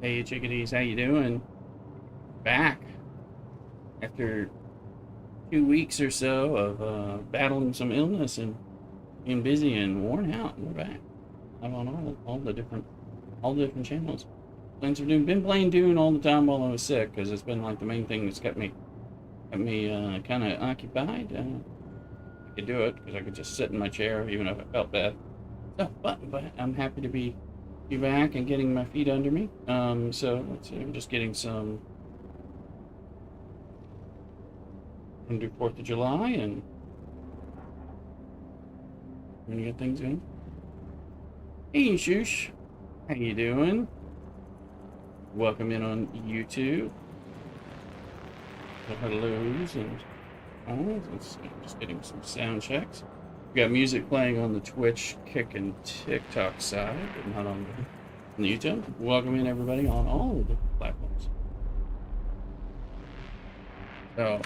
Hey chickadees, how you doing? Back after 2 weeks or so of battling some illness and being busy and worn out. We're back. I'm on all the different channels. Playing some Dune. Been playing Dune all the time while I was sick because it's been like the main thing that's kept me kind of occupied. I could do it because I could just sit in my chair even if I felt bad. So, but I'm happy to be back and getting my feet under me. So let's see. I'm just getting some. I'm gonna do 4th of July and I'm gonna get things going. Hey, Shoosh, how you doing? Welcome in on YouTube. The hellos and let's see. Just getting some sound checks. We got music playing on the Twitch, Kick, and TikTok side, but not on the YouTube. Welcome in everybody on all the different platforms. So,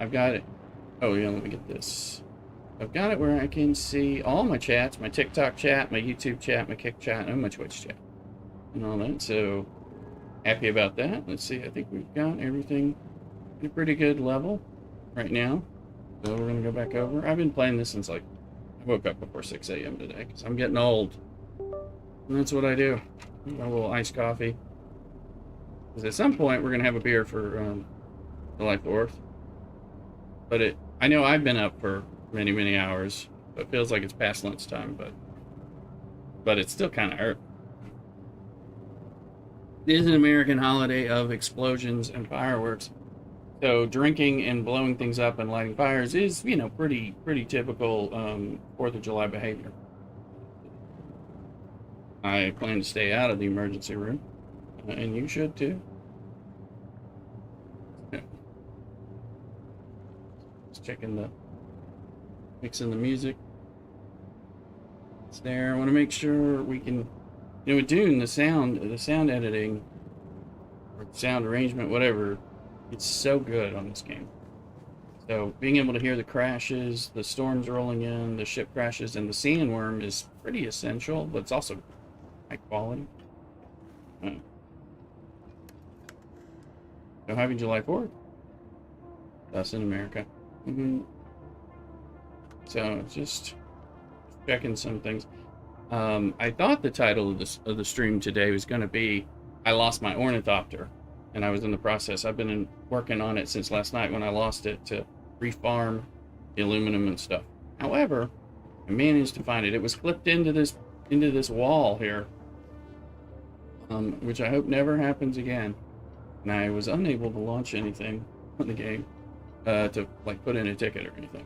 I've got it. Oh yeah, let me get this. I've got it where I can see all my chats, my TikTok chat, my YouTube chat, my Kick chat, and my Twitch chat, and all that. So happy about that. Let's see. I think we've got everything at a pretty good level right now. So we're gonna go back over. I've been playing this since like I woke up before 6 a.m. today because I'm getting old, and that's what I do. A little iced coffee. Because at some point we're gonna have a beer for July 4th. But I know I've been up for many, many hours. So it feels like it's past lunchtime, but it's still kind of early. It is an American holiday of explosions and fireworks. So drinking and blowing things up and lighting fires is, pretty typical 4th of July behavior. I plan to stay out of the emergency room, and you should too. Checking mixing the music. It's there. I want to make sure we can, with Dune, the sound editing, or sound arrangement, whatever, it's so good on this game. So being able to hear the crashes, the storms rolling in, the ship crashes, and the sandworm is pretty essential, but it's also high quality. So happy July 4th. Us in America. So just checking some things. I thought the title of the stream today was going to be "I lost my ornithopter," and I was in the process. I've been working on it since last night when I lost it to refarm the aluminum and stuff. However, I managed to find it. It was clipped into this wall here, which I hope never happens again. And I was unable to launch anything on the game. To like put in a ticket or anything.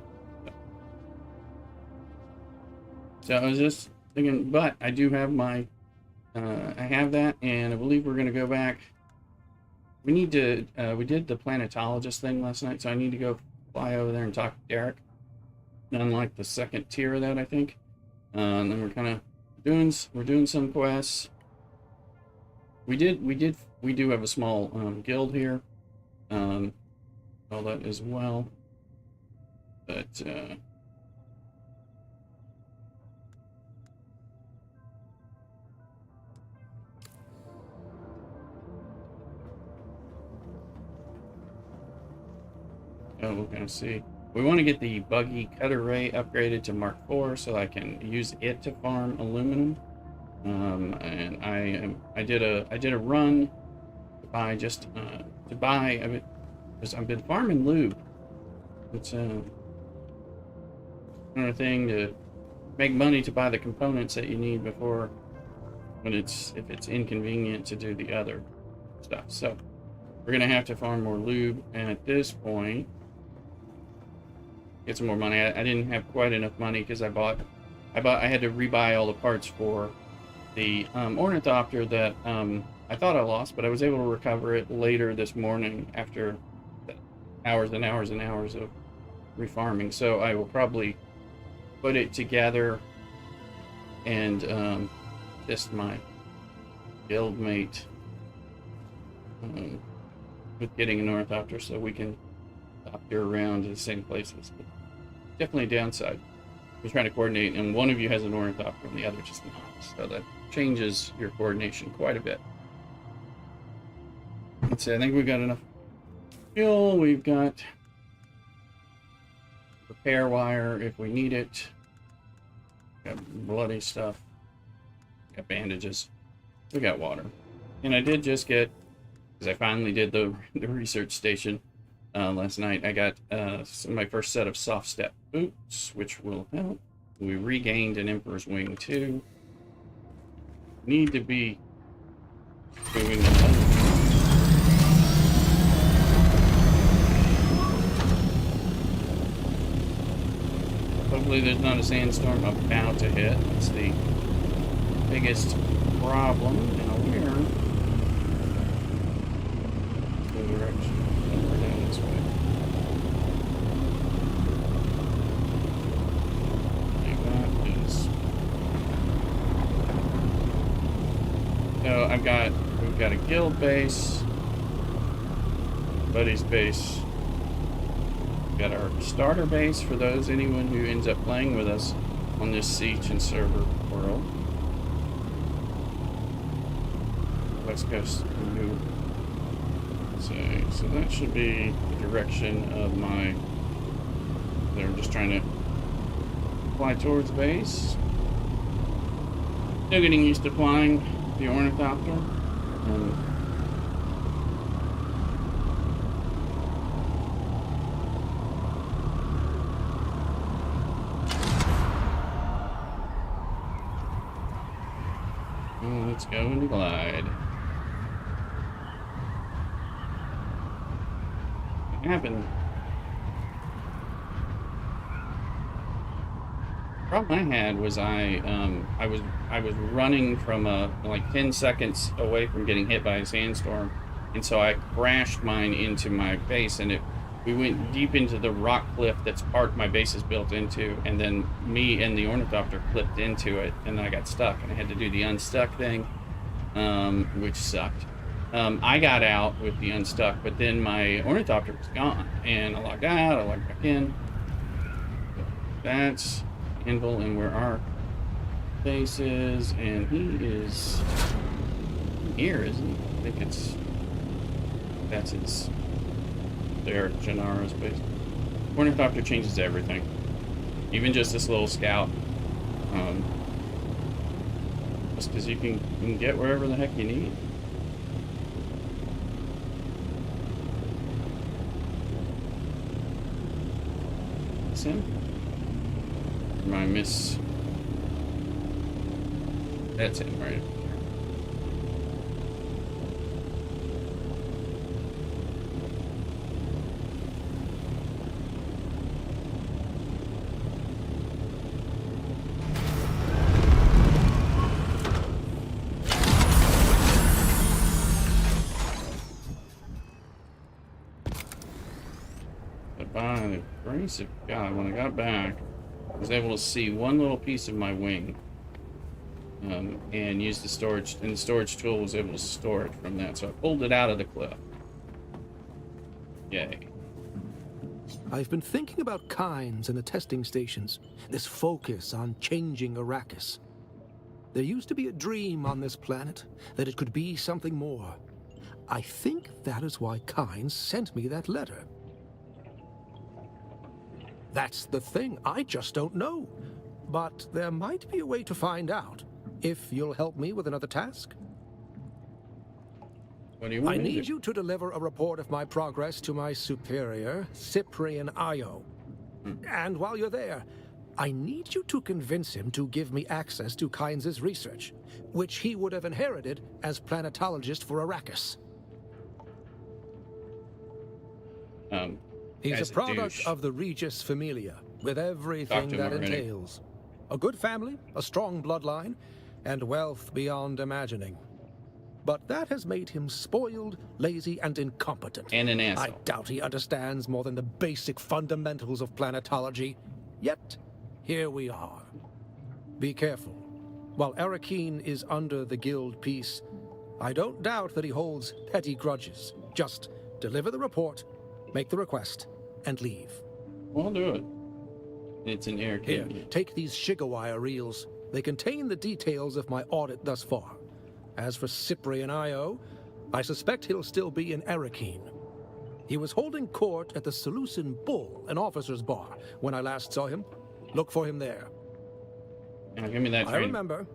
So I was just thinking, but I do have my, I have that, and I believe we're going to go back. We need to, we did the planetologist thing last night, so I need to go fly over there and talk to Derek. Unlike the second tier of that, I think. And then we're kind of doing some quests. We do have a small guild here. All that as well, but we're gonna see. We want to get the buggy cutter ray upgraded to Mark IV so I can use it to farm aluminum. And I did a run to buy because I've been farming lube. It's another thing to make money to buy the components that you need before if it's inconvenient to do the other stuff. So we're gonna have to farm more lube, and at this point get some more money. I didn't have quite enough money because I had to rebuy all the parts for the ornithopter that I thought I lost, but I was able to recover it later this morning after hours and hours and hours of refarming. So I will probably put it together and test my guildmate with getting an ornithopter so we can doctor around to the same places. But definitely a downside. We're trying to coordinate, and one of you has an ornithopter and the other just not. So that changes your coordination quite a bit. Let's see, I think we've got enough fuel. We've got repair wire if we need it. Got bloody stuff. Got bandages. We got water. And I did just get, because I finally did the research station last night, I got my first set of soft step boots, which will help. We regained an Emperor's Wing too. Need to be doing another. Hopefully there's not a sandstorm about to hit. That's the biggest problem. Now we're the direction. We're down this way. Like that is. So we've got a guild base, buddy's base. Got our starter base for anyone who ends up playing with us on this Siege and server world. West Coast new. So that should be the direction of my. They're just trying to fly towards base. Still getting used to flying the ornithopter. Let's go and glide. What happened? The problem I had was I was running from like 10 seconds away from getting hit by a sandstorm, and so I crashed mine into my base, and we went deep into the rock cliff that's part my base is built into, and then me and the ornithopter clipped into it, and I got stuck, and I had to do the unstuck thing, which sucked. I got out with the unstuck, but then my ornithopter was gone, and I logged out, I logged back in. That's Anvil and where our base is, and he is here, isn't he? I think that's his. There, Gennara's base. Ornithopter changes everything. Even just this little scout. Just because you can get wherever the heck you need. That's him. My miss. That's him, right? By the grace of God, when I got back, I was able to see one little piece of my wing, and use the storage, and the storage tool was able to store it from that, so I pulled it out of the cliff. Yay. I've been thinking about Kynes and the testing stations, this focus on changing Arrakis. There used to be a dream on this planet that it could be something more. I think that is why Kynes sent me that letter. That's the thing, I just don't know. But there might be a way to find out, if you'll help me with another task. What do you want I me to need do? you to deliver a report of my progress to my superior, Cyprian Io. And while you're there, I need you to convince him to give me access to Kynes' research, which he would have inherited as planetologist for Arrakis. He's a product of the Regis Familia, with everything that entails. A good family, a strong bloodline, and wealth beyond imagining. But that has made him spoiled, lazy, and incompetent. And an asshole. I doubt he understands more than the basic fundamentals of planetology. Yet, here we are. Be careful. While Arakeen is under the guild peace, I don't doubt that he holds petty grudges. Just deliver the report, make the request, and leave. We'll do it. It's an air Here, candy. take these Shigawire reels. They contain the details of my audit thus far. As for Cyprian Io, I suspect he'll still be in Arakeen. He was holding court at the Seleucid Bull, an officer's bar, when I last saw him. Look for him there. Now, give me that I training. remember.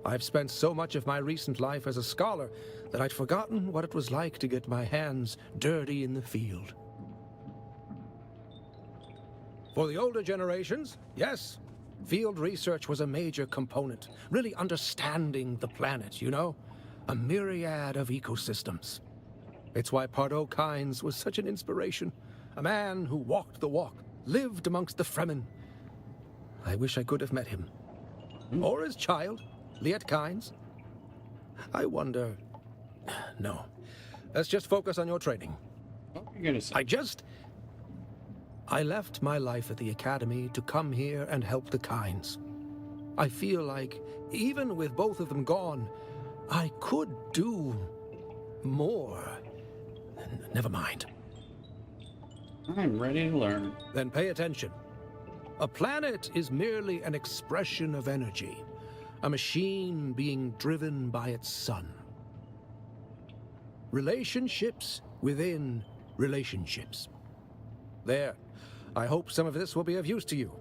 I've spent so much of my recent life as a scholar that I'd forgotten what it was like to get my hands dirty in the field. For the older generations, yes, field research was a major component, really understanding the planet, you know? A myriad of ecosystems. It's why Pardo Kynes was such an inspiration. A man who walked the walk, lived amongst the Fremen. I wish I could have met him. Or his child, Liet Kynes. I wonder... No. Let's just focus on your training. What are you gonna say? I left my life at the Academy to come here and help the Kynes. I feel like, even with both of them gone, I could do more. Never mind. I'm ready to learn. Then pay attention. A planet is merely an expression of energy, a machine being driven by its sun. Relationships within relationships. There. I hope some of this will be of use to you.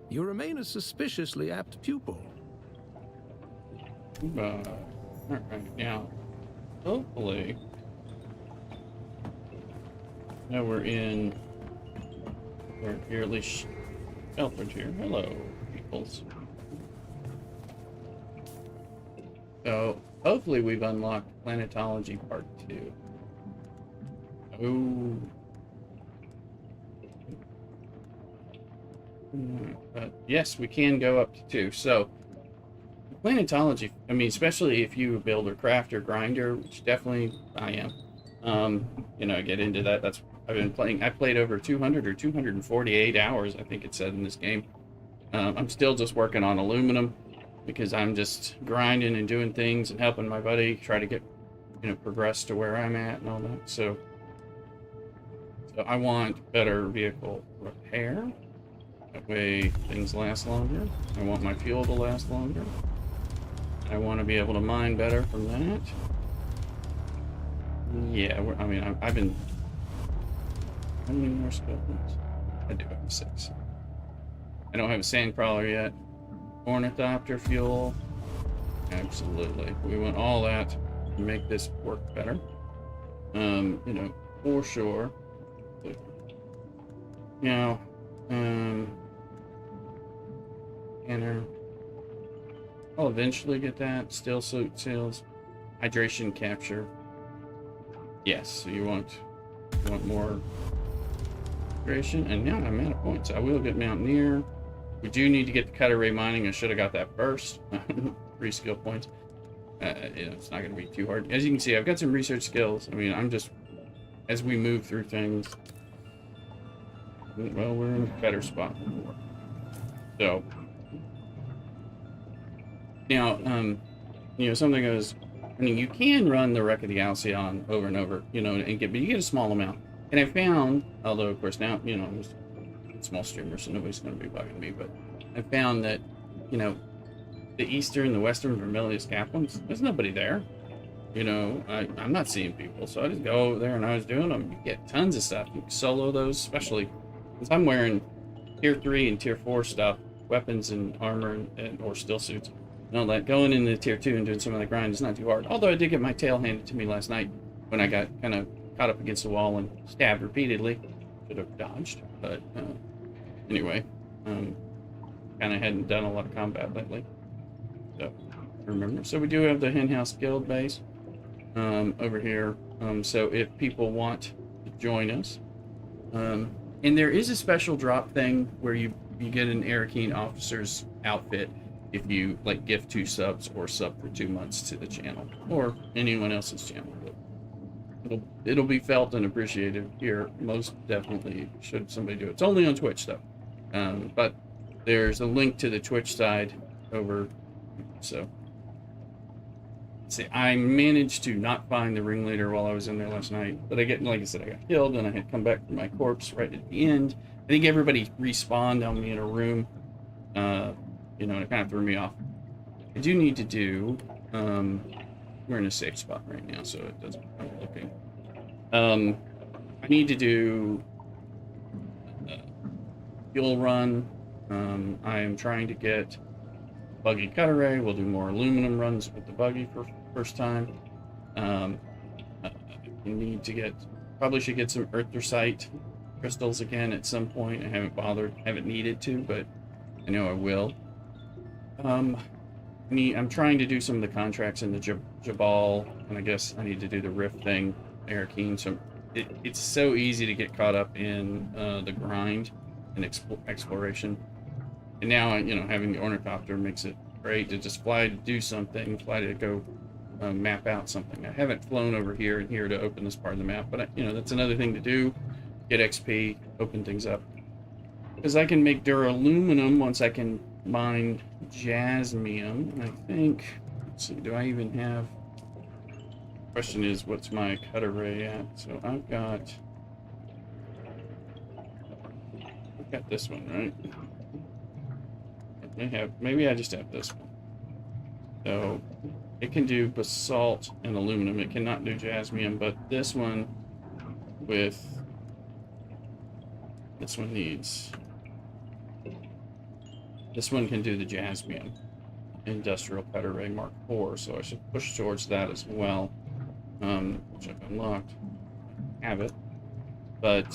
You remain a suspiciously apt pupil. Alright, now, hopefully... Now we're here at least sheltered here. Hello, peoples. So, hopefully we've unlocked Planetology Part 2. Oh. But yes, we can go up to 2. So, Planetology, I mean, especially if you build a crafter grinder, which definitely I am. You know, get into that. That's I've been playing. I played over 200 or 248 hours, I think it said in this game. I'm still just working on aluminum because I'm just grinding and doing things and helping my buddy try to get, you know, progress to where I'm at and all that. So I want better vehicle repair. That way things last longer. I want my fuel to last longer. I want to be able to mine better from that. Yeah, I've been... How many more skeletons? I do have 6. I don't have a sand crawler yet. Ornithopter fuel. Absolutely. We want all that to make this work better. You know, for sure. Now, Scanner. I'll eventually get that. Still suit seals. Hydration capture. Yes, so you want more hydration. And now I'm out of points. I will get Mountaineer. We do need to get the Cutter Ray mining. I should have got that first. 3 skill points. You know, it's not going to be too hard. As you can see, I've got some research skills. I mean, I'm just, as we move through things, well, we're in a better spot than before. So, now, you know, something goes, I mean, you can run the Wreck of the Halcyon over and over, you know, but you get a small amount. And I found, although of course now, you know, I'm just a small streamer, so nobody's going to be bugging me, but I found that, you know, the eastern, the western Vermilius Caplins, there's nobody there. You know, I'm not seeing people, so I just go over there and I was doing them. You get tons of stuff. You can solo those, especially because I'm wearing tier 3 and tier 4 stuff, weapons and armor and or still suits. You know, like going into tier 2 and doing some of the grind is not too hard. Although I did get my tail handed to me last night when I got kind of caught up against the wall and stabbed repeatedly. Should have dodged, but anyway, kind of hadn't done a lot of combat lately. So, remember. So we do have the Henhouse Guild base over here. So if people want to join us, and there is a special drop thing where you get an Arakeen officer's outfit if you like gift 2 subs or sub for 2 months to the channel or anyone else's channel. It'll be felt and appreciated here. Most definitely should somebody do it. It's only on Twitch though, but there's a link to the Twitch side over. So, see, I managed to not find the ringleader while I was in there last night, but like I said, I got killed and I had come back from my corpse right at the end. I think everybody respawned on me in a room, you know, and it kind of threw me off. I do need to do, we're in a safe spot right now, so it doesn't. I'm looking. I need to do fuel run. I am trying to get buggy cut array. We'll do more aluminum runs with the buggy for first time. You need to get, probably should get some earthrosite crystals again at some point. I haven't needed to, but I know I will. I'm trying to do some of the contracts in the Jabal, and I guess I need to do the Rift thing, Arakeen. So it's so easy to get caught up in the grind and exploration. And now, having the ornithopter makes it great to just fly to do something, fly to go map out something. I haven't flown over here and here to open this part of the map, but that's another thing to do. Get XP, open things up. Because I can make duraluminum once I can mine jasmium. I think, let's see, do I even have, question is, what's my cut array at? So I've got this one, right? Maybe I just have this one. So it can do basalt and aluminum. It cannot do jasmium, but this one needs, this one can do the jasmium industrial cut array Mark IV, so I should push towards that as well, which I've unlocked. Have it, but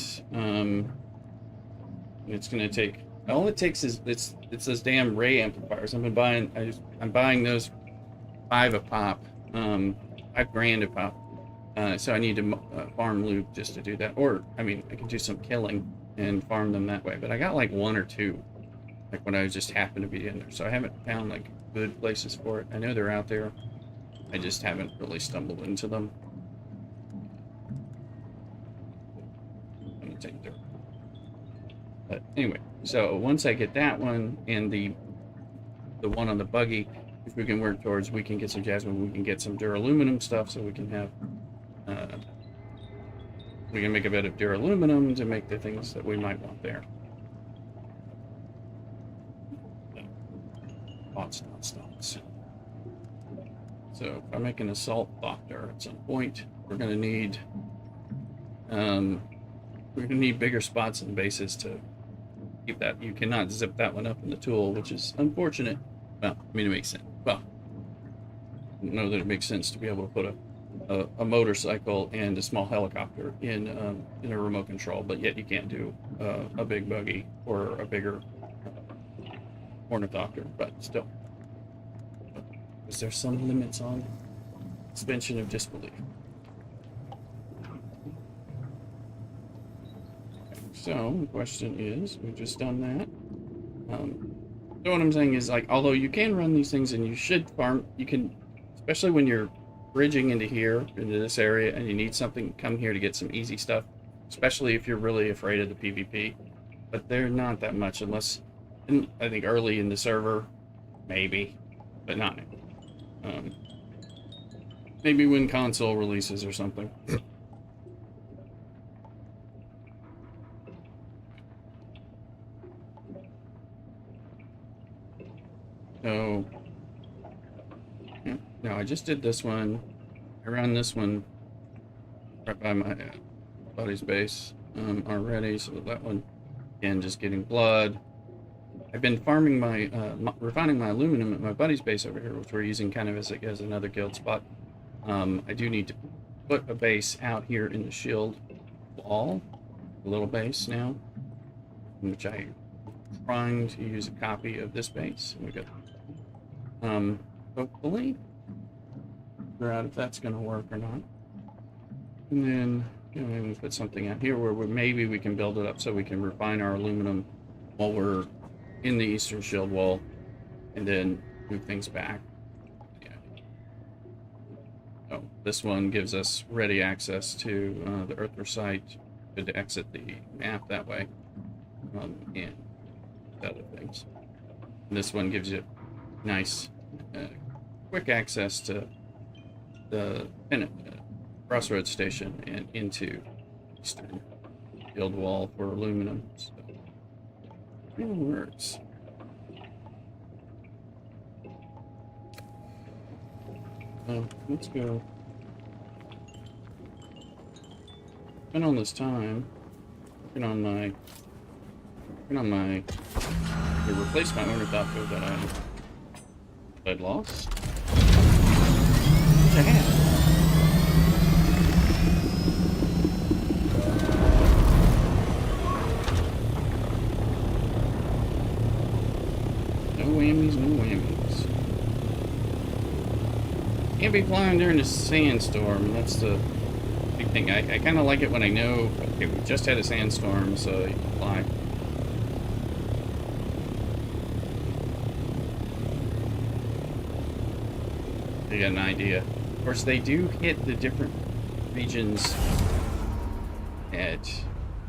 it's going to take, all it takes is it's those damn ray amplifiers. I'm buying those 5 a pop, $5,000 a pop. So I need to farm loot just to do that, or I mean I can do some killing and farm them that way. But I got like 1 or 2, like when I just happened to be in there. So I haven't found like good places for it. I know they're out there. I just haven't really stumbled into them. I'm gonna take dirt. But anyway, so once I get that one and the one on the buggy, if we can work towards, we can get some jasmine, we can get some duraluminum stuff, so we can have, we can make a bit of duraluminum to make the things that we might want there. Thoughts. So if I make an assault doctor at some point, we're gonna need bigger spots and bases to keep that. You cannot zip that one up in the tool, which is unfortunate. Well, I mean, it makes sense. Well, I don't know that it makes sense to be able to put a motorcycle and a small helicopter in a remote control, but yet you can't do a big buggy or a bigger ornithopter. But still, is there some limits on suspension of disbelief? So the question is, we've just done that. So what I'm saying is, like, although you can run these things and you should farm, you can, especially when you're bridging into here, into this area, and you need something, come here to get some easy stuff, especially if you're really afraid of the PvP. But they're not that much, unless, I think early in the server, maybe, but not now. Maybe when console releases or something. So, yeah, no, I just did this one. I ran this one right by my buddy's base already, so that one, again, just getting blood. I've been farming my, refining my aluminum at my buddy's base over here, which we're using kind of as another guild spot. I do need to put a base out here in the shield wall, a little base now, which I'm trying to use a copy of this base. And we got, hopefully, figure out if that's going to work or not. And then, maybe we put something out here where maybe we can build it up so we can refine our aluminum while we're in the eastern shield wall, and then move things back. Yeah. Oh, this one gives us ready access to the earthrosite. Good to exit the map that way, and other things. And this one gives you nice, quick access to the crossroads station and into eastern shield wall for aluminum. So it works. Let's go. Spend all this time working on my to replace my ornithopter that I'd lost. What the heck? No whammies, no whammies. Can't be flying during a sandstorm. That's the big thing. I kind of like it when I know, okay, we just had a sandstorm, so you can fly. You get an idea. Of course, they do hit the different regions at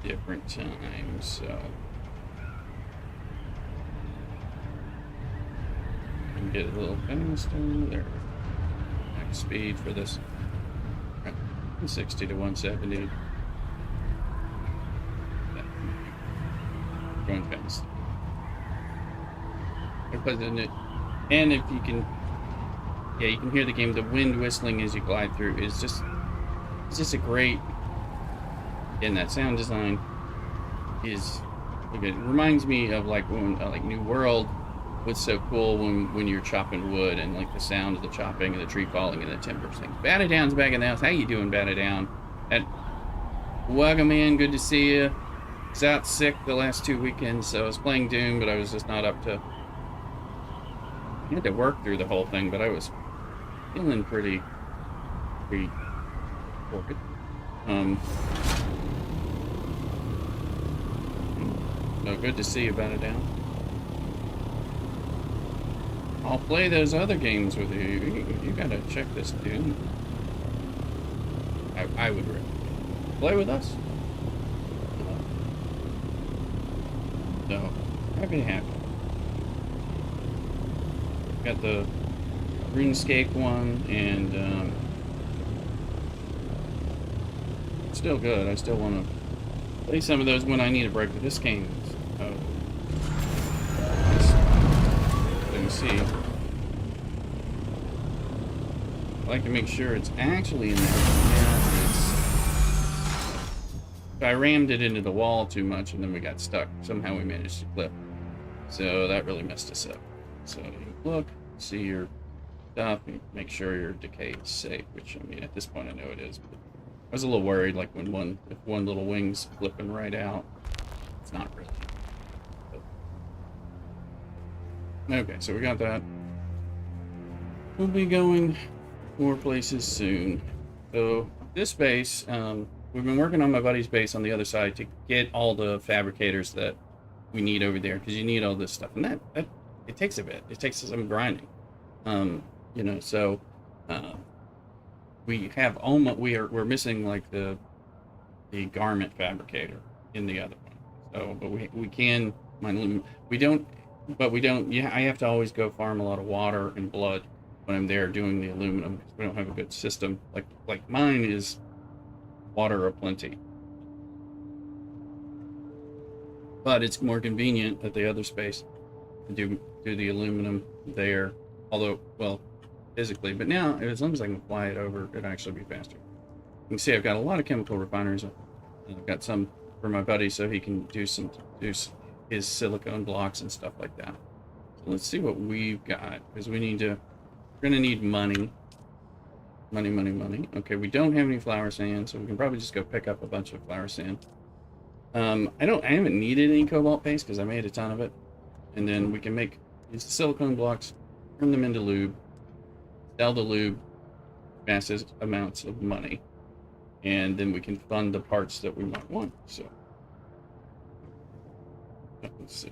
different times, so can get a little faster there. Max speed for this 60 to 170. Going fast. And if you can, yeah, you can hear the game. The wind whistling as you glide through is just, it's just a great. And that sound design is, it reminds me of like when like New World was so cool when you're chopping wood and like the sound of the chopping and the tree falling and the timber thing. Batty Down's back in the house. How you doing, Batty Down? And welcome in. Good to see you. I was out sick the last 2 weekends, so I was playing Dune, but I was just not up to. I had to work through the whole thing, but I was feeling pretty good. So good to see you, Batty Down. I'll play those other games with you. You gotta check this, dude. I would recommend. Play with us. So, happy to have you. Got the RuneScape one, and still good. I still want to play some of those when I need a break. But this game is, let me see. I like to make sure it's actually in there. Yeah, I rammed it into the wall too much, and then we got stuck. Somehow we managed to clip. So that really messed us up. So you look, see your stuff, and make sure your decay is safe, which, I mean, at this point I know it is, but I was a little worried, like when if one little wing's flipping right out. It's not really. But... okay, so we got that. We'll be going more places soon. So this base, we've been working on my buddy's base on the other side to get all the fabricators that we need over there, because you need all this stuff, and that it takes a bit. It takes some grinding. You know, so we have almost we're missing like the garment fabricator in the other one. So, but we can mine. We don't. Yeah, I have to always go farm a lot of water and blood when I'm there doing the aluminum, because we don't have a good system. Like mine is water aplenty. But it's more convenient at the other space to do the aluminum there. Although, well, physically. But now, as long as I can fly it over, it'll actually be faster. You can see I've got a lot of chemical refineries. I've got some for my buddy so he can do his silicone blocks and stuff like that. So let's see what we've got, because we're gonna need money. Money. Okay, we don't have any flower sand, so we can probably just go pick up a bunch of flower sand. I haven't needed any cobalt paste because I made a ton of it. And then we can use the silicone blocks, turn them into lube, sell the lube, massive amounts of money, and then we can fund the parts that we might want. So let's see.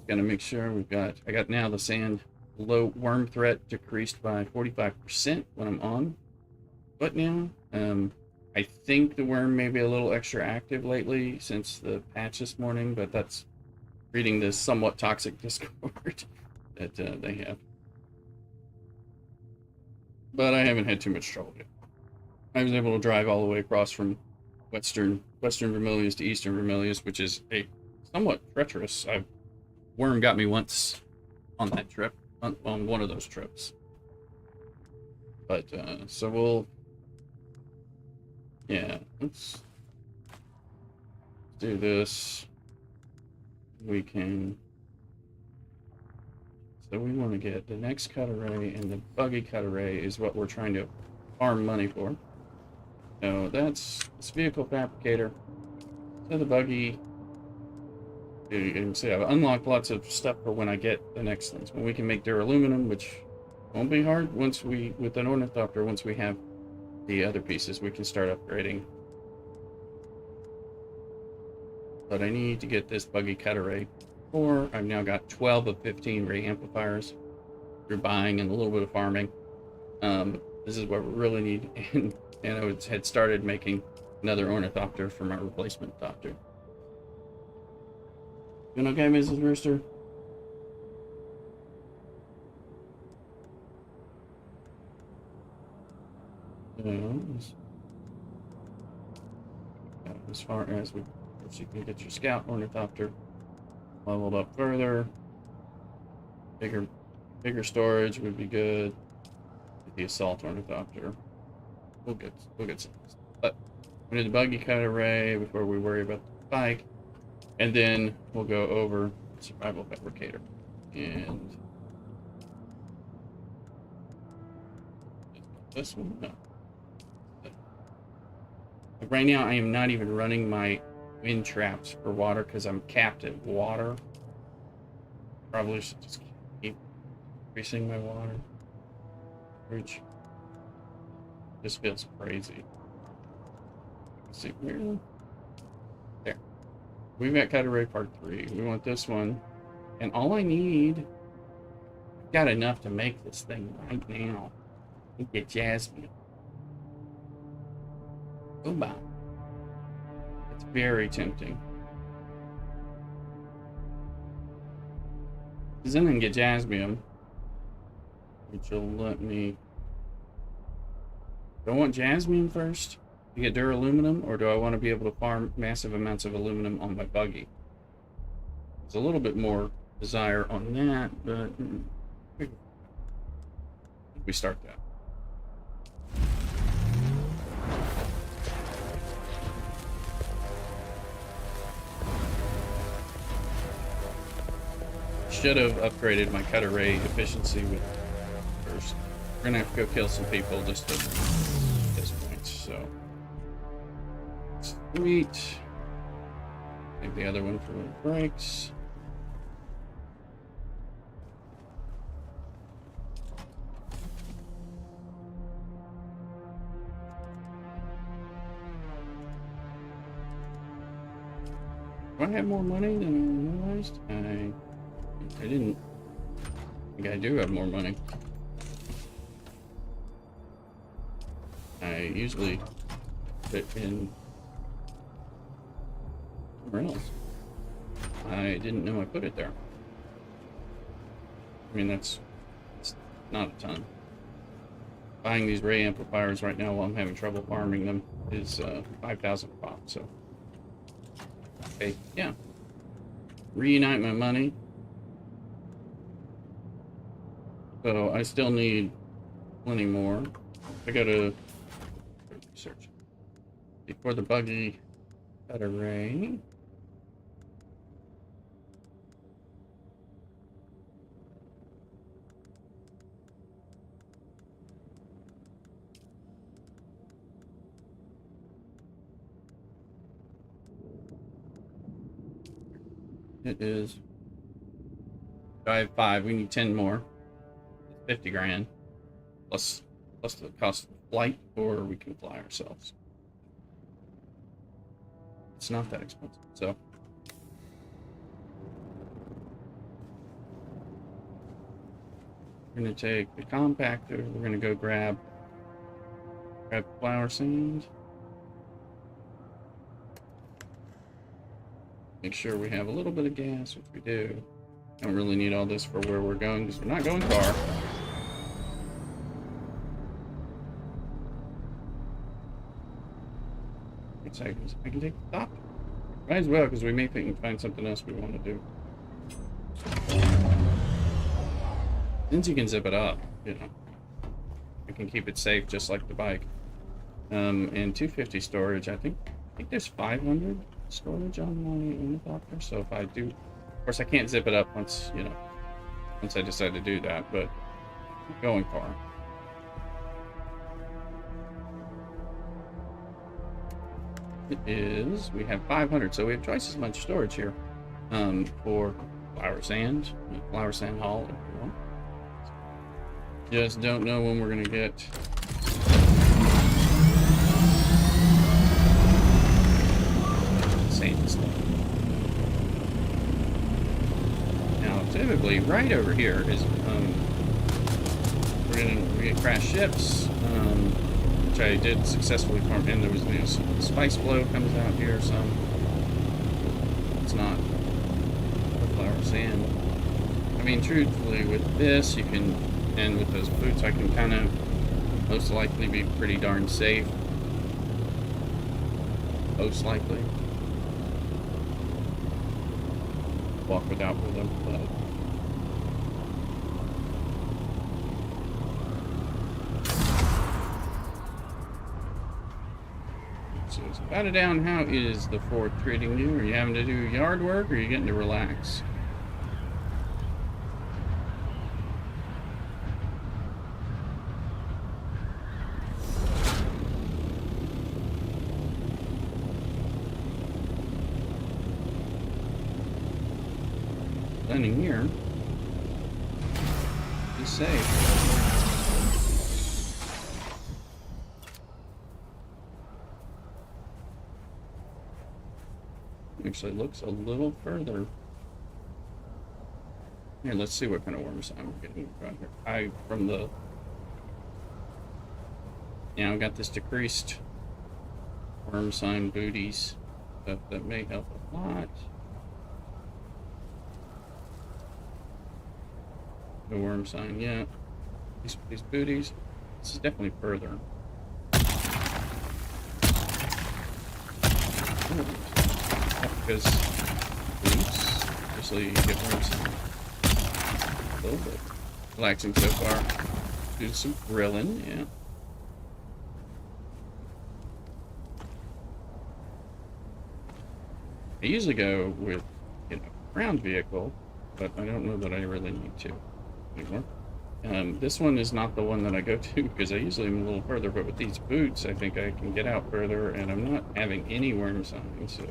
Gotta make sure I got now the sand low worm threat decreased by 45% when I'm on. But now, I think the worm may be a little extra active lately since the patch this morning, but that's reading this somewhat toxic Discord that they have. But I haven't had too much trouble yet. I was able to drive all the way across from western Vermilius to eastern Vermilius, which is a somewhat treacherous. Worm got me once on that trip, on one of those trips. But so we'll, yeah, let's do this. We can. So we want to get the next cut array, and the buggy cut array is what we're trying to farm money for. So that's this vehicle fabricator. So the buggy, you can see I've unlocked lots of stuff for when I get the next things. When we can make duraluminum, which won't be hard once we, with an ornithopter, once we have the other pieces, we can start upgrading. But I need to get this buggy cut array. Or I've now got 12 of 15 ray amplifiers through buying and a little bit of farming. This is what we really need. And I had started making another ornithopter for my replacement thopter. Doing okay, Mrs. Rooster? As far as you can get your scout ornithopter leveled up further, bigger storage would be good. With the assault ornithopter, we'll get some. But we need the buggy cut array before we worry about the bike, and then we'll go over survival fabricator. And this one, no. Like right now, I am not even running my wind traps for water because I'm capped at water. Probably should just keep increasing my water. Which just feels crazy. Let's see where. There. We've got cut array part 3. We want this one. And all I need, I've got enough to make this thing right now. Get jasmine. Oh, wow. It's very tempting. Because then I can get jasmine, which will let me. Do I want jasmine first to get duraluminum, or do I want to be able to farm massive amounts of aluminum on my buggy? There's a little bit more desire on that, but we start that. Should have upgraded my cut array efficiency with first. We're gonna have to go kill some people just at this point, so sweet. Take the other one for when it breaks. Do I have more money than I realized? I didn't. I think I do have more money. I usually put in somewhere else. I didn't know I put it there. I mean, it's not a ton. Buying these ray amplifiers right now while I'm having trouble farming them is 5,000 pop, so. Okay, yeah. Reunite my money. So I still need plenty more. I gotta research. Before the buggy cut array. It is. I have 5. We need 10 more. 50 grand. Plus the cost of flight, or we can fly ourselves. It's not that expensive, so. We're gonna take the compactor. We're gonna go grab flour sand. Make sure we have a little bit of gas, which we do. Don't really need all this for where we're going because we're not going far. I can take the top. Might as well, because we may find something else we want to do. Since you can zip it up, you know. can keep it safe just like the bike. And 250 storage. I think there's 500 storage on my ornithopter. So if I do, of course I can't zip it up once I decide to do that, but I'm going far. It is, we have 500, so we have twice as much storage here for flower sand haul if you want. Just don't know when we're gonna get sand stuff. Now, typically, right over here is we get crashed ships, which I did successfully farm in. There was spice flow comes out here, some. It's not flower sand. I mean, truthfully, with this, you can, and with those boots, I can kind of most likely be pretty darn safe. Most likely. Walk without them, but. So it's about it down. How is the fort treating you? Are you having to do yard work, or are you getting to relax? Landing here. Be safe. Actually looks a little further. Here, let's see what kind of worm sign we're getting around here. From the... Yeah, I've got this decreased worm sign booties. That may help a lot. No worm sign yet. These booties. This is definitely further. Because boots, obviously you get worm sign. A little bit relaxing so far. Do some grilling, yeah. I usually go with, ground vehicle, but I don't know that I really need to anymore. This one is not the one that I go to because I usually am a little further, but with these boots, I think I can get out further, and I'm not having any worm sign, so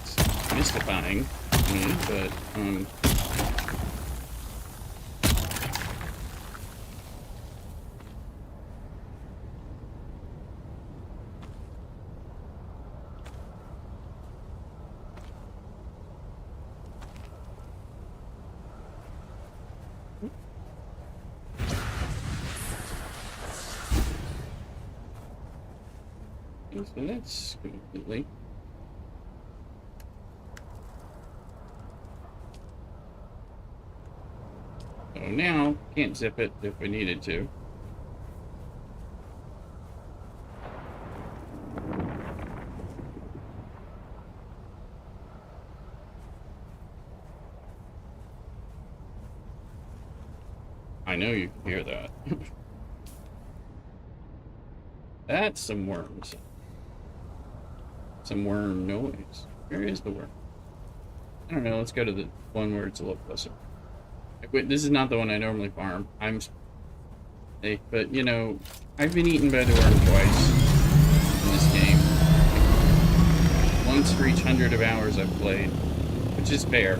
it's mystifying to me, but so that's completely. So now, can't zip it if we needed to. I know you can hear that. That's some worms. Some worm noise. Where is the worm? I don't know. Let's go to the one where it's a little closer. This is not the one I normally farm. But I've been eaten by the worm twice in this game. Once for each 100 of hours I've played, which is fair.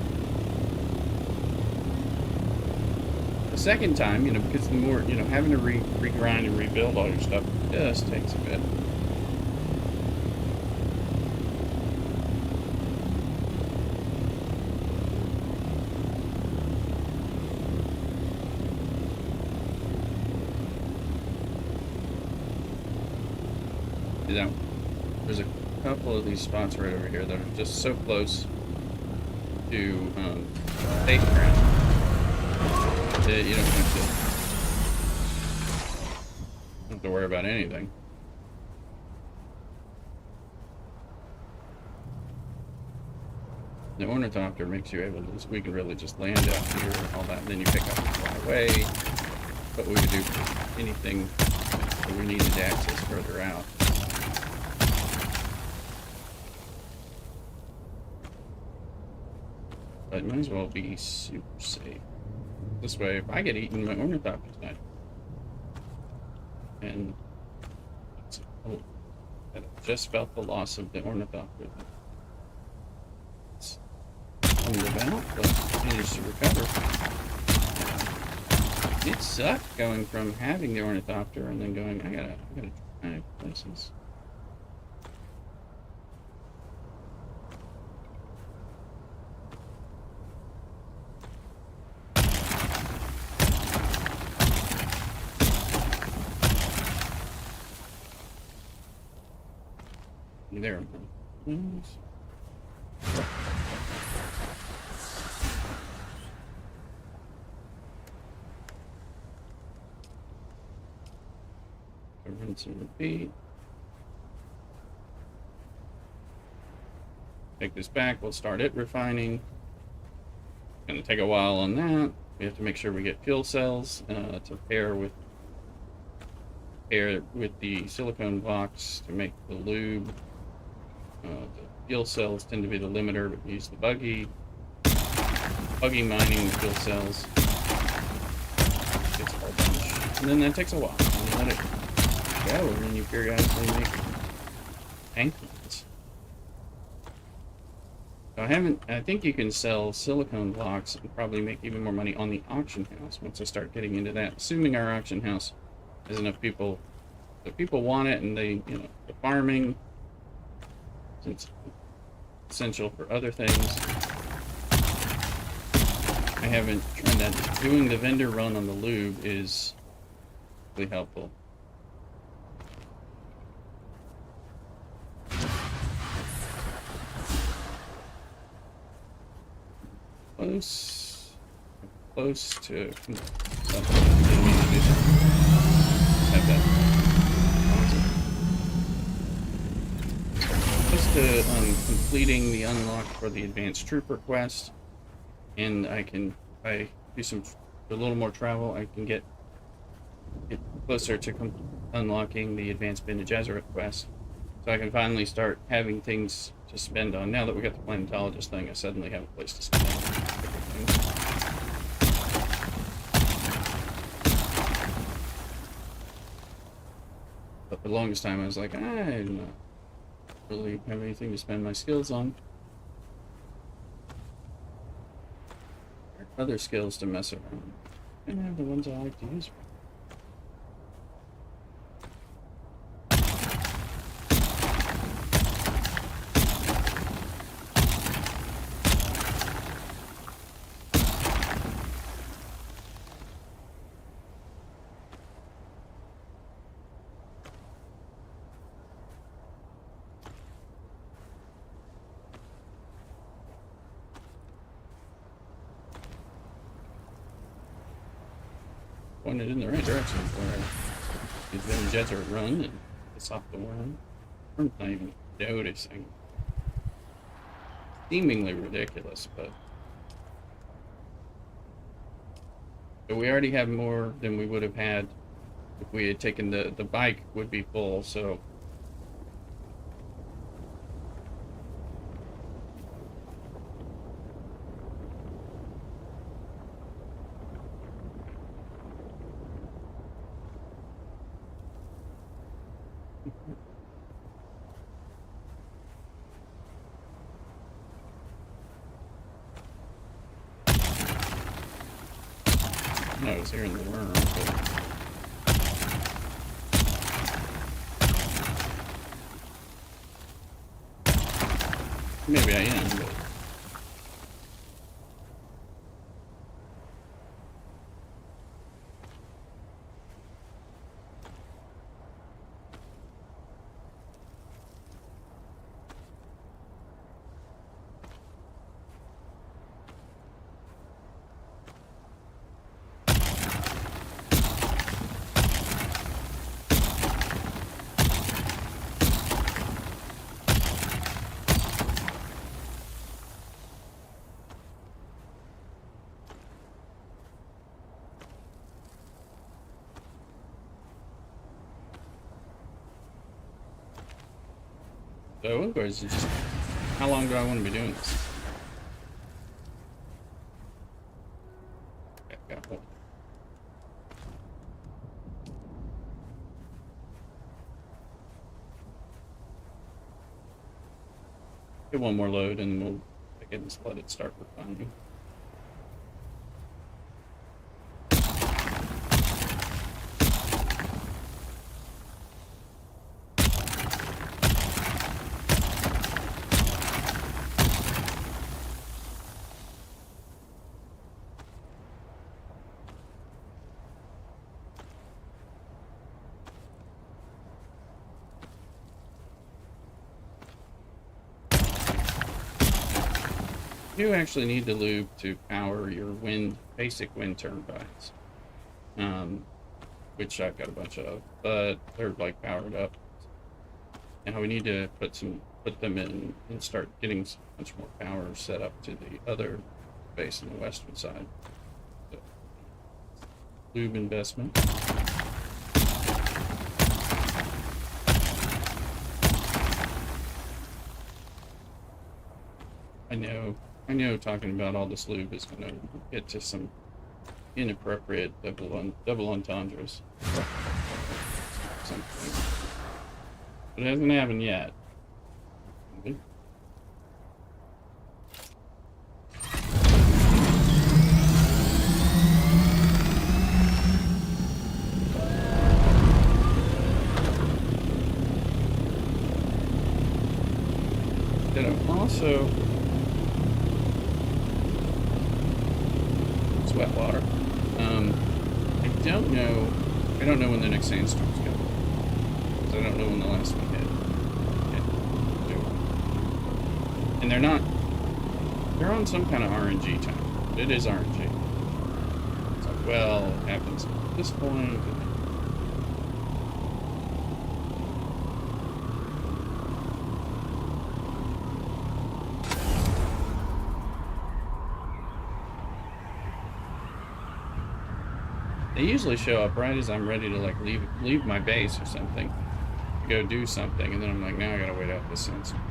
The second time, because the more, having to regrind and rebuild all your stuff just takes a bit. There's a couple of these spots right over here that are just so close to safe ground that you don't have to worry about anything. The ornithopter makes you able to, we can really just land out here, all that, and then you pick up and fly away. What we would do for anything that we needed to access further out. But it might as well be super safe. This way, if I get eaten, my ornithopter's dead. And oh, I just felt the loss of the ornithopter. It's under about, but managed to recover. It sucked going from having the ornithopter and then going, I gotta try places. There. Rinse and repeat. Take this back, we'll start it refining. Gonna take a while on that. We have to make sure we get fuel cells to pair with the silicone box to make the lube. The fuel cells tend to be the limiter, but we use the buggy mining the fuel cells. It's a whole bunch. And then that takes a while. And you let it go, and then you periodically make tank ones. So I think you can sell silicone blocks and probably make even more money on the auction house once I start getting into that. Assuming our auction house has enough people, that people want it, and they, the farming, it's essential for other things. I haven't tried that. Doing the vendor run on the lube is really helpful. Close to have that. Close to completing the unlock for the advanced trooper quest, and if I do a little more travel, I can get closer to unlocking the advanced Bene Gesserit quest, so I can finally start having things to spend on. Now that we got the planetologist thing, I suddenly have a place to spend things. But for the longest time, I was like, I don't really have anything to spend my skills on. There are other skills to mess around. I don't have the ones I like to use. Pointed in the right direction where he's been jets are run and it's off the worm. I'm not even noticing. Seemingly ridiculous, but we already have more than we would have had if we had taken the bike would be full, so I was hearing the worm, but maybe I am, but So, or is it just how long do I want to be doing this? Okay, got one. Get one more load and we'll again just let it start refining. You actually need the lube to power your basic wind turbines, which I've got a bunch of, but they're like powered up. Now we need to put them in and start getting much more power set up to the other base on the western side. So, lube investment. I know talking about all this lube is going to get to some inappropriate double entendres. Something. But it hasn't happened yet. Then I'm also wet water. I don't know when the next sandstorm's coming. Because I don't know when the last one hit. And they're on some kind of RNG time. It is RNG. It's like, well, it happens at this point. They usually show up right as I'm ready to like leave my base or something, to go do something, and then I'm like, now I gotta wait out this sandstorm.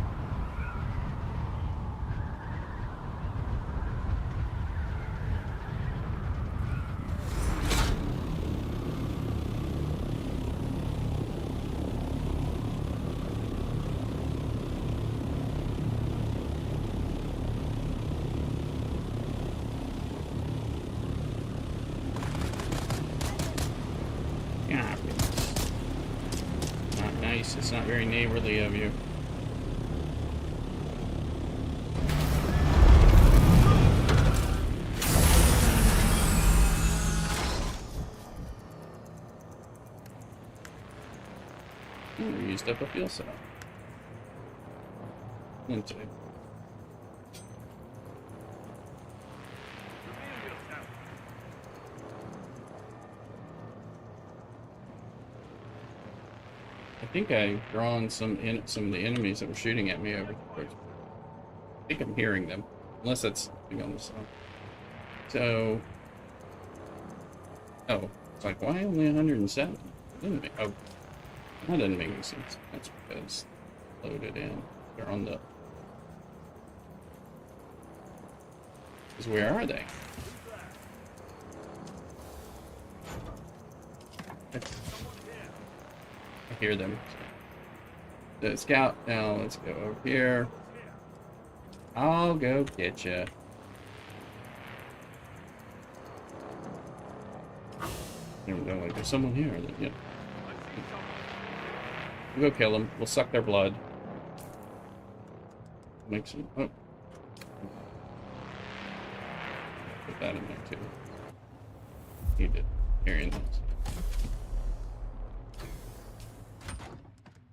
It's not very neighborly of you. We used up a fuel cell. Into. I think I've drawn some of the enemies that were shooting at me over the course. I think I'm hearing them, unless that's something on the side. So, oh, it's like, why only 107? Oh, that doesn't make any sense. That's because loaded in. They're on the. Because where are they? I hear them. The scout. Now let's go over here. I'll go get you. Like there's someone here. Yeah. We'll go kill them. We'll suck their blood. Make some. Oh. Put that in there too. Need to carry those.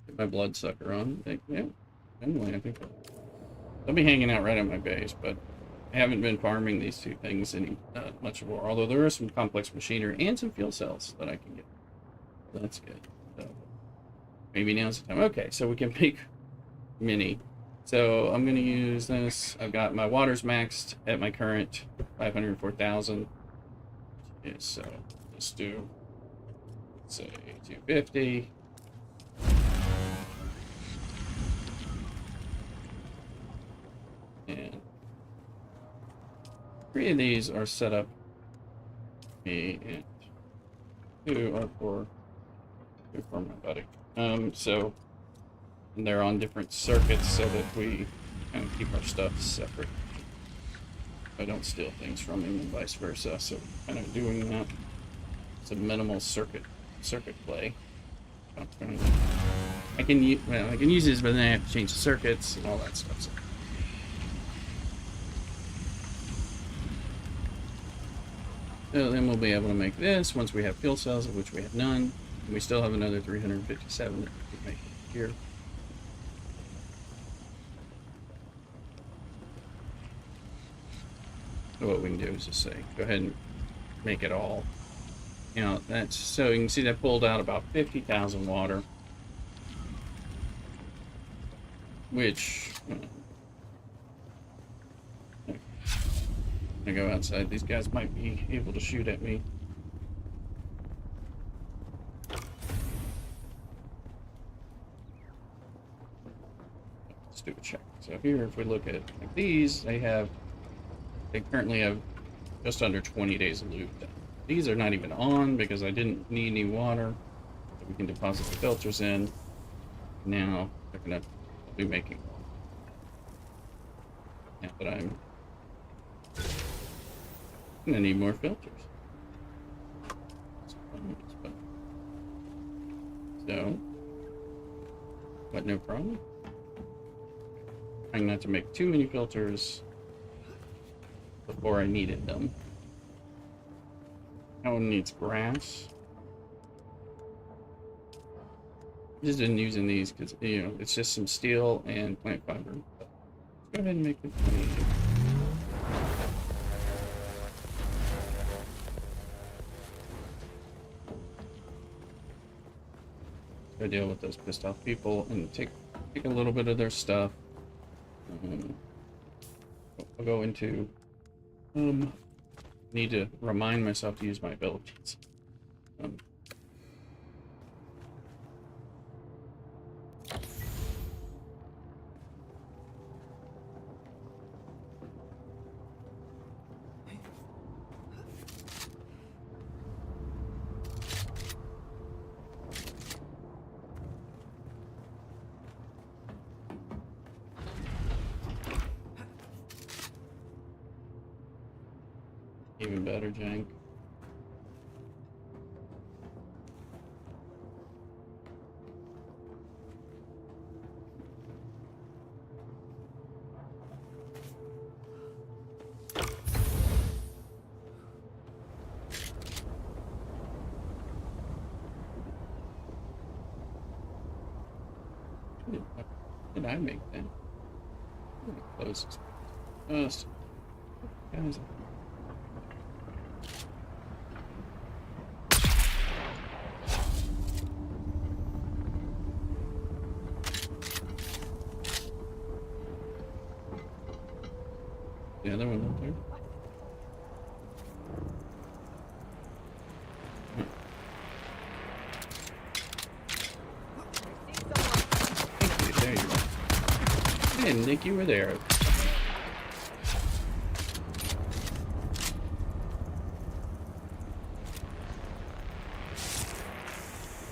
Get my bloodsucker on. Yeah. Anyway, I think they'll be hanging out right at my base, but I haven't been farming these two things any much more. Although there is some complex machinery and some fuel cells that I can get. So that's good. So maybe now's the time. Okay, so we can make mini. So I'm going to use this. I've got my waters maxed at my current 504,000. So let's do, let's say 250. And 3 of these are set up. And 2 are for my buddy. So and they're on different circuits so that we kind of keep our stuff separate. I don't steal things from him and vice versa. So kind of doing that. It's a minimal circuit play. I can use this, but then I have to change the circuits and all that stuff. So then we'll be able to make this once we have fuel cells, of which we have none. And we still have another 357 that we can make here. So what we can do is just say, go ahead and make it all. You know, that's so you can see that pulled out about 50,000 water, which I go outside. These guys might be able to shoot at me. Let's do a check. So here, if we look at like these, they currently have just under 20 days of loop. These are not even on because I didn't need any water. So we can deposit the filters in. Now they're gonna be making. Now that I'm gonna need more filters. So, but no problem. Trying not to make too many filters before I needed them. No one needs grass. Just been using these because, you know, it's just some steel and plant fiber. Let's go ahead and make it. Go deal with those pissed off people and take a little bit of their stuff. I'll go into need to remind myself to use my abilities. Even better, Jank. Did I make that? Close this. Guys. The other one up there. Thank you. There you go. Hey, Nick, you were there.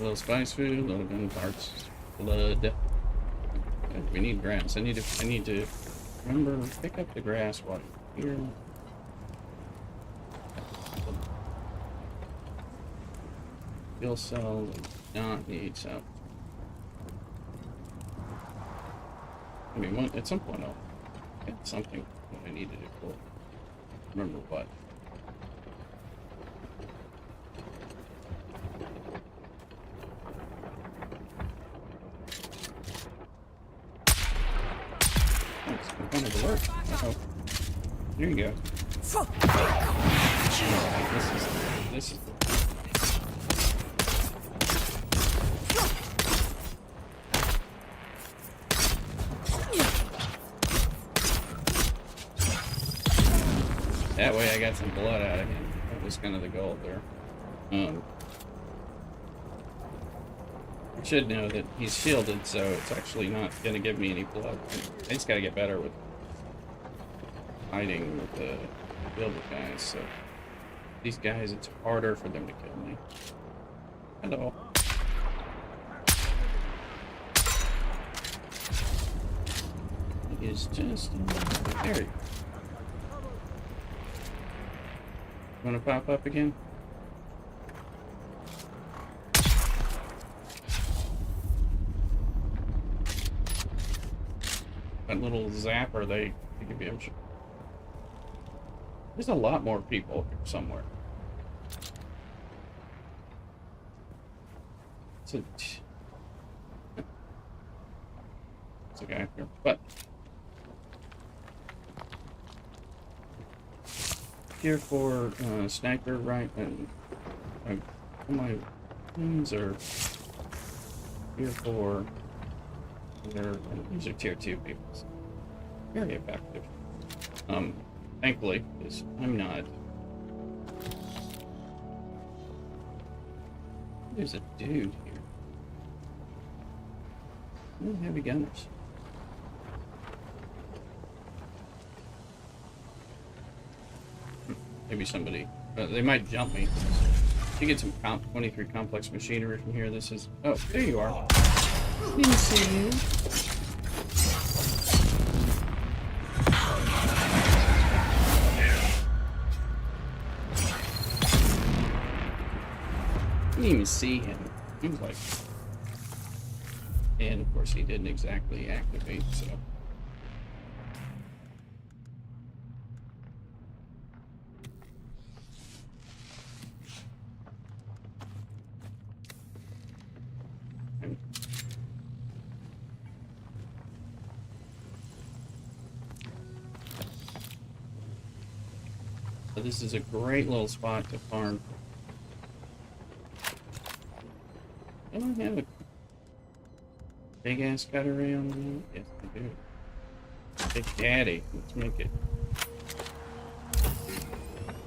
A little spice food, a little gun parts, blood. We need grass. I need to remember pick up the grass while you're here. Fuel cell does not need so. I mean, at some point I'll get something that I need to do. Cool. Remember what? Kind of work. Uh-oh. Here you go. This is that way I got some blood out of him. That was kind of the goal there. I should know that he's shielded, so it's actually not going to give me any blood. I just got to get better with fighting with the builder guys, so these guys, it's harder for them to kill me. Hello. He is just... There you go. Want to pop up again? That little zapper they give you. There's a lot more people here somewhere. It's a guy here, but here for sniper, right? And my wings are here for. These are tier 2 people. So very effective. Thankfully, because I'm not. There's a dude here. Oh, heavy gunners. Maybe somebody. They might jump me. You get some 23 complex machinery from here. This is. Oh, there you are. Didn't see you. Didn't even see him. He was like, and of course he didn't exactly activate, so. So this is a great little spot to farm. I don't have a big ass cutter ray on the map. Yes, I do. Big Daddy. Let's make it.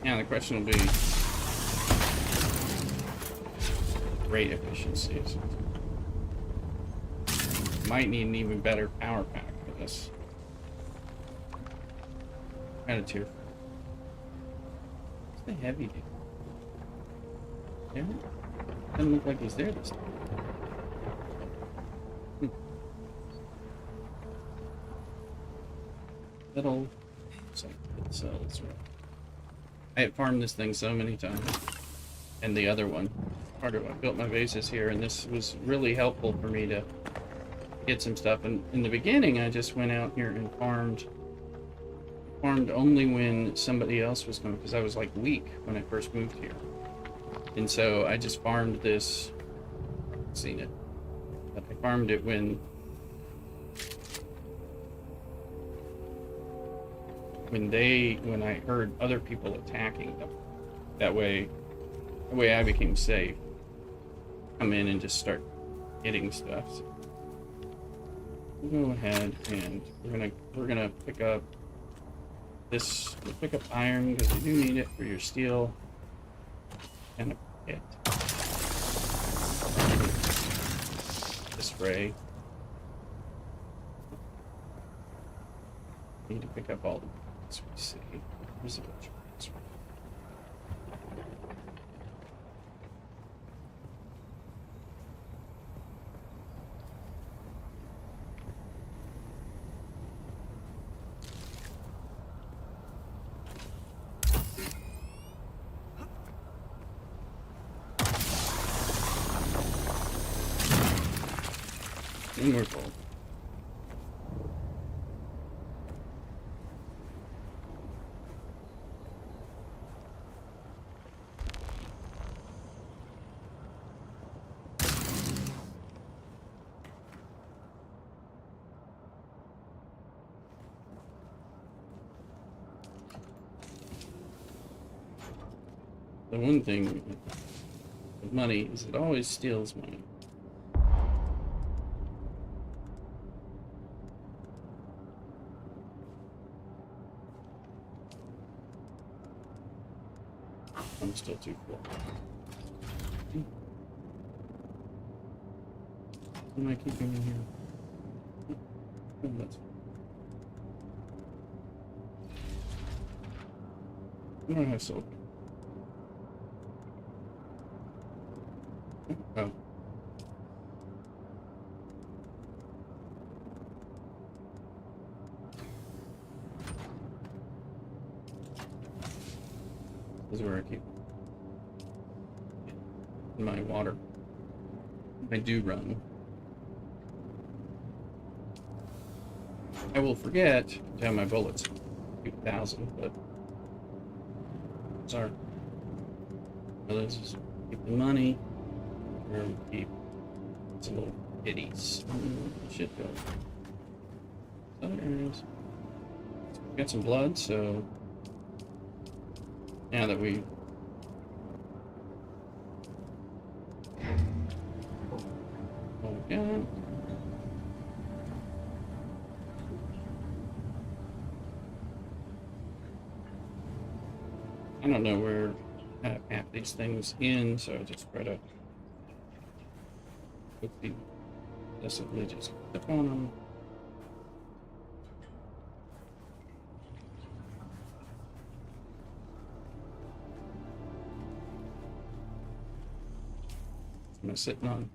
Now the question will be rate efficiencies. Might need an even better power pack for this. Kind of tier. What's the heavy dude? Yeah. Doesn't look like he's there this time. Little cells. I had farmed this thing so many times, and the other one. I built my bases here, and this was really helpful for me to get some stuff. And in the beginning, I just went out here and farmed only when somebody else was going, because I was like weak when I first moved here. And so I just farmed this. I've seen it, but I farmed it when I heard other people attacking them. That way I became safe. Come in and just start getting stuff. So we'll go ahead and we're gonna pick up this. We'll pick up iron because you do need it for your steel and a pit. This spray. Need to pick up all the. Let's see. Where's the butcher? And we're full. The one thing with money is it always steals money. I'm still too full. What am I keeping in here? Oh, that's I don't have silver. Oh. This is where I keep my water. I do run. I will forget to have my bullets. 2,000, but sorry. Let's just keep the money. Or keep some little kitties. Shit go. Other areas. Got some blood, so now that we got. I don't know where half these things in, so I just try to aggressively just step on them. I'm sitting on.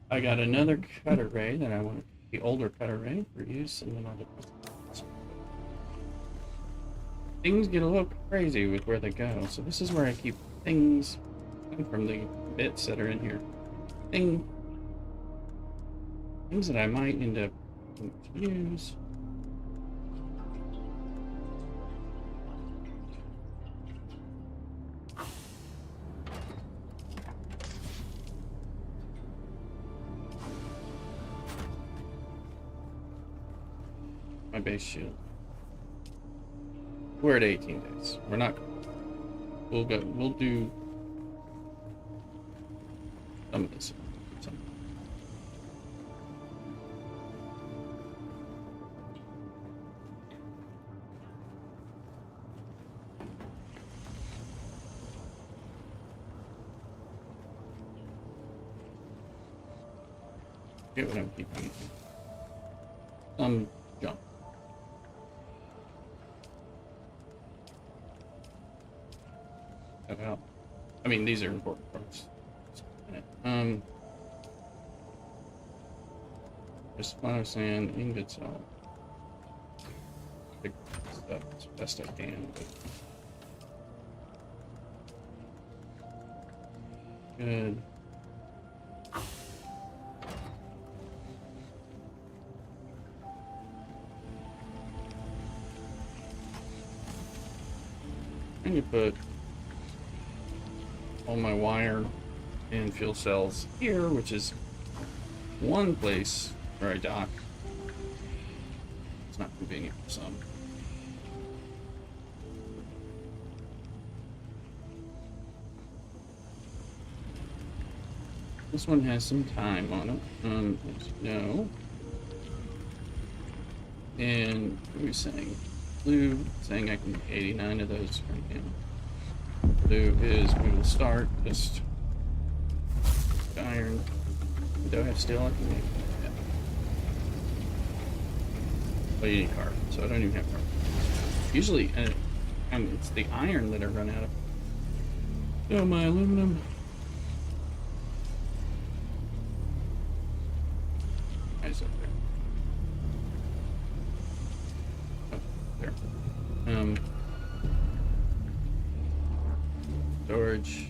I got another cutter ray that I want, the older cutter ray for use, and then I'll just. Things get a little crazy with where they go, so this is where I keep things from the bits that are in here. Things that I might end up to use. My base shield. We're at 18 days. We're not. We'll go. We'll do some of this. Some. Get what I'm keeping. Some junk. Out. I mean, these are important parts. Just flour sand, ingots out. Big stuff as best I can. But good. And you put all my wire and fuel cells here, which is one place where I dock. It's not convenient for some. This one has some time on it, as you know. And what are we saying? Blue saying I can do 89 of those right now. Do is we will start just iron. Do I have steel? I can make that. Well, you need carbon, so I don't even have carbon. Usually, it's the iron that I run out of. Oh, my aluminum. Nice up there. Oh, there. Storage.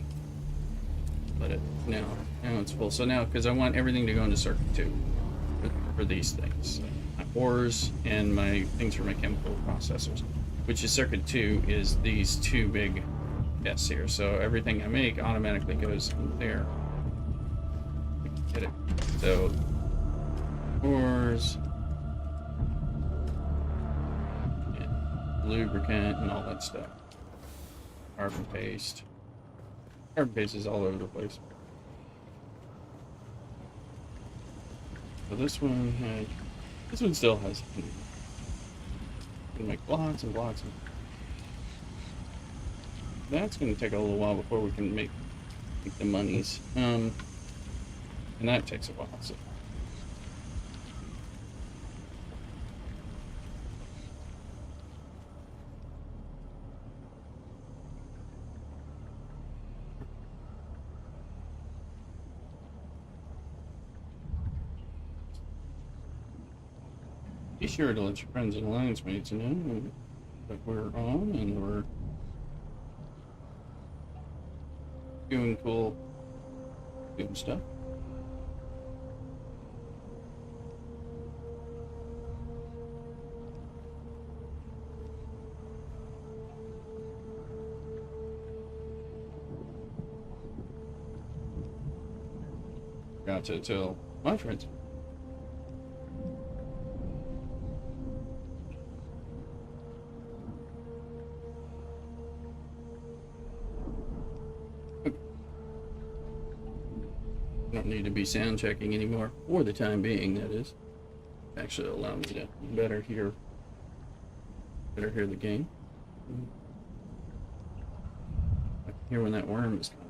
Let it now it's full. So now, because I want everything to go into circuit 2 for these things, my ores and my things for my chemical processors, which is circuit 2 is these two big tests here. So everything I make automatically goes in there. Get it. So ores, and lubricant, and all that stuff. Carbon paste. Carbon paste is all over the place. So this one still has. You can make blocks and blocks. That's going to take a little while before we can make the monies. And that takes a while. So. Be sure to let your friends and alliance mates know that we're on and we're doing cool Dune stuff. Got to tell my friends. I don't need to be sound checking anymore, for the time being, that is. Actually allow me to better hear the game. I can hear when that worm is coming.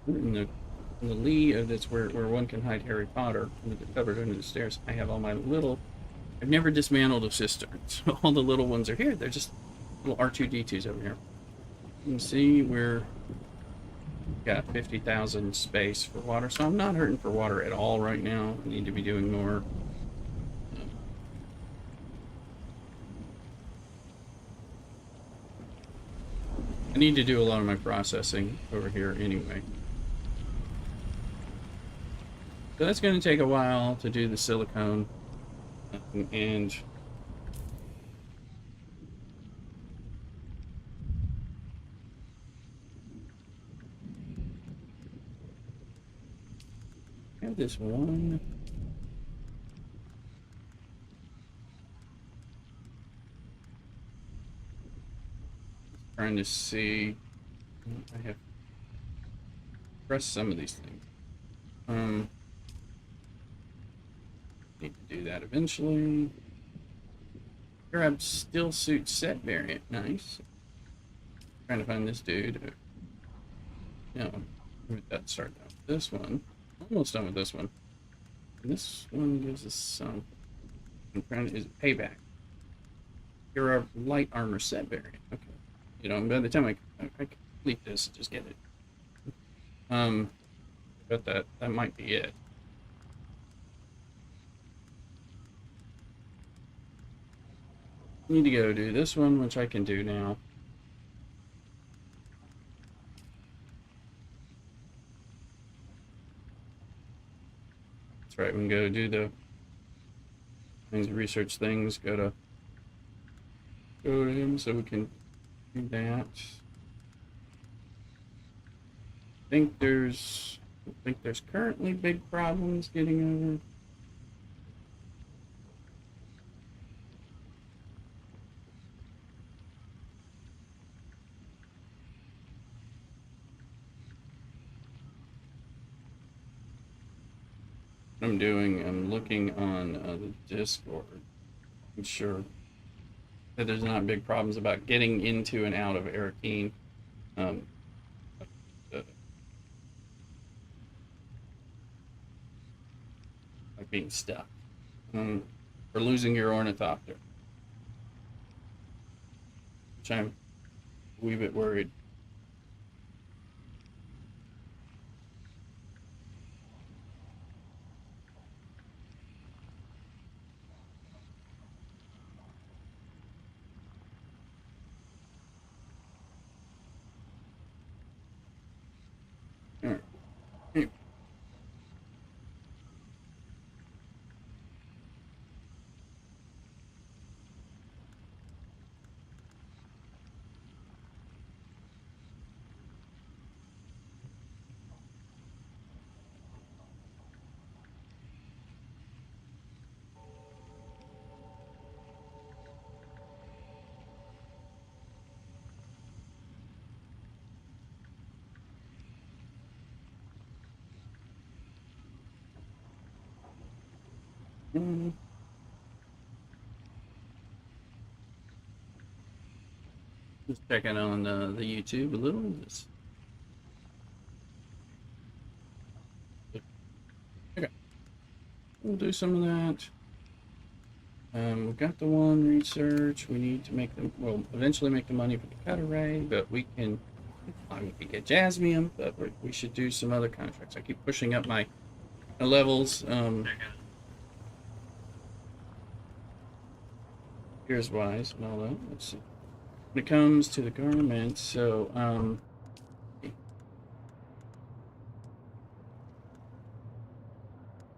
In the lee of this where one can hide Harry Potter under the cupboard under the stairs, I have all my little. I've never dismantled a cistern, so all the little ones are here. They're just little R2D2s over here. You can see we're got 50,000 space for water, so I'm not hurting for water at all right now. I need to be doing more. I need to do a lot of my processing over here anyway. So that's going to take a while to do the silicone. And I have this one. Trying to see. I have pressed some of these things. Need to do that eventually. Grab still suit set variant. Nice. Trying to find this dude. No, that start now. This one. Almost done with this one. And this one gives us some. Is payback. Here are light armor set variant. Okay. You know, by the time I complete this, just get it. But that might be it. Need to go do this one, which I can do now. That's right, we can go do the things, research things, go to him so we can do that. I think there's currently big problems getting over. I'm looking on the Discord. I'm sure that there's not big problems about getting into and out of Arakeen. Like being stuck. Or losing your ornithopter. Which I'm a wee bit worried. Alright. Anyway. Just checking on the YouTube a little. Okay, we'll do some of that. We've got the one research. We need to make them. We'll eventually make the money for the cut array, but we can. We can get jasmium, but we should do some other contracts. I keep pushing up my levels. Gears wise and all that. Let's see. When it comes to the garments, so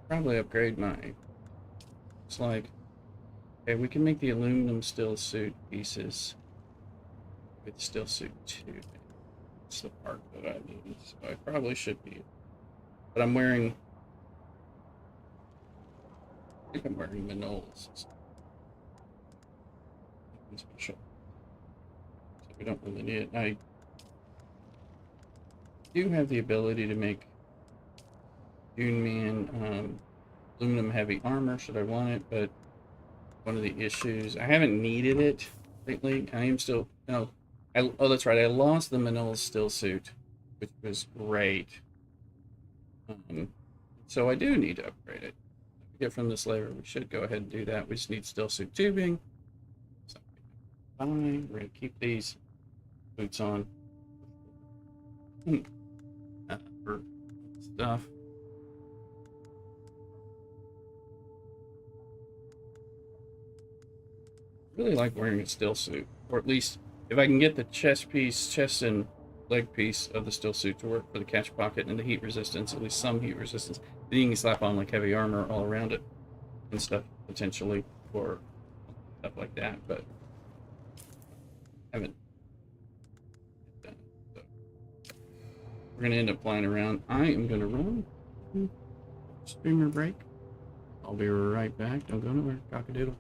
probably upgrade my. It's like, okay, we can make the aluminum steel suit pieces with steel suit too. It's the part that I need, so I probably should be. But I'm wearing. I think I'm wearing Manols. Special. So we don't really need it. I do have the ability to make Dune Man aluminum heavy armor should I want it, but one of the issues I haven't needed it lately. I am still no. Oh, that's right. I lost the Manila still suit, which was great. Um, so I do need to upgrade it. Get from this layer. We should go ahead and do that. We just need still suit tubing. So, fine. We're gonna keep these boots on for stuff. Really like wearing a still suit, or at least if I can get the chest and leg piece of the still suit to work for the catch pocket and the heat resistance, at least some heat resistance. Then you can slap on like heavy armor all around it and stuff potentially for stuff like that, but I haven't done it. So we're gonna end up flying around. I am gonna run streamer break. I'll be right back. Don't go nowhere. Cockadoodle.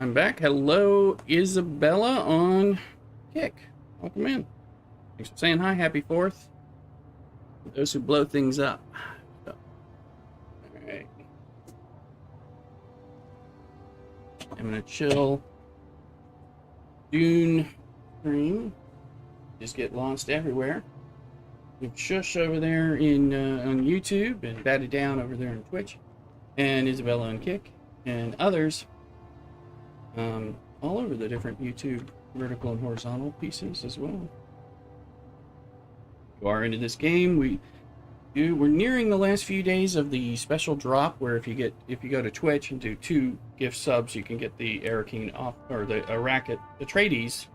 I'm back. Hello, Isabella on Kick. Welcome in. Thanks for saying hi. Happy 4th. For those who blow things up. So, all right. I'm gonna chill. Dune stream. Just get lost everywhere. We've Shush over there in on YouTube and Batted Down over there on Twitch, and Isabella on Kick, and others. All over the different YouTube vertical and horizontal pieces as well. If you are into this game, we're nearing the last few days of the special drop where if you go to Twitch and do 2 gift subs, you can get the Arakeen off or the Atreides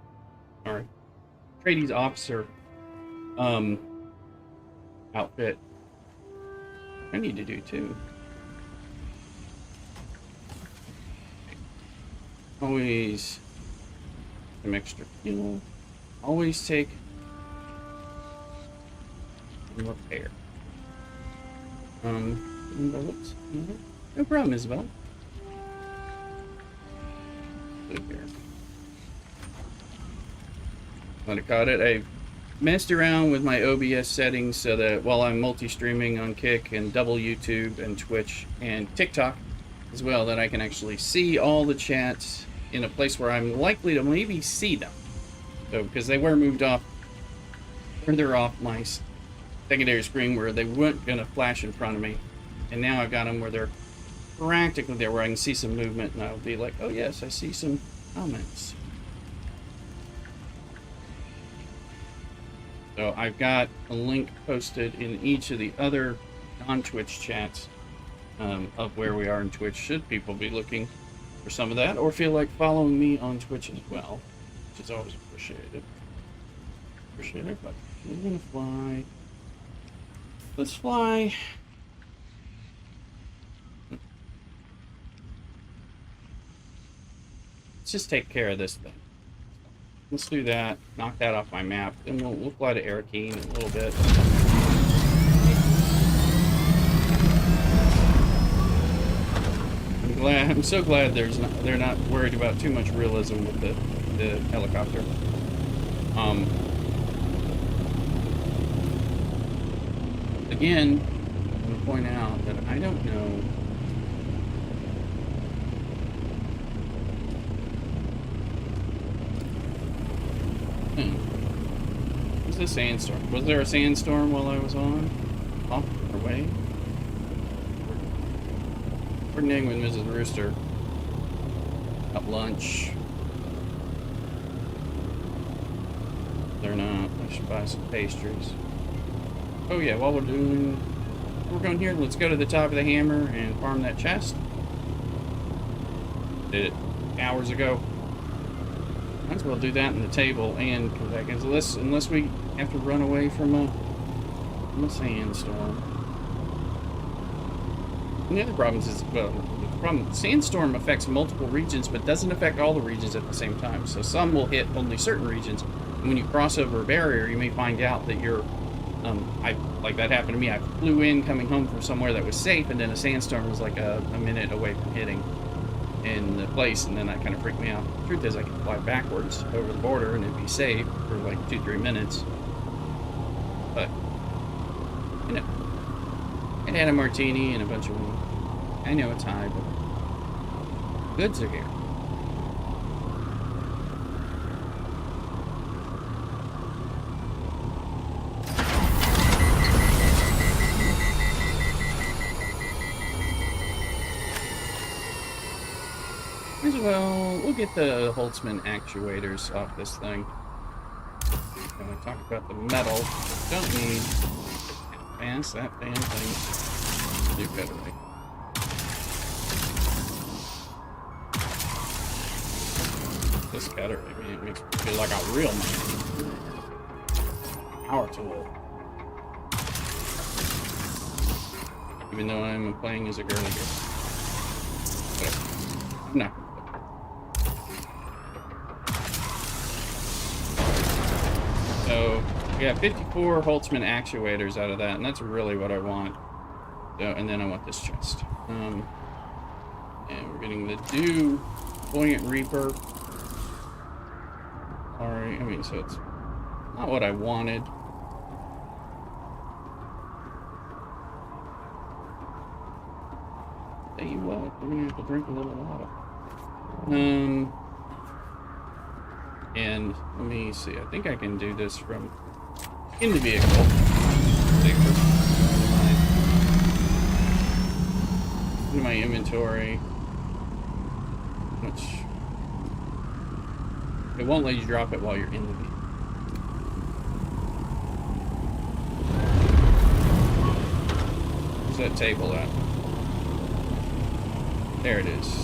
officer outfit. I need to do too. Always some extra fuel. Always take some repair. Bullets. No problem, Isabel. Good here. What I caught it. I messed around with my OBS settings so that while I'm multi-streaming on Kick and double YouTube and Twitch and TikTok as well, that I can actually see all the chats in a place where I'm likely to maybe see them. So, because they were moved off further off my secondary screen where they weren't going to flash in front of me. And now I've got them where they're practically there where I can see some movement and I'll be like, oh yes, I see some comments. So I've got a link posted in each of the other non-Twitch chats of where we are in Twitch, should people be looking for some of that, or feel like following me on Twitch as well, which is always appreciated. Appreciate it, but we're gonna fly. Let's fly. Let's just take care of this thing. Let's do that. Knock that off my map, and we'll fly to Arakeen in a little bit. I'm so glad they're not worried about too much realism with the helicopter. Again, I'm going to point out that I don't know. What's the sandstorm? Was there a sandstorm while I was off our way? Coordinating with Mrs. Rooster at lunch. They're not. I should buy some pastries. Oh yeah, while we're going here, let's go to the top of the hammer and farm that chest. Did it hours ago. Might as well do that in the table and come back. Unless we have to run away from a sandstorm. And the other problems is, sandstorm affects multiple regions, but doesn't affect all the regions at the same time. So some will hit only certain regions. And when you cross over a barrier, you may find out that you're, like that happened to me. I flew in coming home from somewhere that was safe, and then a sandstorm was like a minute away from hitting in the place, and then that kind of freaked me out. The truth is, I could fly backwards over the border, and it'd be safe for like 2-3 minutes. But, you know. I had a martini and a bunch of them. I know it's high, but goods are here. As well, we'll get the Holtzman actuators off this thing. I'm going to talk about the metal. Don't need fast that damn thing. Do better, right? This cutter, I mean, it makes me feel like a real man. Power tool. Even though I'm playing as a girly girl. But I'm not. So, we got 54 Holtzman actuators out of that, and that's really what I want. So, and then I want this chest. And we're getting the dew Buoyant Reaper. Alright, I mean, so it's not what I wanted. Tell you what, we're gonna have to drink a little water. And let me see, I think I can do this from in the vehicle. Into my inventory, which it won't let you drop it while you're in the vehicle. Where's that table at? There it is.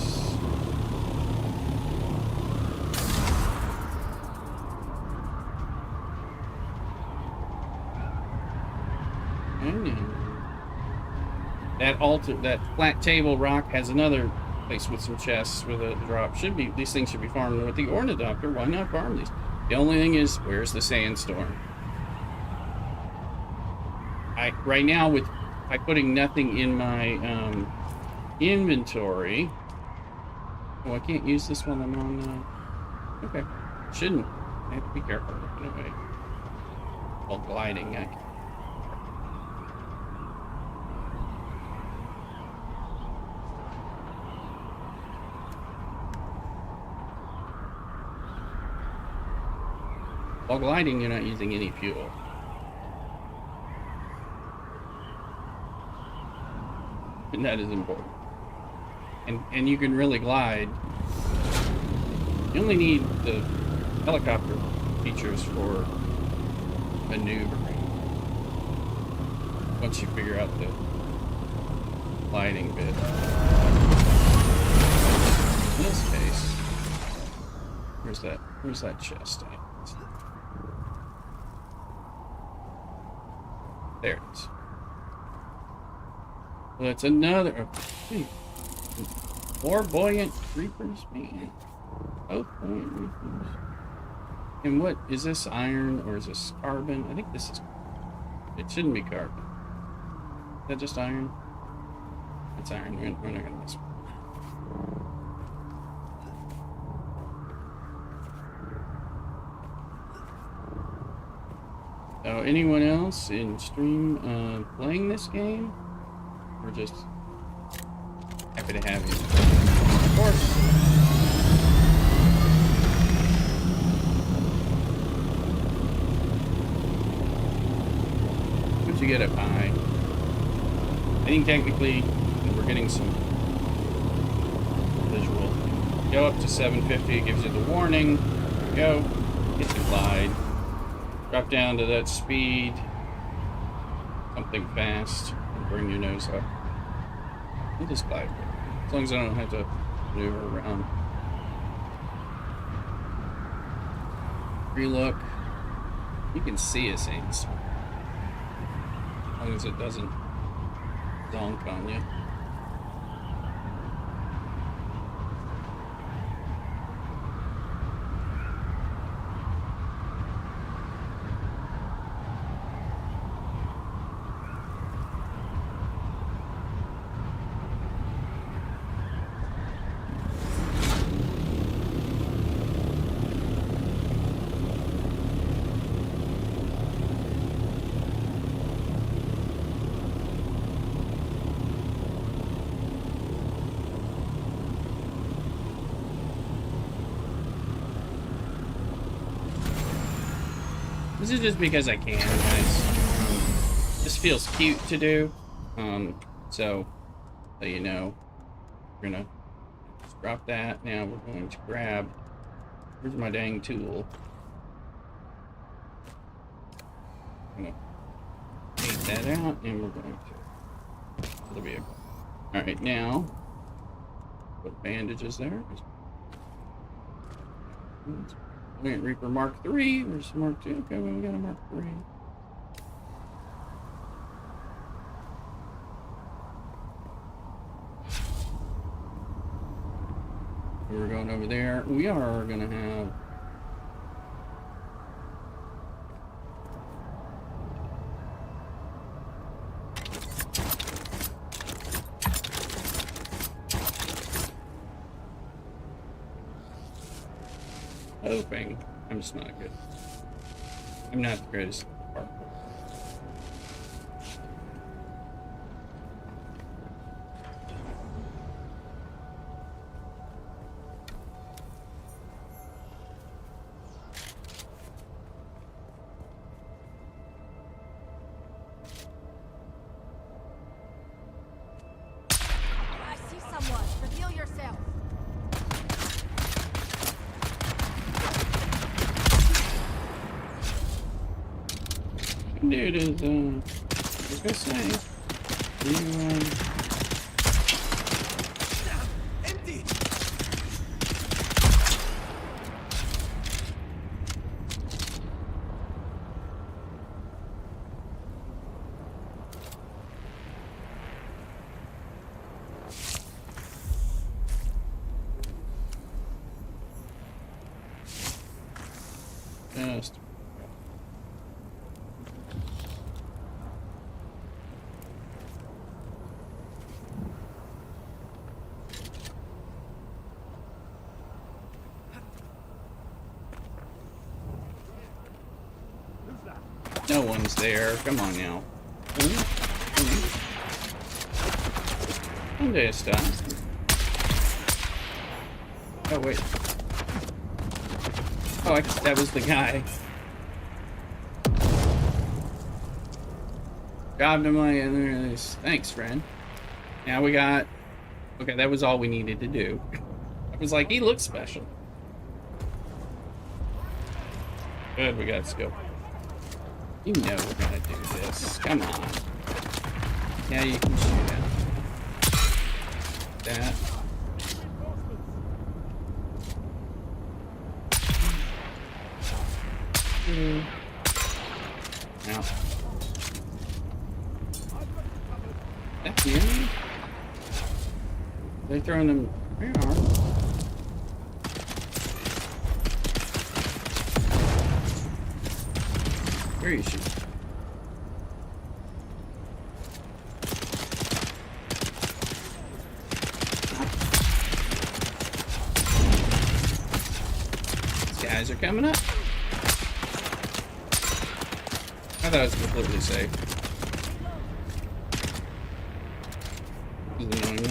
That flat table rock has another place with some chests with a drop. These things should be farmed with the ornithopter. Why not farm these? The only thing is, where's the sandstorm? Right now by putting nothing in my inventory. Oh, I can't use this while I'm on. Okay, shouldn't. I have to be careful. Anyway, while gliding, while gliding, you're not using any fuel. And that is important. And you can really glide. You only need the helicopter features for maneuvering. Once you figure out the gliding bit. In this case, where's that chest at? There it is. Well, that's another. Okay. More buoyant reapers, man. Both buoyant reapers. And what is this, iron or is this carbon? I think this is. It shouldn't be carbon. Is that just iron? It's iron. We're not gonna mess with it. So, anyone else in stream playing this game? Or just happy to have you? Of course. What'd you get up high? I think technically we're getting some visual. Go up to 750, it gives you the warning. There you go. Hit the glide. Drop down to that speed. Something fast. And bring your nose up. I'll just glide. As long as I don't have to maneuver around. Relook. You can see us things. As long as it doesn't donk on you. This is just because I can, guys. This feels cute to do. So you know, we're gonna just drop that. Now we're going to grab. Where's my dang tool? I'm gonna take that out, and we're going to the vehicle. All right, now put bandages there. Buoyant Reaper Mark III. Where's Mark II? Okay, well, we got a Mark III. We're going over there. We are going to have. hoping I'm just not good. I'm not the greatest parkour. I see someone. Reveal yourself. Dude is, I was gonna say, you, Empty. just. No one's there. Come on now. One day stop. Oh wait. Oh, I guess that was the guy. Job to my thanks, friend. Now we got. Okay, that was all we needed to do. I was like, he looks special. Good, we got skill. You know we're gonna do this. Come on. Yeah, you can shoot at that. Now. That's the enemy? They throwing them. Where are they? Where is she? These guys are coming up. I thought it was completely safe. This is annoying.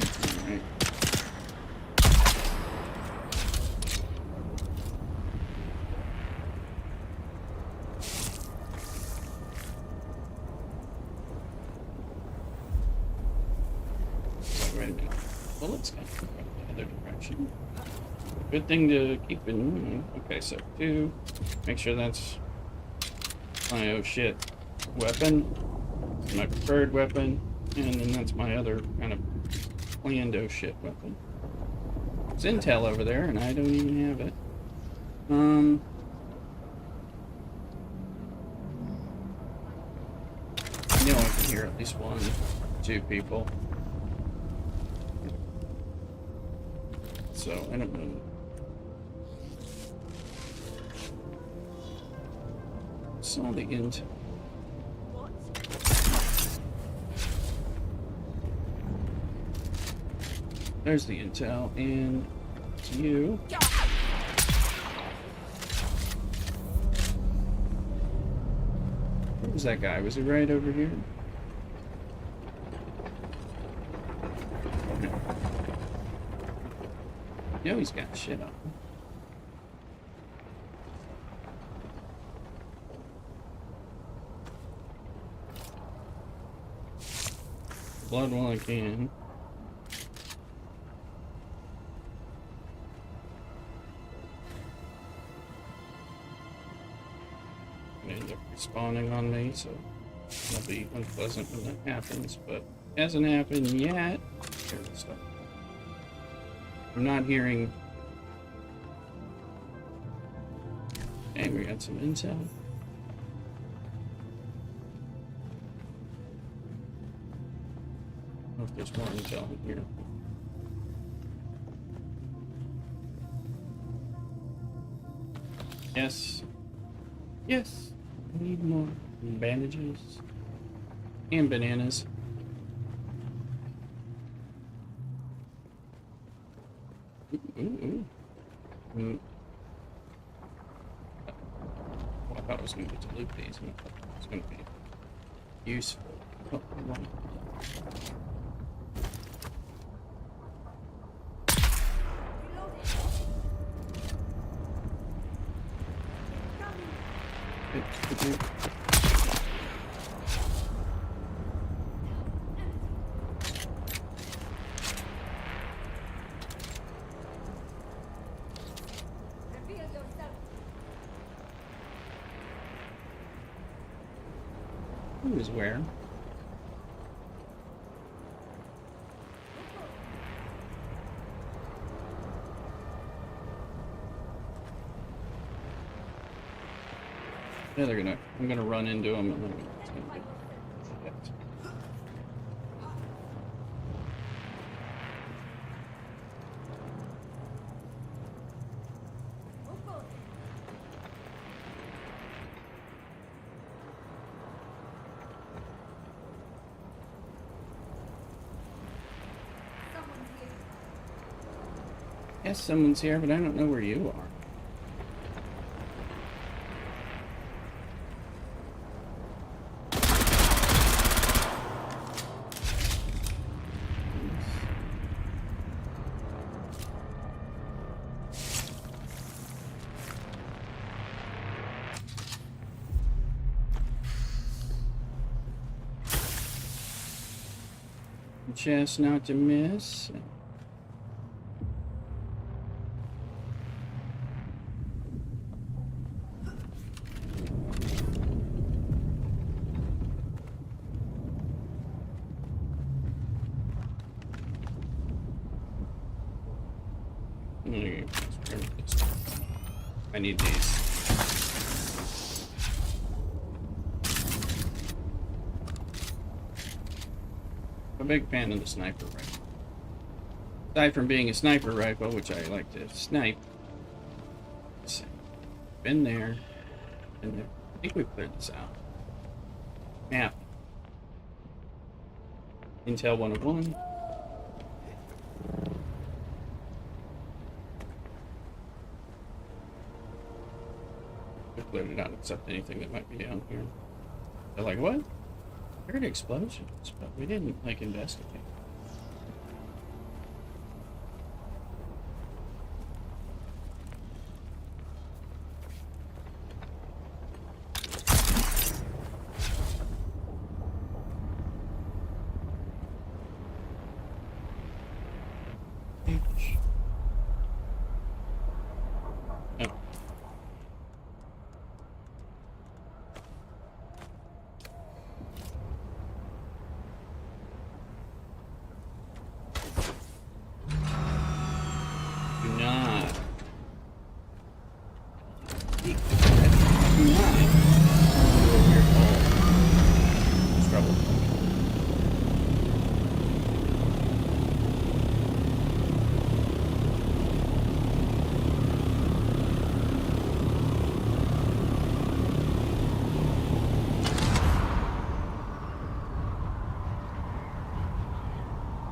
Alright. Bullets come from the other direction. Good thing to keep in mind. Okay, so 2. Make sure that's my oh shit weapon. My preferred weapon. And then that's my other kind of planned oh shit weapon. There's intel over there and I don't even have it. I know I can hear at least 1, 2 people. So, I don't know. Saw the intel. There's the intel, and it's you. Where was that guy? Was he right over here? No, he's got shit on. Blood while I can. They end up respawning on me, so it'll be unpleasant when that happens, but it hasn't happened yet. Here's the stuff. I'm not hearing. Okay, we got some intel. I don't know if there's more intel in here. Yes. Yes. I need more bandages. And bananas. Ooh, ooh. thought I was going to get to loot these, and I thought it was going to be useful. Oh, hold on. Good. Reveal yourself. Who is where? Yeah, I'm gonna run into them and then it's gonna be shit. Someone's here. Yes, someone's here, but I don't know where you are. Chest not to miss. I need these. I'm a big fan of the sniper rifle. Aside from being a sniper rifle, which I like to snipe. Let's see. Been there. Been there. I think we've cleared this out. Map. Intel 101. We've cleared it out except anything that might be down here. They're like, what? I heard explosions, but we didn't, like, investigate. Oh. Do not. Do not. Your fault. It's trouble.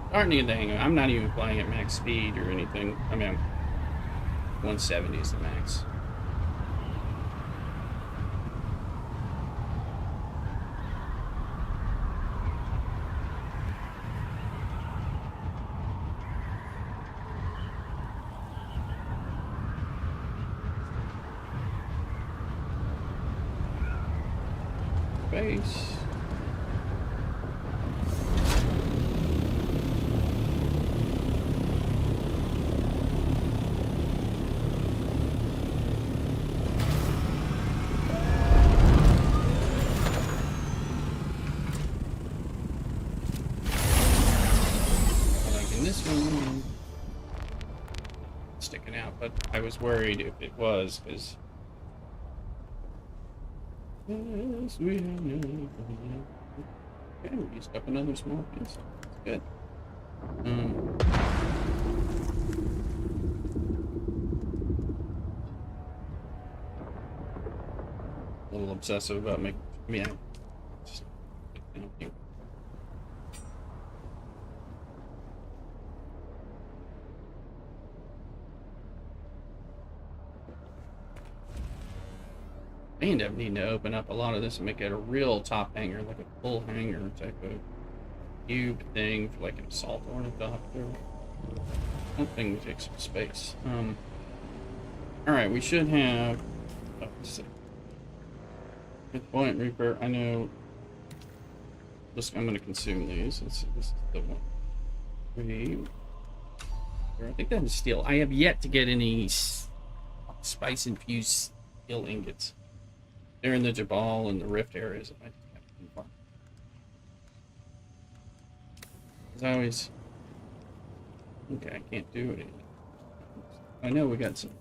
Starting to get the hang of it. I'm not even flying at max speed or anything. I mean, 170 is the max. Base. This one sticking out, but I was worried if it was, because yes, we have no. Okay, we used up another small piece. That's good. A little obsessive about making. Yeah. Just, you know, I end up needing to open up a lot of this and make it a real top hanger, like a full hanger type of cube thing for like an assault ornithopter. That thing would take some space. Alright, we should have... Oh, let's see. Good point, Reaper. I know... I'm going to consume these. This is the one. I think that is steel. I have yet to get any spice-infused steel ingots. They're in the Jabal and the Rift areas. I just haven't been far. As I always... Okay, I can't do it. I know we got some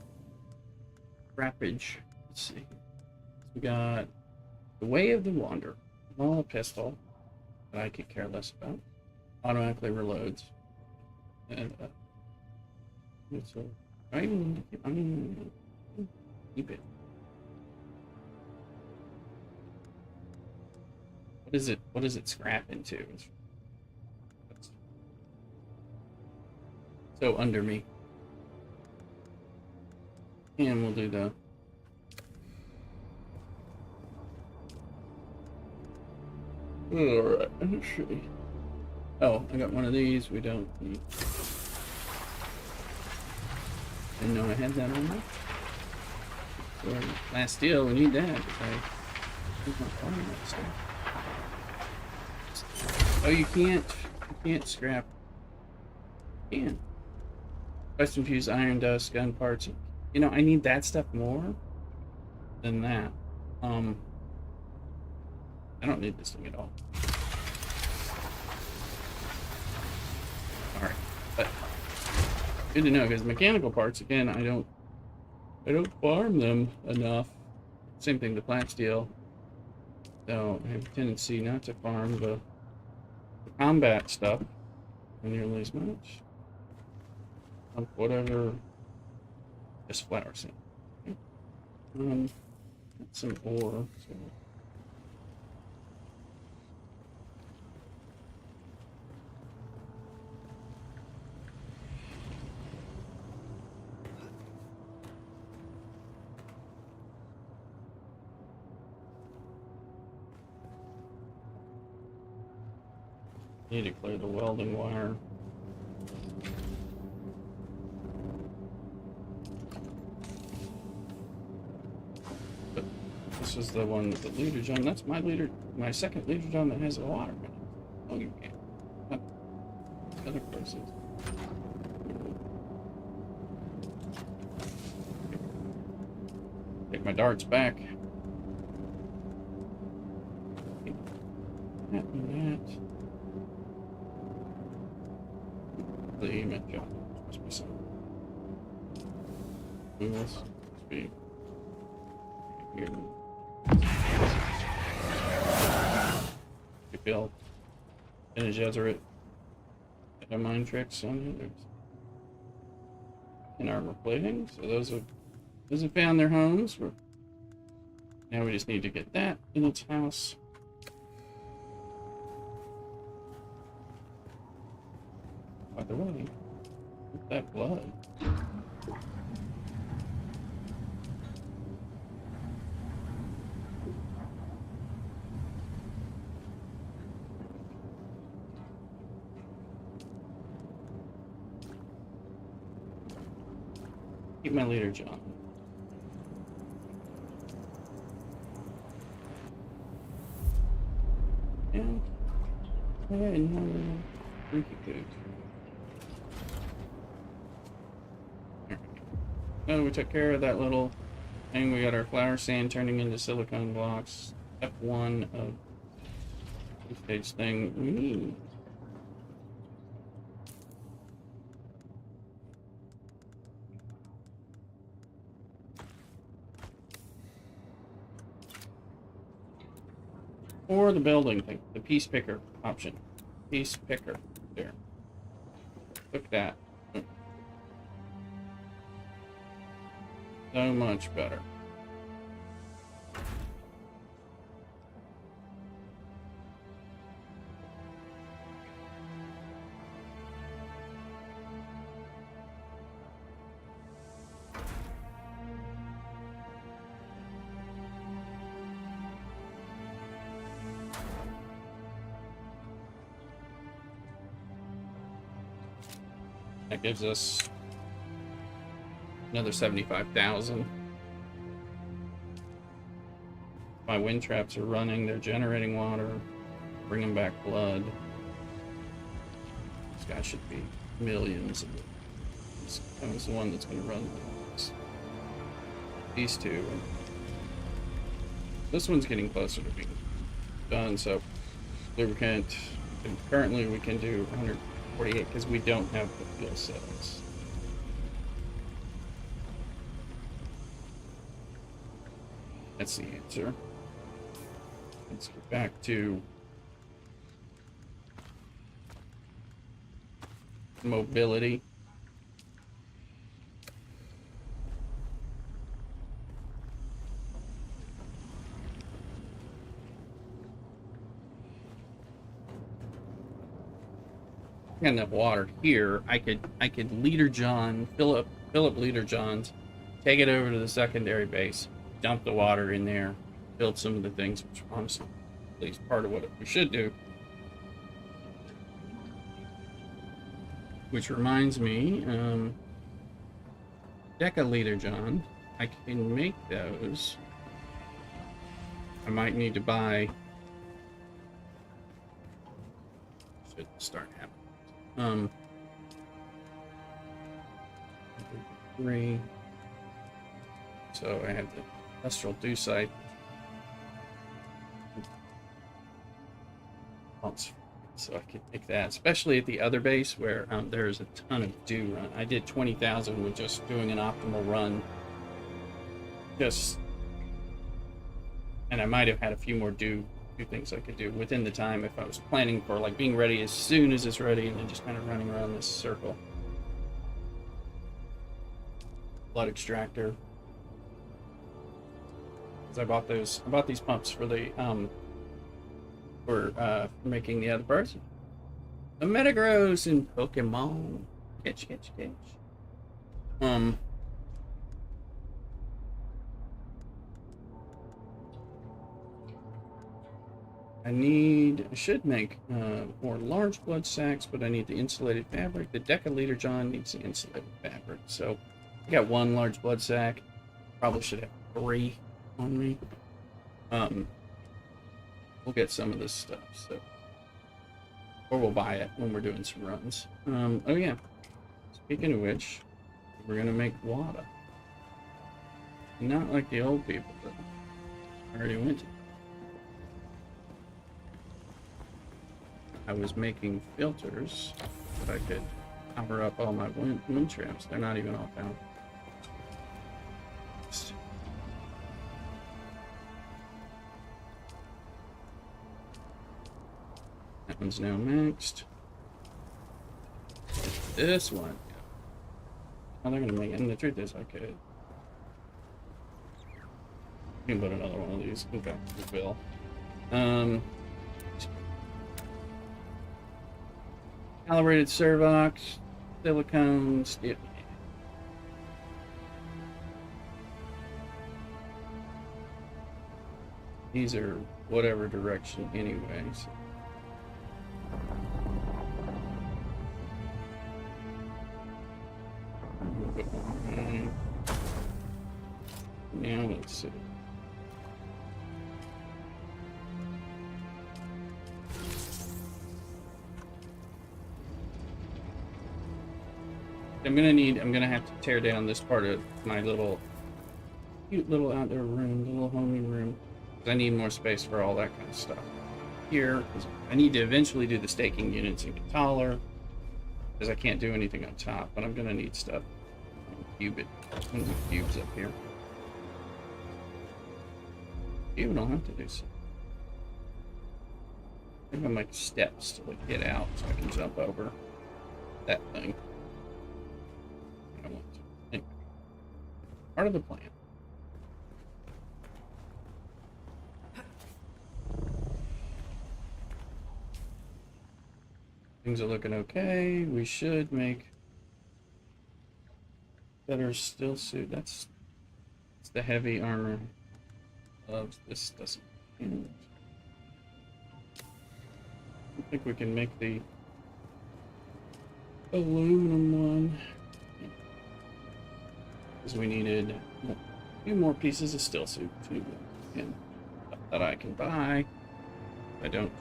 wrappage. Let's see. We got the Way of the Wanderer. Small pistol that I could care less about. Automatically reloads. And so I even keep it. What does it scrap into? It's so under me. And we'll do the alright, let's see. Oh, I got one of these. We don't need. Didn't know I had that on there. So, last deal, we need that. Okay. Oh, you can't scrap. You can. Custom fuse iron dust, gun parts. You know, I need that stuff more than that. I don't need this thing at all. Alright, but good to know because mechanical parts again, I don't farm them enough. Same thing, the plant steel. So I have a tendency not to farm the combat stuff nearly as much. Whatever, just flower sand. Okay. Got some ore. So. Need to clear the welding wire. But this is the one with the leader drum. That's my leader, my second leader drum that has a water in it. Oh, you can't. Other places. Take my darts back. That and that. The image job. Must be some. This must be here. You feel in a Jesuit. Have mind tricks on it. There's in armor plating. So those have found their homes. Now we just need to get that in its house. By the way, what's that blood? Keep my leader, John. And no freaky food. Oh, we took care of that little thing. We got our flower sand turning into silicone blocks. Step 1 of the stage thing we need. Or the building thing, the piece picker option. Piece picker. There. Look at that. So much better. That gives us another 75,000. My wind traps are running, they're generating water, bringing back blood. This guy should be millions of it. This is the one that's going to run these two. This one's getting closer to being done, so lubricant. And currently we can do 148 because we don't have the fuel cells. That's the answer. Let's get back to mobility. Got enough water here. I could leader John, fill up leader John's, take it over to the secondary base, dump the water in there, build some of the things, which honestly at least part of what we should do. Which reminds me, Deca leader John, I can make those. I might need to buy. Should start happening. 3. So I have the industrial Dusite. So I could make that, especially at the other base where there's a ton of dew run. I did 20,000 with just doing an optimal run. And I might have had a few more dew things I could do within the time if I was planning for like being ready as soon as it's ready and then just kind of running around this circle. Blood extractor. I bought these pumps for the for making the other person. The Metagross in Pokemon. Catch. I should make more large blood sacks, but I need the insulated fabric. The Decaleader John needs the insulated fabric. So I got 1 large blood sack. Probably should have 3 on me. We'll get some of this stuff, so, or we'll buy it when we're doing some runs. Oh yeah, speaking of which, we're gonna make water. Not like the old people that I already went to. I was making filters that I could cover up all my wind traps. They're not even all found. That one's now maxed. This one. How they're gonna make it? And the truth is, I could. You can put another one of these. Okay, we will. Calibrated Servox, silicone, steel. These are whatever direction anyways. Now let's see. I'm gonna have to tear down this part of my cute little outdoor room, little homey room. I need more space for all that kind of stuff. Here, I need to eventually do the staking units and get taller, because I can't do anything on top, but I'm gonna need stuff. Cube it. One of the cubes up here. You don't have to do so. I'm gonna make steps to like get out so I can jump over that thing. I want to. Anyway, part of the plan. Things are looking okay. We should make better still suit. That's the heavy armor. Loves this doesn't. I think we can make the aluminum one. Because we needed a few more pieces of steel suit too. And stuff that I can buy. I don't.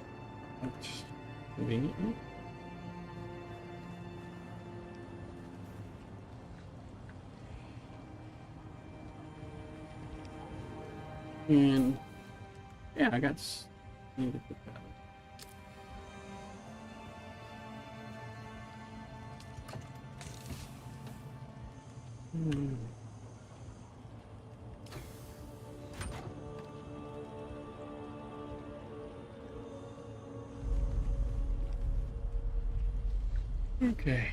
Conveniently. And yeah, I got. Need to put that. Okay,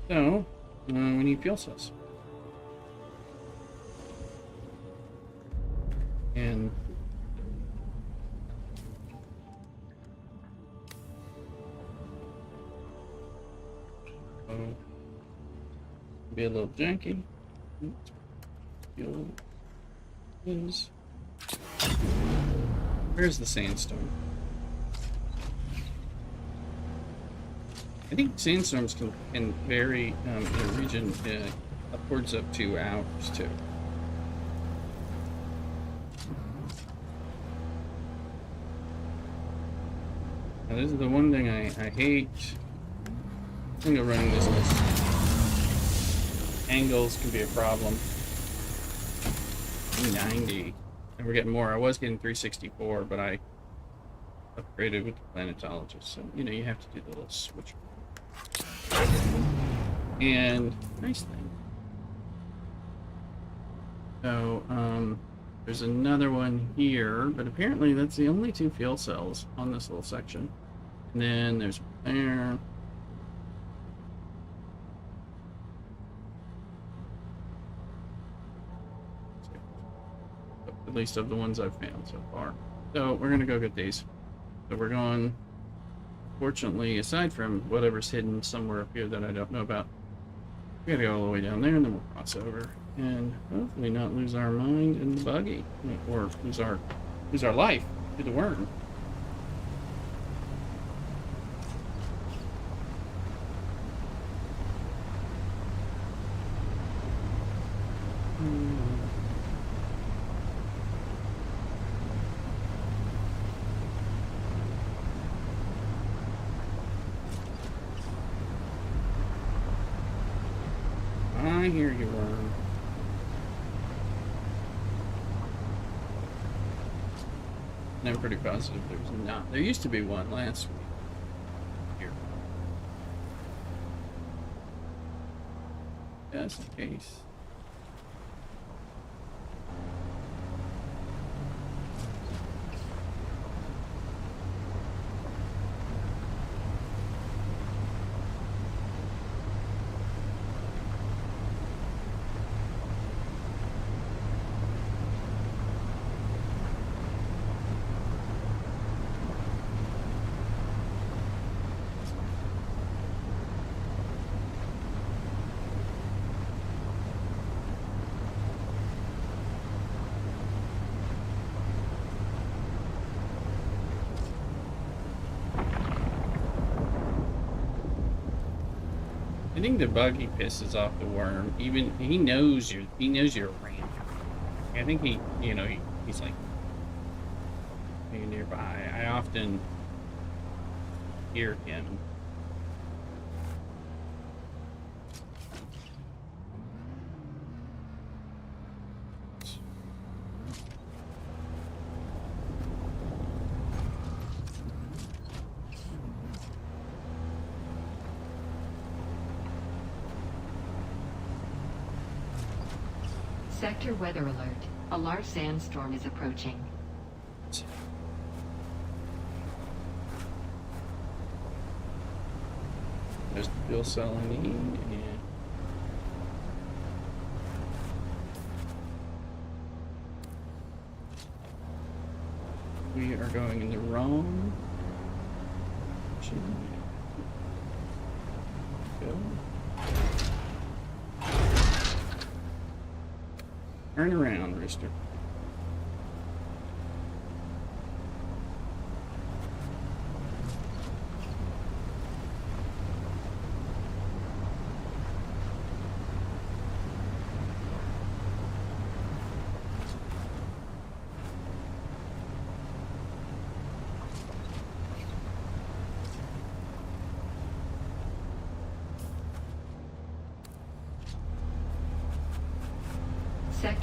so we need fuel cells, and be a little janky. Fuel is. Where's the sandstorm? I think sandstorms can vary in a region upwards of 2 hours too. Now, this is the one thing I hate. I think of running this list. Angles can be a problem. 390. And we're getting more. I was getting 364, but I upgraded with the planetologist. So, you know, you have to do the little switch. And nice thing. So, there's another one here, but apparently that's the only 2 fuel cells on this little section. And then there's one there. At least of the ones I've found so far. So we're gonna go get these. So we're going, fortunately, aside from whatever's hidden somewhere up here that I don't know about, we gotta go all the way down there and then we'll cross over and hopefully not lose our mind in the buggy, or lose our life to the worm. I hear you, worm. And I'm pretty positive there's not. There used to be one last week. Here. Just in case. I think the buggy pisses off the worm. Even he knows you're around. I think he's like nearby. I often hear him. Sector weather alert. A large sandstorm is approaching. There's the fuel cell I need, and we are going in the wrong direction. Go. Turn around, Rooster.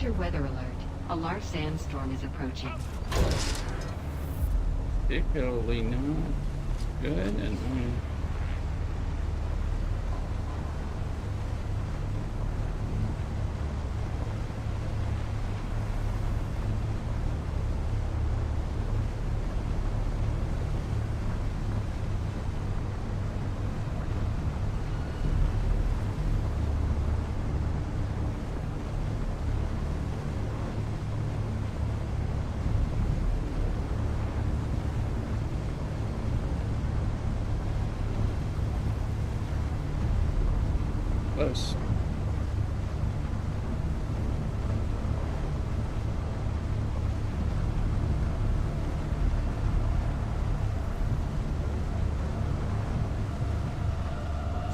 Sector weather alert. A large sandstorm is approaching. Particularly not good, and close.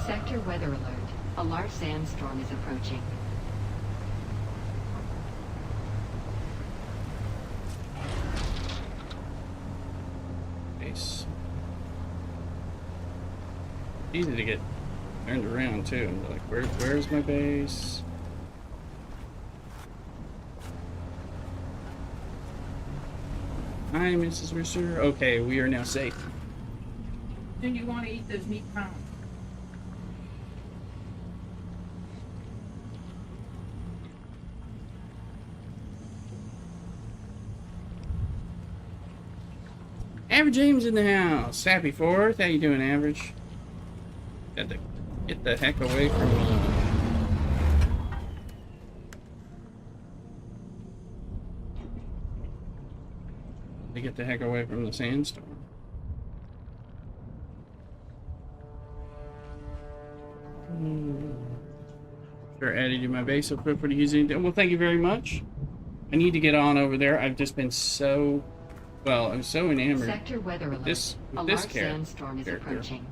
Sector weather alert. A large sandstorm is approaching. Base. Easy to get turned around too. And like, where's my base? Hi, Mrs. Risser. Okay, we are now safe. Do you want to eat those meat pies? Average James in the house. Happy 4th. How you doing, Average? Got to get the heck away from me. To get the heck away from the sandstorm. Sure added you my base, so feel free to use it. Well, thank you very much. I need to get on over there. I've just been so, well, I'm so enamored Sector weather with alert. this A large sandstorm is character. approaching.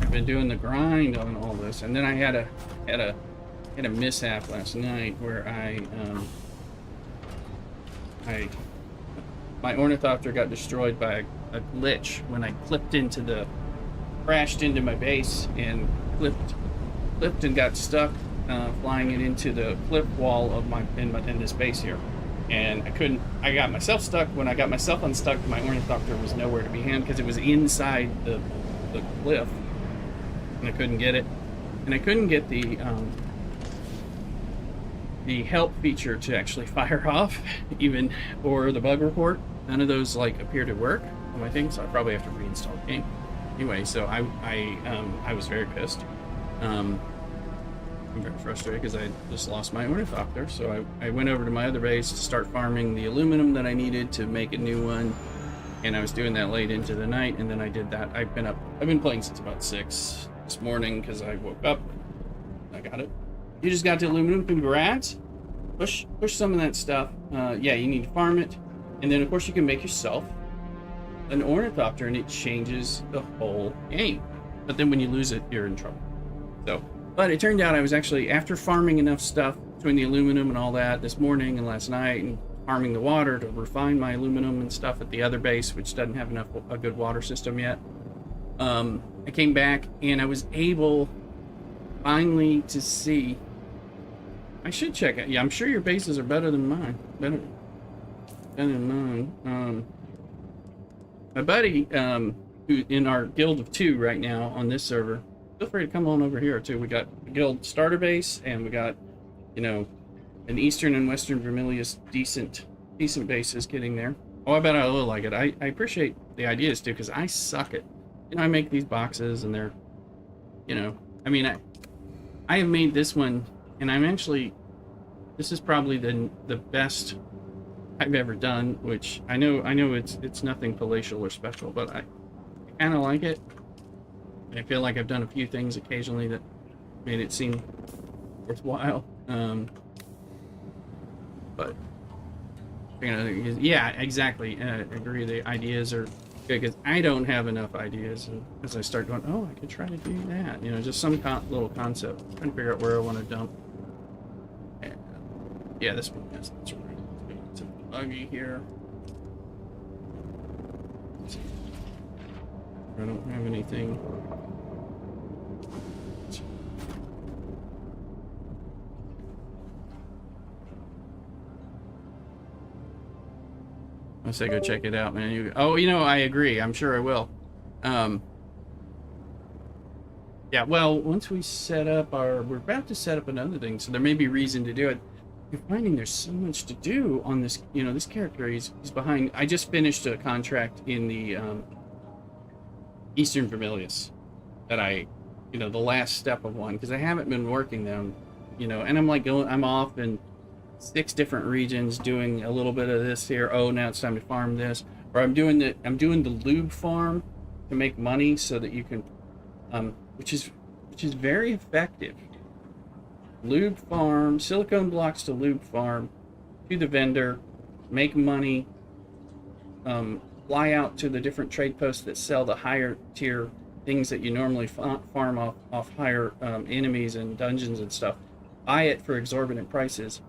I've been doing the grind on all this, and then I had a mishap last night where my ornithopter got destroyed by a glitch when I crashed into my base and flipped and got stuck flying it into the cliff wall of in this base here, and I got myself stuck. When I got myself unstuck, my ornithopter was nowhere to be found because it was inside the cliff, and I couldn't get it, and I couldn't get the help feature to actually fire off, even, or the bug report. None of those like appear to work on my thing, so I probably have to reinstall the game. Anyway, so I was very pissed. I'm very frustrated because I just lost my ornithopter. So I went over to my other base to start farming the aluminum that I needed to make a new one, and I was doing that late into the night. And then I did that. I've been playing since about 6 this morning because I woke up. I got it. You just got the aluminum. Congrats. Push some of that stuff. Yeah, you need to farm it, and then of course you can make yourself an ornithopter, and it changes the whole game. But then when you lose it, you're in trouble. So, but it turned out I was actually, after farming enough stuff between the aluminum and all that this morning and last night, and farming the water to refine my aluminum and stuff at the other base, which doesn't have a good water system yet. I came back and I was able finally to see. I should check it. Yeah, I'm sure your bases are better than mine. Better than mine. My buddy, who in our guild of 2 right now on this server, feel free to come on over here too. We got a guild starter base, and we got, an eastern and western Vermilius decent bases getting there. Oh, I bet I will like it. I appreciate the ideas too, because I suck at, I make these boxes and they're, I have made this one, and this is probably the best I've ever done, which I know it's nothing palatial or special, but I kind of like it. I feel like I've done a few things occasionally that made it seem worthwhile. But yeah, exactly. I agree. The ideas are good because I don't have enough ideas, and as I start going, oh, I could try to do that. Just some little concept. I'm trying to figure out where I want to dump. And, yeah, this one. Yes, that's right. It's a buggy here. Let's see. I don't have anything. say go check it out, man. Oh, I agree. I'm sure I will. Yeah, well, once we set up we're about to set up another thing, so there may be reason to do it. You're finding there's so much to do on this, this character. He's behind. I just finished a contract in the Eastern Vermilius that the last step of one, because I haven't been working them, and I'm off in 6 different regions doing a little bit of this here. Oh, now it's time to farm this, or I'm doing the lube farm to make money so that you can, which is very effective. Lube farm, silicone blocks to lube farm, to the vendor, make money, fly out to the different trade posts that sell the higher tier things that you normally farm off higher enemies and dungeons and stuff. Buy it for exorbitant prices.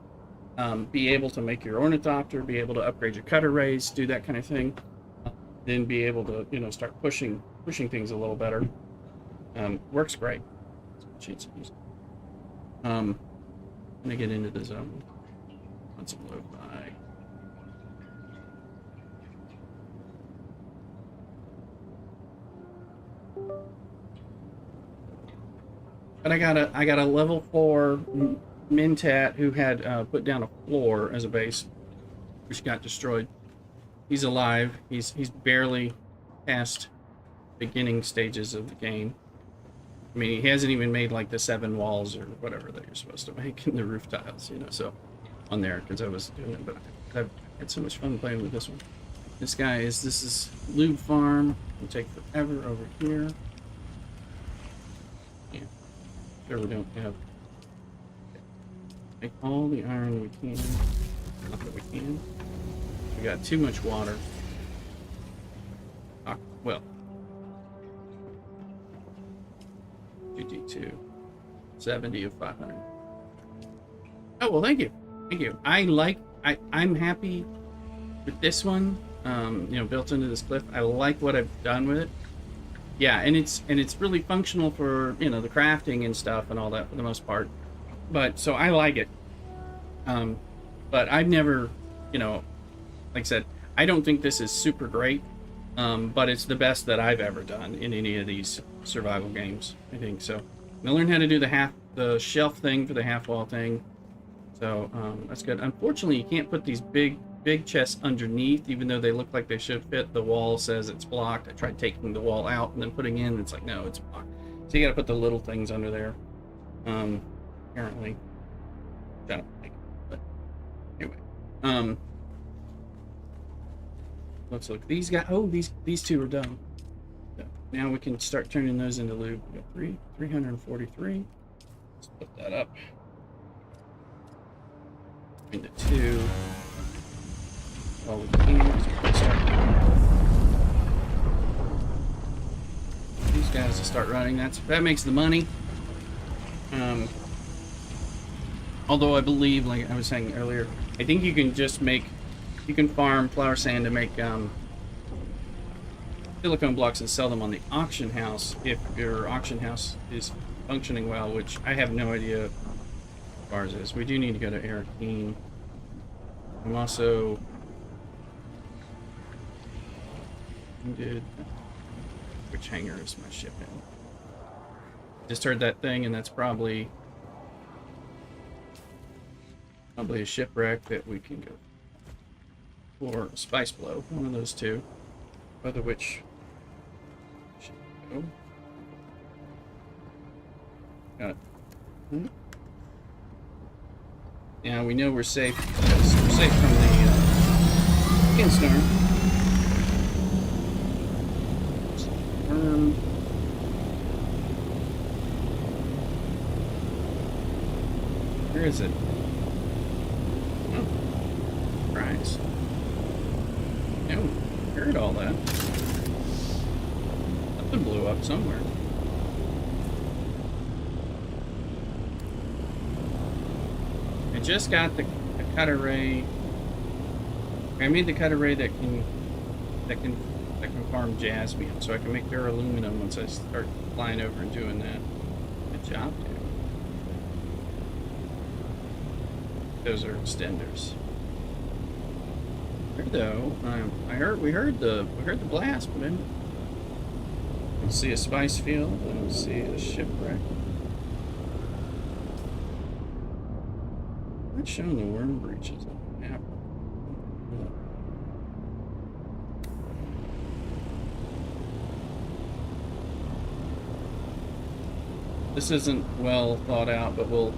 Be able to make your ornithopter, be able to upgrade your cutter rays, do that kind of thing. Then be able to, start pushing things a little better. Works great. I'm gonna get into the zone. Want some lo-fi. But I got a level 4 Mentat who had put down a floor as a base, which got destroyed. He's alive. He's barely past beginning stages of the game. I mean, he hasn't even made like the 7 walls or whatever that you're supposed to make in the roof tiles, so on there, because I was doing it, but I've had so much fun playing with this one. This is lube farm. It'll take forever over here. Yeah, sure we don't have. Make all the iron we can. Not that we can. We got too much water. Well. 2D2. 70 of 500. Oh, well, thank you. Thank you. I'm happy with this one, built into this cliff. I like what I've done with it. Yeah, and it's really functional for, the crafting and stuff and all that for the most part. But, so I like it. But I've never, like I said, I don't think this is super great. But it's the best that I've ever done in any of these survival games, I think. So I learned how to do the shelf thing for the half wall thing. So that's good. Unfortunately, you can't put these big chests underneath, even though they look like they should fit. The wall says it's blocked. I tried taking the wall out and then putting in. It's like, no, it's blocked. So you got to put the little things under there. Apparently, I don't like it. But anyway, let's look. These guys. Oh, these 2 are done. So now we can start turning those into lube. We got 343. Let's put that up. Into 2. Well, we can start. These guys to start running. That makes the money. Although I believe, like I was saying earlier, I think you can farm flour sand to make silicone blocks and sell them on the auction house if your auction house is functioning well, which I have no idea if ours is. We do need to go to Arakeen. I'm also which hangar is my ship in? Just heard that thing, and that's probably a shipwreck that we can go. Or a spice blow, one of those 2. Whether which should go. Got it. Yeah, we know we're safe. Yes, we're safe from the windstorm. Where is it? Oh, Christ. No, heard all that. Something blew up somewhere. I just got the cutter ray. I made the cutter ray that can farm jasmine, so I can make duraluminum once I start flying over and doing that. Good job, dude. Those are extenders. Here though, we heard the blast, but I don't see a spice field. I don't see a shipwreck. Not showing the worm breaches on the map. This isn't well thought out, but we'll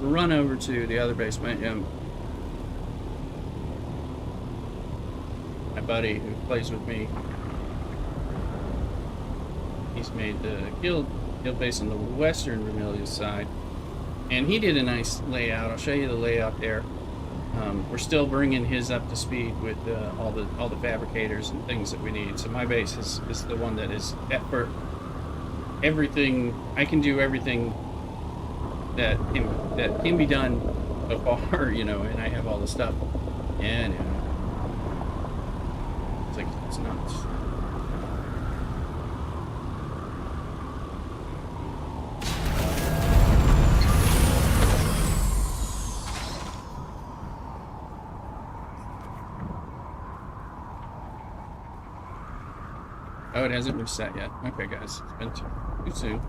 run over to the other base. My buddy who plays with me, he's made the guild base on the western Vermilius side, and he did a nice layout. I'll show you the layout there. We're still bringing his up to speed with all the fabricators and things that we need. So my base is the one that is for everything. I can do everything that can be done so far, you know, and I have all the stuff. And it's like it's nuts. Oh, it hasn't reset yet. Okay, guys, it's been too soon.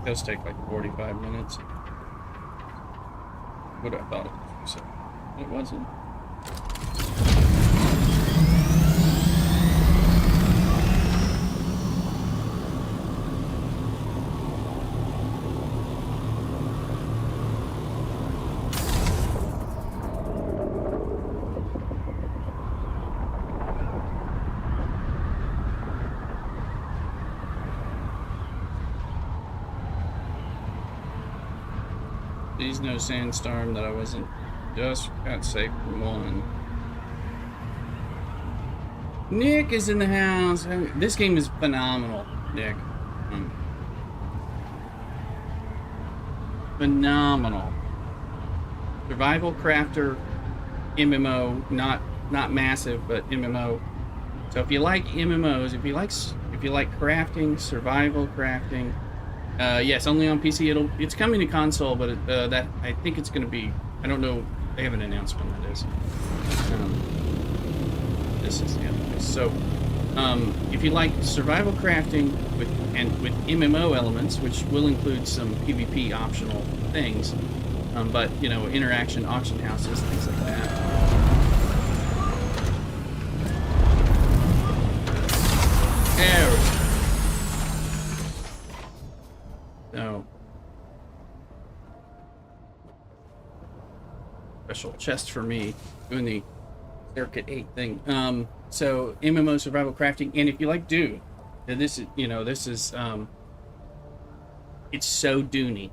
It does take like 45 minutes. What I thought it was reset. It wasn't. Please no sandstorm that I wasn't just got safe from one. Nick is in the house. This game is phenomenal, Nick. Phenomenal. Survival crafter MMO, not massive, but MMO. So if you like MMOs, if you like crafting, survival crafting. Yes, only on PC. It's coming to console, but that I think it's going to be. I don't know. They haven't announced when that is. This is the other place. So, if you like survival crafting with MMO elements, which will include some PvP optional things, but you know, interaction, auction houses, things like that. There we go. So, special chest for me doing the Circuit 8 thing. So MMO survival crafting, and if you like Dune, this is it's so Dune-y.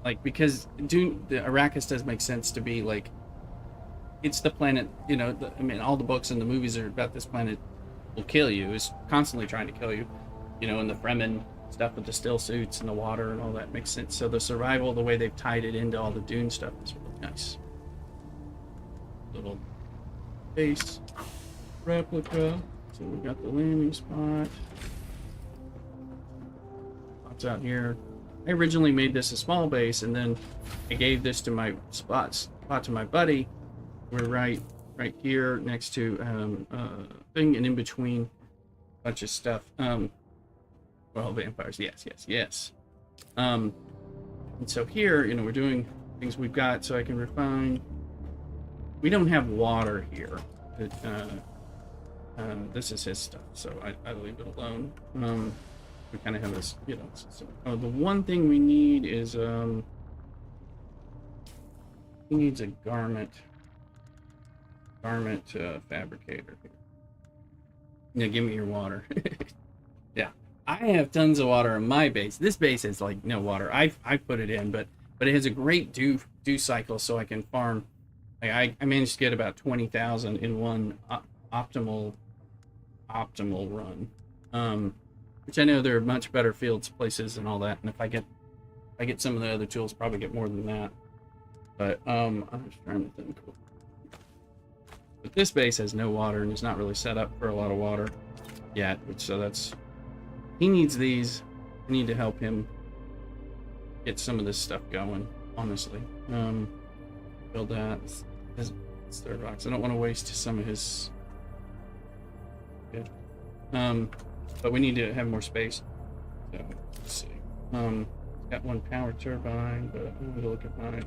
Like, because Dune, the Arrakis does make sense to be like, it's the planet, you know, I mean, all the books and the movies are about this planet will kill you, is constantly trying to kill you, you know, and the Fremen stuff with the still suits and the water and all that makes sense. So the survival, the way they've tied it into all the Dune stuff is really nice. Little base replica. So we got the landing spot. Spots out here. I originally made this a small base, and then I gave this to my spot to my buddy. We're right here next to thing, and in between a bunch of stuff. Well, vampires, yes. And so here, you know, we're doing things we've got, so I can refine. We don't have water here. This is his stuff, so I leave it alone. We kind of have this, you know. So, the one thing we need is he needs a garment fabricator. Yeah, give me your water. Yeah. I have tons of water in my base. This base is like no water. I put it in, but it has a great dew cycle, so I can farm. Like I managed to get about 20,000 in one optimal run. Which I know there are much better fields, places, and all that. And if I get some of the other tools, probably get more than that. But I'm just trying to think. But this base has no water and is not really set up for a lot of water yet. So that's. He needs these. I need to help him get some of this stuff going, honestly. Build that. His third box. I don't want to waste some of his. Good. But we need to have more space. So let's see. Got one power turbine, but I'm going to look at my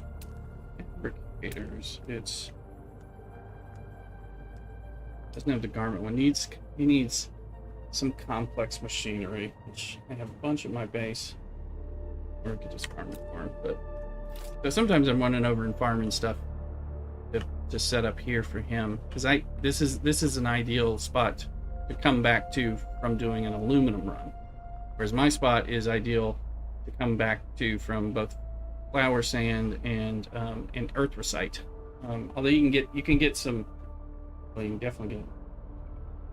fabricators. It's doesn't have the garment one. He needs some complex machinery, which I have a bunch at my base. Or I could just garment farm, but so sometimes I'm running over and farming stuff to set up here for him, because this is an ideal spot to come back to from doing an aluminum run, whereas my spot is ideal to come back to from both flour sand and erythricite. Although you can get some, well, you can definitely get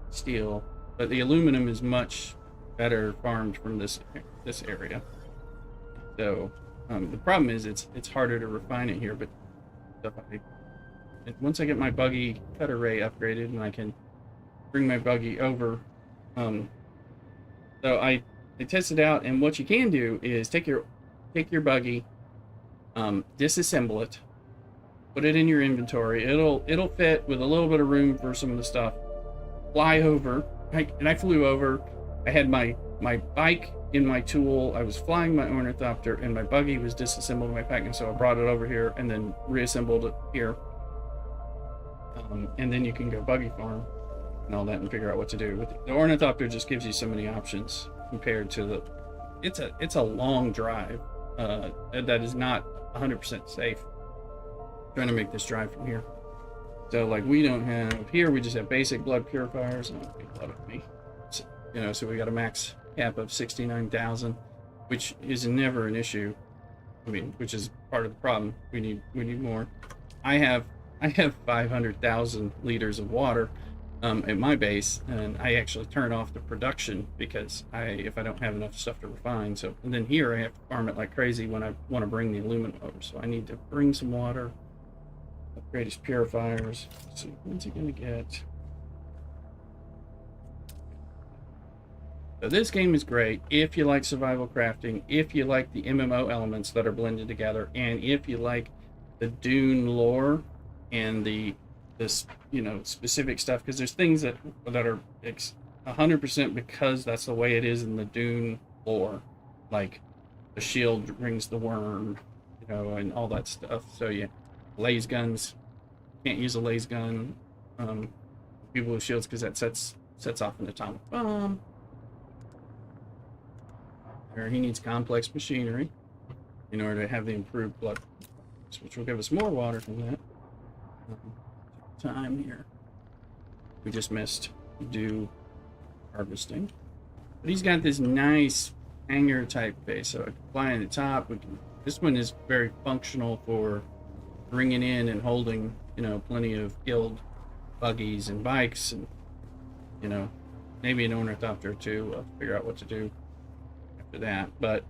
steel, but the aluminum is much better farmed from this area. So the problem is it's harder to refine it here, but once I get my buggy cut array upgraded and I can bring my buggy over, so I tested out, and what you can do is take your buggy, disassemble it, put it in your inventory. It'll fit with a little bit of room for some of the stuff. Fly over, and I flew over. I had my bike in my tool. I was flying my ornithopter, and my buggy was disassembled in my pack, and so I brought it over here and then reassembled it here. And then you can go buggy farm and all that and figure out what to do. The ornithopter just gives you so many options compared to the. It's a long drive that is not 100% safe. Trying to make this drive from here. So like we don't have here, we just have basic blood purifiers. And blood of me, so, so we got a max cap of 69,000, which is never an issue. I mean, which is part of the problem. We need more. I have 500,000 liters of water at my base, and I actually turn off the production because if I don't have enough stuff to refine. So, and then here I have to farm it like crazy when I want to bring the aluminum over. So I need to bring some water, upgrade his purifiers. Let's see, when's he gonna get? So this game is great if you like survival crafting, if you like the MMO elements that are blended together, and if you like the Dune lore and this specific stuff, because there's things that are 100% because that's the way it is in the Dune lore, like the shield rings the worm, and all that stuff. So yeah, laser guns, can't use a laser gun, people with shields, because that sets off an atomic bomb. He needs complex machinery in order to have the improved blood, which will give us more water from that. Time here. We just missed dew harvesting. But he's got this nice hangar type base, so I can fly on the top. This one is very functional for bringing in and holding, plenty of guild buggies and bikes, and maybe an ornithopter too. I'll figure out what to do after that. But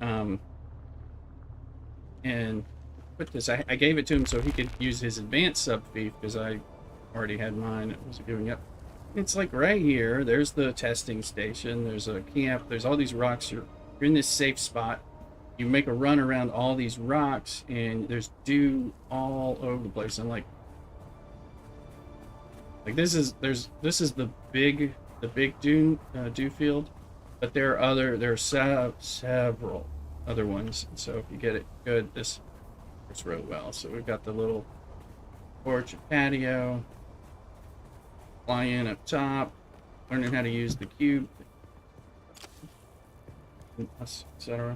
and put this. I gave it to him so he could use his advanced sub thief, because I already had mine. It wasn't giving up. It's like right here. There's the testing station. There's a camp. There's all these rocks. You're in this safe spot. You make a run around all these rocks, and there's dew all over the place. And like this is the big dew field, but there are several other ones. So if you get it good, this works really well. So we've got the little porch and patio. Fly in up top, learning how to use the cube, etc.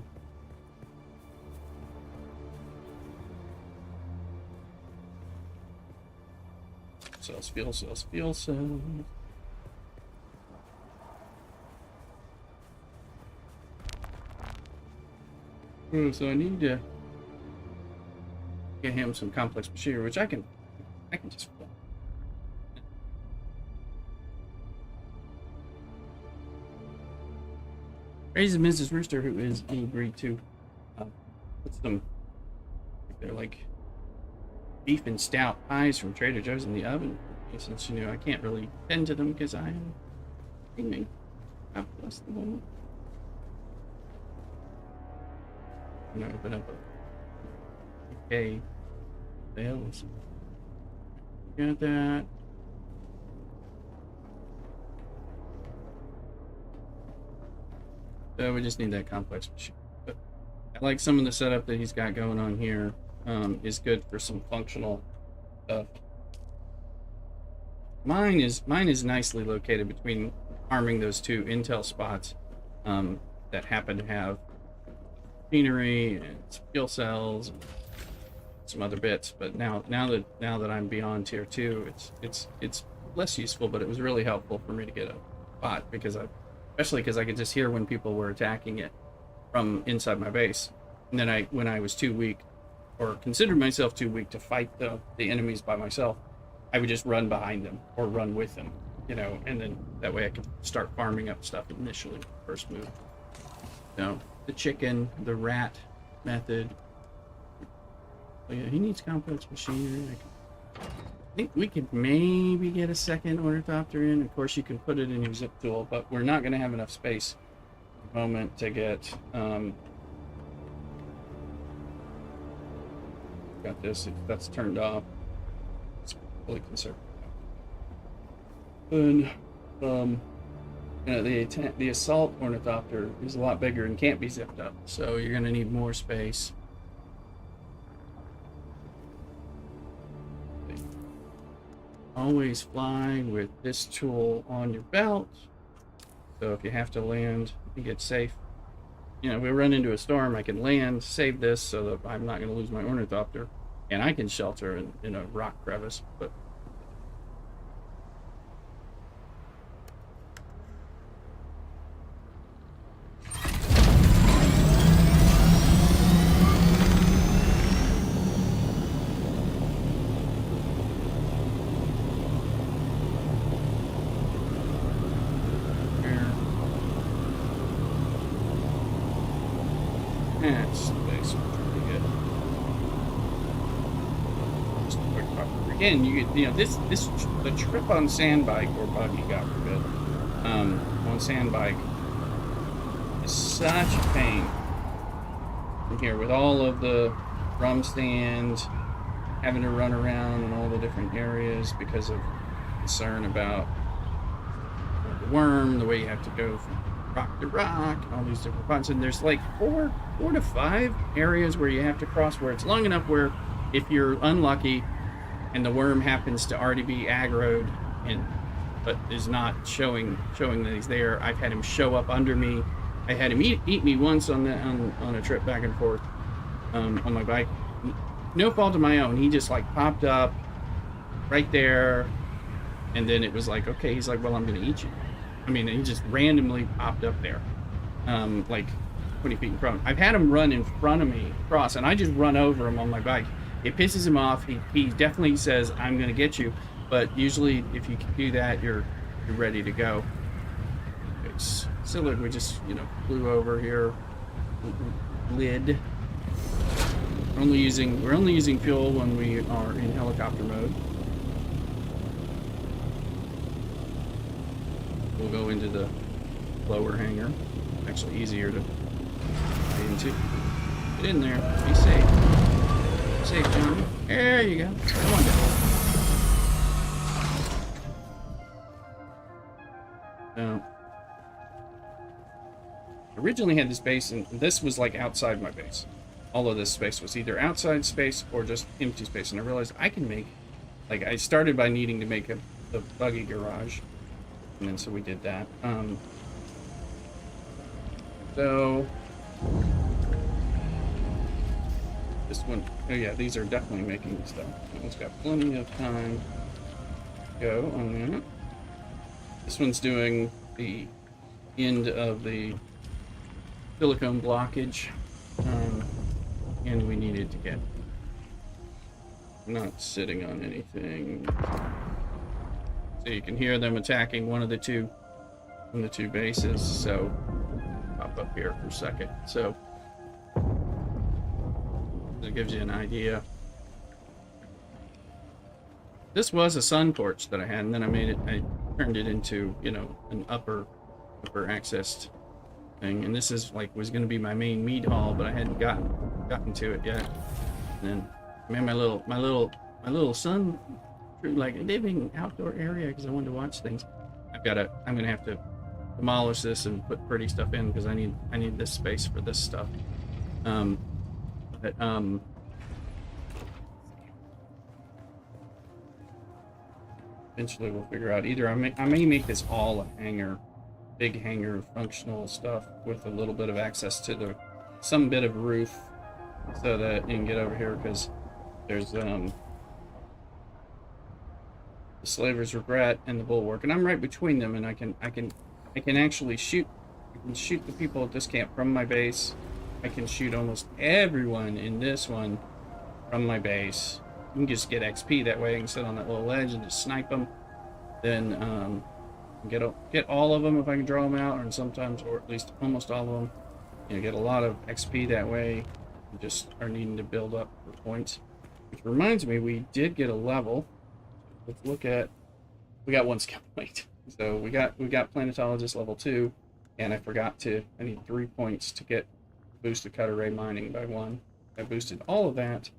Sells fuel cells. So I need to get him some complex machinery, which I can just. Raises Mrs. Rooster, who is angry to put some, they're like beef and stout pies from Trader Joe's in the oven, since I can't really tend to them because I am streaming. God bless the moment. open up a okay sales. Got that. So we just need that complex machine. But I like some of the setup that he's got going on here. Is good for some functional stuff. Mine is nicely located between arming those two intel spots that happen to have machinery and fuel cells and some other bits. But now that I'm beyond tier 2, it's less useful, but it was really helpful for me to get a spot especially because I could just hear when people were attacking it from inside my base. And then when I was too weak, or considered myself too weak to fight the enemies by myself, I would just run behind them or run with them, and then that way I could start farming up stuff initially, first move. So the chicken, the rat method. Oh yeah, he needs complex machinery. I think we could maybe get a second ornithopter in. Of course, you can put it in your zip tool, but we're not going to have enough space at the moment to get. Got this. That's turned off. It's fully conserved. And the assault ornithopter is a lot bigger and can't be zipped up, so you're going to need more space. Always fly with this tool on your belt, so if you have to land, you get safe. We run into a storm, I can land, save this so that I'm not going to lose my ornithopter, and I can shelter in a rock crevice. But again, the trip on sandbike or buggy, God forbid, on sandbike is such a pain from here with all of the drum stands, having to run around in all the different areas because of concern about the worm, the way you have to go from rock to rock, all these different spots. And there's like four to five areas where you have to cross where it's long enough where if you're unlucky and the worm happens to already be aggroed but is not showing that he's there, I've had him show up under me. I had him eat me once on a trip back and forth on my bike. No fault of my own. He just like popped up right there, and then it was like, okay, he's like, well, I'm gonna eat you. I mean, he just randomly popped up there, like 20 feet in front. I've had him run in front of me across, and I just run over him on my bike. It pisses him off. He definitely says, I'm gonna get you, but usually if you can do that, you're ready to go. So look, we just flew over here. Lid. We're only using fuel when we are in helicopter mode. We'll go into the lower hangar. Actually easier to get into. Get in there. Be safe. Safe, John. There you go. Wonderful. Now, originally had this base, and this was like outside my base. All of this space was either outside space or just empty space, and I realized I can make, like, I started by needing to make the buggy garage, and then so we did that. So this one, oh yeah, these are definitely making stuff. That one's got plenty of time to go on that. This one's doing the end of the silicone blockage, and we needed to get not sitting on anything. So you can hear them attacking one of the two bases. So pop up here for a second. So that gives you an idea. This was a sun porch that I had, and then I turned it into, an upper accessed thing, and this is like was going to be my main meat haul, but I hadn't gotten to it yet. And then, man, my little son, like living outdoor area because I wanted to watch things. I'm gonna have to demolish this and put pretty stuff in because I need this space for this stuff. But eventually we'll figure out. Either I may make this all a hangar, big hangar functional stuff with a little bit of access to some bit of roof so that you can get over here because there's the Slaver's Regret and the Bulwark, and I'm right between them, and I can actually shoot. I can shoot the people at this camp from my base. I can shoot almost everyone in this one from my base. You can just get XP that way. I can sit on that little ledge and just snipe them. Then get all of them if I can draw them out, or sometimes, or at least almost all of them. You know, get a lot of XP that way. We just are needing to build up for points. Which reminds me, we did get a level. Let's look at. We got one skill point, so we got Planetologist level 2, and I need 3 points to get boost the cutter ray mining by 1. I boosted all of that,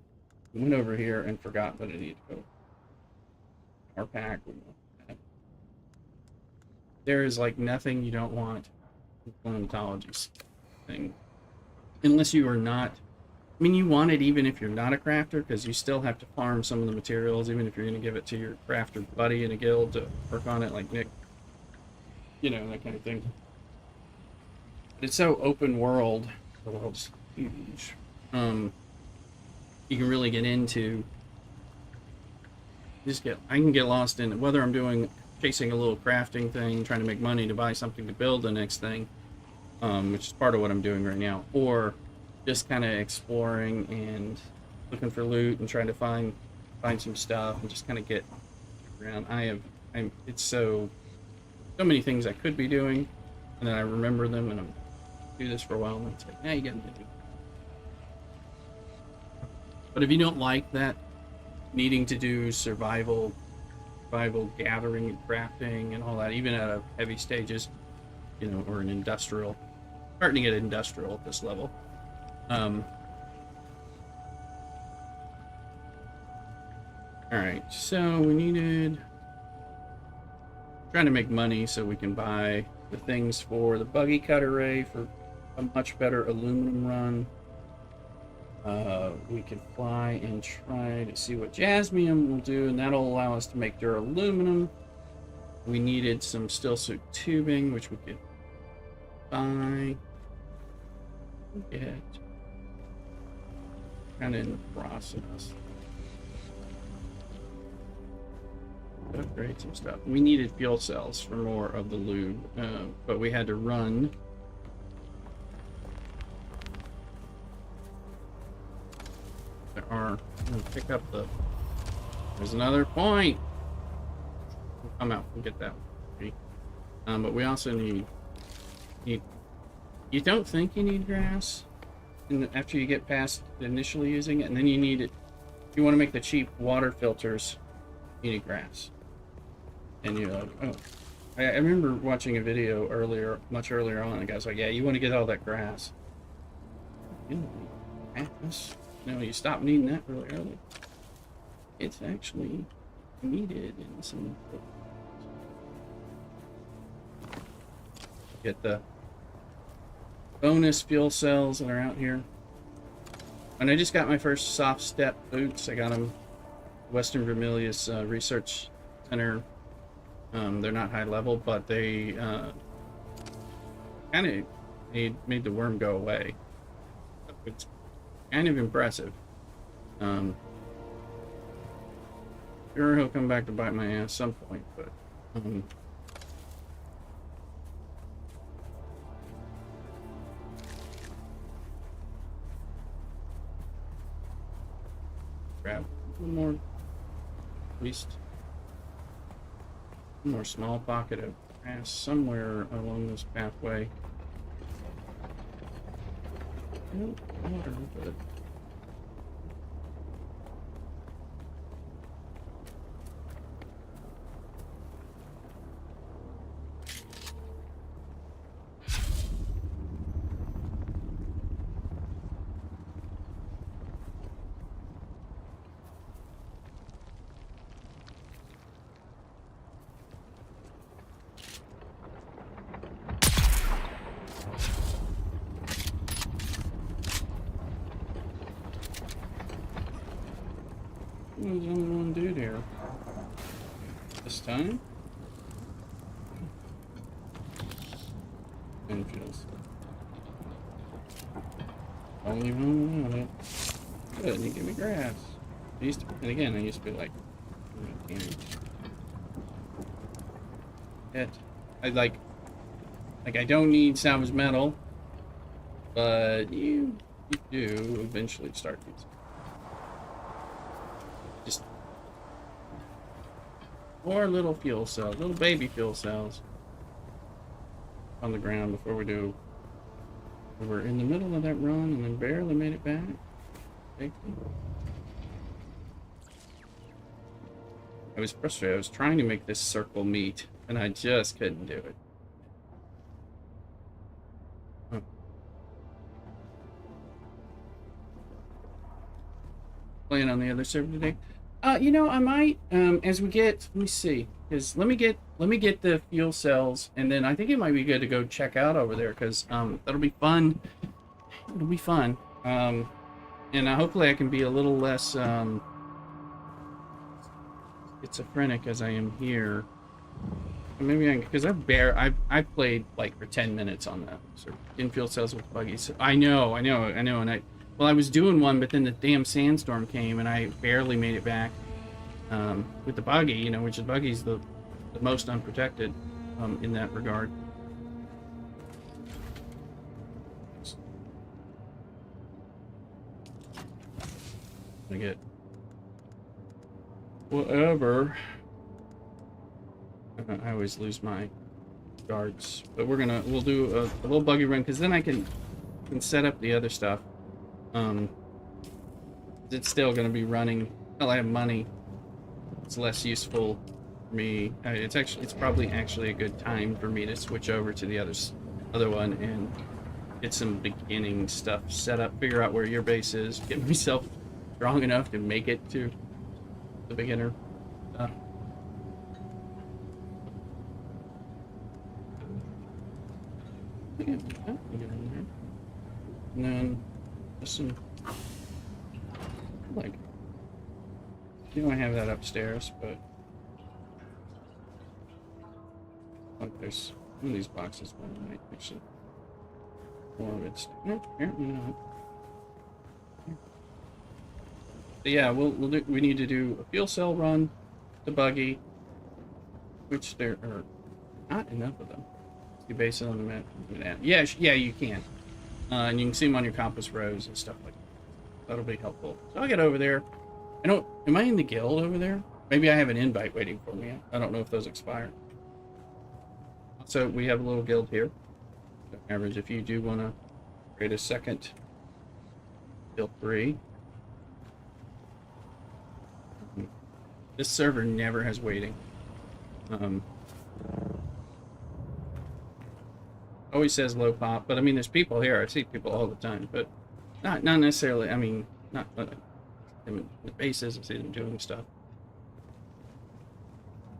went over here and forgot that I needed to go. Our pack. There is like nothing you don't want in Planetology's thing, unless you are not. I mean, you want it even if you're not a crafter, because you still have to farm some of the materials, even if you're going to give it to your crafter buddy in a guild to work on it, like Nick. You know, that kind of thing. But it's so open world. The world's huge. You can really get into. I can get lost in it, whether I'm chasing a little crafting thing, trying to make money to buy something to build the next thing, which is part of what I'm doing right now, or just kind of exploring and looking for loot and trying to find some stuff and just kind of get around. It's so many things I could be doing, and then I remember them, and I'm do this for a while, and it's like, you gotta do. But if you don't like that, needing to do survival gathering and crafting and all that, even at a heavy stages, you know, or an industrial, starting to get industrial at this level. Alright, so we needed trying to make money so we can buy the things for the buggy cutter ray for a much better aluminum run. We can fly and try to see what jasmium will do, and that'll allow us to make duraluminum. We needed some still suit tubing, which we could buy. Get kind of in the process. Upgrade some stuff. We needed fuel cells for more of the lube, but we had to run. I'm gonna pick up there's another point. We'll come out and get that one. But we also need you don't think you need grass after you get past initially using it, and then you need it. If you want to make the cheap water filters, you need grass. And you're like, oh. I remember watching a video much earlier on, and the guy's like, yeah, you want to get all that grass. You don't need grass. No, you stop needing that really early. It's actually needed in some. Get the bonus fuel cells that are out here. And I just got my first soft step boots. I got them Western Vermilius Research Center. They're not high level, but they kind of made the worm go away. It's kind of impressive. Sure, he'll come back to bite my ass some point, but grab one more, at least one more small pocket of grass somewhere along this pathway. No water, but There's only one dude here. This time? And feels. Only one on it. Good, you give me grass. I used to, and again, I used to be like, it. I like I don't need salvage metal, but you do eventually start using. Just more little fuel cells, little baby fuel cells on the ground before we do. We were in the middle of that run and then barely made it back. I was frustrated. I was trying to make this circle meet, and I just couldn't do it. Huh. Playing on the other server today. You know, I might. As we get, let me see, because let me get the fuel cells, and then I think it might be good to go check out over there, because that'll be fun. It'll be fun. And hopefully I can be a little less schizophrenic as I am here. Maybe I, because I've played like for 10 minutes on that sort of infield cells with buggies. I know, and I was doing one, but then the damn sandstorm came and I barely made it back with the buggy, you know, which the buggy's the most unprotected in that regard. I get whatever. I always lose my guards, but we'll do a little buggy run, because then I can set up the other stuff. It's still going to be running. Well, I have money. It's less useful for me. It's probably actually a good time for me to switch over to the other one and get some beginning stuff set up. Figure out where your base is. Get myself strong enough to make it to the beginner stuff. And then just some, like, you know, I have that upstairs, but like there's one of these boxes one might actually more of it's no, apparently not. But yeah, we need to do a fuel cell run, the buggy, which there are not enough of them. You base it on the map. Yeah, you can. And you can see them on your compass rose and stuff like that. That'll be helpful. So I'll get over there. Am I in the guild over there? Maybe I have an invite waiting for me. I don't know if those expire. So we have a little guild here. Average, if you do want to create a second, feel free. This server never has waiting. Always says low pop, but I mean, there's people here. I see people all the time, but not necessarily. I mean, not in the bases. I see them doing stuff,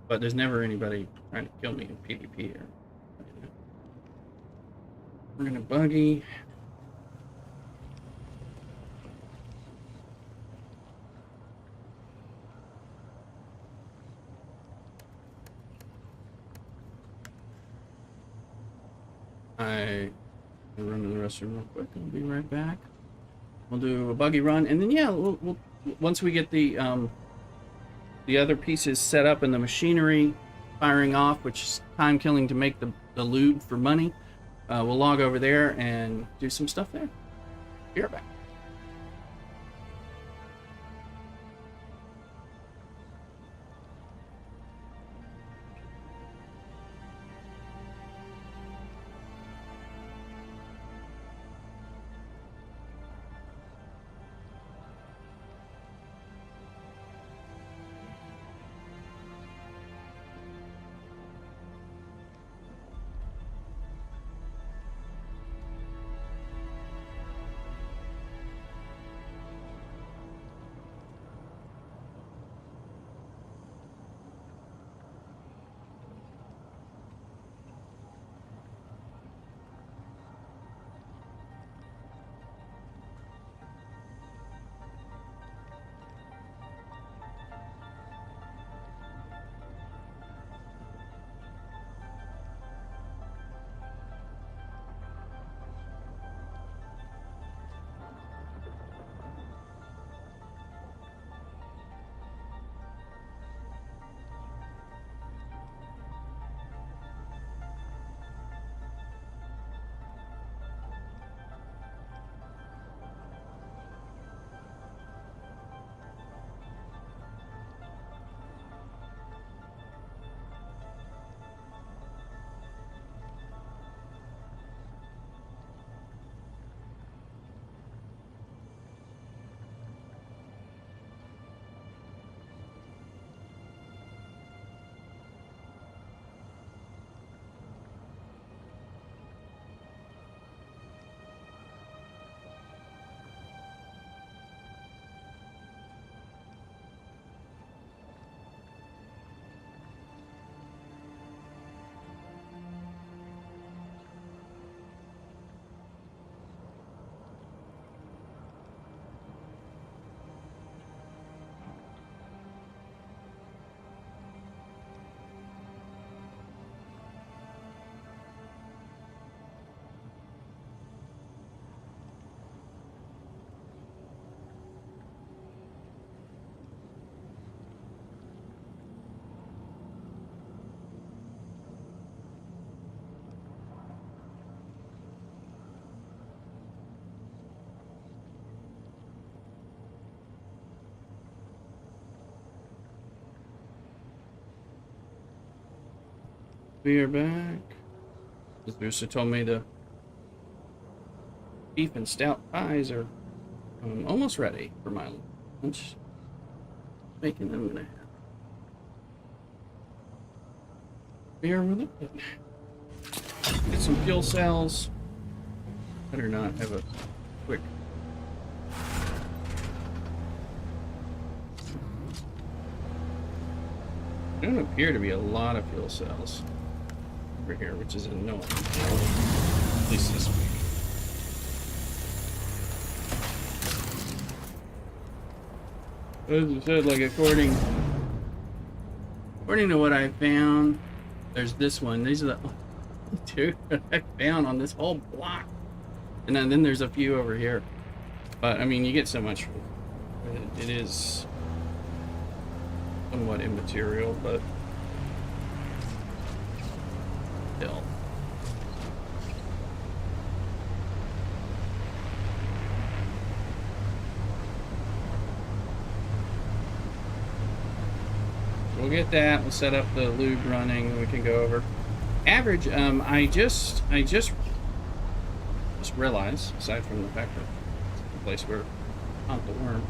but there's never anybody trying to kill me in PvP here. We're gonna buggy. I run to the restroom real quick. I'll be right back. We'll do a buggy run, and then yeah, we'll once we get the other pieces set up and the machinery firing off, which is time killing to make the loot for money, we'll log over there and do some stuff there. Be right back. We are back. As Booster told me the beef and stout pies are almost ready for my lunch. Bacon I'm gonna have. Beer with it. Get some fuel cells. Better not have a quick. There don't appear to be a lot of fuel cells over here, which is annoying. At least this week. As I said, like according to what I found, there's this one. These are the two that I found on this whole block, and then there's a few over here. But I mean, you get so much. It is somewhat immaterial, but still. We'll get that. We'll set up the lube running, and we can go over average. I just realized, aside from the fact that it's the place where I hunt the worm,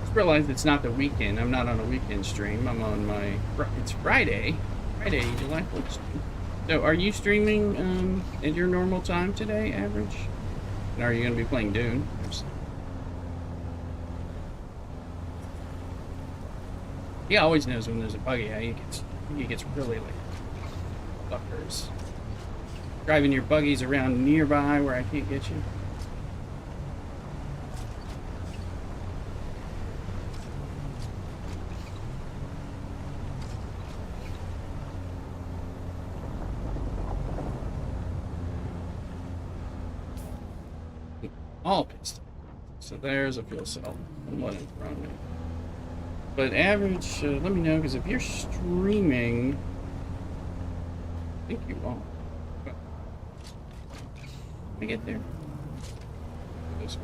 just realized it's not the weekend. I'm not on a weekend stream. I'm on my. It's Friday, July 1st. So, are you streaming at your normal time today, average? And are you going to be playing Dune? He always knows when there's a buggy out. He gets really like fuckers. Driving your buggies around nearby where I can't get you. All pissed. So there's a fuel cell and one in front of me. But average, let me know, because if you're streaming, I think you won't. But I get there. This way.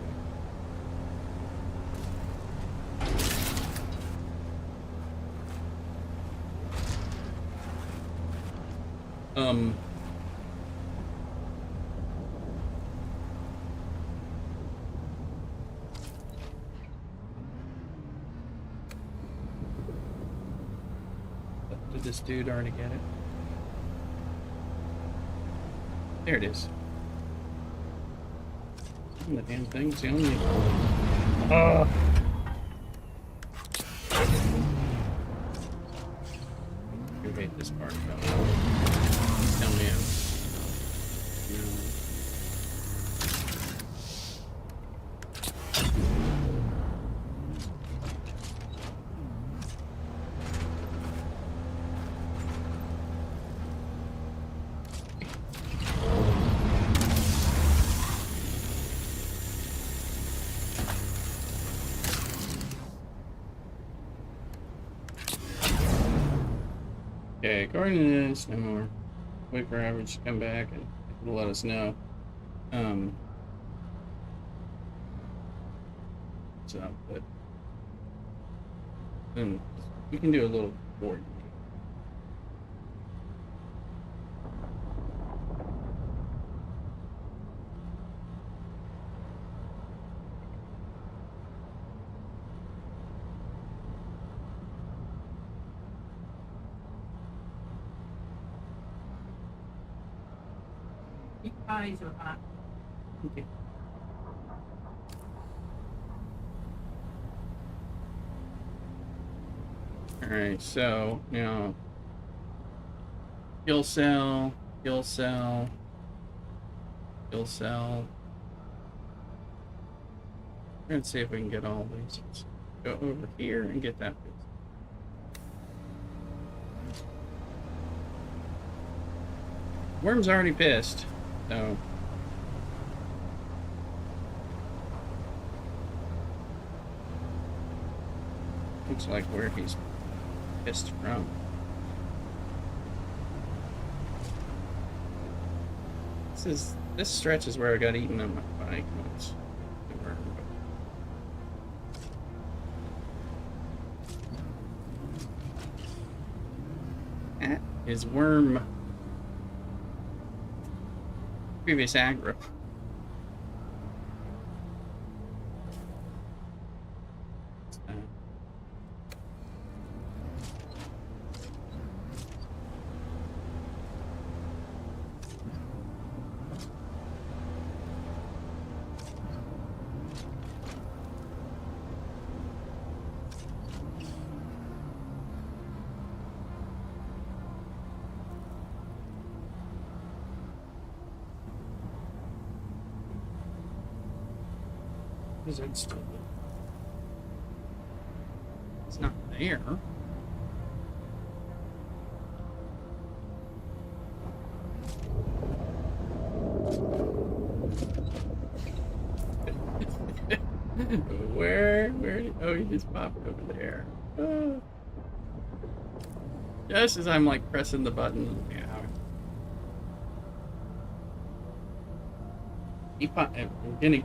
Did this dude already get it? There it is. The damn thing's the only. You hate this part, though. Tell me. Okay, according to this, no more. Wait for average to come back and it'll let us know. So, but we can do a little board. These pies are hot. Okay. Alright, so now fuel cell. We're gonna see if we can get all these. Let's go over here and get that. Worm's already pissed, so looks like where he's pissed from. This stretch is where I got eaten on my bike once. That is worm. previous aggro. Is it still? It's not there. Where? Oh, he just popped over there. Oh. Just as I'm like pressing the button. Yeah.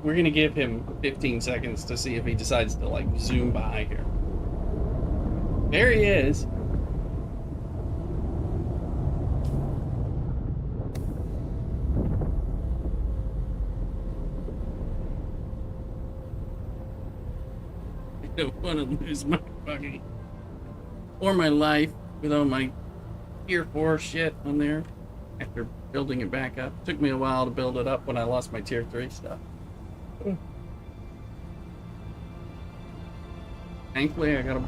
We're gonna give him 15 seconds to see if he decides to like zoom by here. There he is. I don't want to lose my buggy or my life with all my Tier 4 shit on there after building it back up. Took me a while to build it up when I lost my Tier 3 stuff. Thankfully, I got a...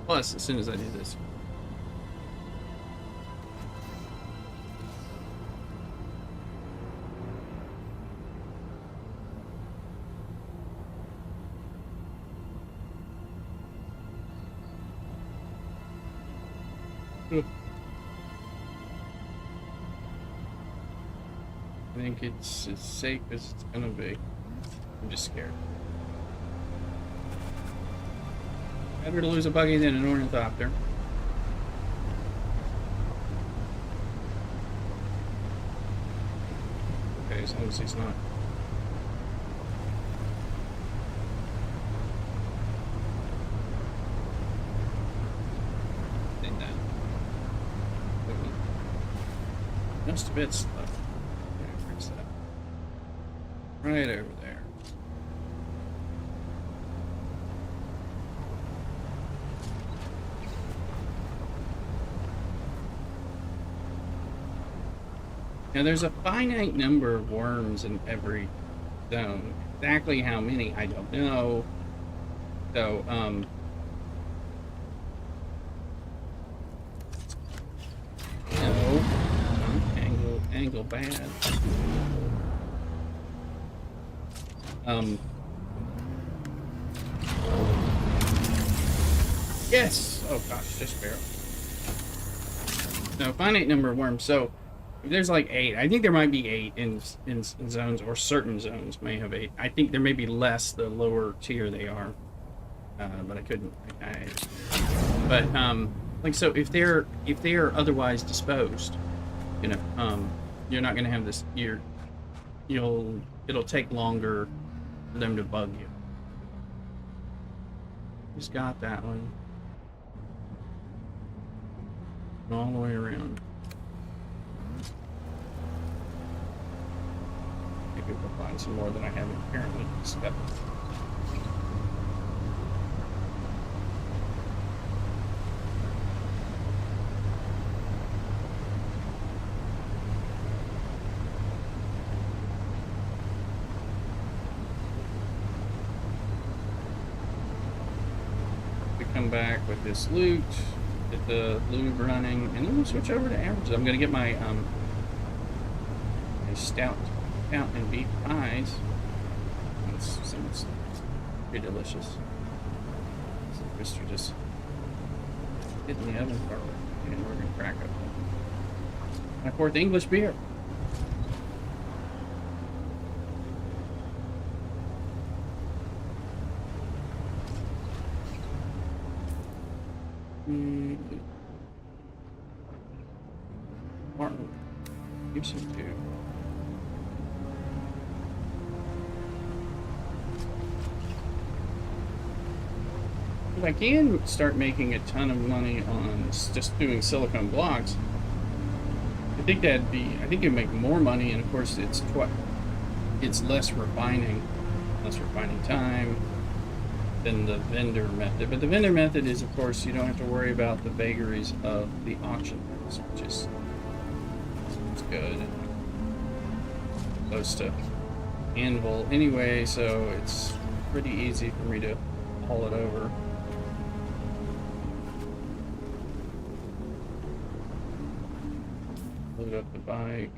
Plus, as soon as I do this... I think it's as safe as it's gonna be. I'm just scared. Better to lose a buggy than an ornithopter. Okay, as long as he's not. Ain't that. Just a bit slow. Right over there. Now there's a finite number of worms in every zone. Exactly how many, I don't know. So, no. Angle bad. Yes! Oh gosh, just barely. No, finite number of worms. So, there's like 8. I think there might be 8 in zones, or certain zones may have 8. I think there may be less the lower tier they are. But I couldn't. But, like, so if they're otherwise disposed, you know, you're not going to have this, it'll take longer for them to bug you. Just got that one. All the way around. Maybe we'll find some more that I haven't apparently discovered. Come back with this loot, get the lube running, and then we'll switch over to averages. I'm gonna get my my stout and beef pies. That sounds pretty delicious. So Mr. just hitting the oven part, and we're gonna crack up my 4th English beer. Martin, you some too. if I can start making a ton of money on just doing silicone blocks, I think it'd make more money, and of course it's less refining time than the vendor method. But the vendor method is, of course, you don't have to worry about the vagaries of the auction house, which is good. Close to Anvil anyway, so it's pretty easy for me to haul it over. Load up the bike.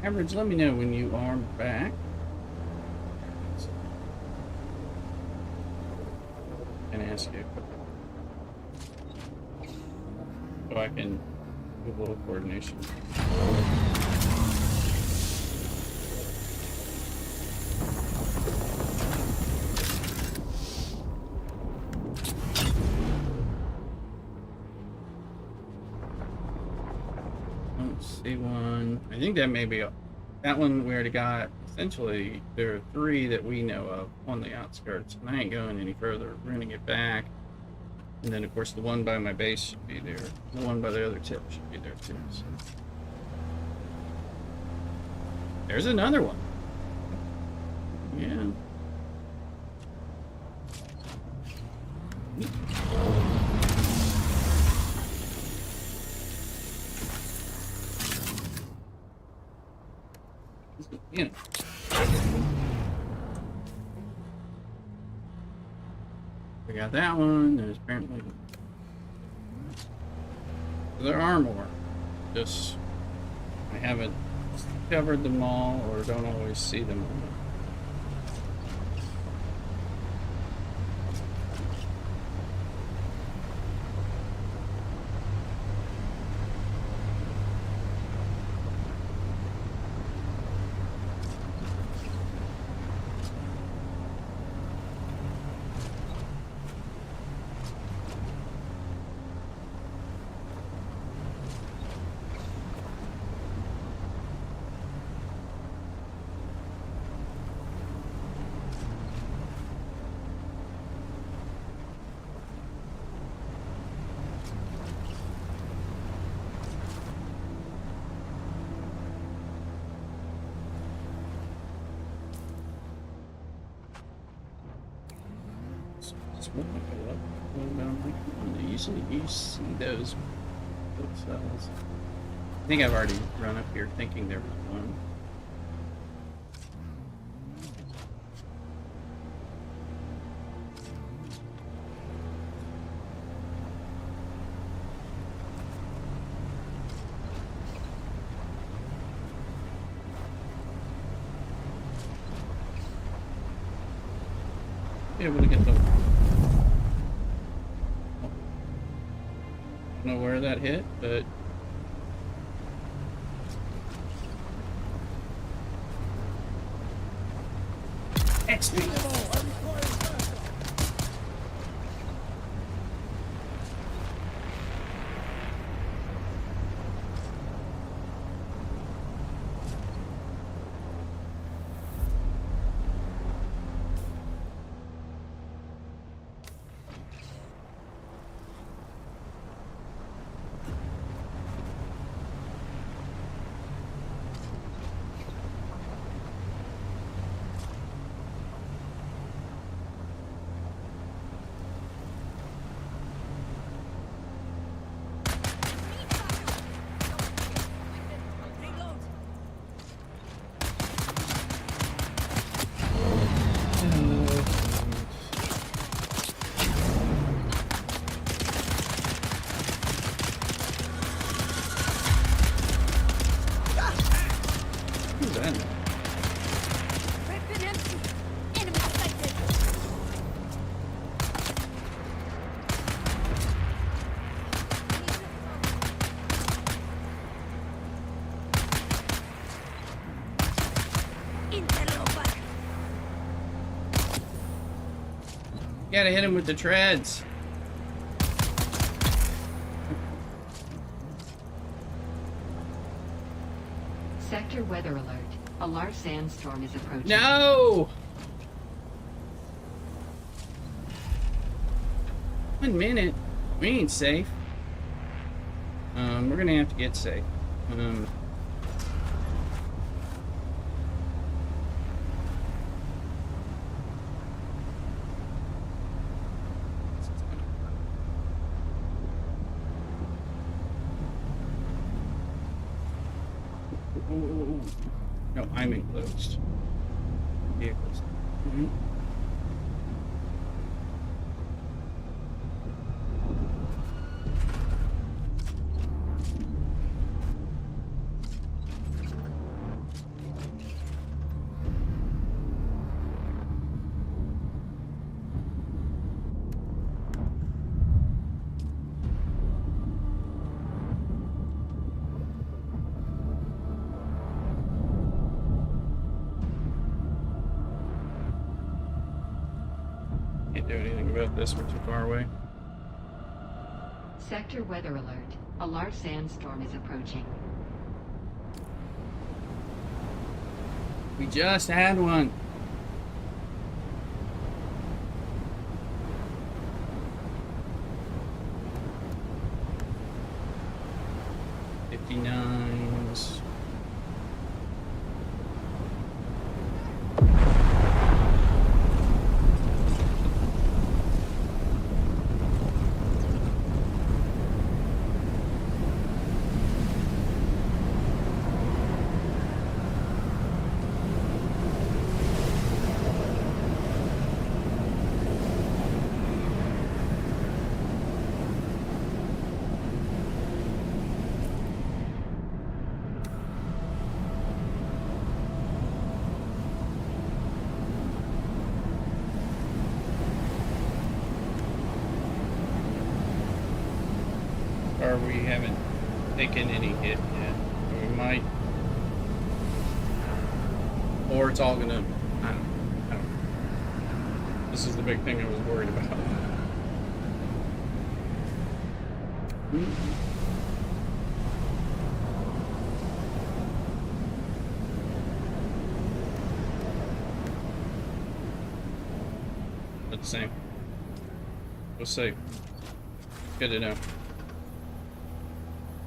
Average, let me know when you are back. And ask you so I can do a little coordination. C1. I think that may be that one we already got. Essentially, there are 3 that we know of on the outskirts, and I ain't going any further. We're gonna get back, and then of course the one by my base should be there. The one by the other tip should be there too. So. There's another one. Yeah. You know. We got that one. There's apparently there are more. Just I haven't covered them all, or don't always see them all. Usually you see those cells. I think I've already run up here thinking there was one. Be able to get the. I don't know where that hit, but XP. Gotta hit him with the treads. Sector weather alert. A large sandstorm is approaching. No! 1 minute. We ain't safe. We're gonna have to get safe. No, I'm enclosed. Vehicles. Can't do anything about this. We're too far away. Sector weather alert. A large sandstorm is approaching. We just had one. '59s. Or we haven't taken any hit yet. We might. Or it's all gonna. I don't know. This is the big thing I was worried about. But the same. We'll see. Good to know.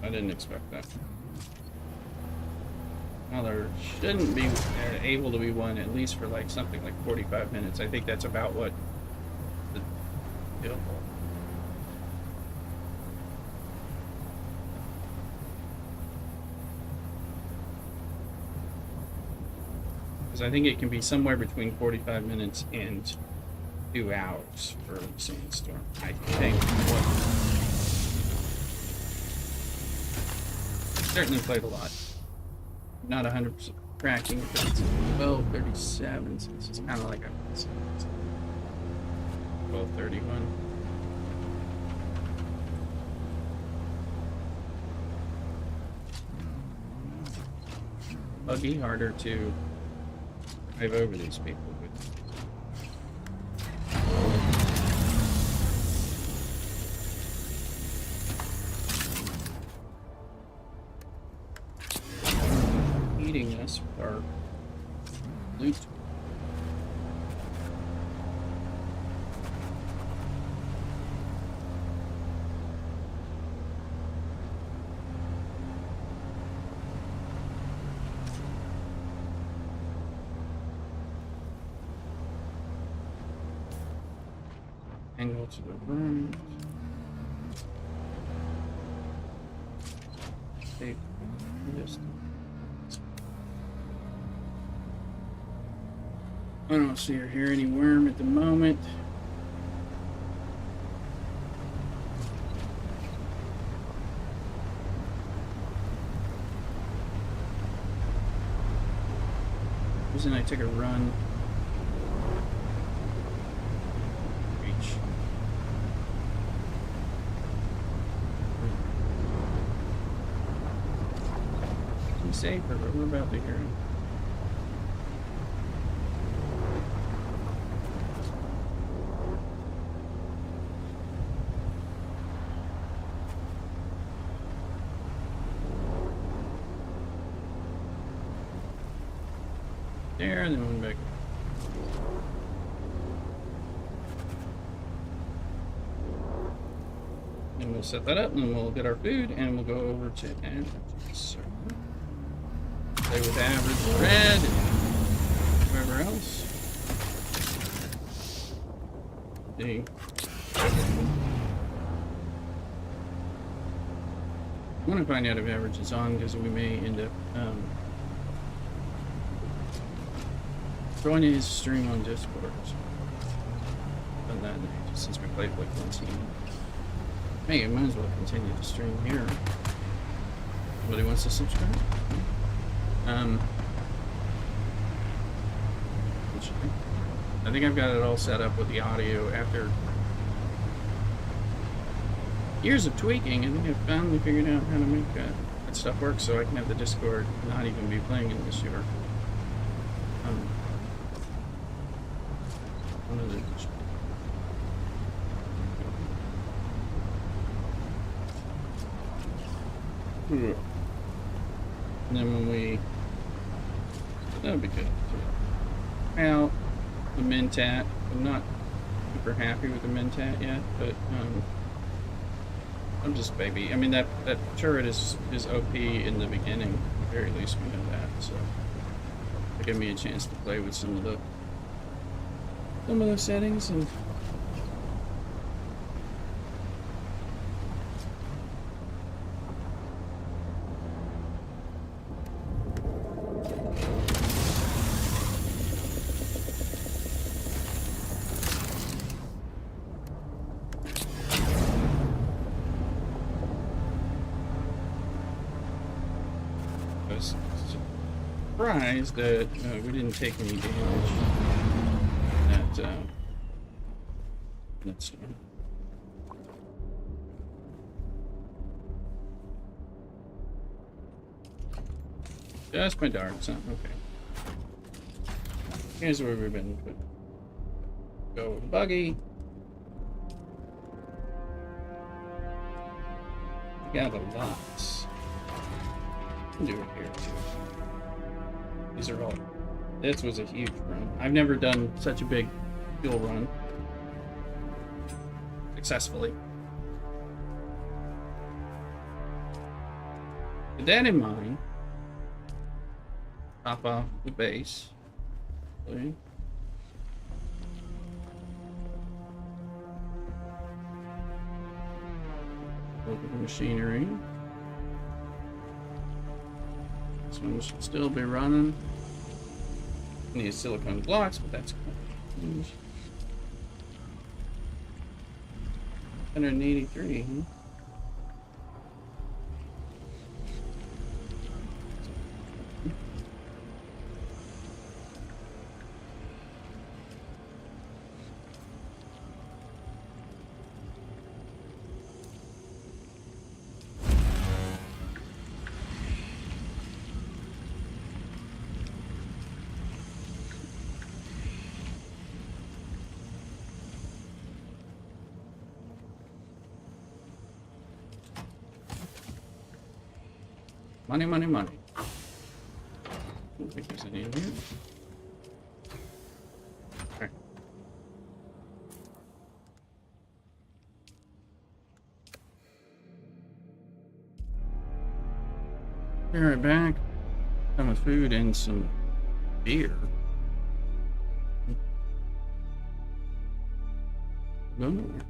I didn't expect that. Well, there shouldn't be able to be one at least for like something like 45 minutes. I think that's about what the because I think it can be somewhere between 45 minutes and 2 hours for a sandstorm. I think. Certainly played a lot. Not 100% tracking, but it's 12:37, so it's kind of like a 12:31. Buggy harder to drive over these people with. Us with our loot. Angle to the right. Take this. I don't see or hear any worm at the moment. Reason I took a run. Reach. Be safe, or we're about to hear him. there, and then one back. And we'll set that up, and then we'll get our food, and we'll go over to average. So, play with average red and whatever else. See. I want to find out if average is on, because we may end up joining his stream on Discord. Done that since we played like one team. Hey, I might as well continue to stream here. Somebody wants to subscribe? I think I've got it all set up with the audio after years of tweaking. I think I've finally figured out how to make that stuff work so I can have the Discord not even be playing in this year. One of the and then when we, that'll be good. Now, the Mentat, I'm not super happy with the Mentat yet, but I'm just baby. I mean, that turret is OP in the beginning. At the very least, we know that. So, it'll give me a chance to play with some of those settings and. Surprised that we didn't take any damage that storm. Just my dark sun. Okay. Here's where we've been. Go with the buggy. We got a lot. Can do it here too. These are all. This was a huge run. I've never done such a big fuel run successfully. With that in mind, top off the base. Okay. Look at the machinery. This one should still be running. Need silicone blocks, but that's cool. 183, huh? Money, money, money. Don't think there's any in here. Okay. Be right back. Come with food and some beer. Go nowhere.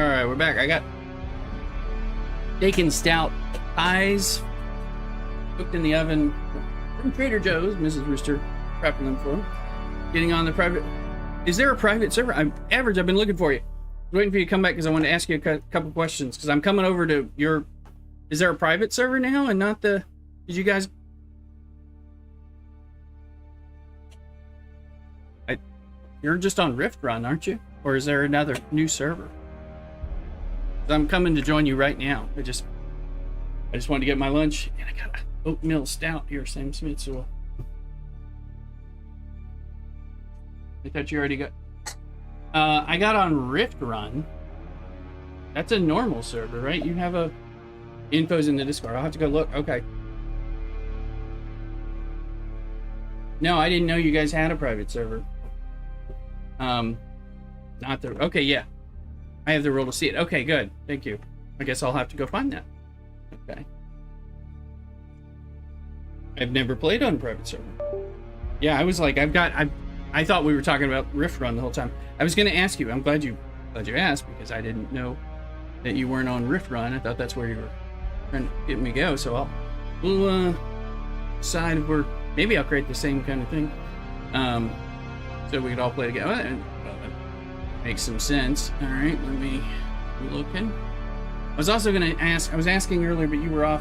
Alright, we're back. I got bacon stout pies cooked in the oven from Trader Joe's. Mrs. Rooster prepping them for him. Getting on the private. Is there a private server? Average, I've been looking for you. Waiting for you to come back because I wanted to ask you a couple questions. Because I'm coming over to your. Is there a private server now and not the. Did you guys. You're just on Rift Run, aren't you? Or is there another new server? I'm coming to join you right now. I just wanted to get my lunch, and I got an oatmeal stout here, Sam Smith. So I thought you already got. I got on Rift Run. That's a normal server, right? You have a info's in the Discord. I'll have to go look. Okay. No, I didn't know you guys had a private server. Not the. Okay, yeah. I have the rule to see it. Okay, good. Thank you. I guess I'll have to go find that. Okay. I've never played on private server. Yeah, I was like, I thought we were talking about Rift Run the whole time. I was going to ask you. I'm glad you asked because I didn't know that you weren't on Rift Run. I thought that's where you were trying to get me go. So we'll decide if we're maybe I'll create the same kind of thing. So we could all play together. And, makes some sense. All right, let me look in. I was also going to ask. I was asking earlier, but you were off.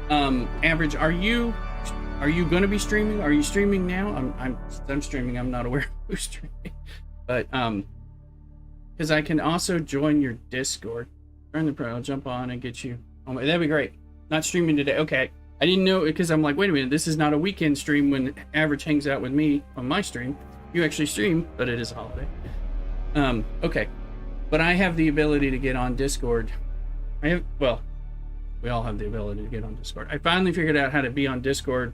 Average, are you going to be streaming? Are you streaming now? I'm streaming. I'm not aware of who's streaming, but because I can also join your Discord. Turn the pro. I'll jump on and get you. Oh, that'd be great. Not streaming today. Okay, I didn't know because I'm like, wait a minute. This is not a weekend stream when Average hangs out with me on my stream. You actually stream, but it is a holiday. Okay, but I have the ability to get on Discord. We all have the ability to get on Discord. I finally figured out how to be on Discord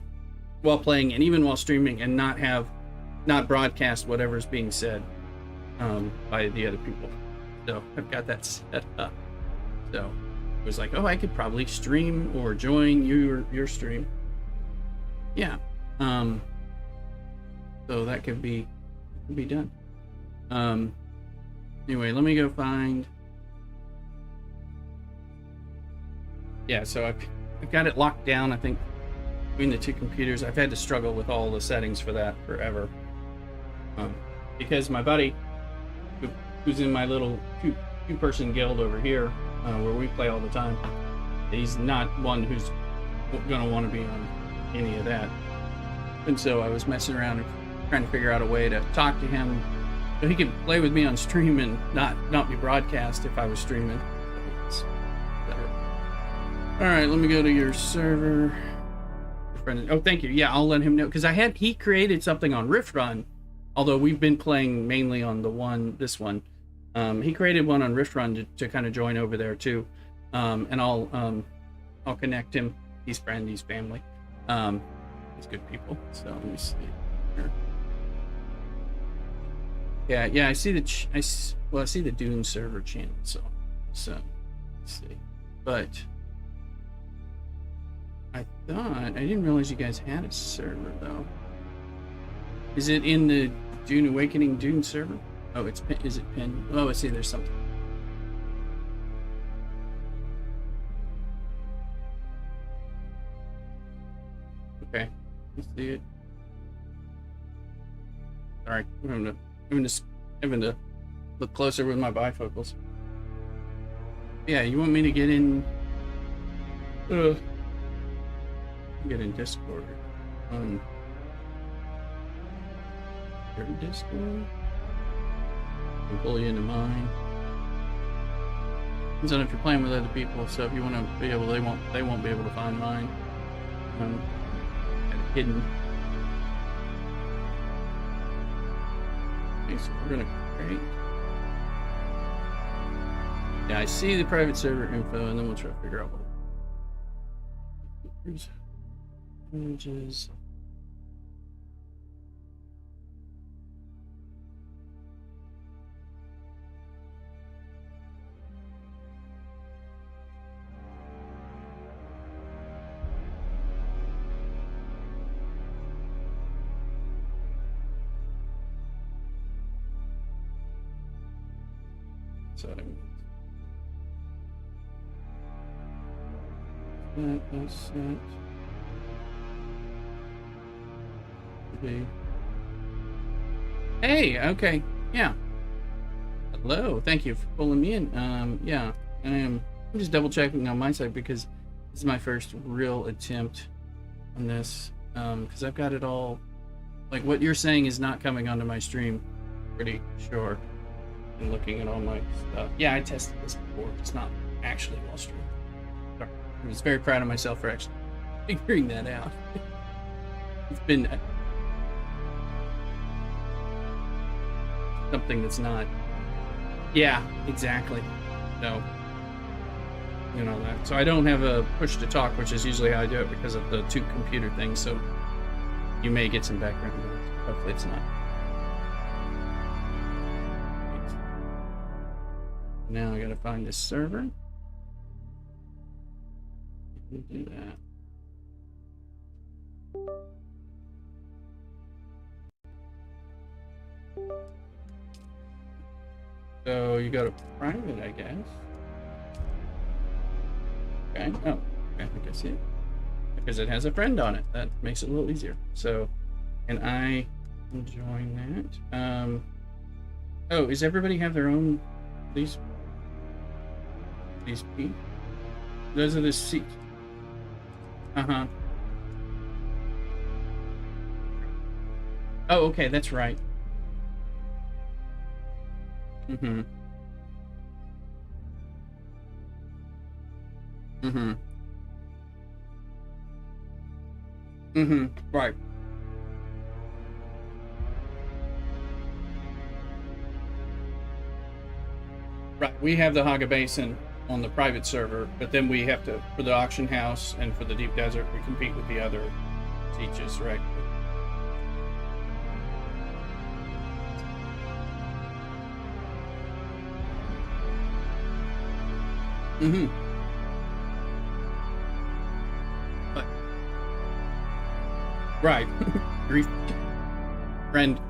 while playing and even while streaming and not broadcast whatever's being said by the other people. So I've got that set up. So it was like, oh, I could probably stream or join your stream. Yeah. So that could be done. Anyway, let me go find. Yeah, so I've got it locked down. I think between the two computers, I've had to struggle with all the settings for that forever. Because my buddy, who's in my little two-person guild over here, where we play all the time, he's not one who's gonna want to be on any of that. And so I was messing around and trying to figure out a way to talk to him so he could play with me on stream and not be broadcast if I was streaming. So all right, let me go to your server. Your friend, oh, thank you. Yeah, I'll let him know because he created something on Rift Run, although we've been playing mainly on this one. He created one on Rift Run to kind of join over there too, and I'll connect him. He's friend, he's family. He's good people. So let me see here. Yeah, I see I see the Dune server channel, so let's see. But I didn't realize you guys had a server though. Is it in the Dune Awakening Dune server? Oh, is it pinned? Oh, I see. There's something. Okay, let's see it. Sorry, I'm having to look closer with my bifocals. Yeah, you want me to get in? Get in Discord. Your Discord. I'll pull you into mine. Depends on if you're playing with other people. So if you want to be able, they won't be able to find mine. Got it hidden. Okay, so we're gonna create. Yeah, I see the private server info, and then we'll try to figure out what. Here's images. Settings. That's set. Okay. Hey, okay, yeah. Hello, thank you for pulling me in. Yeah, I'm just double checking on my side because this is my first real attempt on this. Because I've got it all, like what you're saying is not coming onto my stream, pretty sure. And looking at all my stuff. Yeah, I tested this before. It's not actually well streamed. Sorry. I was very proud of myself for actually figuring that out. It's been something that's not. Yeah, exactly. No. You know that. So I don't have a push to talk, which is usually how I do it because of the two computer things. So you may get some background noise. Hopefully it's not. Now I gotta find this server. We'll do that. So you go to private, I guess. Okay. Oh, I think I see it. Because it has a friend on it. That makes it a little easier. So, and I join that. Oh, is everybody have their own these people? Those are the seats. Uh-huh. Oh, okay, that's right. Mm-hmm. Mm-hmm. Mm-hmm. Right. Right. We have the Haga Basin on the private server, but then we have to, for the auction house and for the deep desert, we compete with the other teaches, right? Mm-hmm. But, right.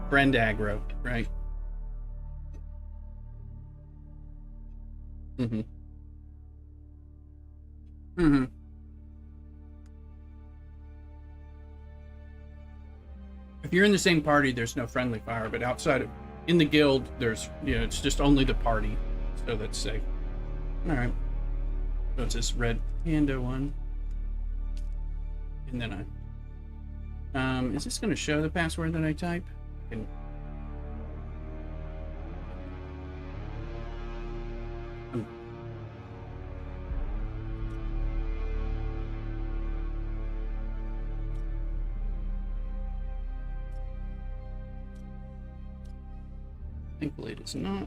friend aggro, right? Mm-hmm. Mm-hmm. If you're in the same party, there's no friendly fire, but outside of, in the guild, there's, it's just only the party, so that's safe. All right. So it's this red panda one. And then is this going to show the password that I type? Thankfully it is not.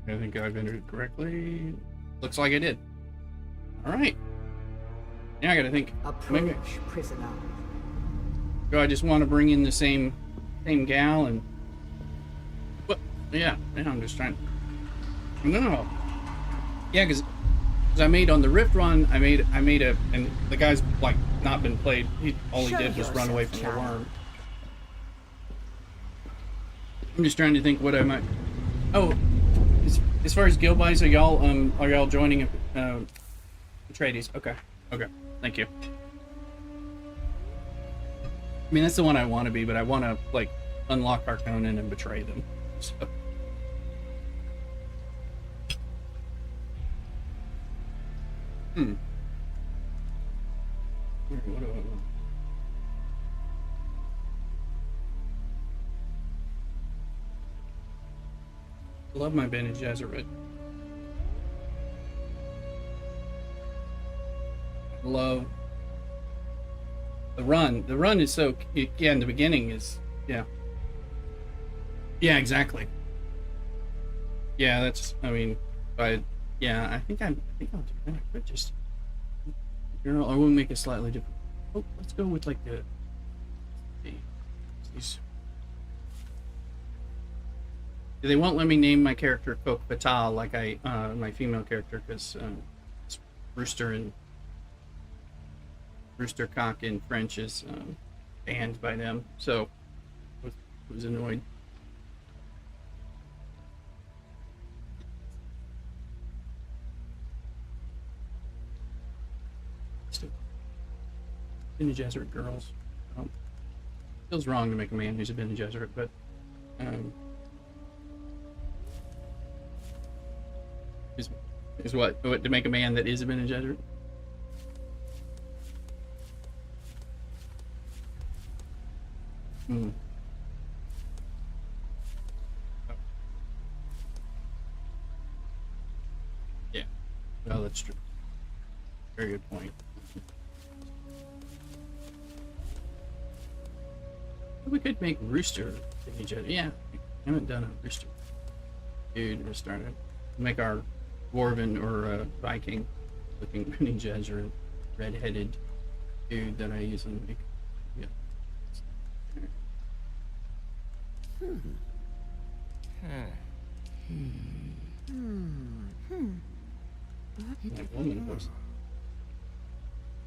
I think I've entered it correctly. Looks like I did. All right. Now I gotta think. Approach, prisoner. Do I just want to bring in the same gal and? What? Yeah. I'm just trying. No. Yeah, because I made on the Rift run. I made a, and the guy's like not been played. All he did was run away from the worm. I'm just trying to think what I might. Oh, as far as guild wise, are y'all joining Atreides? Okay, thank you. I mean, that's the one I want to be, but I want to like unlock Harkonnen and betray them. So. What do I want? I love my Bene Gesserit. Love the run. The run is so, yeah, in the beginning is, yeah. Yeah, exactly. Yeah, that's, I mean, but yeah, I think I'll do that. I could just, or we'll make it slightly different. Oh, let's go with like these. They won't let me name my character Coq Fatal like my female character, because it's Rooster Cock in French is banned by them, so I was annoyed. Still, Bene Gesserit girls. Feels wrong to make a man who's a Bene Gesserit, but is what to make a man that is a Bene Gesserit? Hmm. Oh. Yeah. Well, that's true. Very good point. We could make Rooster Bene Gesserit. Yeah, I haven't done a Rooster. Dude, we're starting. Make our Dwarven or Viking looking Bene Gesserit, red-headed dude that I usually make. Yeah. That woman was.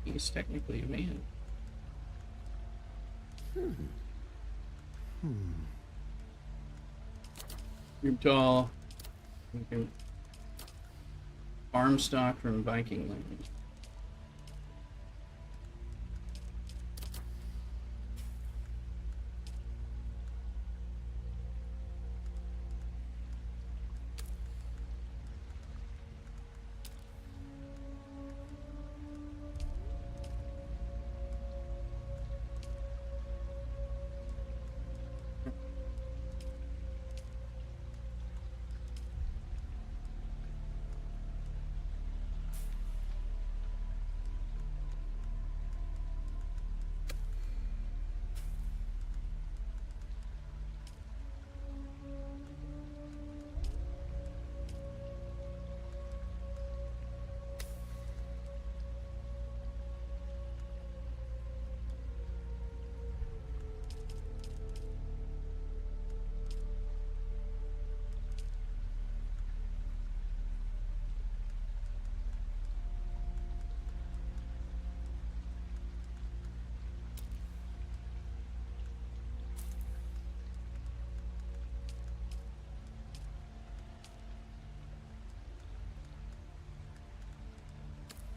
He's technically a man. You're tall. You can farm stock from Viking land.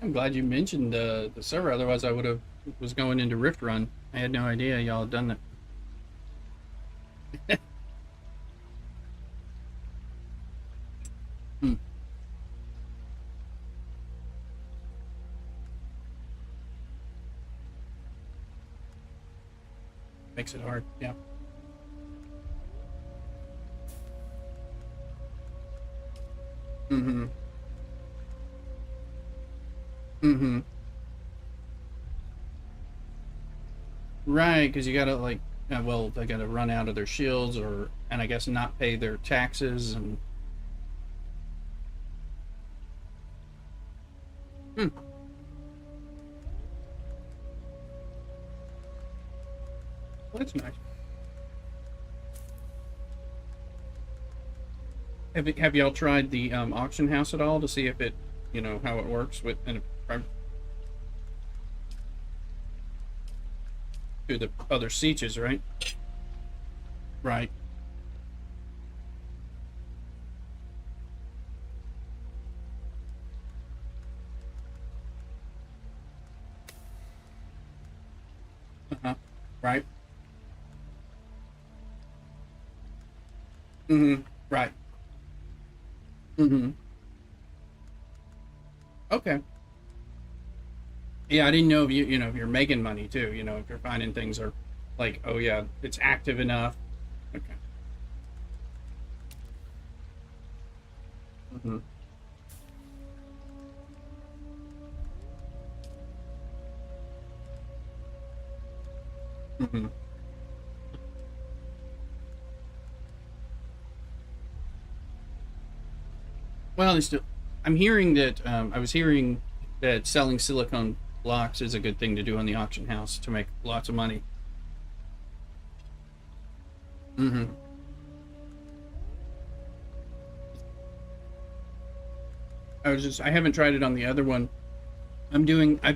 I'm glad you mentioned the server. Otherwise, I would have was going into Rift Run. I had no idea y'all had done that. Hmm. Makes it hard. Yeah. Mm-hmm. Mm-hmm. Right, because you gotta like, well, they gotta run out of their shields, or and I guess not pay their taxes and. Hmm. Well, that's nice. Have y'all tried the auction house at all to see if it, how it works with and to the other sieges, right? Right. Uh-huh. Right. Mm-hmm. Right. Mm-hmm. Okay. Yeah, I didn't know if if you're making money too, if you're finding things are like, oh yeah, it's active enough. Okay. Mm-hmm. Mm-hmm. Well, it's still, I'm hearing that I was hearing that selling silicone blocks is a good thing to do on the auction house to make lots of money. Mm-hmm. I haven't tried it on the other one. I've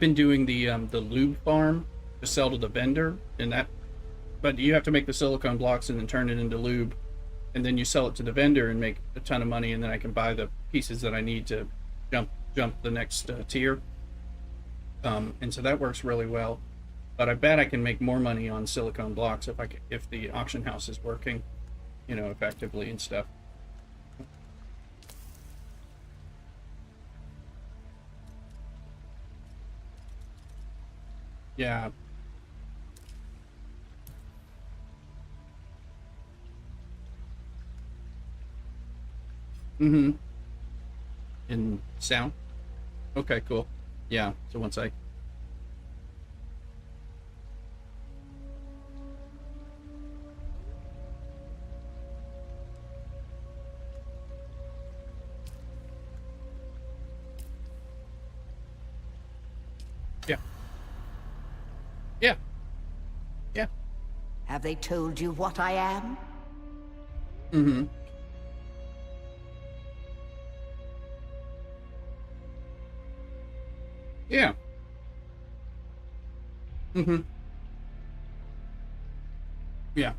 been doing the lube farm to sell to the vendor, and that, but you have to make the silicone blocks and then turn it into lube, and then you sell it to the vendor and make a ton of money, and then I can buy the pieces that I need to jump the next tier. And so that works really well. But I bet I can make more money on silicone blocks if the auction house is working, effectively and stuff. Yeah. Mm-hmm. In sound? Okay, cool. Yeah, so once I... Yeah. Yeah. Yeah. Have they told you what I am? Mm-hmm. Yeah. Mm-hmm. Yeah.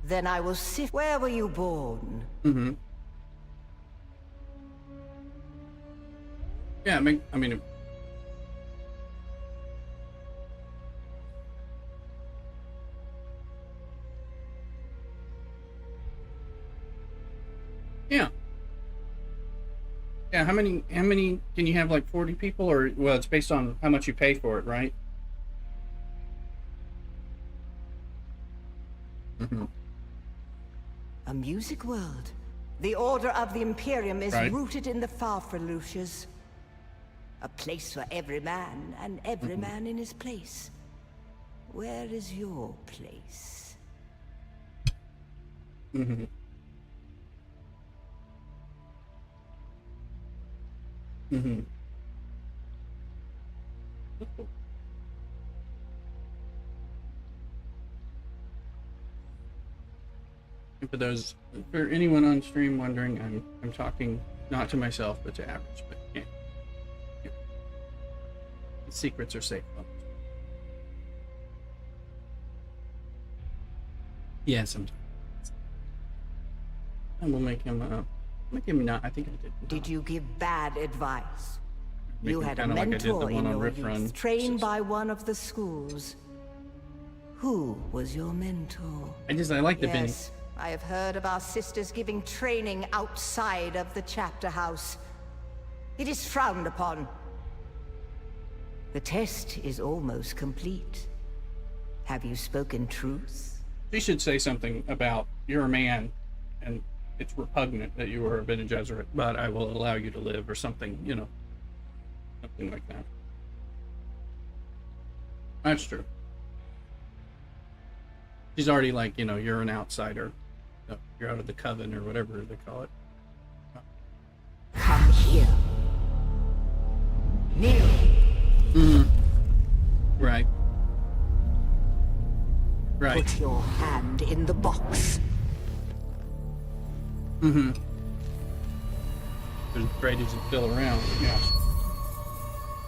Then I will sit. Where were you born? Mm-hmm. Yeah, I mean, yeah. Yeah, how many can you have, like 40 people, or, well, it's based on how much you pay for it, right? Mm-hmm. A music world. The Order of the Imperium is Right. rooted in the Farfaluches. A place for every man, and every man in his place. Where is your place? Mm-hmm. Mm-hmm. And for anyone on stream wondering, I'm talking not to myself, but to average. But yeah. The secrets are safe. Yeah, sometimes. And we'll make him not. I think I did. Did you give bad advice? Make You him had a kinda like I did the mentor one in on your Rift Run. youth, trained by one of the schools. Who was your mentor? I like the Benny. Yes, I have heard of our sisters giving training outside of the chapter house. It is frowned upon. The test is almost complete. Have you spoken truth? She should say something about you're a man, and it's repugnant that you are a Bene Gesserit, but I will allow you to live, or something, something like that. That's true. She's already like, you're an outsider. You're out of the coven, or whatever they call it. Come here. Kneel. Mm-hmm. Right. Right. Put your hand in the box. Mm-hmm. As great as it still around, yeah.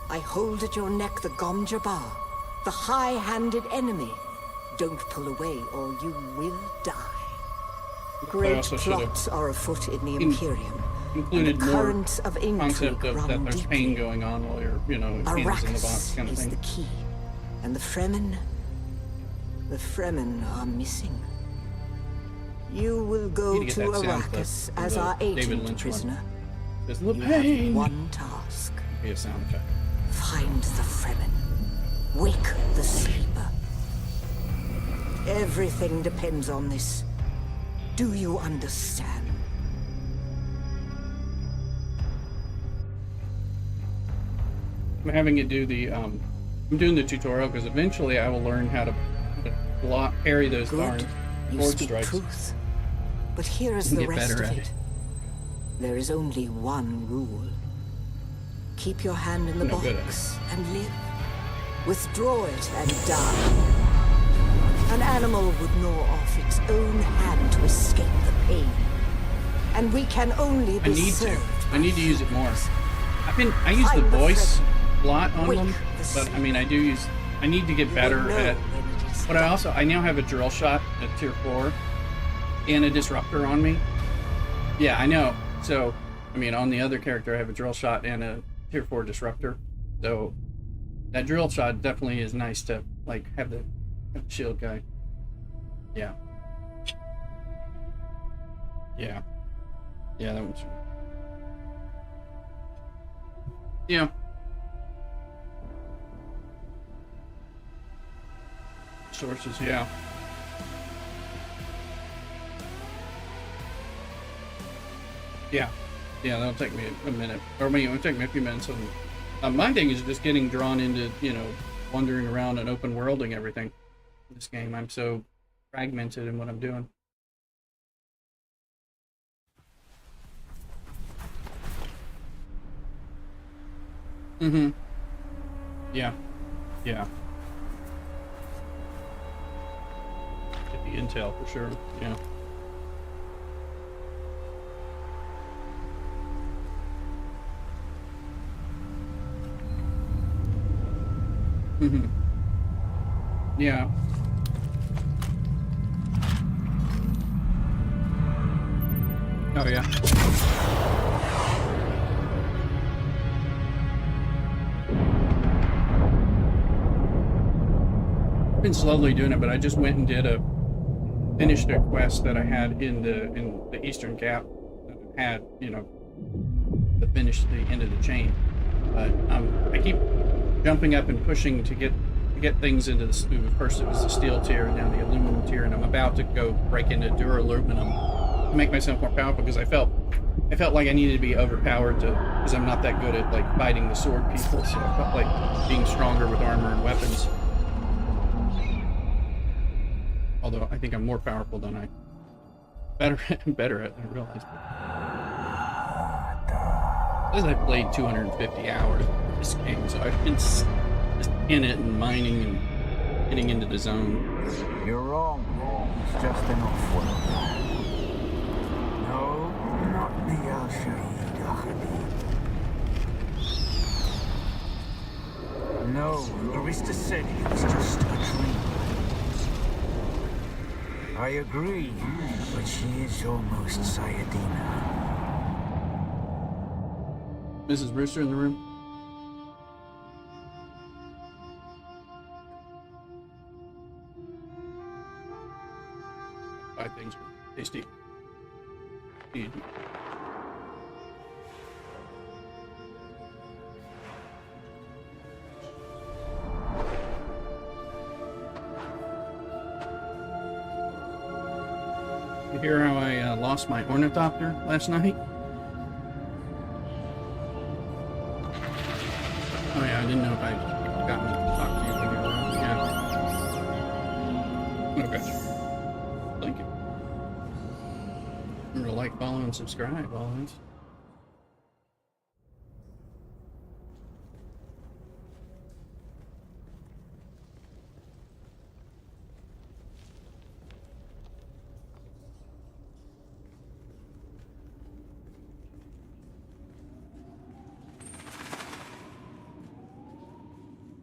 I hold at your neck the Gom Jabbar, the high-handed enemy. Don't pull away or you will die. Great also should have plots are afoot in the Imperium. Included and the more currents of intrigue concept of that run there's deeply. pain going on while you're, hands in the box Arrakis kind of is thing. the key. And the Fremen are missing. You will go Need to to get that sound Arrakis clip as from our the David agent Lynch one. prisoner. There's the You have pain. one task. Be a sound effect. Find the Fremen. Wake the sleeper. Everything depends on this. Do you understand? I'm having it do the I'm doing the tutorial because eventually I will learn how to parry those darn Good. You board speak strikes. truth. But here is And the get rest better of at it. it. There is only one rule. Keep your hand in the No good at box and live. Withdraw it and die. An animal would gnaw off its own hand to escape the pain. And we can only be I need to. served I by need to use it more. humans. I use the Find the voice Fremen. a lot on Wake them, the but I mean I need to get You better will know at. when it is But I now have a drill shot at tier 4 and a disruptor on me. Yeah, I know. So I mean, on the other character, I have a drill shot and a tier 4 disruptor. So that drill shot definitely is nice to like have the shield guy. Yeah. Yeah. Yeah, that one's. Yeah. Sources, yeah. Yeah. Yeah, that'll take me a minute. Or it'll take me a few minutes. And my thing is just getting drawn into, wandering around and open worlding everything. In this game, I'm so fragmented in what I'm doing. Mm-hmm. Yeah. Yeah. Get the intel for sure. Yeah. Mm-hmm. Yeah. Oh yeah. I've been slowly doing it, but I just went and finished a quest that I had in the Eastern Cap that I had, to finish the end of the chain. But I keep jumping up and pushing to get things into the first it was the steel tier and now the aluminum tier, and I'm about to go break into duraluminum to make myself more powerful because I felt like I needed to be overpowered because I'm not that good at like fighting the sword people, so I felt like being stronger with armor and weapons. Although I think I'm more powerful than I better at than I realized. Because I played 250 hours of this game, so I've been just in it and mining and getting into the zone. You're wrong. It's just an off-world. No, not the Al-Shaheed Ahadi. No, Arista said it was just a dream. I agree, but she is almost Sayadina. Mrs. Brewster in the room? Five things are tasty. Eat. You hear how I lost my ornithopter last night? Oh yeah, I didn't know if I got to talk to you when you were. Yeah. Okay. Thank you. Remember to like, follow, and subscribe, always.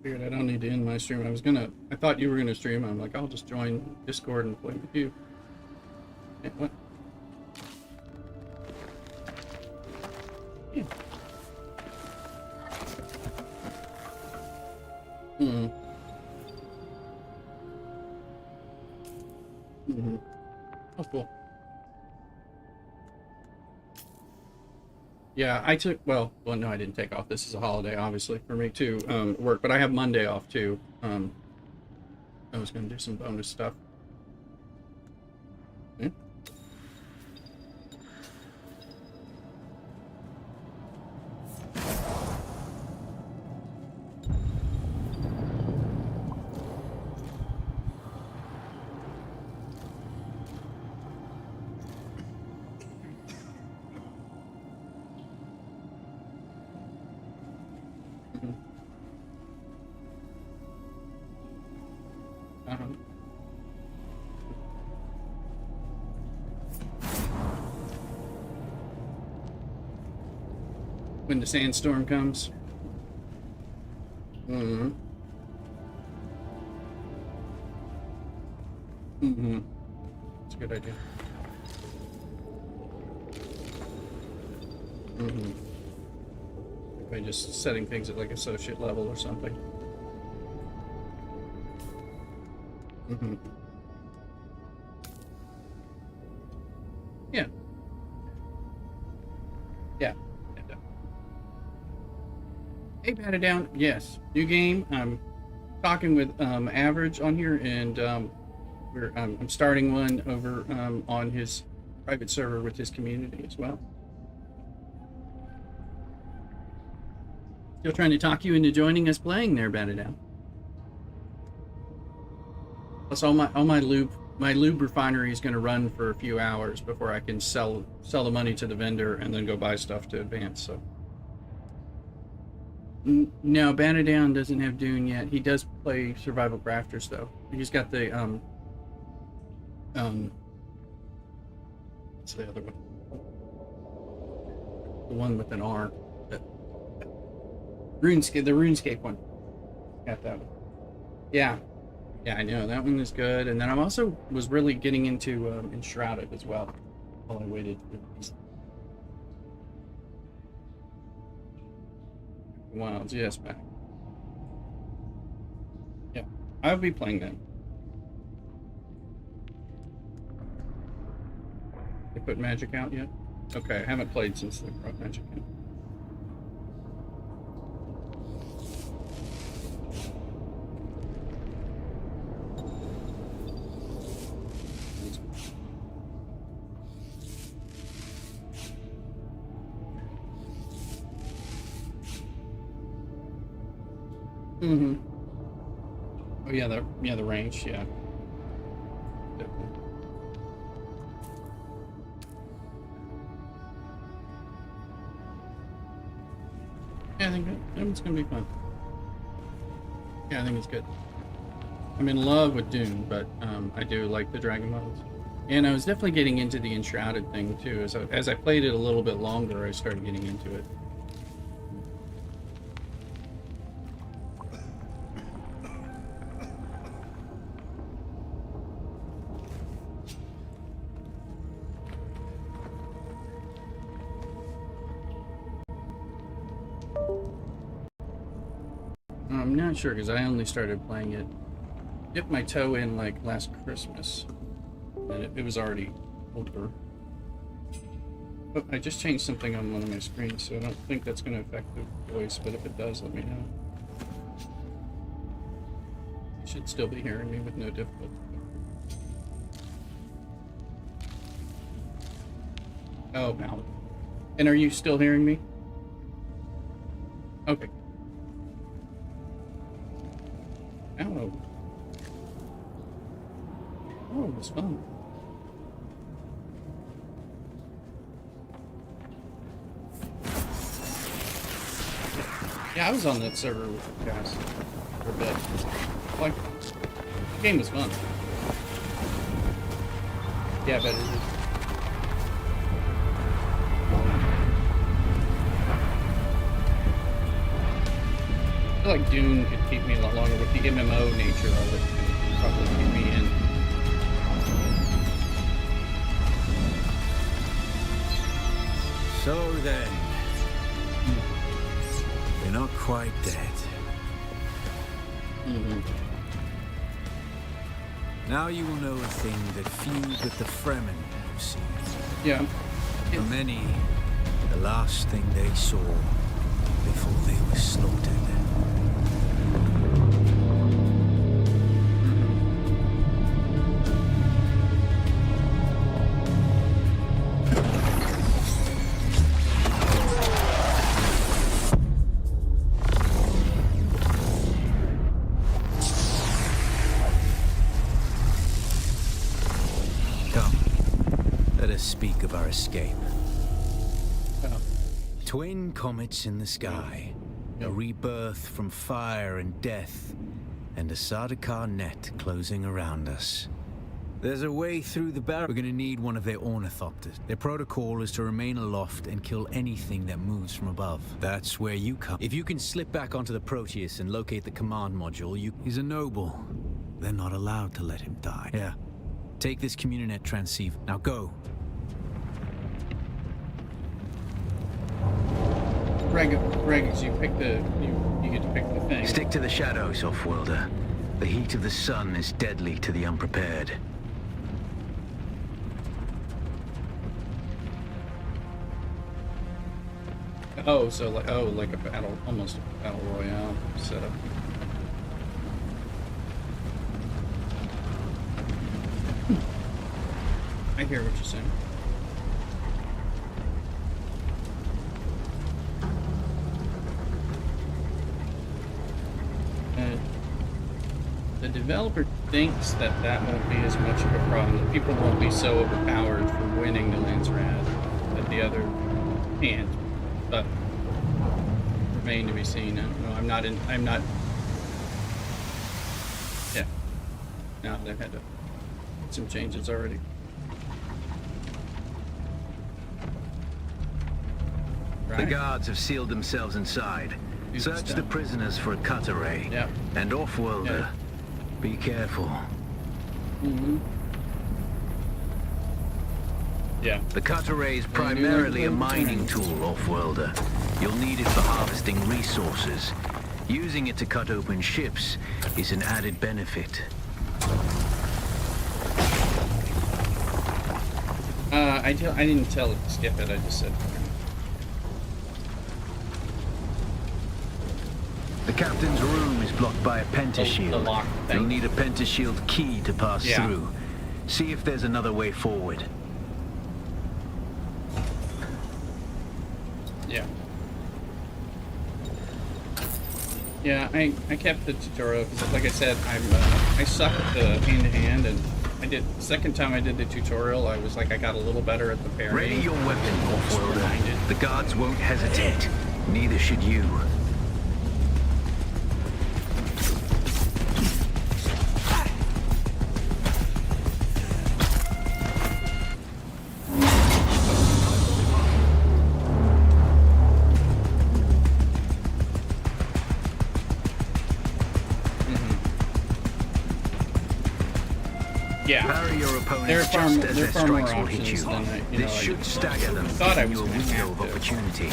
Weird, I don't need to end my stream. I thought you were gonna stream. I'm like, I'll just join Discord and play with you. Yeah, what? Yeah. Mm-hmm. Mm-hmm. Oh, cool. Yeah, well, no, I didn't take off. This is a holiday, obviously, for me too, work, but I have Monday off too. I was going to do some bonus stuff. Yeah. When the sandstorm comes. Mm-hmm. Mm-hmm. That's a good idea. Mm-hmm. By just setting things at like associate level or something. Mm-hmm. Yeah. Yeah. Hey, pat it down. Yes. New game. I'm talking with Average on here, and I'm starting one over on his private server with his community as well. Still trying to talk you into joining us playing there, pat it down. Plus, all my lube refinery is going to run for a few hours before I can sell the money to the vendor and then go buy stuff to advance. So. No, Bannerdown doesn't have Dune yet. He does play Survival Crafters though. He's got the what's the other one? The one with an R. The RuneScape one. Got that one. Yeah. Yeah, I know that one is good. And then I'm also was really getting into Enshrouded as well while I waited for these. Wilds, yes, back. Yeah, I'll be playing them. They put Magic out yet? Okay, I haven't played since they brought Magic in. Mm-hmm. Oh yeah, the range, yeah. Definitely. Yeah, I think it's gonna be fun. Yeah, I think it's good. I'm in love with Dune, but I do like the Dragon models. And I was definitely getting into the Enshrouded thing too. As I played it a little bit longer, I started getting into it. I'm not sure because I only started playing it, dipped my toe in like last Christmas, and it was already older. But I just changed something on one of my screens, so I don't think that's going to affect the voice, but if it does, let me know. You should still be hearing me with no difficulty. Oh, now. And are you still hearing me? Okay. Ow. Oh, it was fun. Yeah, I was on that server with you guys for a bit. Like, the game was fun. Yeah, but it is. I feel like Dune could keep me a lot longer with the MMO nature of it. Could probably keep me in. So then, they're not quite dead. Mm-hmm. Now you will know a thing that few but the Fremen have seen. Yeah. For many, the last thing they saw before they were slaughtered. Speak of our escape. Twin comets in the sky, a rebirth from fire and death, and a Sardaukar net closing around us. There's a way through the barrier. We're gonna need one of their ornithopters. Their protocol is to remain aloft and kill anything that moves from above. That's where you come. If you can slip back onto the Proteus and locate the command module, he's a noble. They're not allowed to let him die. Yeah. Take this Communinet transceiver. Now go. Greg, you pick you get to pick the thing. Stick to the shadows, Offworlder. The heat of the sun is deadly to the unprepared. Oh, so like like a battle, almost a battle royale setup. I hear what you're saying. The developer thinks that won't be as much of a problem. That people won't be so overpowered for winning the Landsrad at the other hand, but remain to be seen. I don't know. I'm not. Yeah. No, they've had to some changes already. The Right. guards have sealed themselves inside. Use Search this the down. prisoners for a cut array. Yep. And Offworlder, Yeah. be careful. Mm-hmm. Yeah. The cut array is you primarily a like mining turns. tool, Offworlder. You'll need it for harvesting resources. Using it to cut open ships is an added benefit. I didn't tell it to skip it. I just said. The captain's room is blocked by a pentashield. The lock thing. You'll need a pentashield key to pass Yeah. through. See if there's another way forward. Yeah. Yeah, I kept the tutorial because, like I said, I suck at the hand-to-hand, and the second time I did the tutorial, I was like, I got a little better at the parry. Ready your weapon, Just Offworlder. reminded. The guards won't hesitate. Neither should you. Yeah. Parry your opponent There are far just more- as there their are far more strikes will hit options you. than I- you This know, I should stagger them, thought I giving was you a gonna window have of to. opportunity.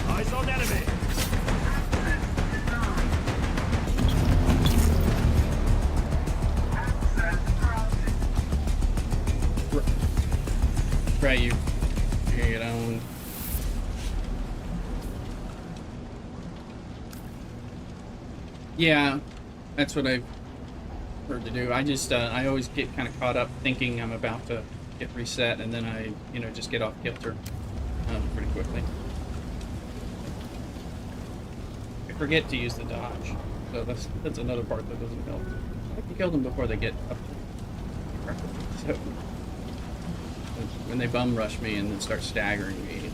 Eyes on enemy. Right, you get on. Yeah, that's what I've heard to do. I always get kind of caught up thinking I'm about to get reset, and then I, just get off kilter pretty quickly. I forget to use the dodge, so that's another part that doesn't help. I like to kill them before they get up. So when they bum rush me and then start staggering me.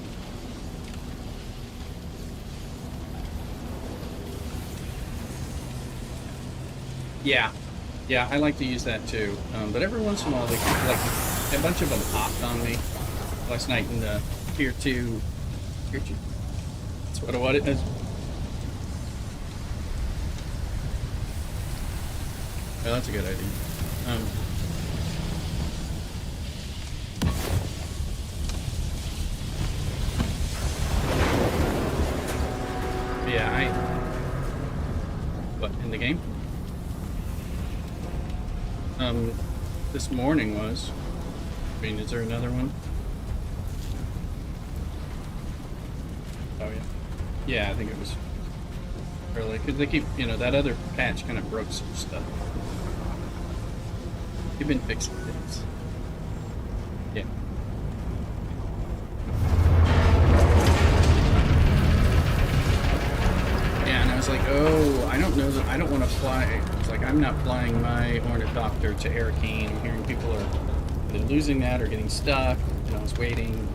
Yeah, I like to use that too. But every once in a while, like a bunch of them popped on me last night in the tier 2. That's what it is. Oh, that's a good idea. Yeah, what, in the game? This morning was. I mean, is there another one? Oh, yeah. Yeah, I think it was early. Because they keep, that other patch kind of broke some stuff. You've been fixing things. Yeah. Yeah, and I was like, oh, I don't know that I don't want to fly. It's like, I'm not flying my ornithopter to Arakeen. I'm hearing people are either losing that or getting stuck. And I was waiting.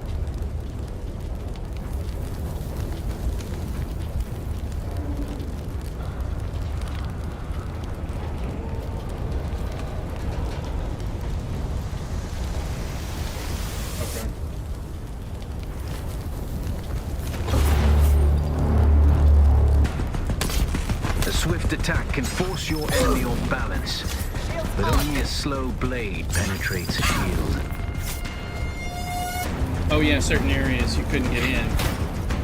Okay. A swift attack can force your enemy off balance, but only a slow blade penetrates a shield. Oh yeah, certain areas you couldn't get in.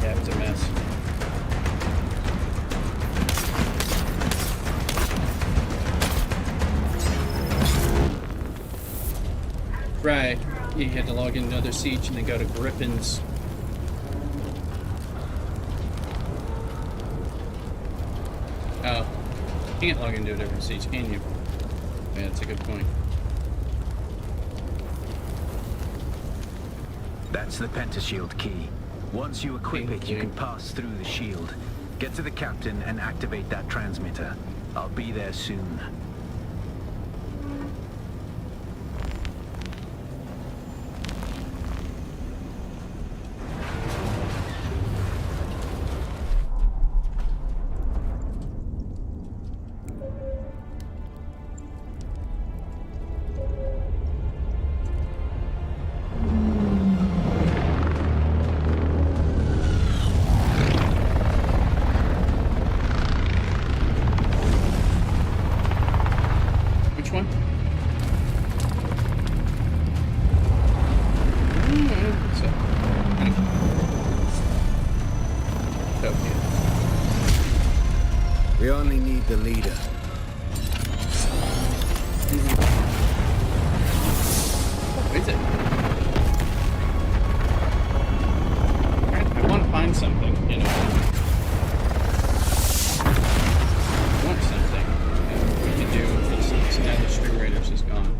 Yeah, it's a mess. Right. You had to log in another siege and then go to Griffin's. Oh. You can't log into a different siege, can you? Yeah, that's a good point. That's the pentashield key. Once you equip it, you can pass through the shield. Get to the captain and activate that transmitter. I'll be there soon. Which one? We only need the leader. What is it? I want to find something, you know. I want something. We can do this now that Stream Raiders is gone.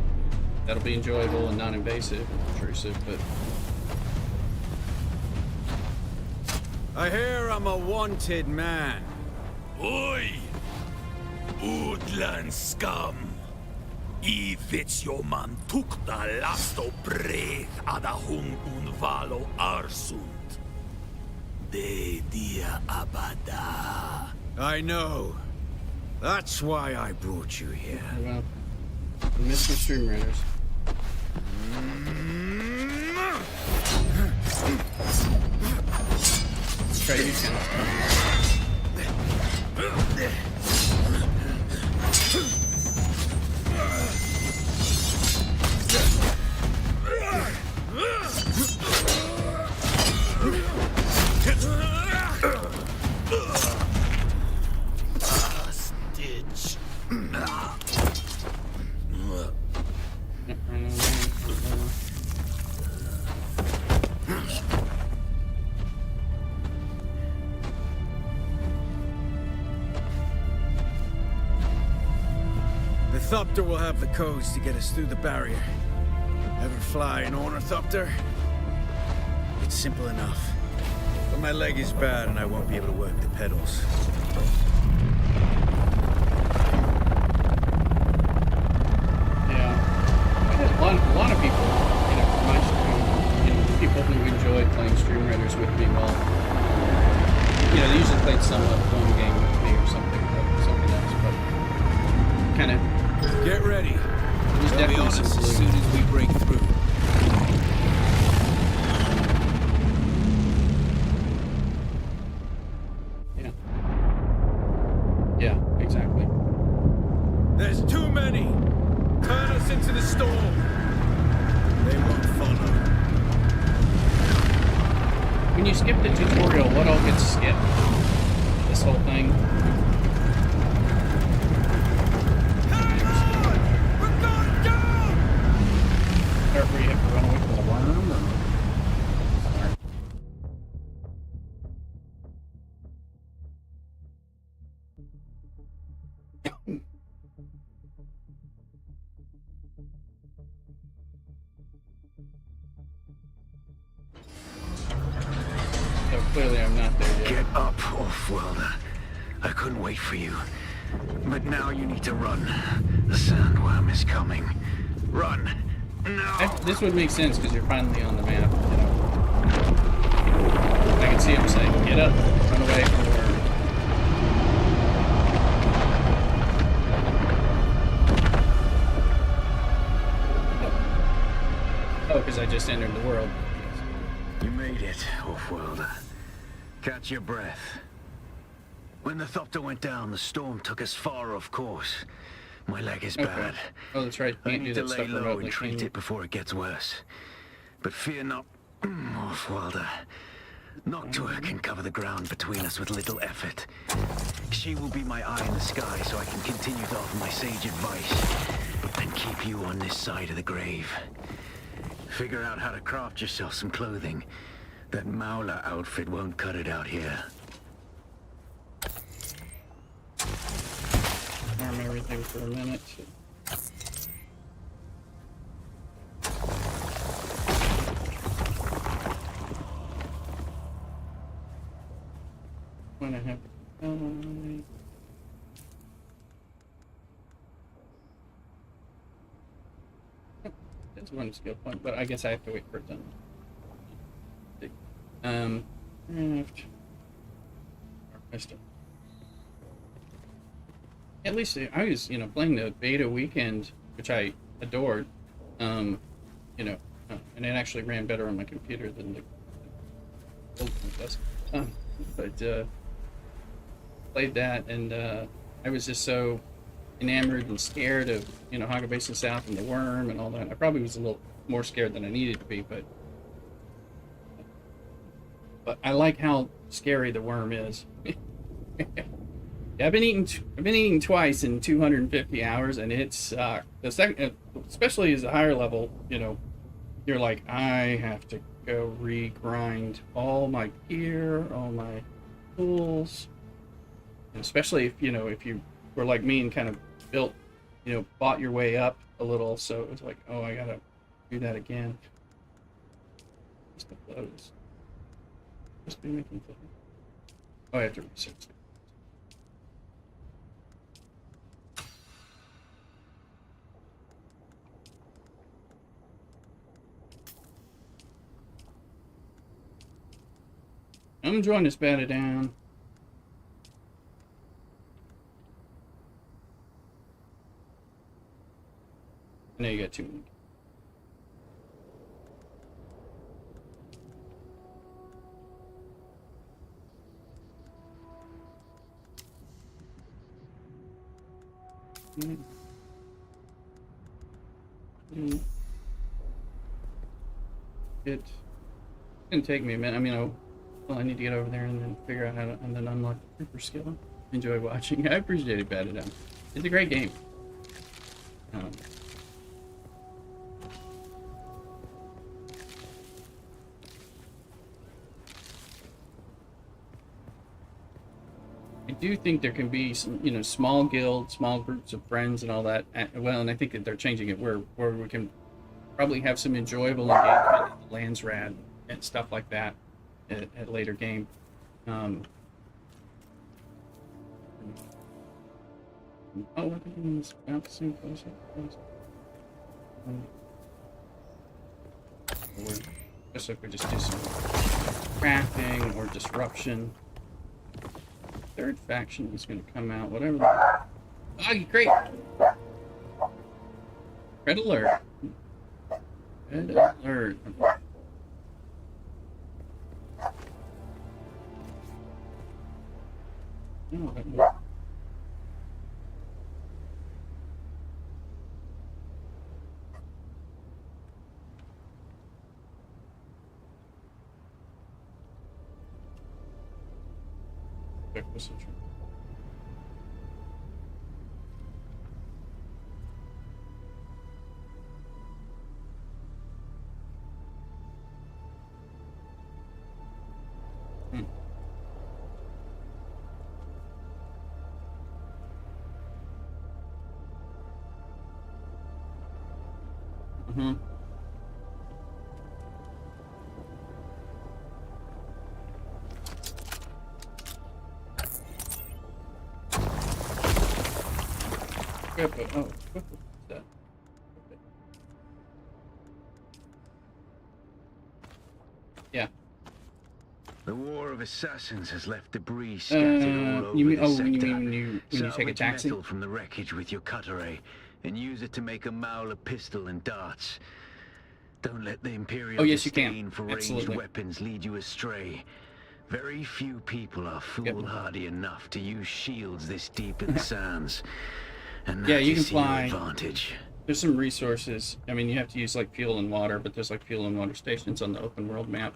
That'll be enjoyable and non-invasive, intrusive, but I hear I'm a wanted man. Oi! Woodland scum! I vits jo man tukta lasto breath ada hung unvalo arsund. De dia abada. I know. That's why I brought you here. well, I miss my Stream Raiders. Let's try you again. Stitch. The Thopter will have the codes to get us through the barrier. Ever fly an Ornithopter? It's simple enough. But my leg is bad and I won't be able to work the pedals. A lot of people, you know, from my stream, you know, people who enjoy playing Stream Raiders with me, well, you know, they usually played some phone game with me or something, or something else, but kind of. Get ready. There's They'll be definitely on some us as blue. soon as we break through. Yeah. Yeah, exactly. There's too many. Turn us into the storm. They won't follow. When you skip the tutorial, what all gets skipped? This whole thing? We're going down! Or where you have to run away from the worm? Or... So clearly I'm not there yet. Get up, Off-Worlder. I couldn't wait for you. But now you need to run. The sandworm is coming. Run! No! This would make sense because you're finally on the map, you know. I can see him saying, get up, run away from the worm. Oh, because I just entered the world. You made it, Off-Worlder. Catch your breath. When the Thopter went down, the storm took us far off course. My leg is Okay. bad. Oh, that's right. You I can't do need to that lay stuff low remotely, and can treat you? it before it gets worse. But fear not, Wolfwalder. Noctua can cover the ground between us with little effort. She will be my eye in the sky so I can continue to offer my sage advice and keep you on this side of the grave. Figure out how to craft yourself some clothing. That Mauler outfit won't cut it out here. Arm everything for a minute. When I have that's one skill point, but I guess I have to wait for it done. Craft. Missed it. At least I was, playing the beta weekend, which I adored. And it actually ran better on my computer than the old one does. But played that, and I was just so enamored and scared of, Haga Basin South and the worm and all that. I probably was a little more scared than I needed to be, but I like how scary the worm is. Yeah, I've been eating twice in 250 hours, and it's the second, especially as a higher level, you're like, I have to go re-grind all my gear, all my tools, and especially if you were like me and kind of built, bought your way up a little, so it's like, oh, I gotta do that again. Just the clothes. Must be making things. Oh, I have to research it. I'm enjoying this batted down. I know you got 2 minutes. It's gonna take me a minute. I mean, I need to get over there and then figure out how to and then unlock the trooper skill. Enjoy watching. I appreciate it, Batted Down. It's a great game. I do think there can be some, small guilds, small groups of friends, and all that. Well, and I think that they're changing it where we can probably have some enjoyable engagement in the lands rad and stuff like that at a later game. Oh, what are they about the same place? Just if we just do some crafting or disruption. Third faction is going to come out, whatever. Oh, great! Red alert. Red alert. Oh, Acquisition. Mm-hmm. Oh, what's that? Okay. Yeah. The War of Assassins has left debris scattered all over you mean, the sector. You mean when you take a Salvage taxi? metal from the wreckage with your cutter and use it to make a Mauler pistol and darts. Don't let the Imperial Oh, yes, you can. disdain for Absolutely. ranged weapons lead you astray. Very few people are foolhardy enough to use shields this deep in the sands. And Yeah, that you can is to your fly. advantage. There's some resources. I mean, you have to use like fuel and water, but there's like fuel and water stations on the open world map.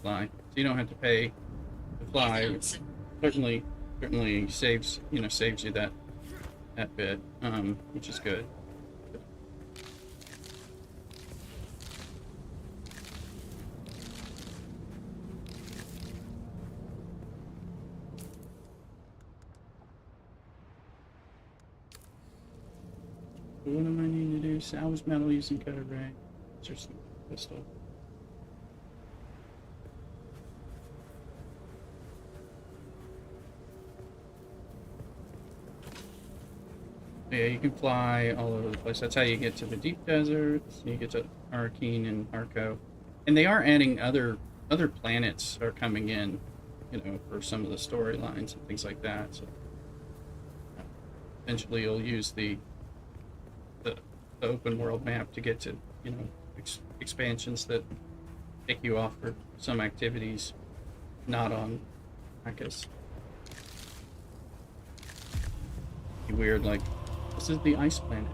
Fly, so you don't have to pay to fly. Certainly saves you that bit, which is good. What am I needing to do? Salvage metal using cutter ray. Just pistol. Yeah, you can fly all over the place. That's how you get to the deep deserts. You get to Arrakeen and Arco, and they are adding other planets are coming in, for some of the storylines and things like that. So eventually, you'll use the open world map to get to expansions that take you off for some activities, not on, I guess. Be weird, like. This is the ice planet.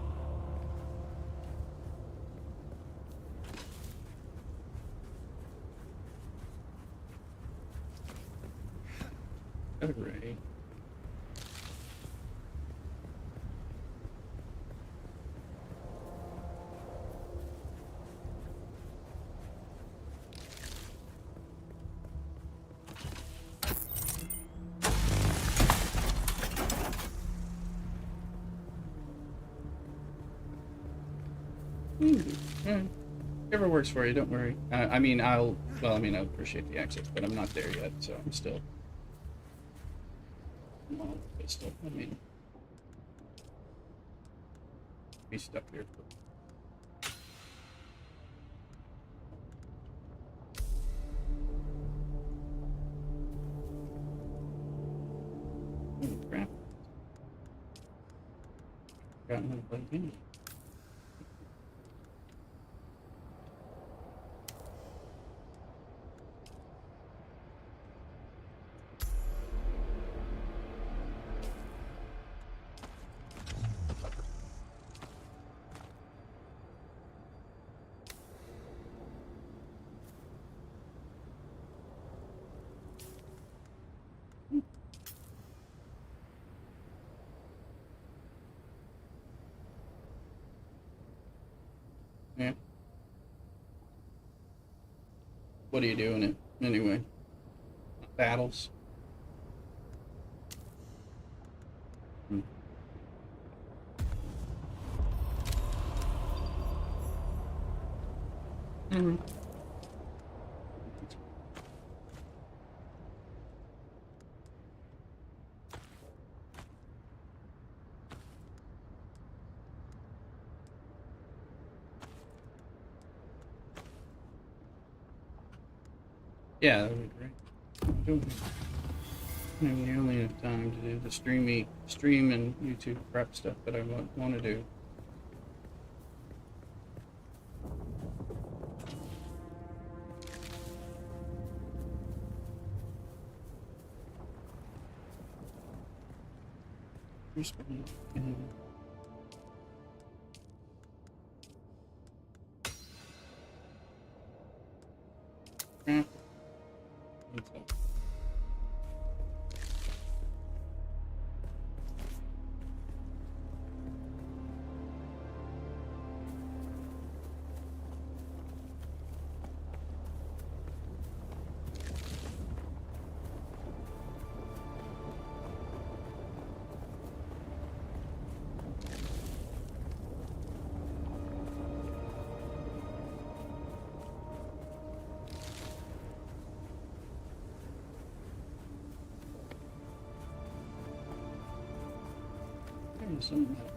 Array. Whatever works for you, don't worry. I'll appreciate the access, but I'm not there yet, so I'm still. I'm on the pistol. Be stuck here for. Oh, crap. Got another play game. Yeah. What do you do in it, anyway? Battles? Mm-hmm. Yeah, that would be great. I don't have nearly enough time to do the stream and YouTube prep stuff that I want to do. Crap. Okay. Something like that.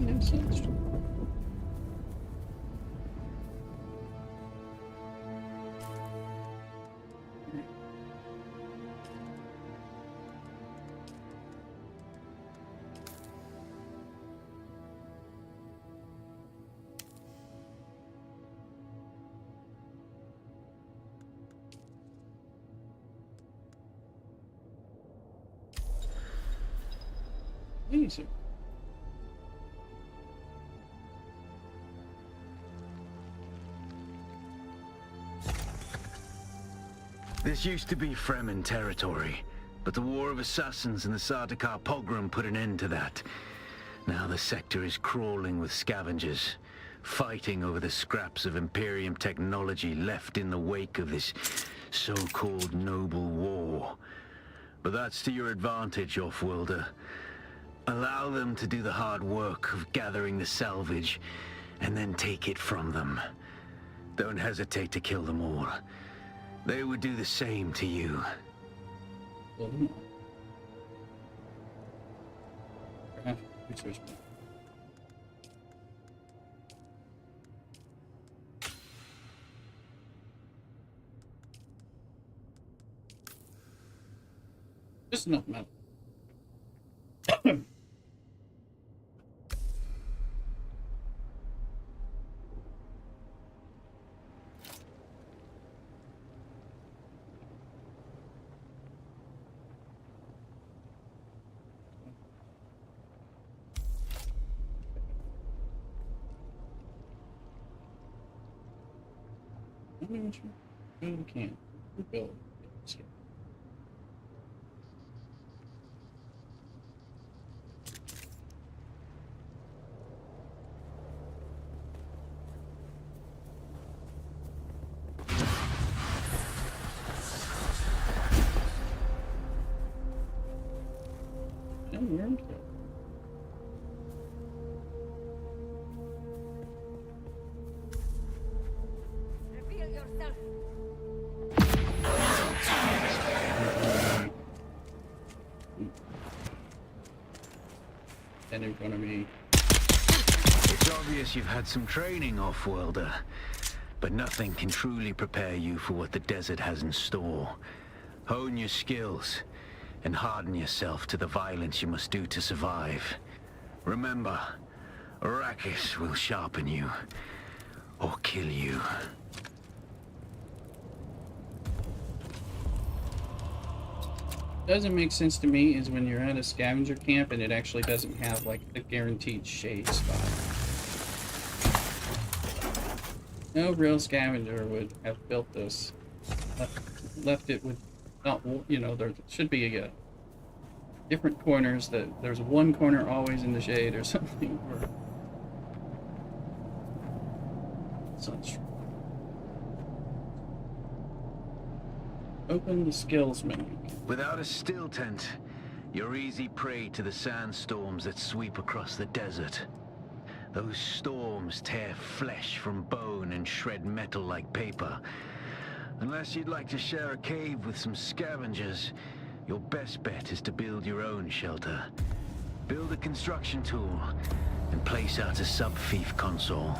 Yes, that's true. Easy. This used to be Fremen territory, but the War of Assassins and the Sardaukar pogrom put an end to that. Now the sector is crawling with scavengers, fighting over the scraps of Imperium technology left in the wake of this so-called noble war. But that's to your advantage, Offworlder. Allow them to do the hard work of gathering the salvage, and then take it from them. Don't hesitate to kill them all. They would do the same to you. Kill them all. Craft resource map. Just enough metal. We can. Rebuild. Worm kill. Reveal yourself. And in front of me. It's obvious you've had some training, Offworlder, but nothing can truly prepare you for what the desert has in store. Hone your skills, and harden yourself to the violence you must do to survive. Remember, Arrakis will sharpen you, or kill you. Doesn't make sense to me is when you're at a scavenger camp and it actually doesn't have like a guaranteed shade spot. No real scavenger would have built this. Left it with, not, you know, there should be a different corners, that there's one corner always in the shade or something. Or such. Open the skills menu. Without a still tent, you're easy prey to the sandstorms that sweep across the desert. Those storms tear flesh from bone and shred metal like paper. Unless you'd like to share a cave with some scavengers, your best bet is to build your own shelter. Build a construction tool and place out a sub-fief console.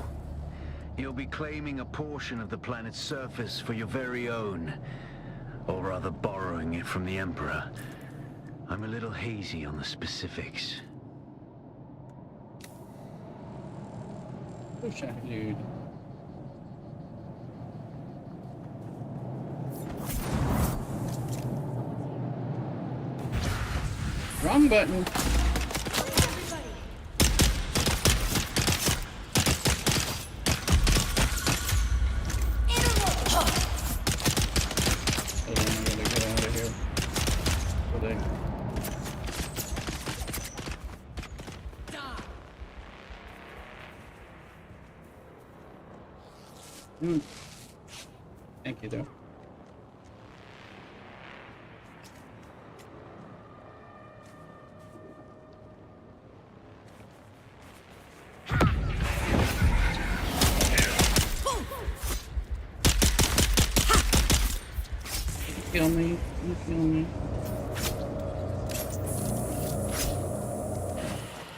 You'll be claiming a portion of the planet's surface for your very own, or rather borrowing it from the Emperor. I'm a little hazy on the specifics. Oh, shot, dude. Wrong button. Thank you, though. Kill me. You kill me.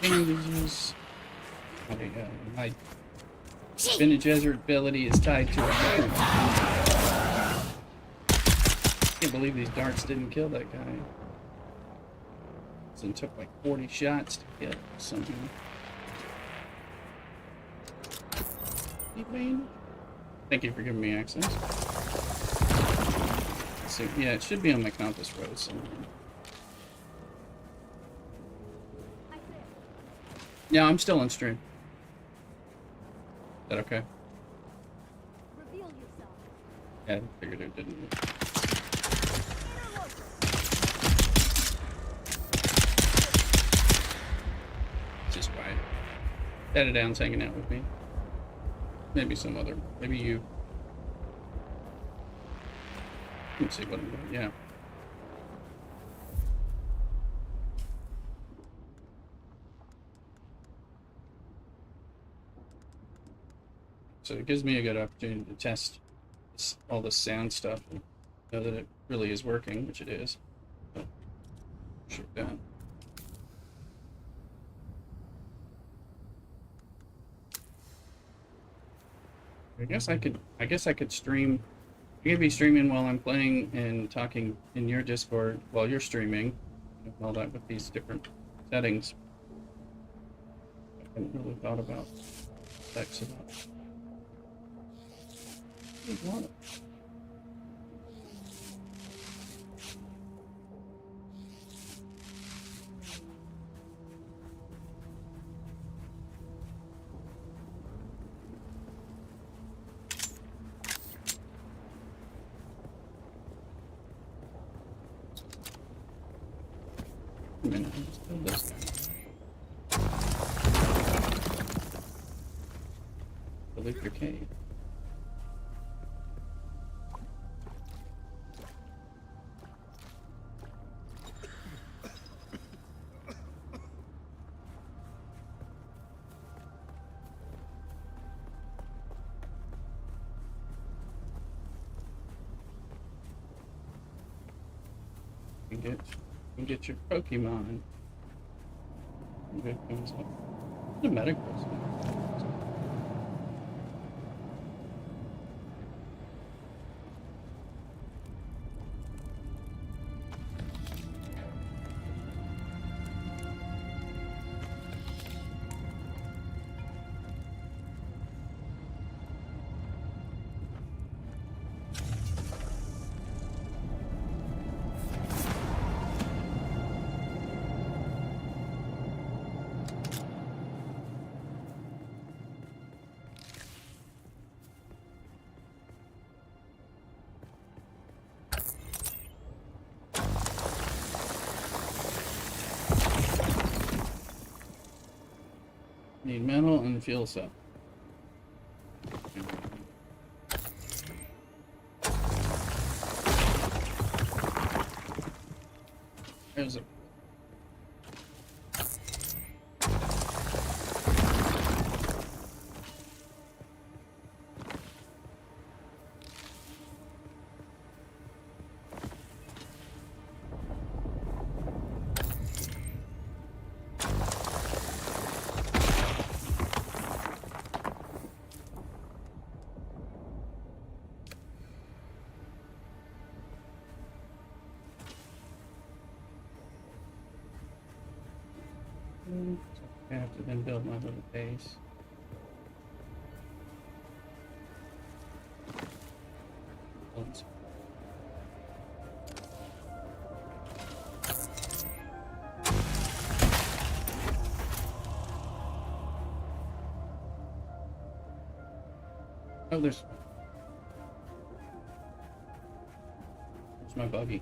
Bandages. My Bene Gesserit ability is tied to a dart. Can't believe these darts didn't kill that guy. So it took like 40 shots to kill somehow. Thank you for giving me access. So yeah, it should be on my compass road somewhere. I Yeah, I'm still on stream. Is that okay? Reveal yourself. Yeah, I figured it didn't. It's just quiet. Data Down's hanging out with me. Maybe some other. Maybe you. Let's see what I'm doing. Yeah. So it gives me a good opportunity to test all this sound stuff and know that it really is working, which it is. So, shoot that. I guess I could stream. I could be streaming while I'm playing and talking in your Discord while you're streaming and all that with these different settings. I hadn't really thought about that so much. A minute, let's build this guy. Delete your cave. You can get your Pokemon. Good things like the medic person. Need metal and fuel cell. There's a. I have to then build my little base. Oops. Oh, there's my buggy.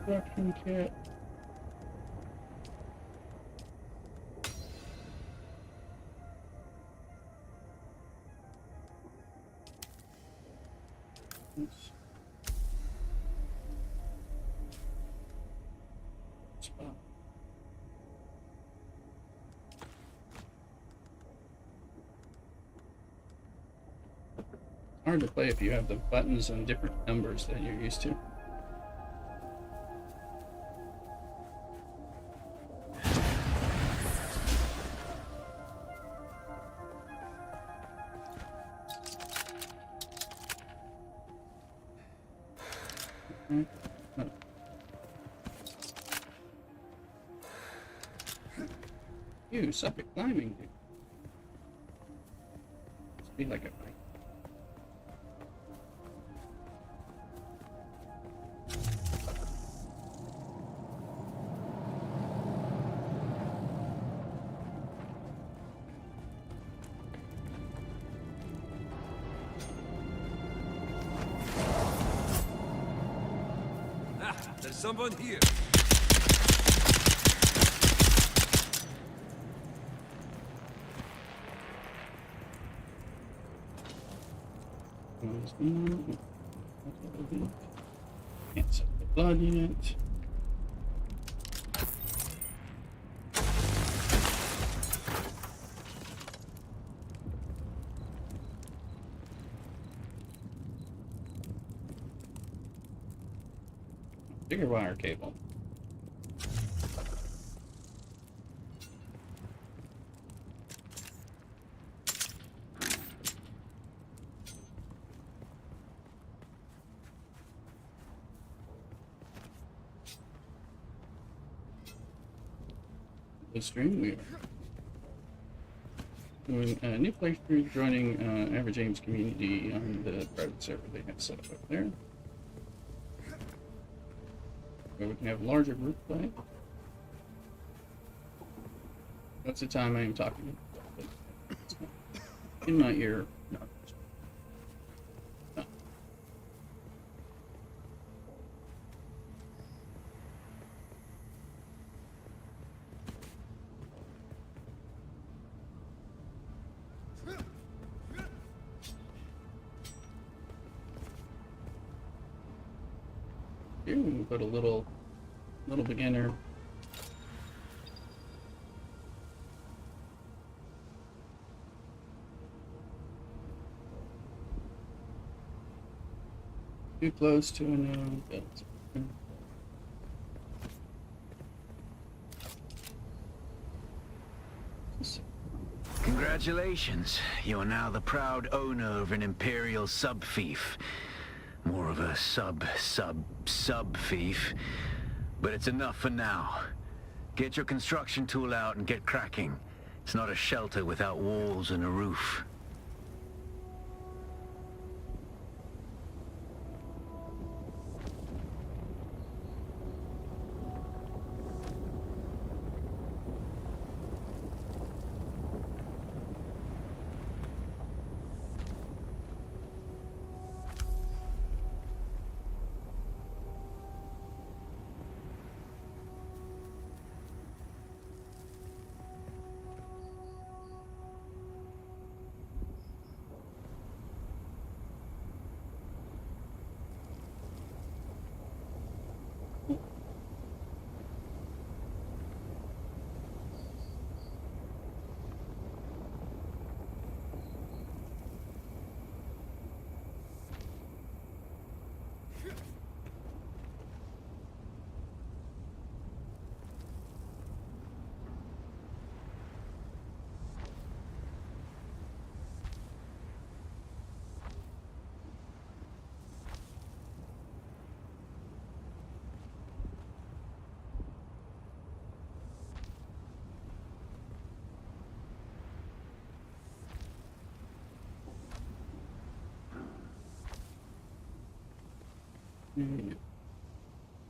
Construction kit. Oops. Spot. Hard to play if you have the buttons and different numbers that you're used to. You suck at climbing, dude. Must be like a bike. There's someone here. Can't set the blood yet. Bigger wire cable. The stream we are doing a new playthrough, joining Average Ames community on the private server they have set up over there, where we can have larger group play. That's the time I am talking in my ear. No. No. Here we can put a little beginner. Too close to an build. Congratulations. You are now the proud owner of an Imperial sub-fief. More of a sub-fief. But it's enough for now. Get your construction tool out and get cracking. It's not a shelter without walls and a roof.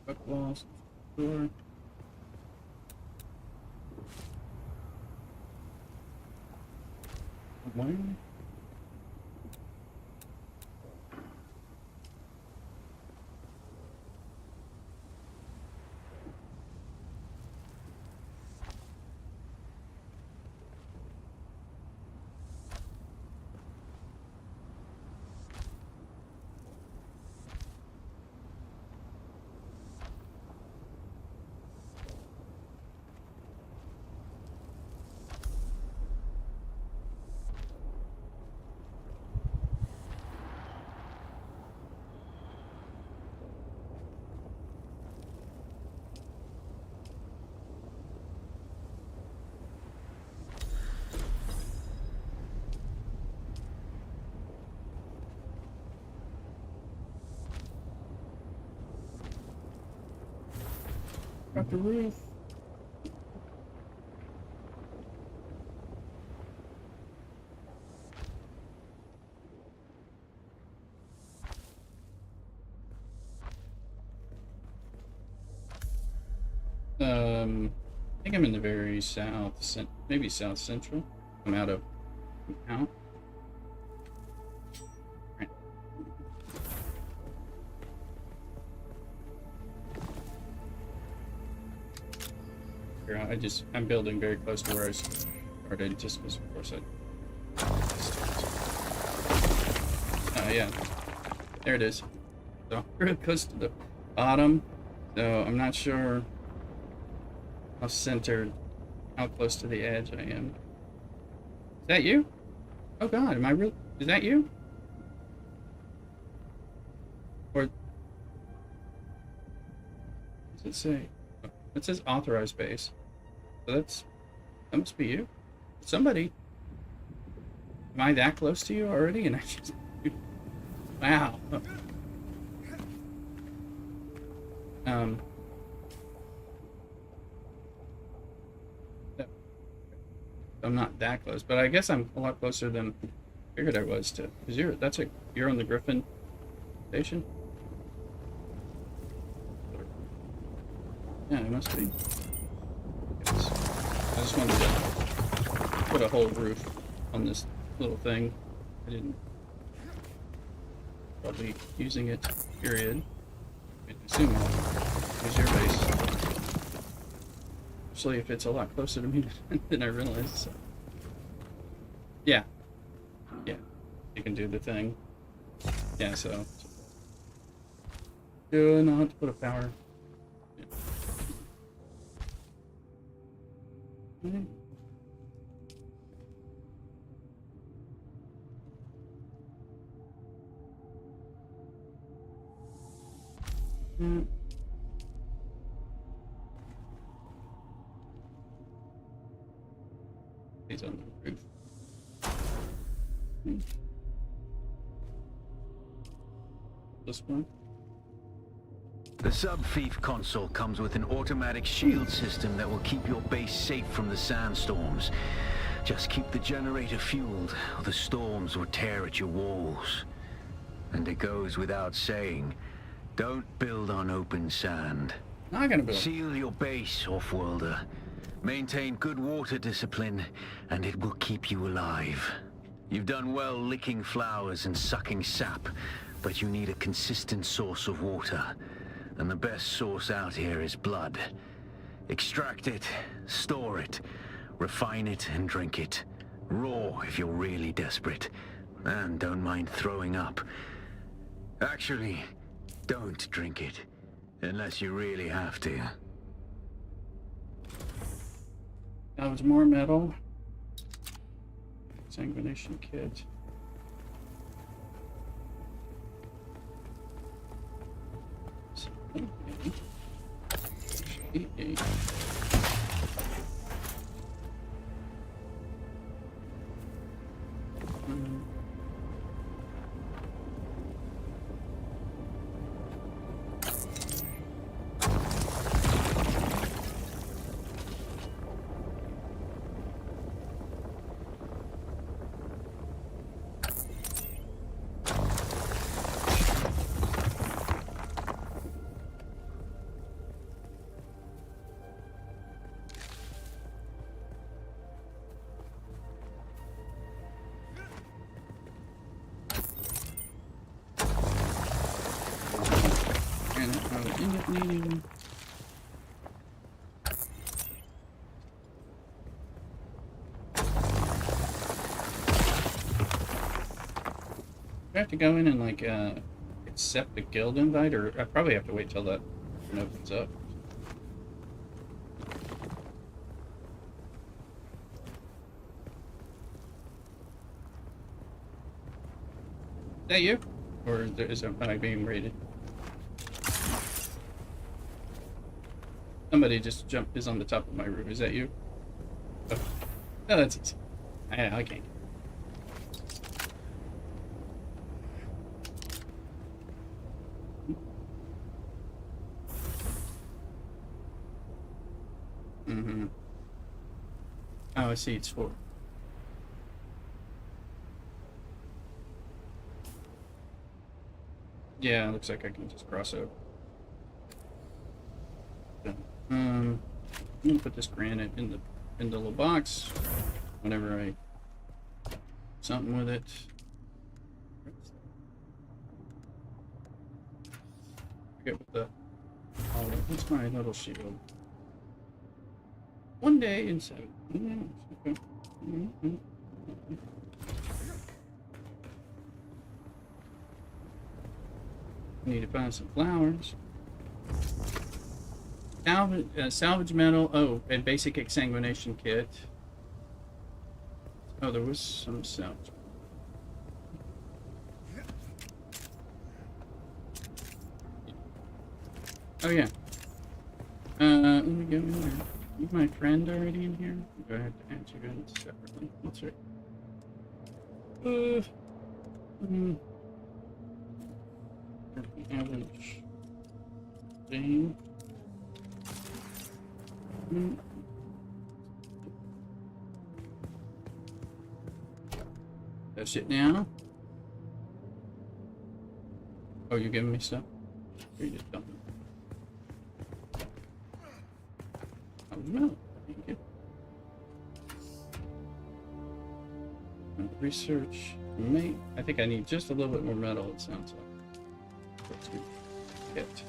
Truck walls, door. One. got the roof. I think I'm in the very south, maybe south central. I'm out. Right. Here, I'm building very close to where I started, just because, of course, yeah. There it is. So, really close to the bottom. So, I'm not sure how centered, how close to the edge I am. Is that you? Oh god, am I real? Is that you? Or what does it say? It says authorized base. So that must be you. Somebody. Am I that close to you already? And I just wow. I'm not that close, but I guess I'm a lot closer than I figured I was to. Cause you're on the Griffin station. Yeah, it must be. Yes. I just wanted to put a whole roof on this little thing. I didn't. Probably using it. Period. I assume I'll use your base. Especially if it's a lot closer to me than I realized. So. Yeah. Yeah. You can do the thing. Yeah, so. Do not put a power. Yeah. Okay. He's on the roof. This one? The sub-thief console comes with an automatic shield system that will keep your base safe from the sandstorms. Just keep the generator fueled, or the storms will tear at your walls. And it goes without saying, don't build on open sand. Not gonna build. Seal your base, off-worlder. Maintain good water discipline, and it will keep you alive. You've done well licking flowers and sucking sap, but you need a consistent source of water. And the best source out here is blood. Extract it, store it, refine it, and drink it. Raw if you're really desperate. And don't mind throwing up. Actually, don't drink it, unless you really have to. That was more metal. Sanguination kit. Okay. End up needing. Do I have to go in and like accept the guild invite, or I probably have to wait till that opens up. Is that you? Or am I being raided? Somebody just is on the top of my roof. Is that you? Oh, no, that's easy. I can't. see it's for. Yeah, looks like I can just cross over. I'm gonna put this granite in the little box. Whenever I something with it. Forget what the. Oh, what's my little shield? One day in 7. Okay. Need to find some flowers. Salvage metal. Oh, and basic exsanguination kit. Oh, there was some salvage. Oh yeah. Let me go in there. Is my friend already in here? Do I have to add you in separately? That's right. Average thing. That's it now. Oh, you're giving me stuff? Or you just dumping? Oh no, thank you. Research mate. I think I need just a little bit more metal, it sounds like. Let's do kit.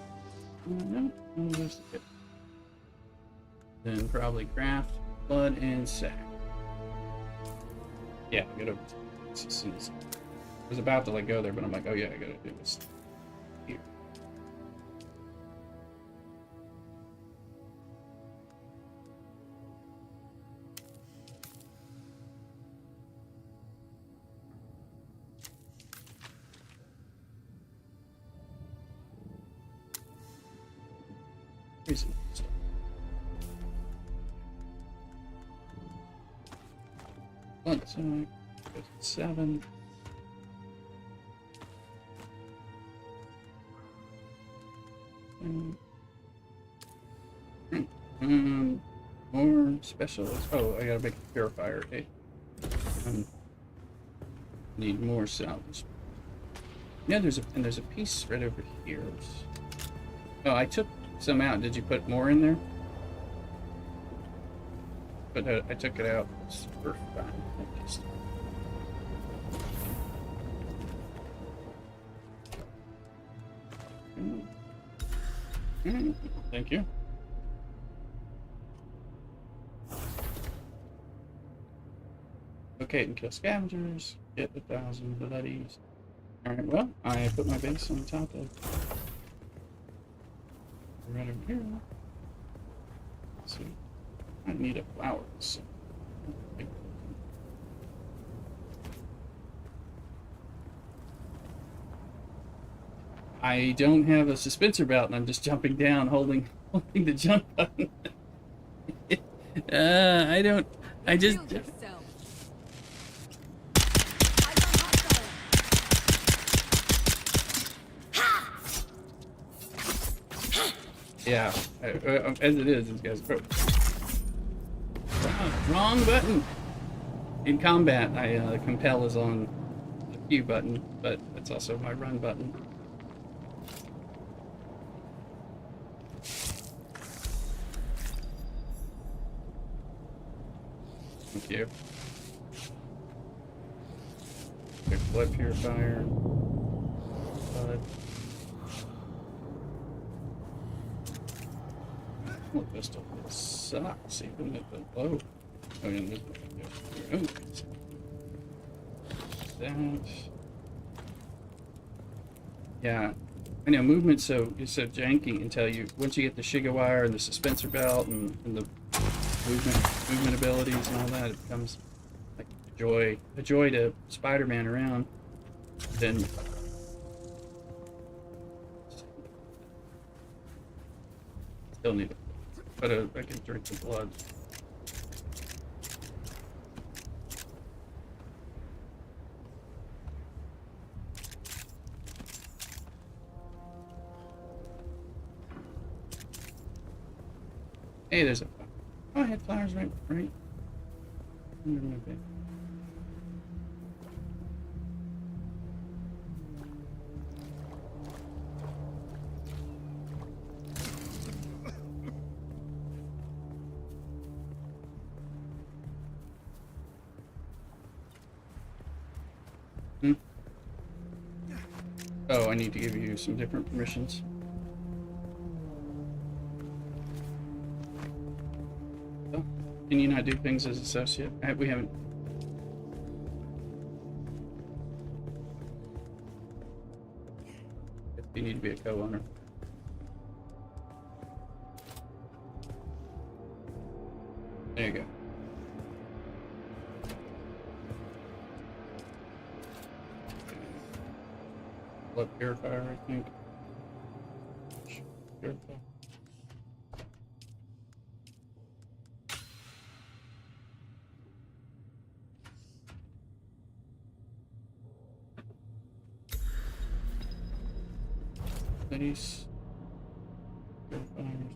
No, where's the kit? Then probably craft, blood, and sack. Yeah, I gotta. As soon as I was about to let go there, but I'm like, oh yeah, I gotta do this here. Crazy stuff. One sec. 7. More specialists. Oh, I gotta make a purifier. Okay. Need more salvage. Yeah, there's a piece right over here. Oh, I took some out. Did you put more in there? But I took it out. It's for fine, at least. Thank you. Okay, and kill scavengers. Get 1,000 bloodies. Alright, well, I put my base on top of right over here. Let's see. I need a flower. So. I don't have a suspensor belt, and I'm just jumping down, holding the jump button. I don't. I just. Yeah, as it is, these guys. Wrong button. In combat, compel is on the Q button, but it's also my run button. Thank you. Quick blood purifier. Blood. Oh, pistol. It sucks, even at the low. Oh, yeah, there's oh, that. Yeah. I know movement is so janky until you once you get the Shiga wire and the suspensor belt and the movement abilities and all that, it becomes like a joy to Spider-Man around. Then still need it, but I can drink the blood. Hey, there's a. Oh, I had flowers right. Under my bed. Oh, I need to give you some different permissions. Oh, can you not do things as associate? We haven't. You need to be a co-owner. There you go. Blood purifier, I think. Purifier. Studies. Purifiers.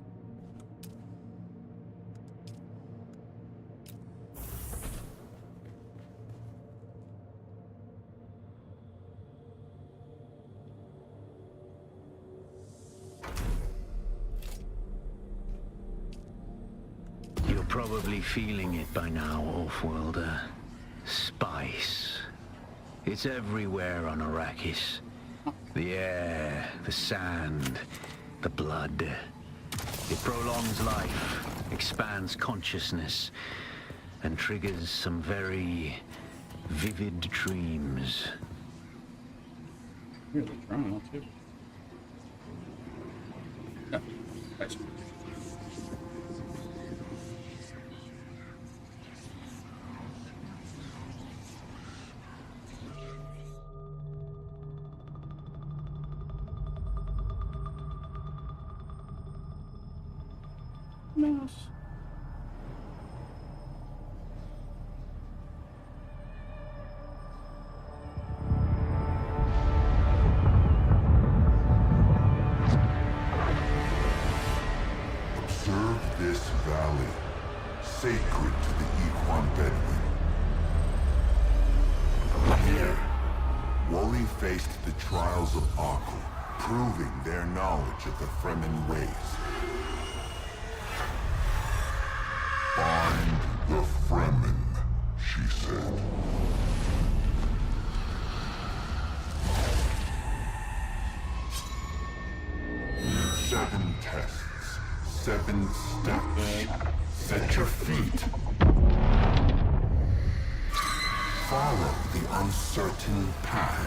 You're probably feeling it by now, Offworlder. Spice. It's everywhere on Arrakis. The air, the sand, the blood. It prolongs life, expands consciousness, and triggers some very vivid dreams. Really trying too. Oh, nice. Mouse. Observe this valley, sacred to the Equan Bedouin. Here, Woli faced the trials of Aku, proving their knowledge of the Fremen ways. Find the Fremen, she said. Seven tests, 7 steps. Set your feet. Follow the uncertain path.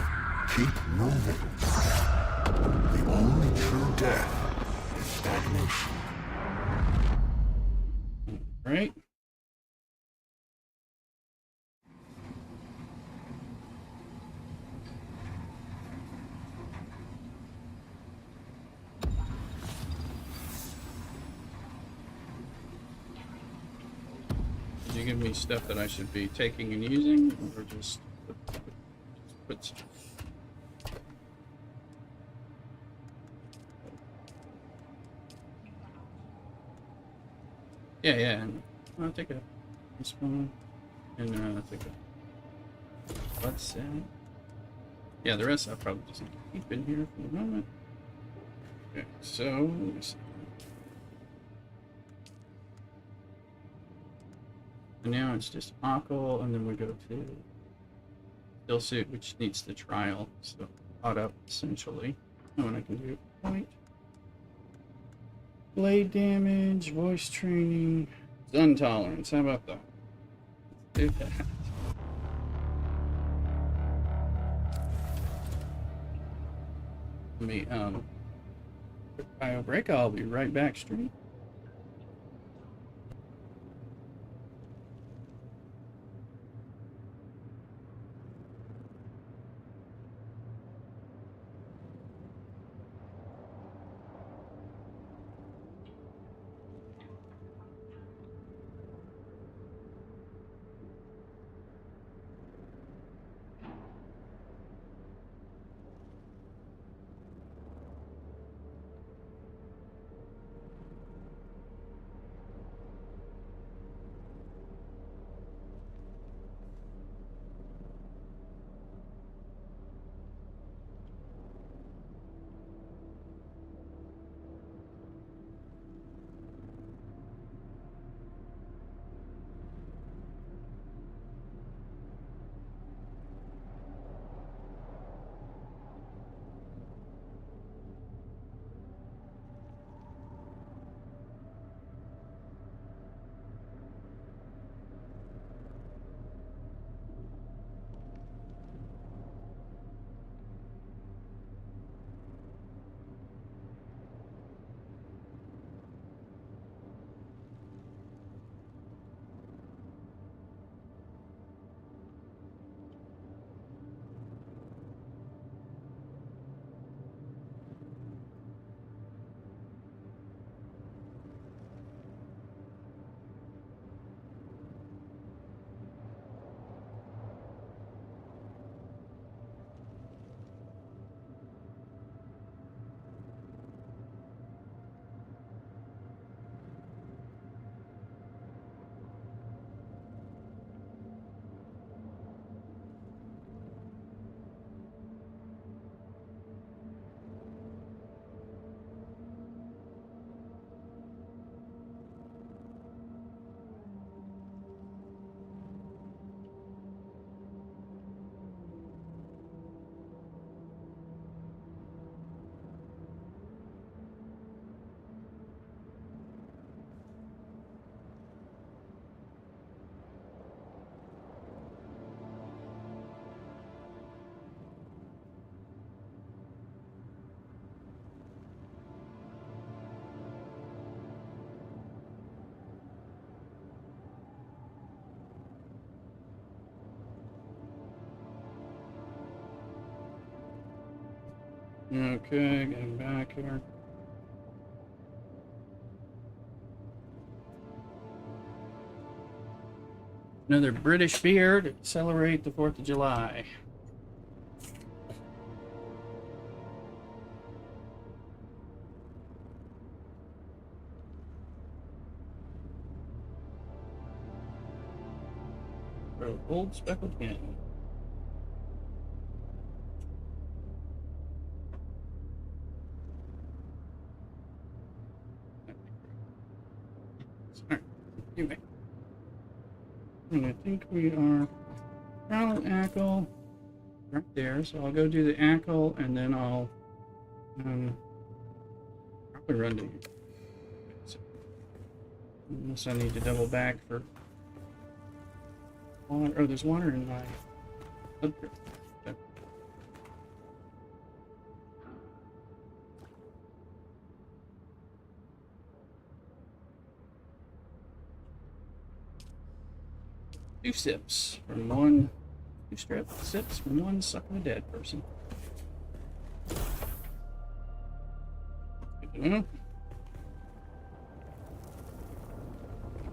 Keep moving. The only true death is stagnation. Right? Did you give me stuff that I should be taking and using, or just put stuff? Yeah. I'll take this one, and I'll take a what's that? Yeah, the rest I'll probably just need to keep in here for the moment. Okay, so let me see. And now it's just Akal, and then we go to Still Suit, which needs the trial, so caught up essentially. Oh, and I can do point. Blade damage, voice training, stun tolerance. How about that? Let's do that. Let me quick bio break. I'll be right back, stream. Okay, getting back here. Another British beer to celebrate the 4th of July. Old speckled hen. Sorry. Anyway. And I think we are Charlotte Ackle right there, so I'll go do the Ackle and then I'll probably run to unless I need to double back for water. Oh, there's water in my okay. Two sips from one, sips from one suck of a dead person.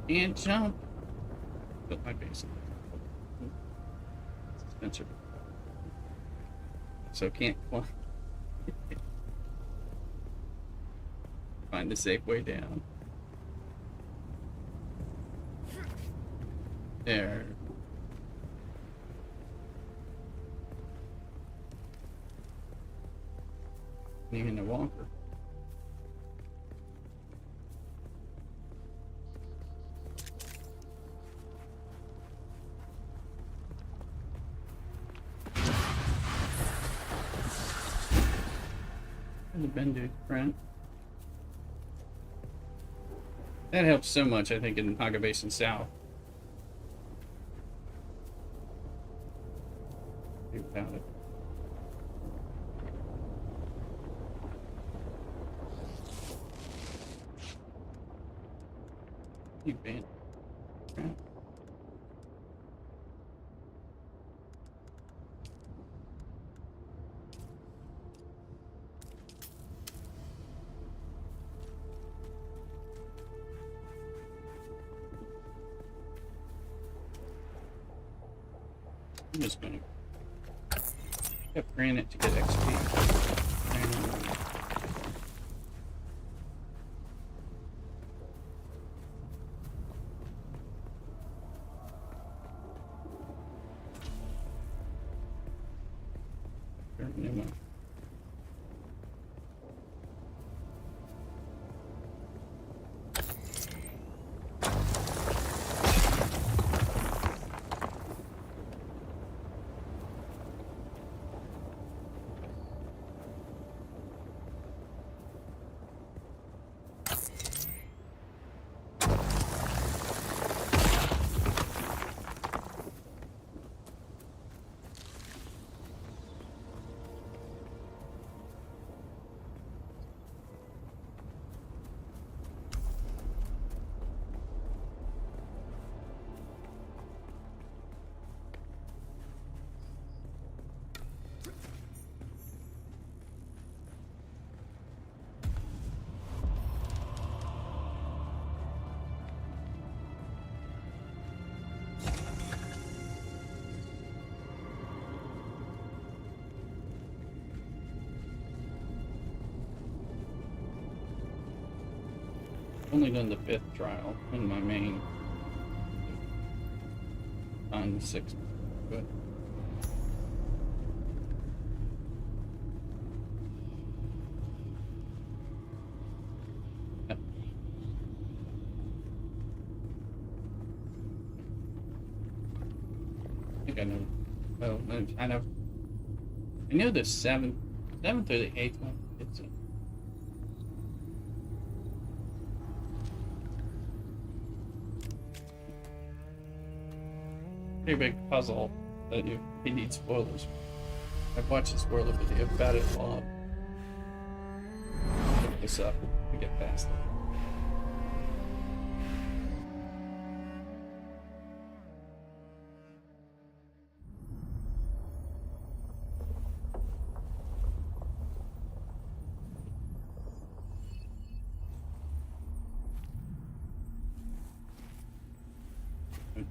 Can't jump. Put my base in. Spencer. So can't find the safe way down. There. Even a walker. And the Bendu print. That helps so much, I think, in Haga Basin South. Without it. You banned. Crap. I'm just gonna granite to get XP. Only done the 5th trial in my main. On the 6th. Good. Yep. I think I know. Well, I know. I knew the 7th or the 8th one. It's a pretty big puzzle that you need spoilers. I've watched a spoiler video about it a lot. Look this up to get past it.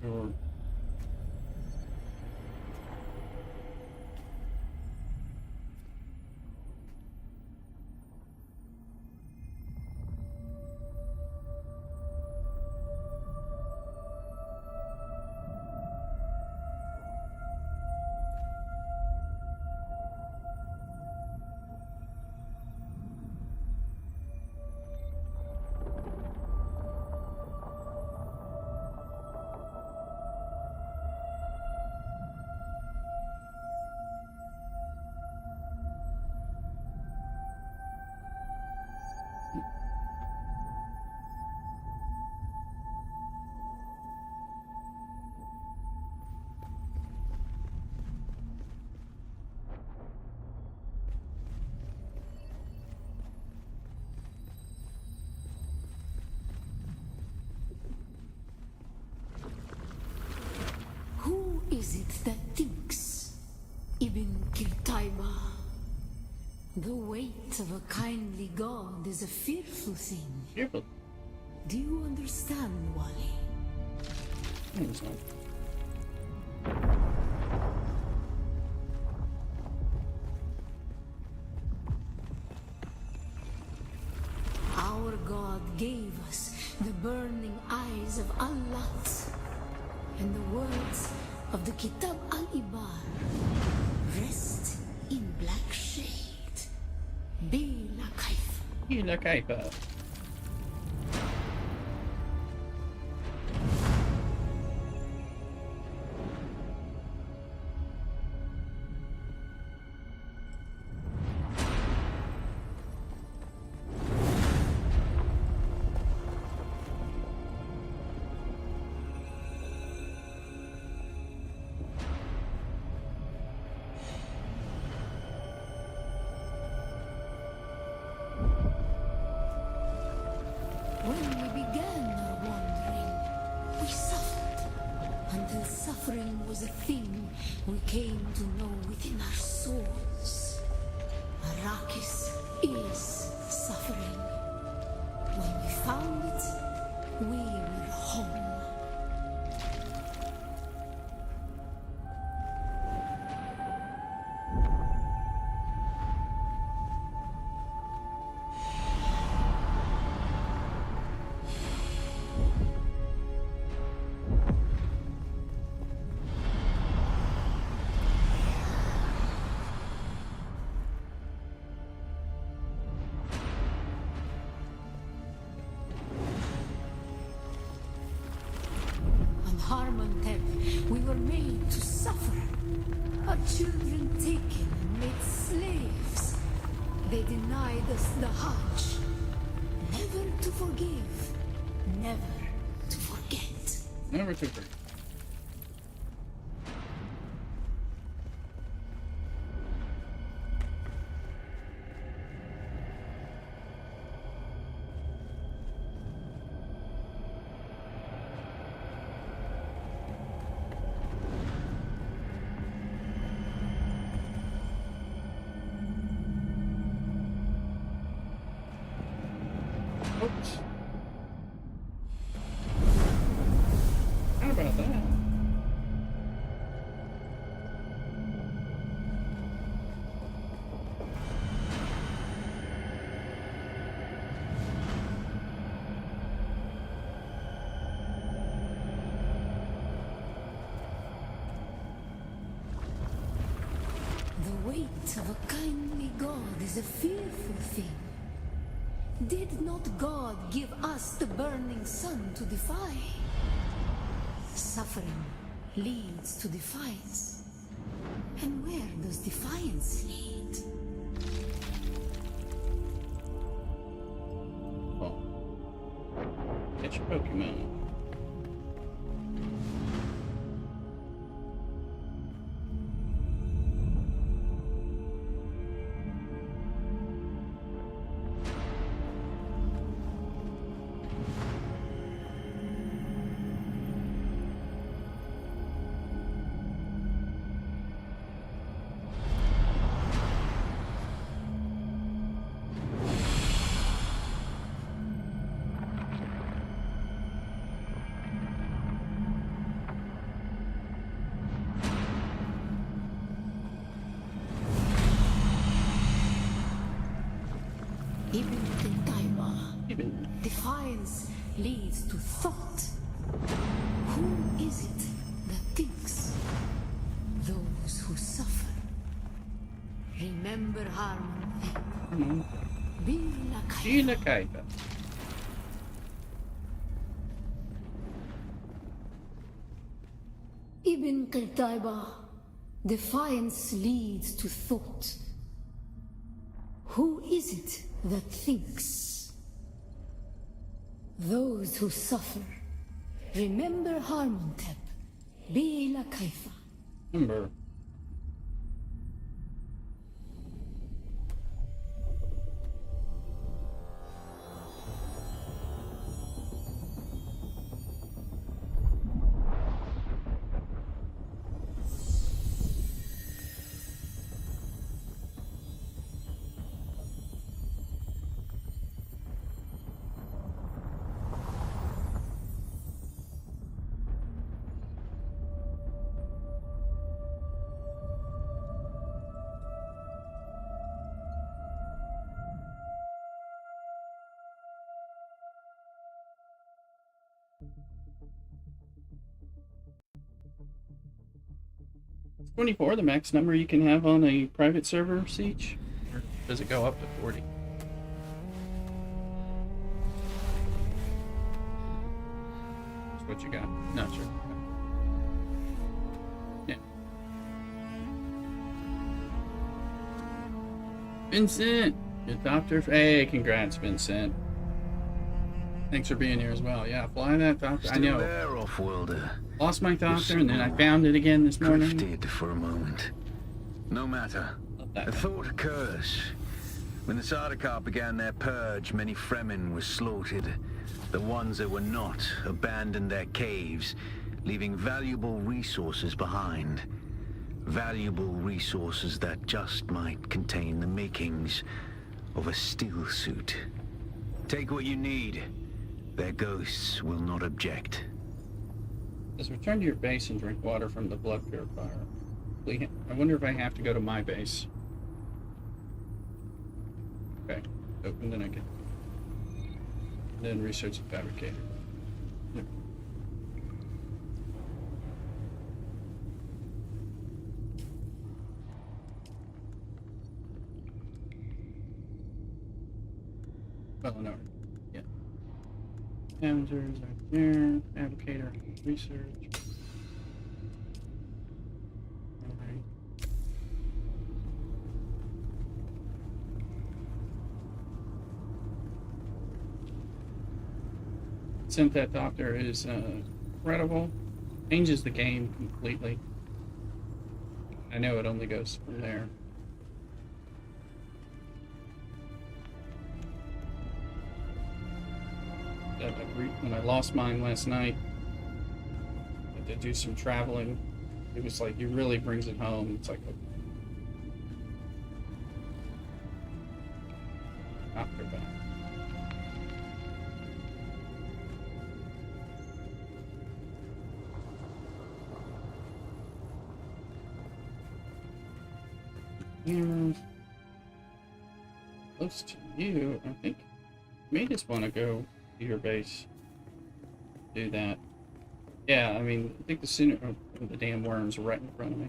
Or Who is it that thinks? Ibn Kirtaiba. The weight of a kindly god is a fearful thing. fearful. Do you understand, Wally? I understand. Our god gave us the burning eyes of Allah and the words of the Kitab al-Ibar. Rest in black shade. Bila kaifa. Hila kaifa. When we began our wandering, we suffered. Until suffering was a thing we came to know within our souls. Arrakis is suffering. When we found it, we were home. On Harmontep, we were made to suffer. Our children taken and made slaves. They denied us the Hajj. Never to forgive, never to forget. Never too pretty. Oops. How about that? The weight of a kindly God is a fearful thing. Did not God give us the burning sun to defy? Suffering leads to defiance. And where does defiance lead? Well, catch your Pokemon. Ibn Taiba. Even Defiance leads to thought. Who is it that thinks? Those who suffer. Remember Harmon. Be like Sheila Kaiba. Ibn Qutayba. Defiance leads to thought. Who is it that thinks? Those who suffer. Remember Harmontep. Be la Kaifa. Remember. Is 24 the max number you can have on a private server, Siege? Or does it go up to 40? That's what you got. Not sure. Yeah. Vincent! Good doctor. Hey, congrats, Vincent. Thanks for being here as well. Yeah, fly that doctor. I know. There, off-worlder. Lost my doctor and then I found it again this morning. Drifted for a moment. No matter. A thought occurs. When the Sardaukar began their purge, many Fremen were slaughtered. The ones that were not abandoned their caves, leaving valuable resources behind. Valuable resources that just might contain the makings of a steel suit. Take what you need. Their ghosts will not object. Says return to your base and drink water from the blood purifier. I wonder if I have to go to my base. Okay. Oh, and then I can. And then research the fabricator. Yep. Well, no. Yeah. Scavengers right there. Fabricator. Research. Alright. Sent that doctor is incredible. Changes the game completely. I know it only goes from there. When I lost mine last night, I had to do some traveling. It was like, it really brings it home. It's like a doctor back. And close to you, I think. You may just want to go to your base. Do that. Yeah, I mean, I think the sooner the damn worms are right in front of me.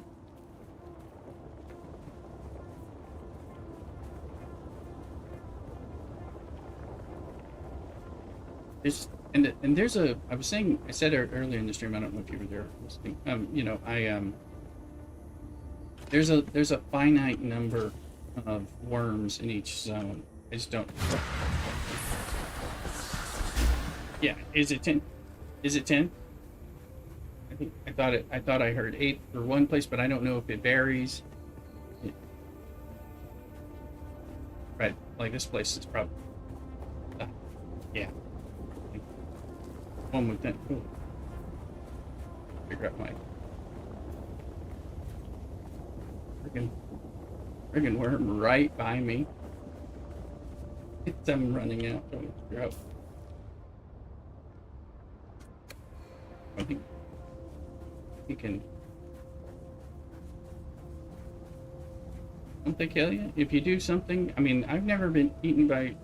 There's a I was saying, I said it earlier in the stream, I don't know if you were there listening. You know, there's a finite number of worms in each zone. I just don't. Yeah, is it 10? Is it 10? I thought I heard 8 for one place, but I don't know if it varies. Right, like this place is probably yeah. One with 10. Ooh. Figure out my friggin' worm right by me. I'm running out. Don't figure out. I think you can. Don't they kill you if you do something? I mean, I've never been eaten by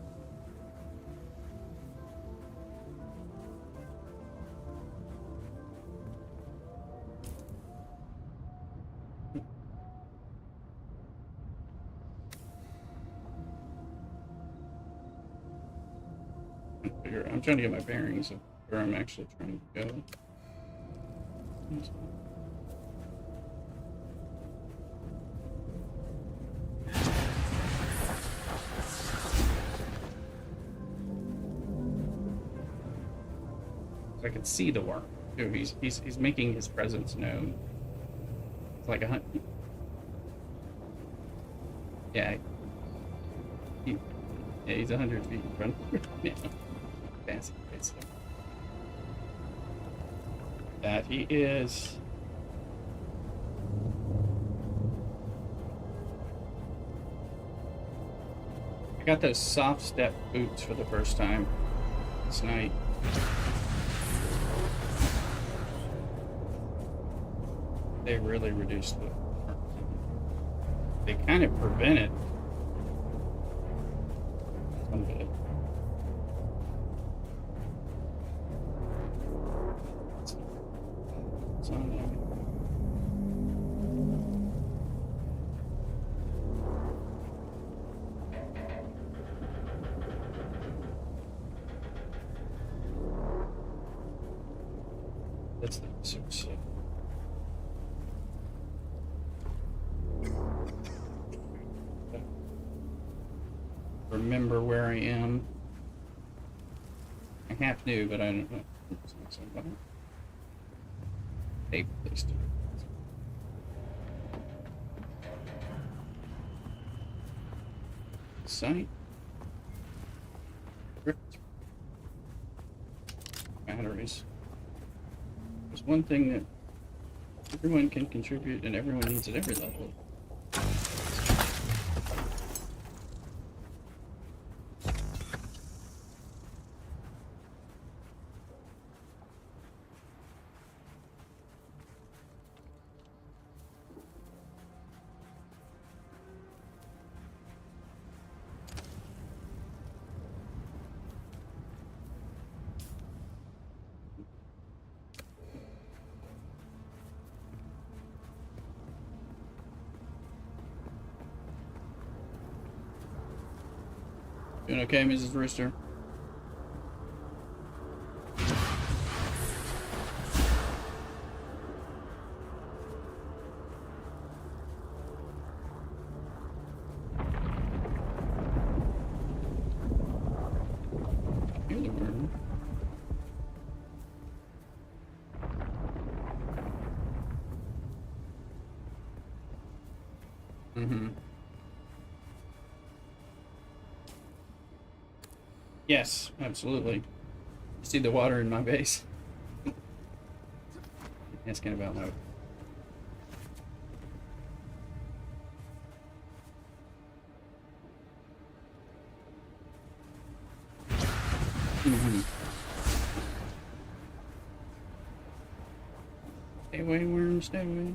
I'm trying to get my bearings of where I'm actually trying to go. So I can see the worm too. He's making his presence known. It's like a hunt. Yeah. He's 100 feet in front of me. Yeah. Fancy great stuff. That he is. I got those soft step boots for the first time this night. They really reduced the. They kind of prevented some of it. It's on there. That's the suicide. Remember where I am. I half knew, but I don't know. Hey, please do. Sight. Script. Batteries. There's one thing that everyone can contribute and everyone needs at every level. Doing okay, Mrs. Rooster? You're the murderer. Mm-hmm. Yes, absolutely. You see the water in my base? Asking about my... Mm-hmm. Stay away, worm, stay away.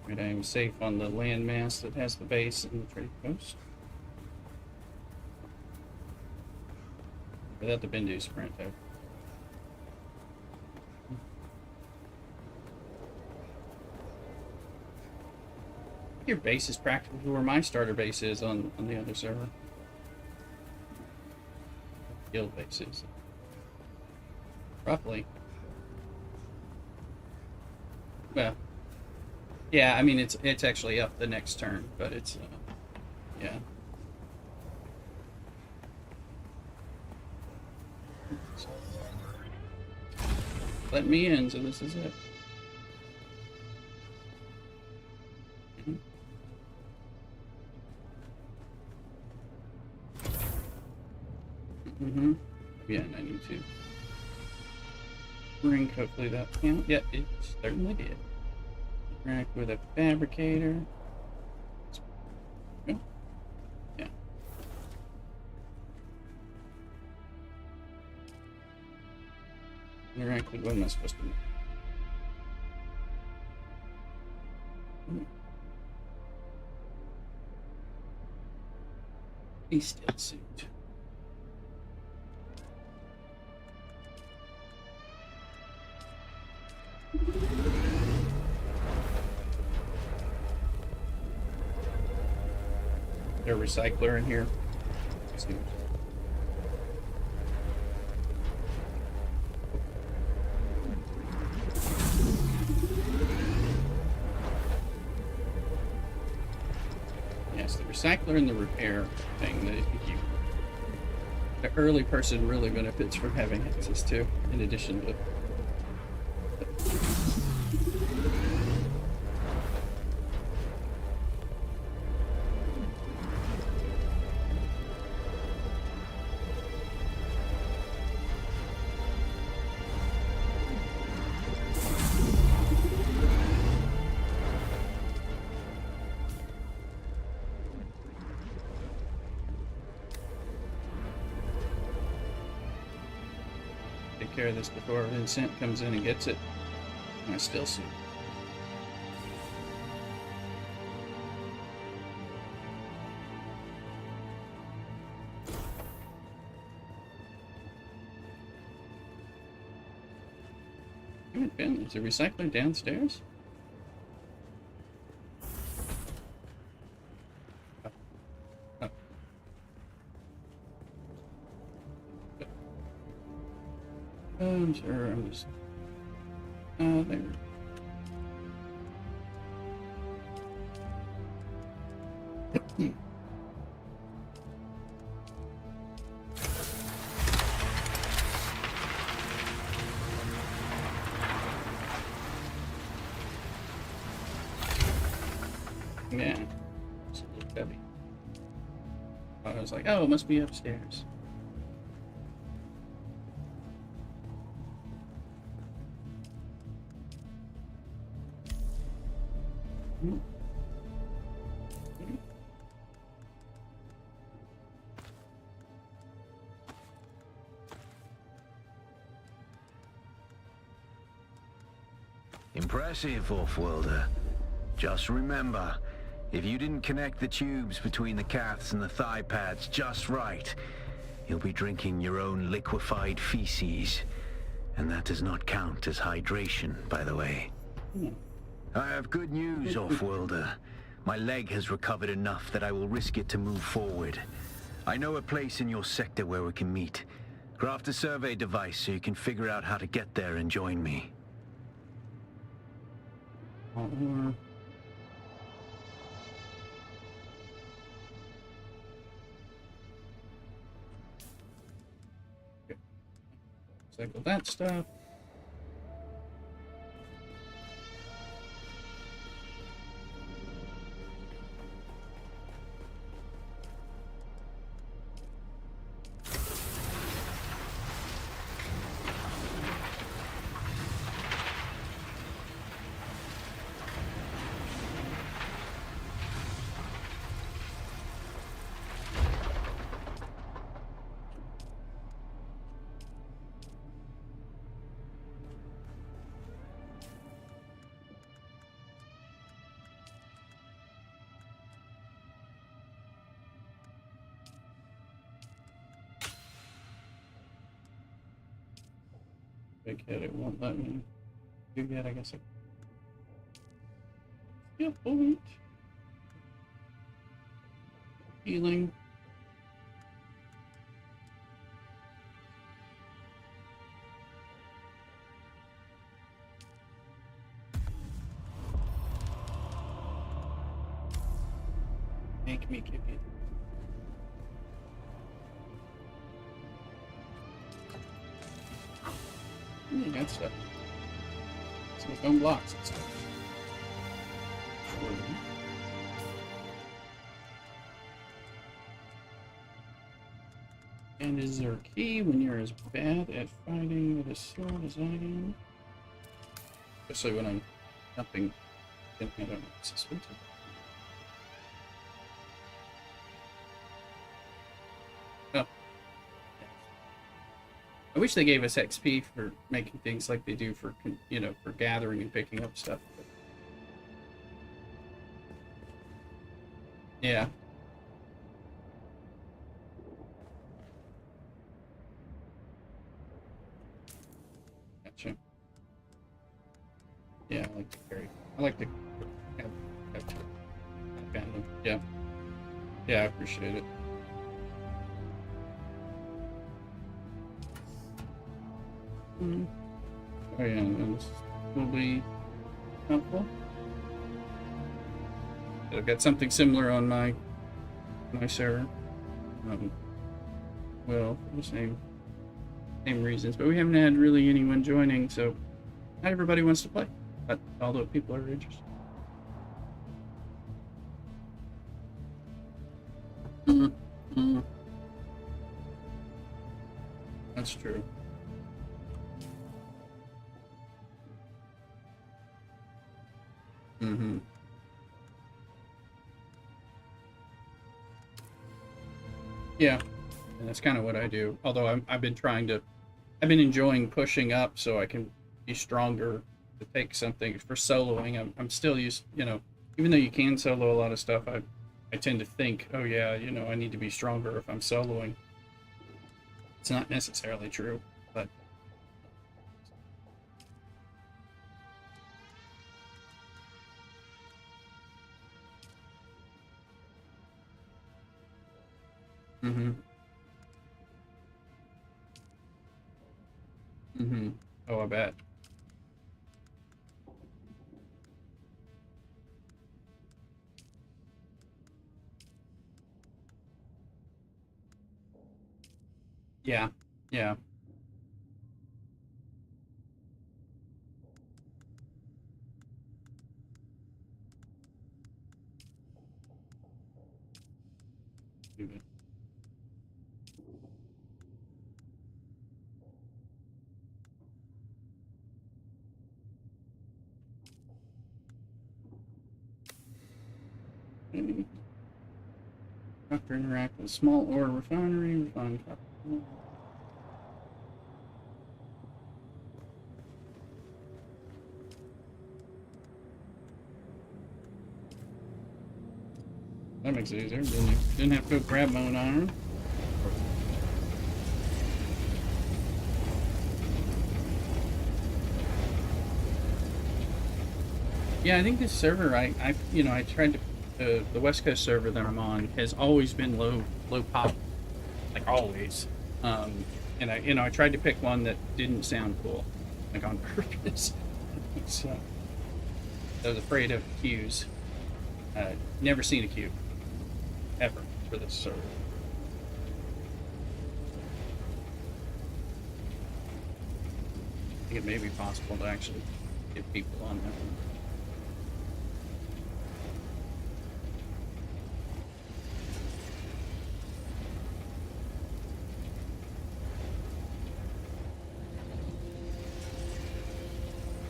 Good, I am safe on the landmass that has the base and the trade post. Without the Bindu sprint, though. Your base is practically where my starter base is on the other server. Guild bases. Roughly. Well. Yeah, I mean, it's actually up the next turn, but it's, yeah. Let me in, so this is it. Mm-hmm. Yeah, 92. Ring, hopefully that count. Yeah, it certainly did. Interact with a fabricator. Yeah. Interact with what am I supposed to do? Be still suit. their recycler in here. Yes, the recycler and the repair thing that the early person really benefits from having access to, in addition to. Take care of this before Vincent comes in and gets it. I still see. I haven't been. Is the recycler downstairs? Oh. I'm sure I'm just. There. Yeah. It's a little heavy. I was like, oh, it must be upstairs. Impressive, Off-worlder. Just remember, if you didn't connect the tubes between the caths and the thigh pads just right, you'll be drinking your own liquefied feces. And that does not count as hydration, by the way. I have good news, Off-worlder. My leg has recovered enough that I will risk it to move forward. I know a place in your sector where we can meet. Craft a survey device so you can figure out how to get there and join me. Cycle that stuff. Big hit, it won't let me do that, I guess. Yeah, point. Healing. Make me give you. Yeah, that stuff. Silicone blocks and stuff. And is there a key when you're as bad at fighting with a sword as I am? Especially when I'm jumping. I don't know, suspended. Oh. I wish they gave us XP for making things like they do for, you know, for gathering and picking up stuff. But yeah. Gotcha. Yeah, I like to carry. I like to have two. Yeah. Yeah, I appreciate it. Oh yeah, this will be helpful. I've got something similar on my server. Well, for the same reasons, but we haven't had really anyone joining, so not everybody wants to play. But although people are interested. That's true. Yeah, and that's kind of what I do. Although I've been enjoying pushing up so I can be stronger to take something for soloing. I'm still used, even though you can solo a lot of stuff, I tend to think, oh yeah, I need to be stronger if I'm soloing. It's not necessarily true, but. Oh, I bet. Yeah, yeah. Copper interact with small ore refinery, refine copper. That makes it easier. Didn't have to go grab my own iron. Yeah, I think this server, I tried to, the West Coast server that I'm on has always been low pop, like always. And I tried to pick one that didn't sound cool, like on purpose. So I was afraid of queues. Never seen a queue, ever, for this server. I think it may be possible to actually get people on that one.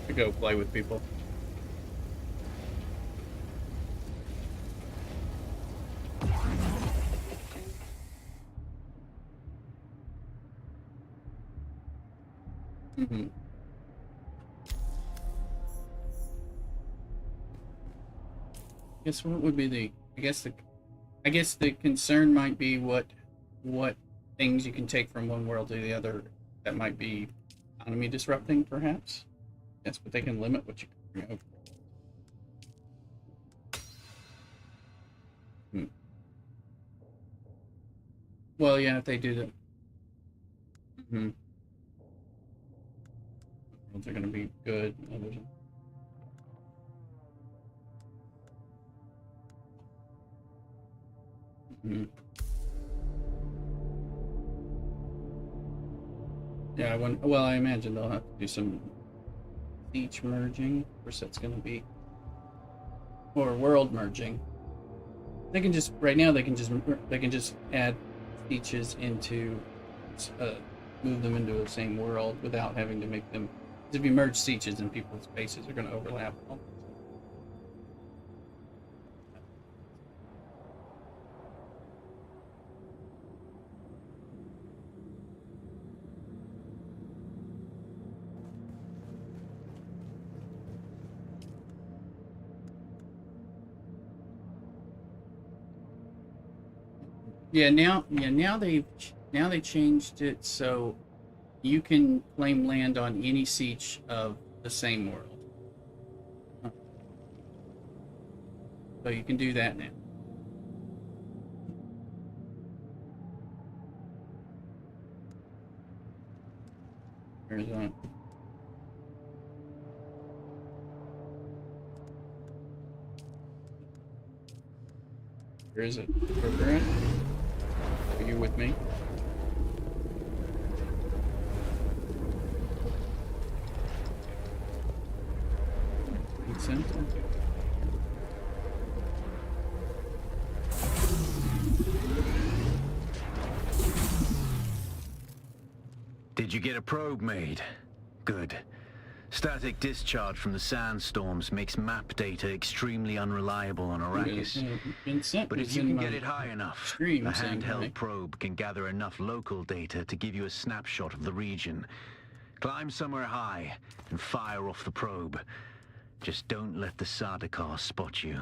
To go play with people. Guess what would be the I guess the concern might be what things you can take from one world to the other that might be economy disrupting, perhaps. Yes, but they can limit what you can bring over. Well, yeah, if they do that. Worlds are going to be good. Yeah, well, I imagine they'll have to do some siege merging. Of course, that's going to be, or world merging. They can just right now. They can just add sieges into, move them into the same world without having to make them. Because if you merge sieges, and people's bases are going to overlap. Yeah, now they changed it so you can claim land on any siege of the same world. So you can do that now. There's that. Where is it? Where are you with me? Consent. Did you get a probe made? Good. Static discharge from the sandstorms makes map data extremely unreliable on Arrakis. But if you can get it high enough, a handheld probe can gather enough local data to give you a snapshot of the region. Climb somewhere high and fire off the probe. Just don't let the Sardaukar spot you.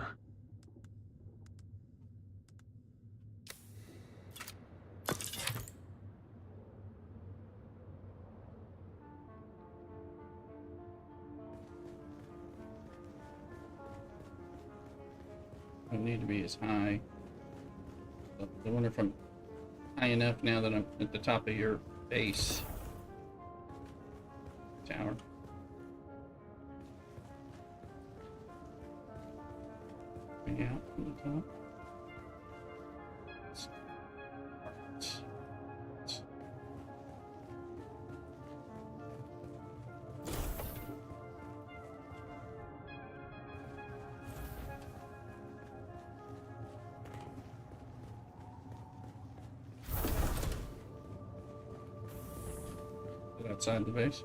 I don't need to be as high. I wonder if I'm high enough now that I'm at the top of your base tower. Yeah, from the top. Outside the base.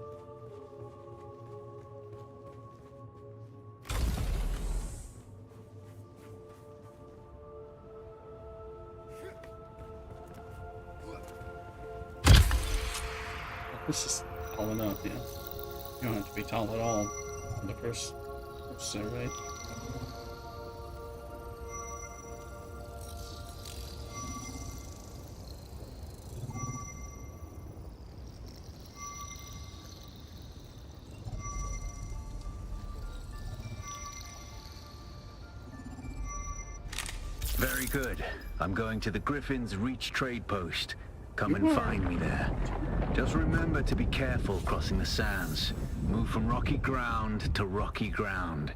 This is tall enough, yeah. You don't have to be tall at all on the first survey. Very good. I'm going to the Griffin's Reach trade post. Come and find me there. Just remember to be careful crossing the sands. Move from rocky ground to rocky ground.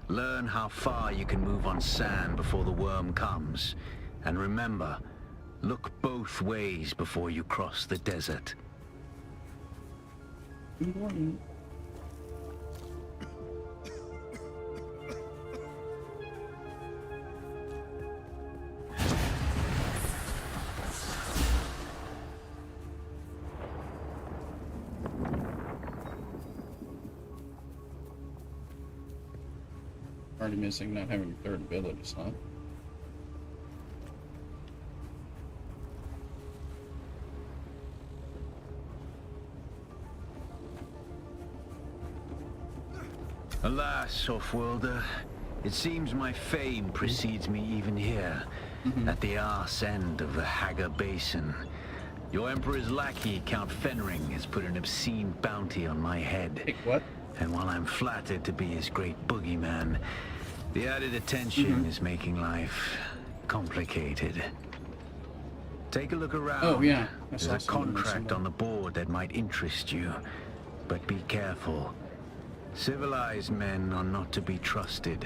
Learn how far you can move on sand before the worm comes. And remember, look both ways before you cross the desert. Good morning. Already missing not having a third ability slot. Alas, Offworlder, it seems my fame precedes me even here, at the arse end of the Haga Basin. Your Emperor's lackey, Count Fenring, has put an obscene bounty on my head. Hey, what? And while I'm flattered to be his great boogeyman, the added attention is making life complicated. Take a look around. Oh, yeah. There's a contract on the board that might interest you, but be careful. Civilized men are not to be trusted.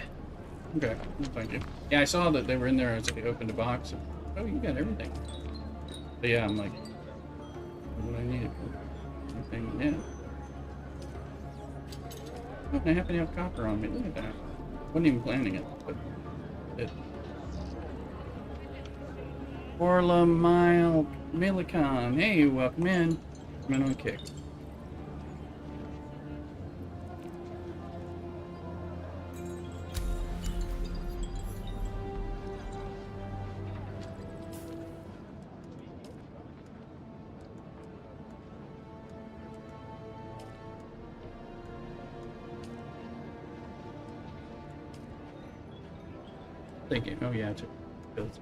Okay, well, thank you. Yeah, I saw that they were in there as I opened a box. And, oh, you got everything. But yeah, I'm like, what do I need? Anything? Yeah. Oh, I happen to have copper on me. Look at that. Wasn't even planning it, but it. Orla Mile Milicon. Hey, welcome in. Come in on kick. Thank you. Oh yeah, it's built.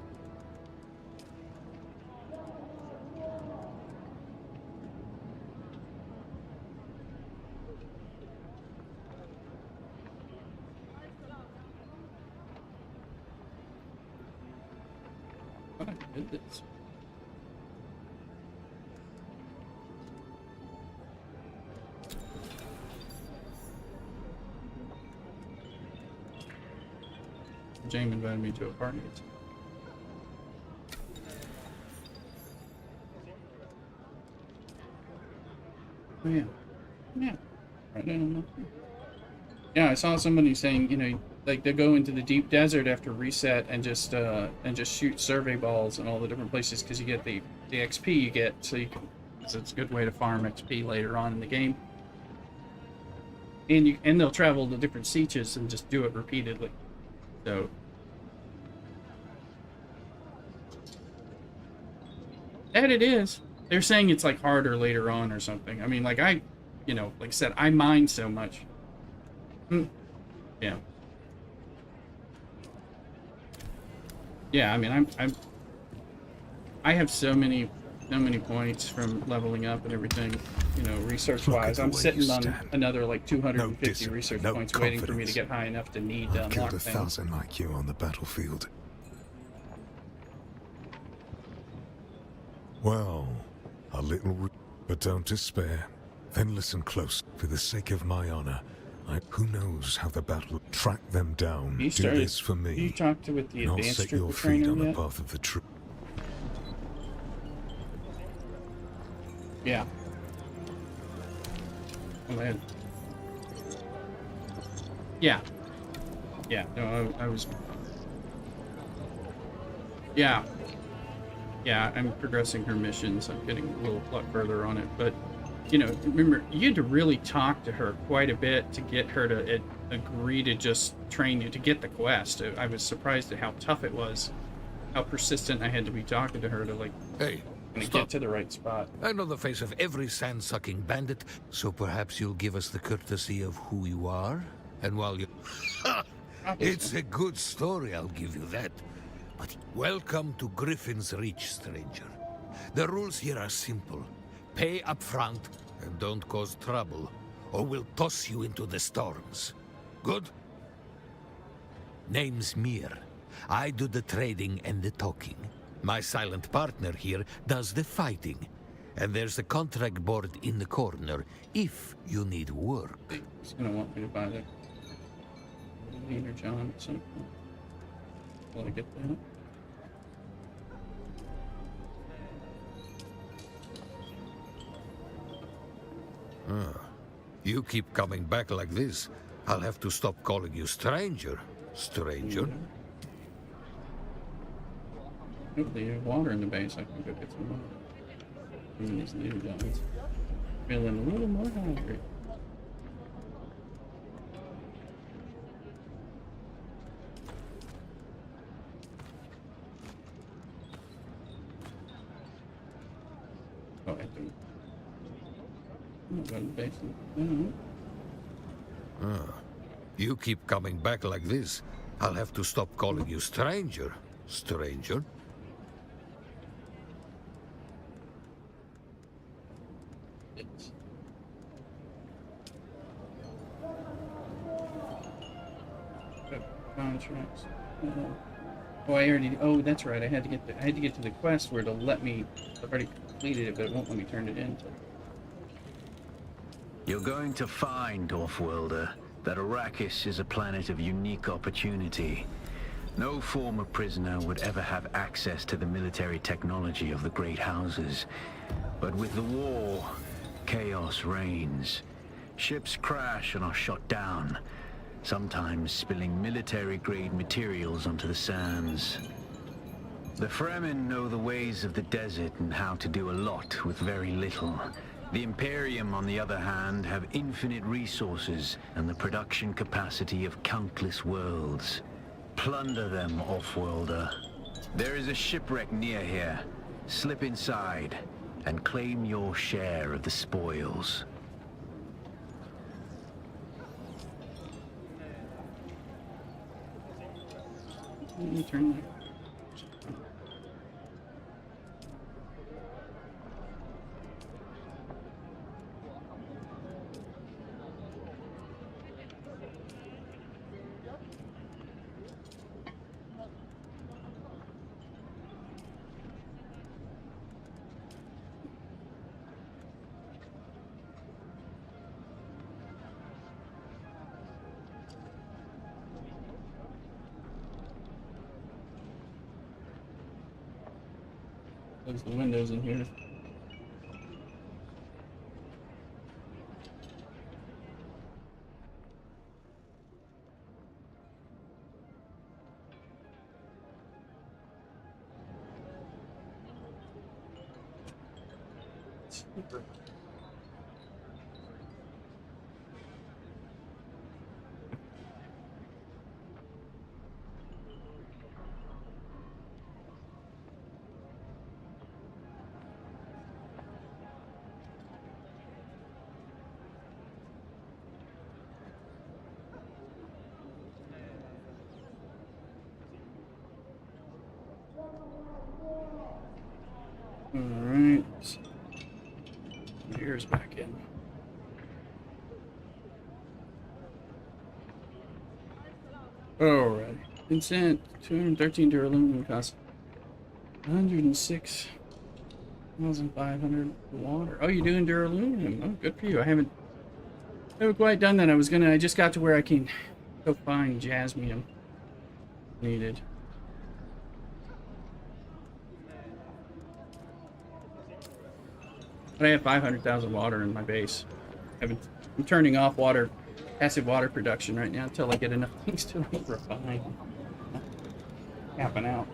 What I did this. James invited me to a party. Oh yeah, yeah. Right, I don't know. Yeah, I saw somebody saying, you know, like they go into the deep desert after reset and just shoot survey balls in all the different places because you get the XP you get, so you can. So it's a good way to farm XP later on in the game. And they'll travel to different sietches and just do it repeatedly. So. And it is. They're saying it's like harder later on or something. I mean, like you know, like I said, I mine so much. Yeah. Yeah, I mean, I have so many points from leveling up and everything, you know, research-wise. I'm sitting on another like 250 research points waiting for me to get high enough to need to unlock things. I've killed 1,000 like you on the battlefield. Well, a little, but don't despair. Then listen close. For the sake of my honor, who knows how the battle track them down. Do this for me. You talked with the and I'll advanced set your trooper trainer feet on yet? the path of the truth. Yeah. Oh man. Yeah. Yeah. No, I was. Yeah. Yeah, I'm progressing her missions. I'm getting a lot further on it, but you know, remember, you had to really talk to her quite a bit to get her to agree to just train you to get the quest. I was surprised at how tough it was, how persistent I had to be talking to her to like get to the right spot. I know the face of every sand-sucking bandit, so perhaps you'll give us the courtesy of who you are? And while you... It's a good story, I'll give you that. But welcome to Griffin's Reach, stranger. The rules here are simple. Pay up front and don't cause trouble, or we'll toss you into the storms. Good? Name's Mir. I do the trading and the talking. My silent partner here does the fighting. And there's a contract board in the corner if you need work. He's gonna want me to buy that Leader John at some point. Will I get that? You keep coming back like this, I'll have to stop calling you stranger. Stranger? Hopefully you have water in the base. I can go get some water. These Leader Johns. Feeling a little more hungry. Oh, I have to. I'm not going to the basement. You keep coming back like this, I'll have to stop calling you stranger. Stranger? Yes. Contracts. Oh, I already. Oh, that's right. I had to get to the quest where it'll let me. I've already completed it, but it won't let me turn it in. You're going to find, Offworlder, that Arrakis is a planet of unique opportunity. No former prisoner would ever have access to the military technology of the Great Houses. But with the war, chaos reigns. Ships crash and are shot down, sometimes spilling military-grade materials onto the sands. The Fremen know the ways of the desert and how to do a lot with very little. The Imperium, on the other hand, have infinite resources and the production capacity of countless worlds. Plunder them, Offworlder. There is a shipwreck near here. Slip inside and claim your share of the spoils. Let me turn that. Close the windows in here. Super. Alright. Ears back in. Alright. Consent 213 duralumin costs 106,500 water. Oh, you're doing duralumin. Oh, good for you. I haven't quite done that. I just got to where I can go find jasmium needed. But I have 500,000 water in my base. I'm turning off acid water production right now until I get enough things to refine. Capping out.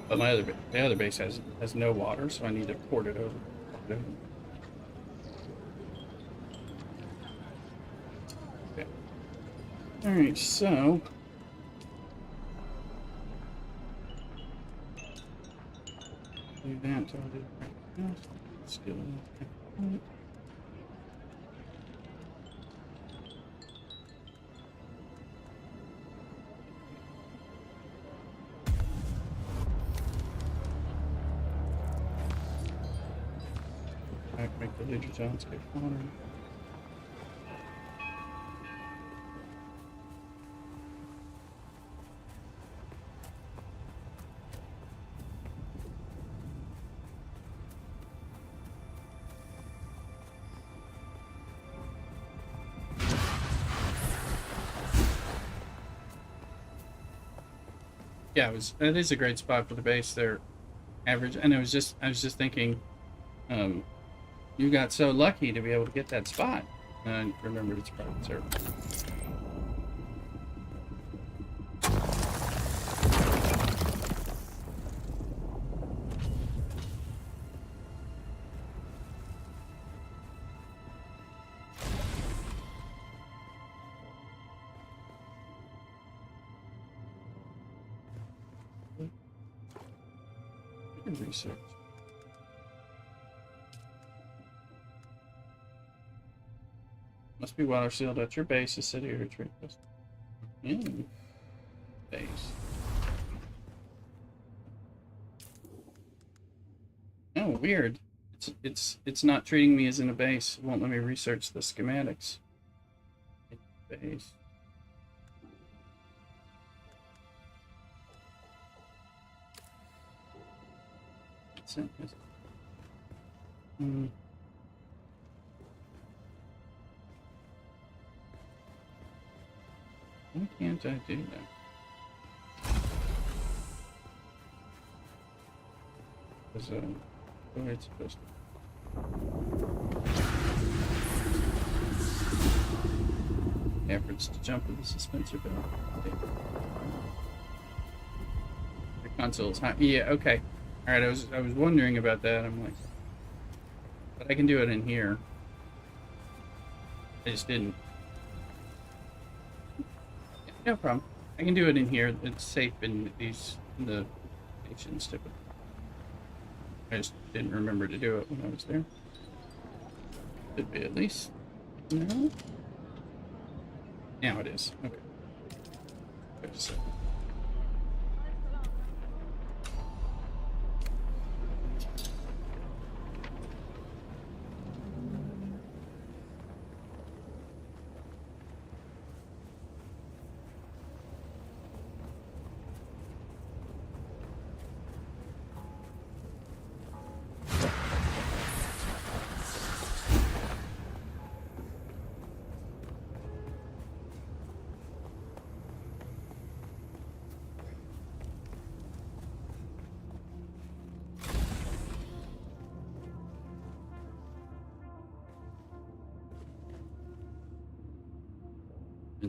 But the other base has no water, so I need to port it over. Okay. All right, so. Do that till I do that. Skill. Make the digitons get water. Yeah, that is a great spot for the base there. Average, and I was just thinking, you got so lucky to be able to get that spot. And I remembered it's private server. Research. Must be water sealed at your base, a city or retreat. Base. Oh, weird. It's not treating me as in a base. It won't let me research the schematics. Base. Why can't I do that? Because, where it's supposed to. Efforts to jump with the suspensor belt. Okay. The console's hot. Yeah, okay. Alright, I was wondering about that. I'm like, but I can do it in here. I just didn't. Yeah, no problem. I can do it in here. It's safe in the stations typically. I just didn't remember to do it when I was there. Could be at least. No? Now it is. Okay. Wait a second.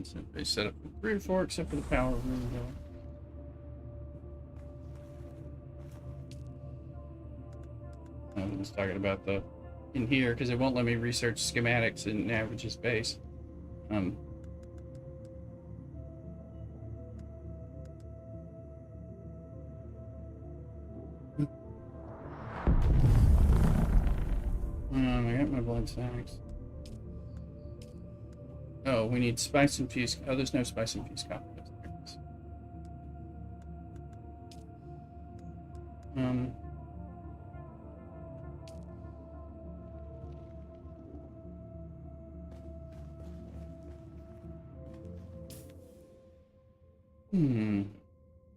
Vincent. They set up 3 or 4 except for the power room door. I was talking about the in here because it won't let me research schematics in Average's base. I got my blood sacks. Oh, we need spice infused. Oh, there's no spice infused coffee.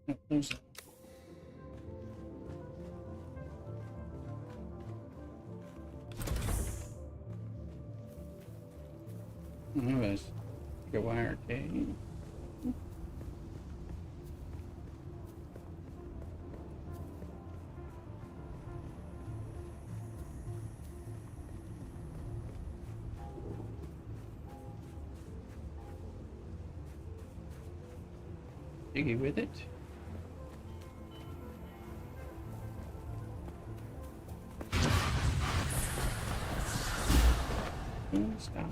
Oh, there's. Oh, there's a wire cage. Piggy with it. Stop.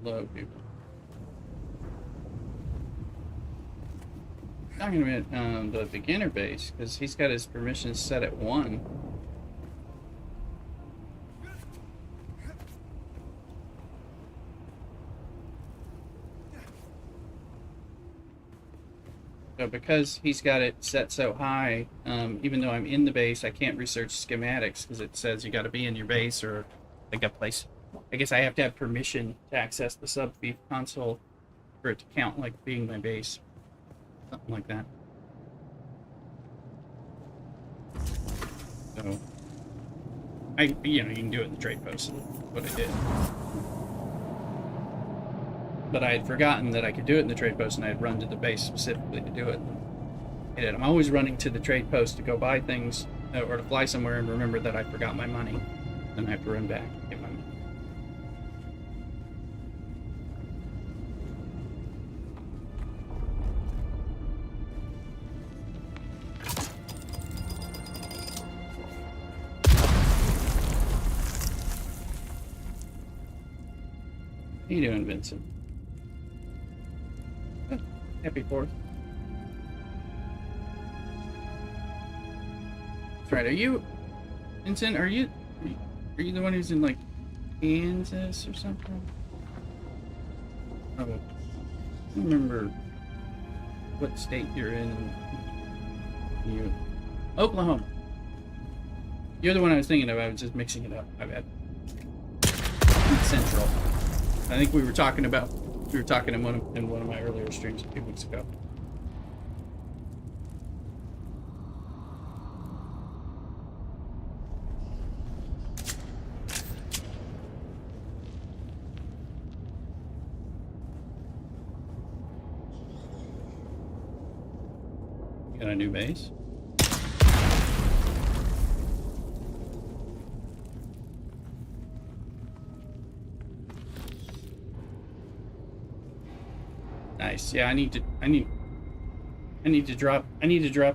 Hello, people. Talking about the beginner base, because he's got his permissions set at 1. So because he's got it set so high, even though I'm in the base, I can't research schematics because it says you got to be in your base or like a place. I guess I have to have permission to access the sub-beef console for it to count like being my base. Something like that. So, you can do it in the trade post, what I did. But I had forgotten that I could do it in the trade post, and I had run to the base specifically to do it. And I'm always running to the trade post to go buy things, or to fly somewhere and remember that I forgot my money. Then I have to run back and get my money. How you doing, Vincent? Happy 4th. That's right. Are you, Vincent? Are you the one who's in like Kansas or something? Oh, I don't remember what state you're in. You, Oklahoma. You're the one I was thinking of. I was just mixing it up. My bad. Central. I think we were talking in one of my earlier streams a few weeks ago. You got a new base? Nice. Yeah, I need to drop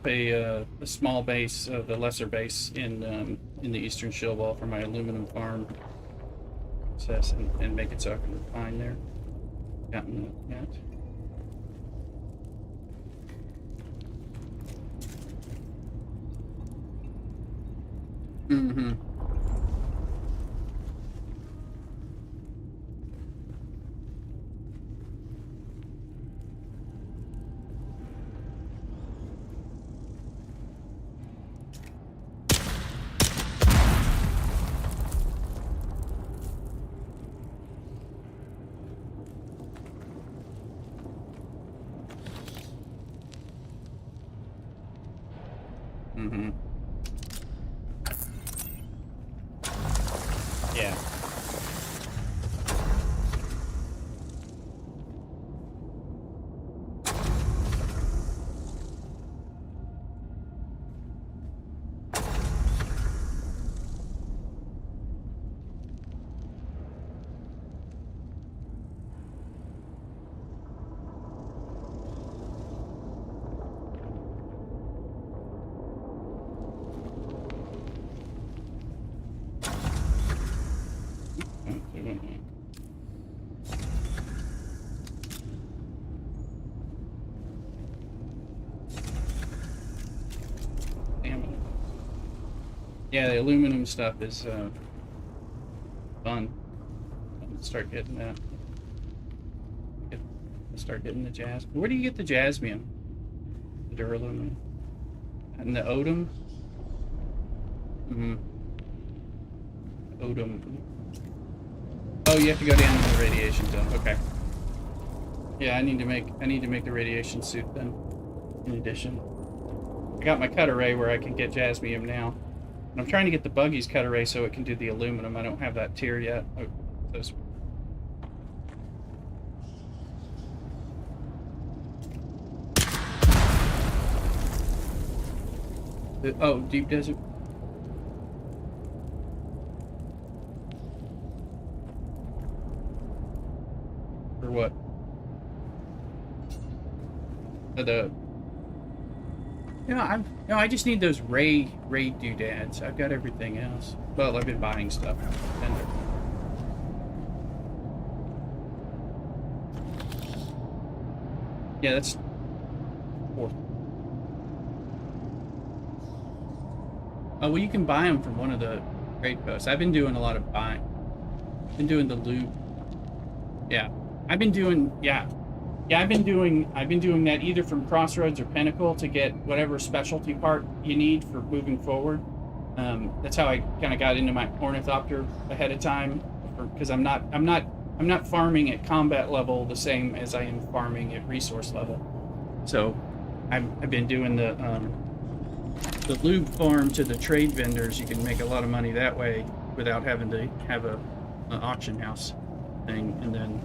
a small base, the lesser base in the Eastern Shield Wall for my aluminum farm process and make it so I can refine there. Gotten that yet? Mm-hmm. Mm-hmm. Yeah. Damn it. Yeah, the aluminum stuff is fun. Start getting that. Start getting the jazz. Where do you get the jasmium? The duralumin. And the odum? Mm-hmm. Odum. Oh, you have to go down to the radiation zone. Okay. Yeah, I need to make the radiation suit then. In addition. I got my cut array where I can get jasmium now. And I'm trying to get the buggy's cut array so it can do the aluminum. I don't have that tier yet. Oh, those. Oh, deep desert. For what? I just need those ray doodads. I've got everything else. Well, I've been buying stuff. Vendor. Yeah, that's 4. Oh, well, you can buy them from one of the trade posts. I've been doing a lot of buying. I've been doing the loot. Yeah, I've been doing that either from Crossroads or Pinnacle to get whatever specialty part you need for moving forward. That's how I kind of got into my Ornithopter ahead of time, because I'm not farming at combat level the same as I am farming at resource level. So I've been doing the lube farm to the trade vendors. You can make a lot of money that way without having to have an auction house thing, and then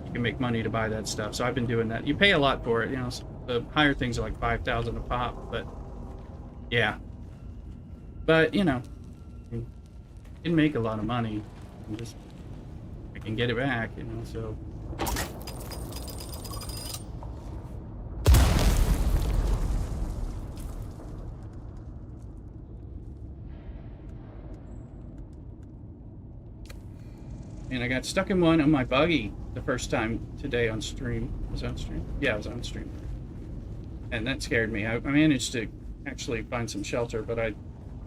you can make money to buy that stuff. So I've been doing that. You pay a lot for it, the higher things are like 5,000 a pop, but yeah. But you can make a lot of money. I can get it back, so. And I got stuck in one on my buggy the first time today on stream. Was I on stream? Yeah, I was on stream. And that scared me. I managed to actually find some shelter, but I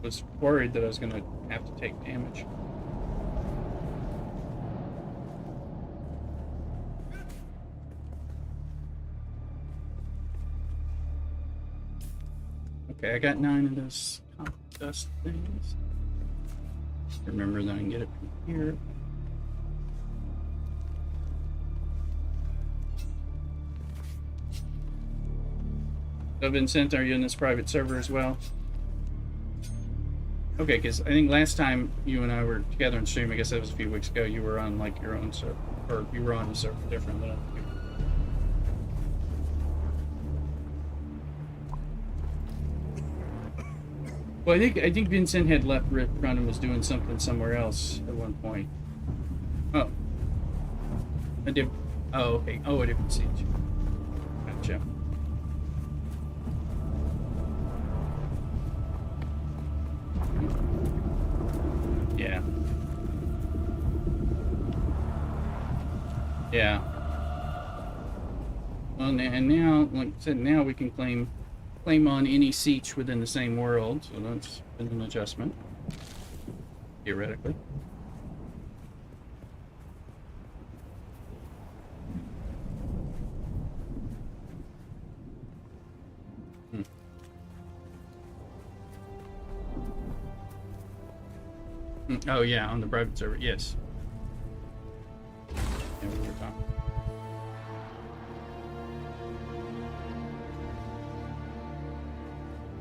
was worried that I was going to have to take damage. Okay, I got 9 of those top dust things. Remember that I can get it from here. So Vincent, are you in this private server as well? Okay, because I think last time you and I were together on stream, I guess that was a few weeks ago, you were on like your own server, or you were on a server different than other people. Well, I think Vincent had left Rift Run and was doing something somewhere else at one point. Oh. Oh, okay. Oh, a different siege. Gotcha. Yeah. Yeah. Well, and now, like I said, now we can claim on any siege within the same world, so that's been an adjustment, theoretically. Oh yeah, on the private server, yes. Yeah, we were talking.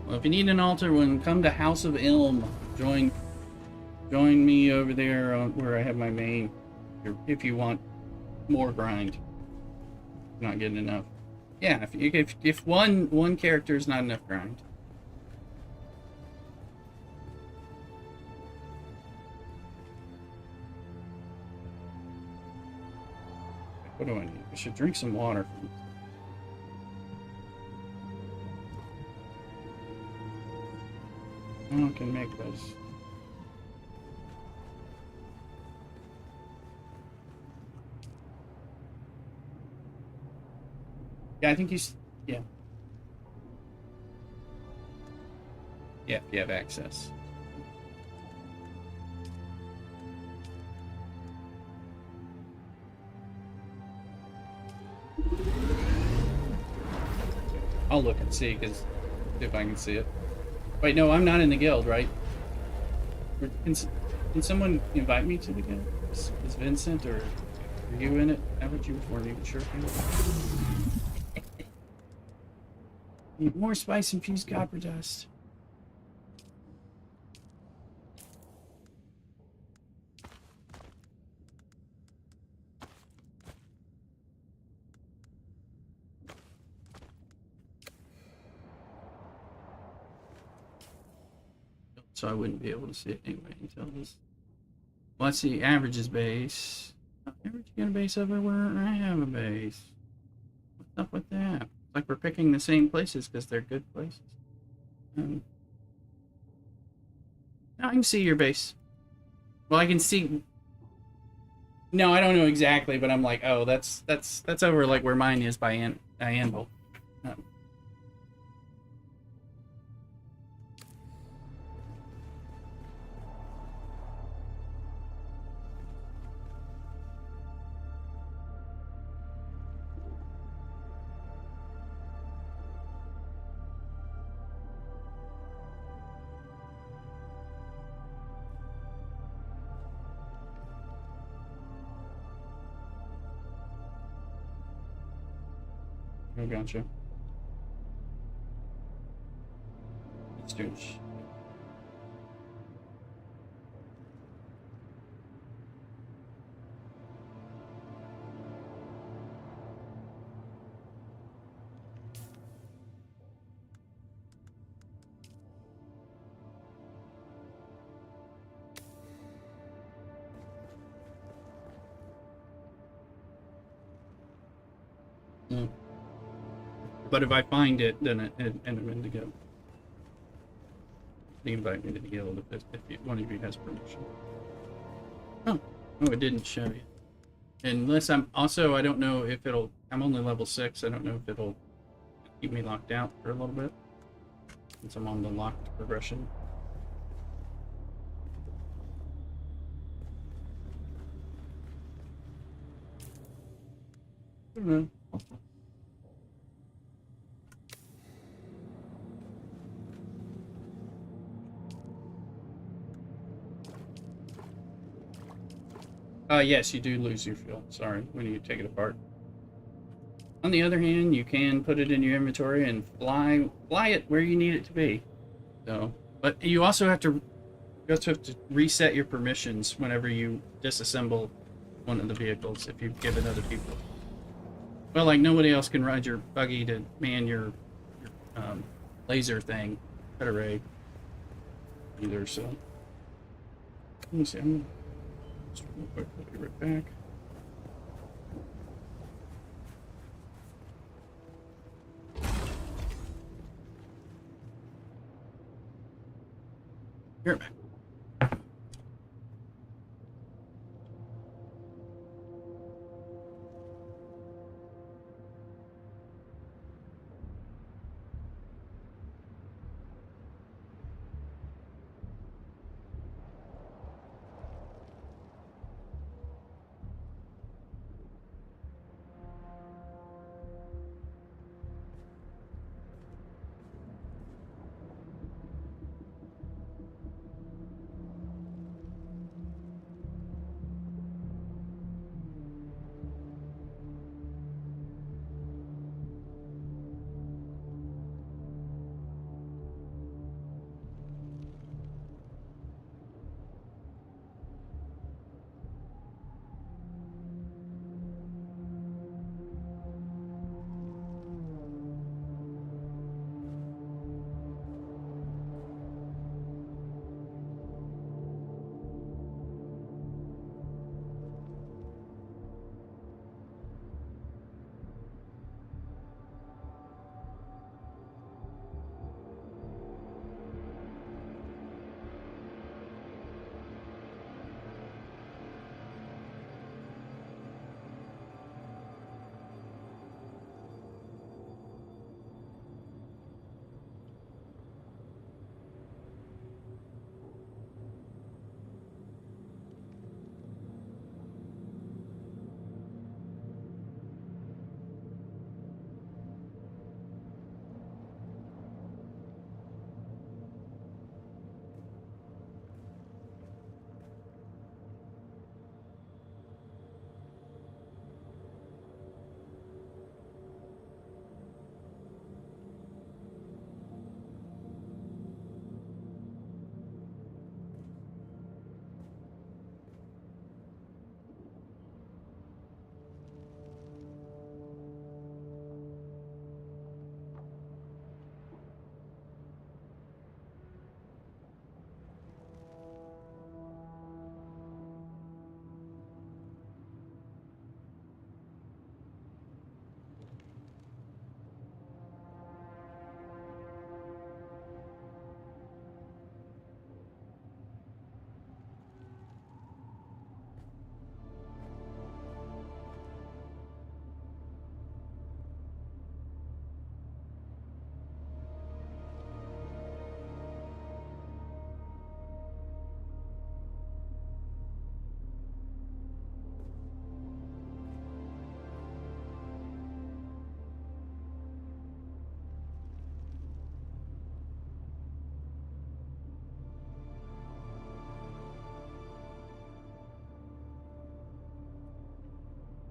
Well, if you need an altar one, come to House of Ilm. Join me over there where I have my main. If you want more grind. Not getting enough. Yeah, if one character is not enough grind. What do I need? I should drink some water. I can make those. Yeah, I think he's... Yeah. Yeah, you have access. I'll look and see, because if I can see it. Wait, no, I'm not in the guild, right? Can someone invite me to the guild? Is Vincent or are you in it? Haven't you weren't even sure if you were. Need more spice infused copper dust. So I wouldn't be able to see it anyway until this. Well, let's see. Averages base. Average get a base everywhere. I have a base. What's up with that? It's like we're picking the same places because they're good places. Now I can see your base. Well, I can see. No, I don't know exactly, but I'm like, oh, that's over like where mine is by Anvil. Oh, gotcha. Let's do this. Mm. But if I find it, then I'm in to go. You invite me to the guild if one of you has permission. Oh, it didn't show you. Unless I'm also, I don't know if it'll. I'm only level 6. I don't know if it'll keep me locked out for a little bit since I'm on the locked progression. I don't know. Yes, you do lose your fuel. Sorry, when you take it apart. On the other hand, you can put it in your inventory and fly it where you need it to be. So, but you also have to reset your permissions whenever you disassemble one of the vehicles if you give it other people. Well, like nobody else can ride your buggy to man your laser thing, pet array either. So let me see. I'm gonna just real quick. I'll be right back. Be right back.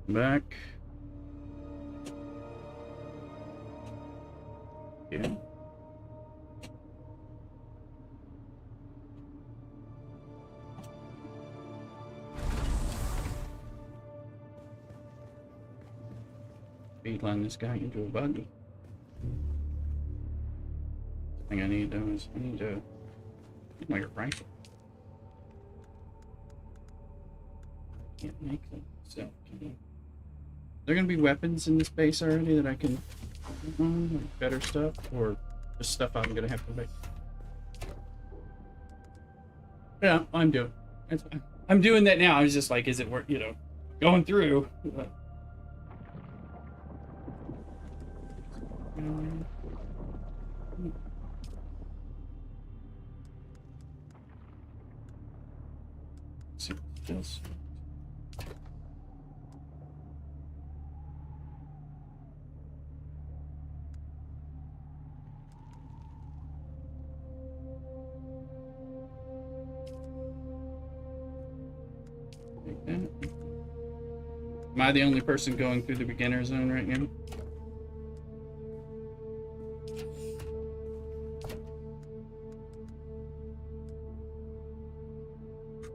Back. Yeah. Speedline this guy into a buggy. The thing I need though is I need to get my rifle. Can't make them. So can I? Are there gonna be weapons in this base already that I can like better stuff, or just stuff I'm gonna have to make? Yeah, I'm doing. I'm doing that now. I was just like, is it worth, you know, going through? See what it does. Like that. Am I the only person going through the beginner zone right now?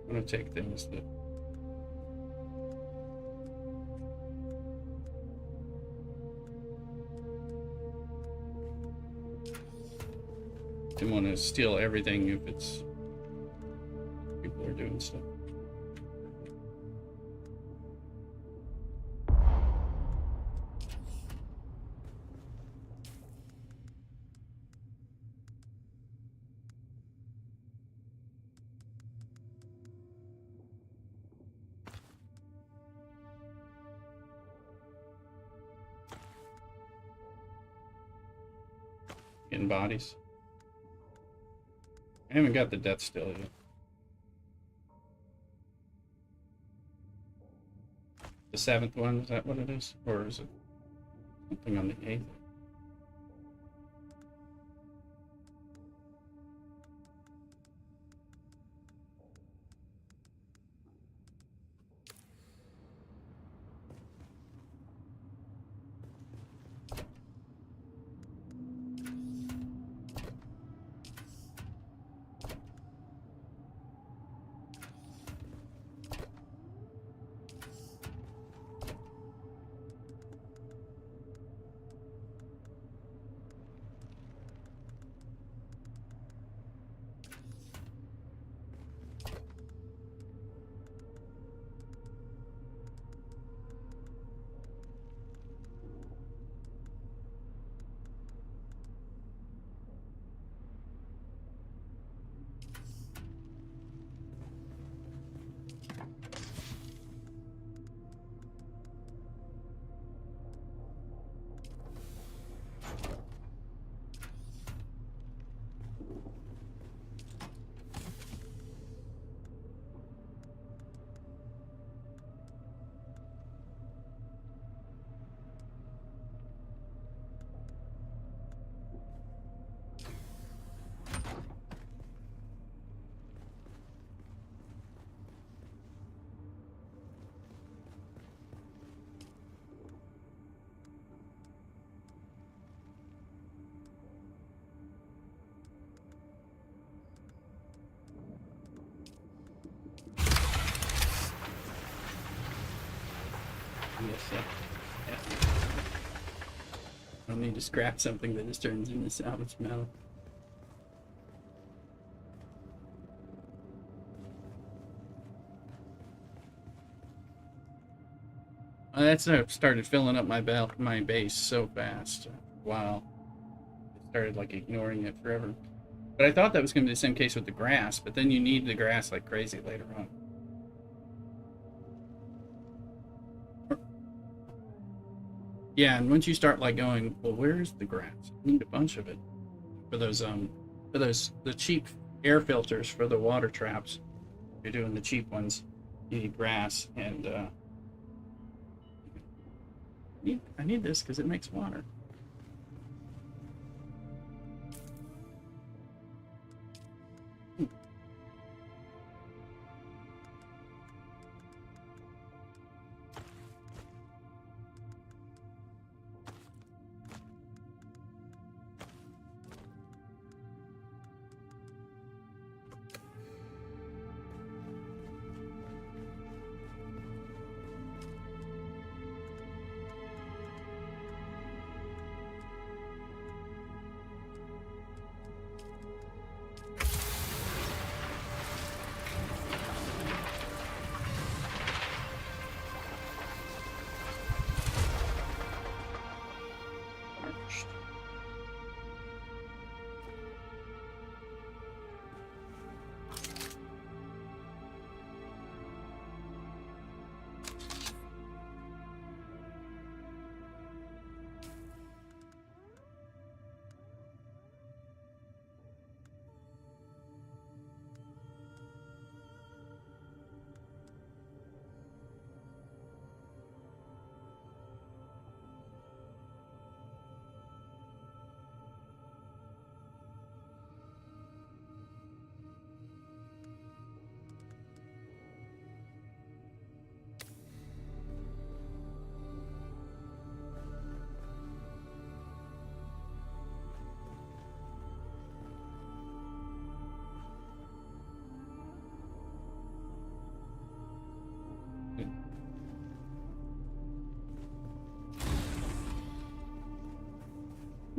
I'm gonna take things that didn't want to steal everything if it's people are doing stuff. Getting bodies. I haven't got the death still yet. The 7th one, is that what it is? Or is it something on the 8th? Yes, yeah. I'll need to scrap something that just turns into salvage metal. That's started filling up my base so fast. Wow. I started like ignoring it forever. But I thought that was going to be the same case with the grass, but then you need the grass like crazy later on. Yeah, and once you start like going, well, where's the grass? I need a bunch of it for those the cheap air filters for the water traps. If you're doing the cheap ones, you need grass, and I need this because it makes water.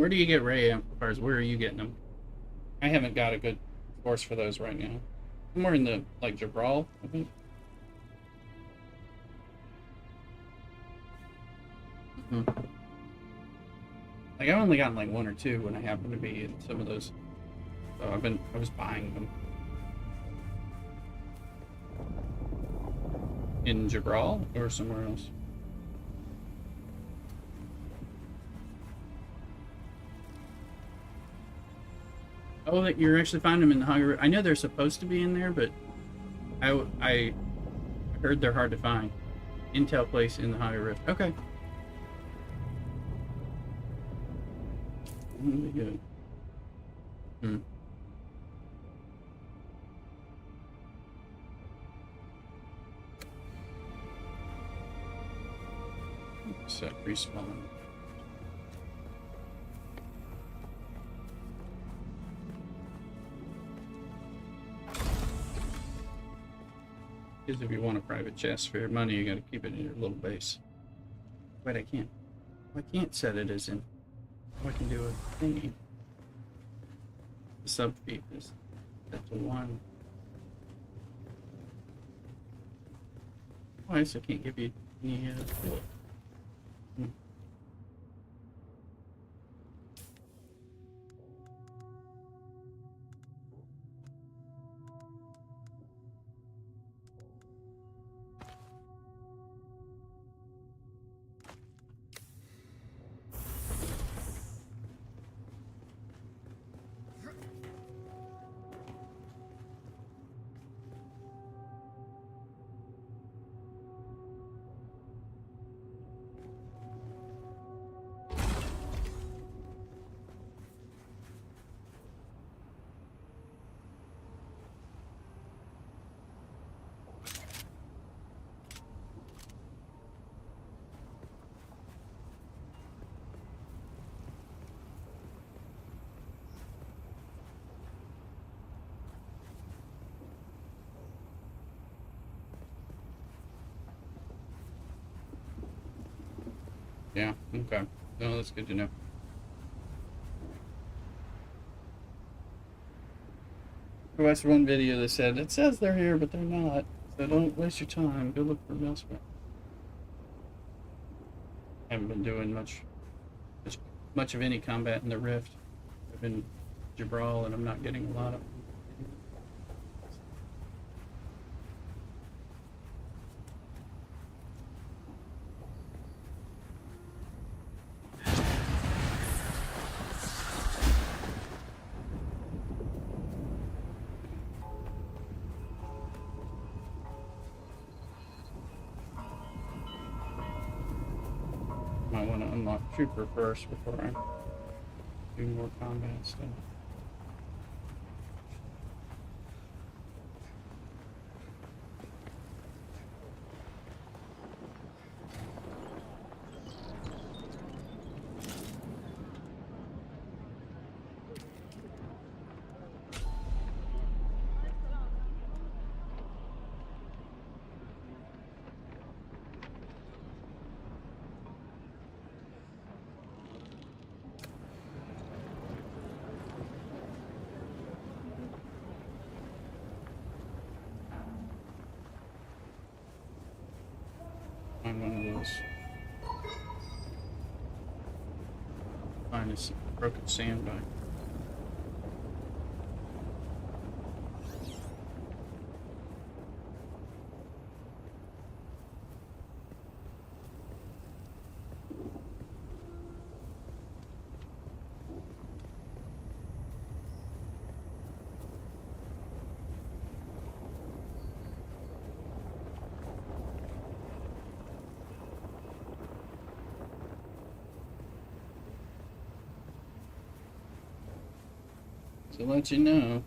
Where do you get Ray amplifiers? Where are you getting them? I haven't got a good source for those right now. Somewhere in the, like, Jabral, I think. Like, I've only gotten, like, one or two when I happen to be in some of those. So I was buying them. In Jabral or somewhere else? Oh, that you're actually finding them in the Haga Rift. I know they're supposed to be in there, but I heard they're hard to find. Intel place in the Haga Rift. Okay. Really good. Set respawn. Because if you want a private chest for your money, you gotta keep it in your little base. Wait, I can't. I can't set it as in. Oh, I can do a thingy. The sub feed is set to 1. Why I can't give you any bullet. Yeah, okay. No, that's good to know. I watched one video that said, it says they're here, but they're not. So don't waste your time. Go look for them elsewhere. I haven't been doing much of any combat in the Rift. I've been Jabral, and I'm not getting a lot of. Might want to unlock Trooper first before I do more combat stuff. Find one of those. Find this broken sandbag. To let you know.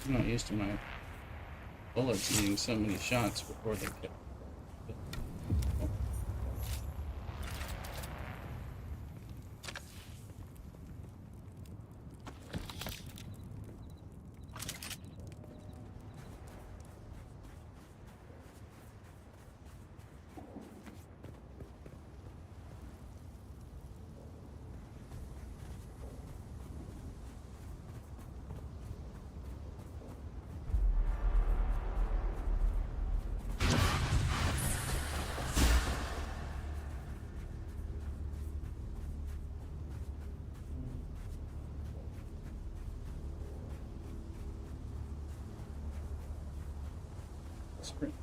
I'm not used to my bullets needing so many shots before they kill. Sprint.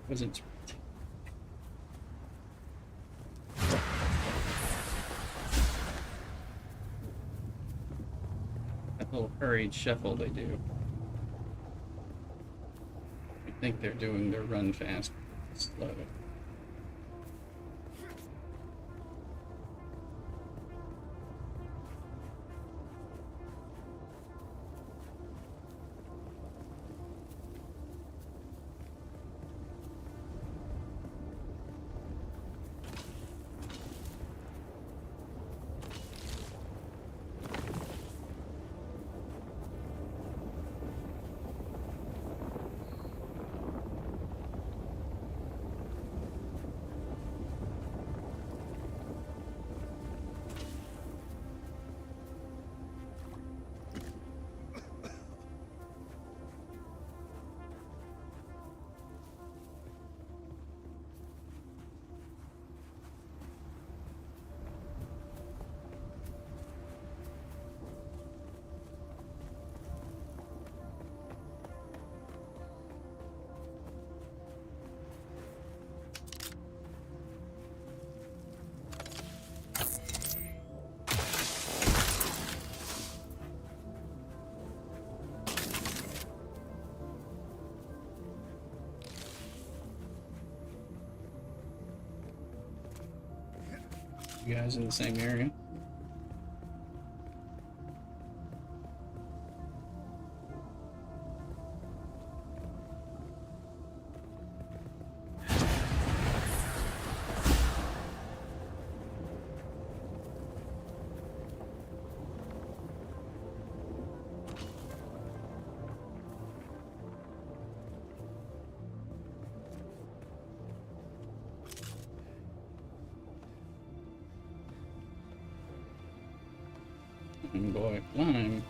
Wasn't that little hurried shuffle they do. I think they're doing their run fast, slow. You guys in the same area? Boy, climb.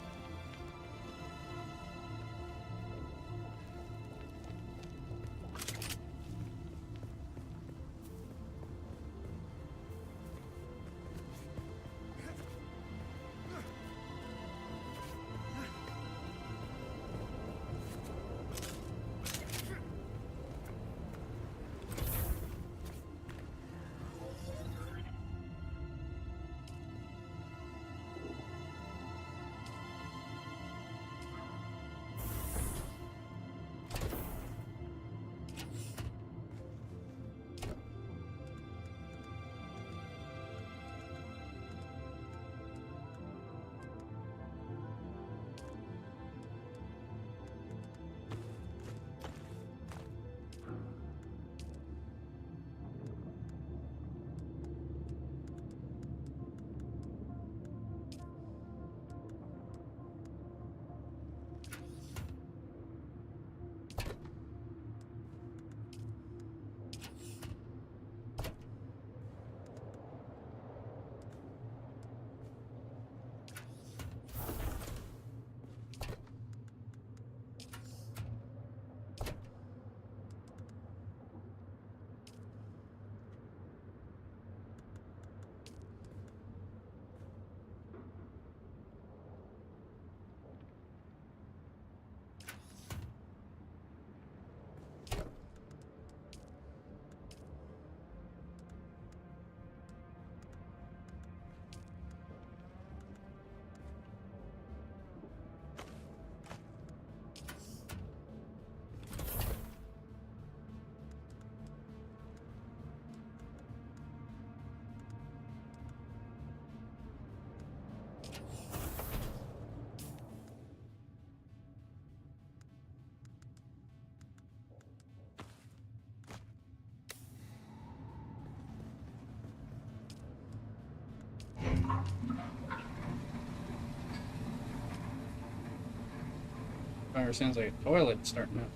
Fire sounds like a toilet starting up.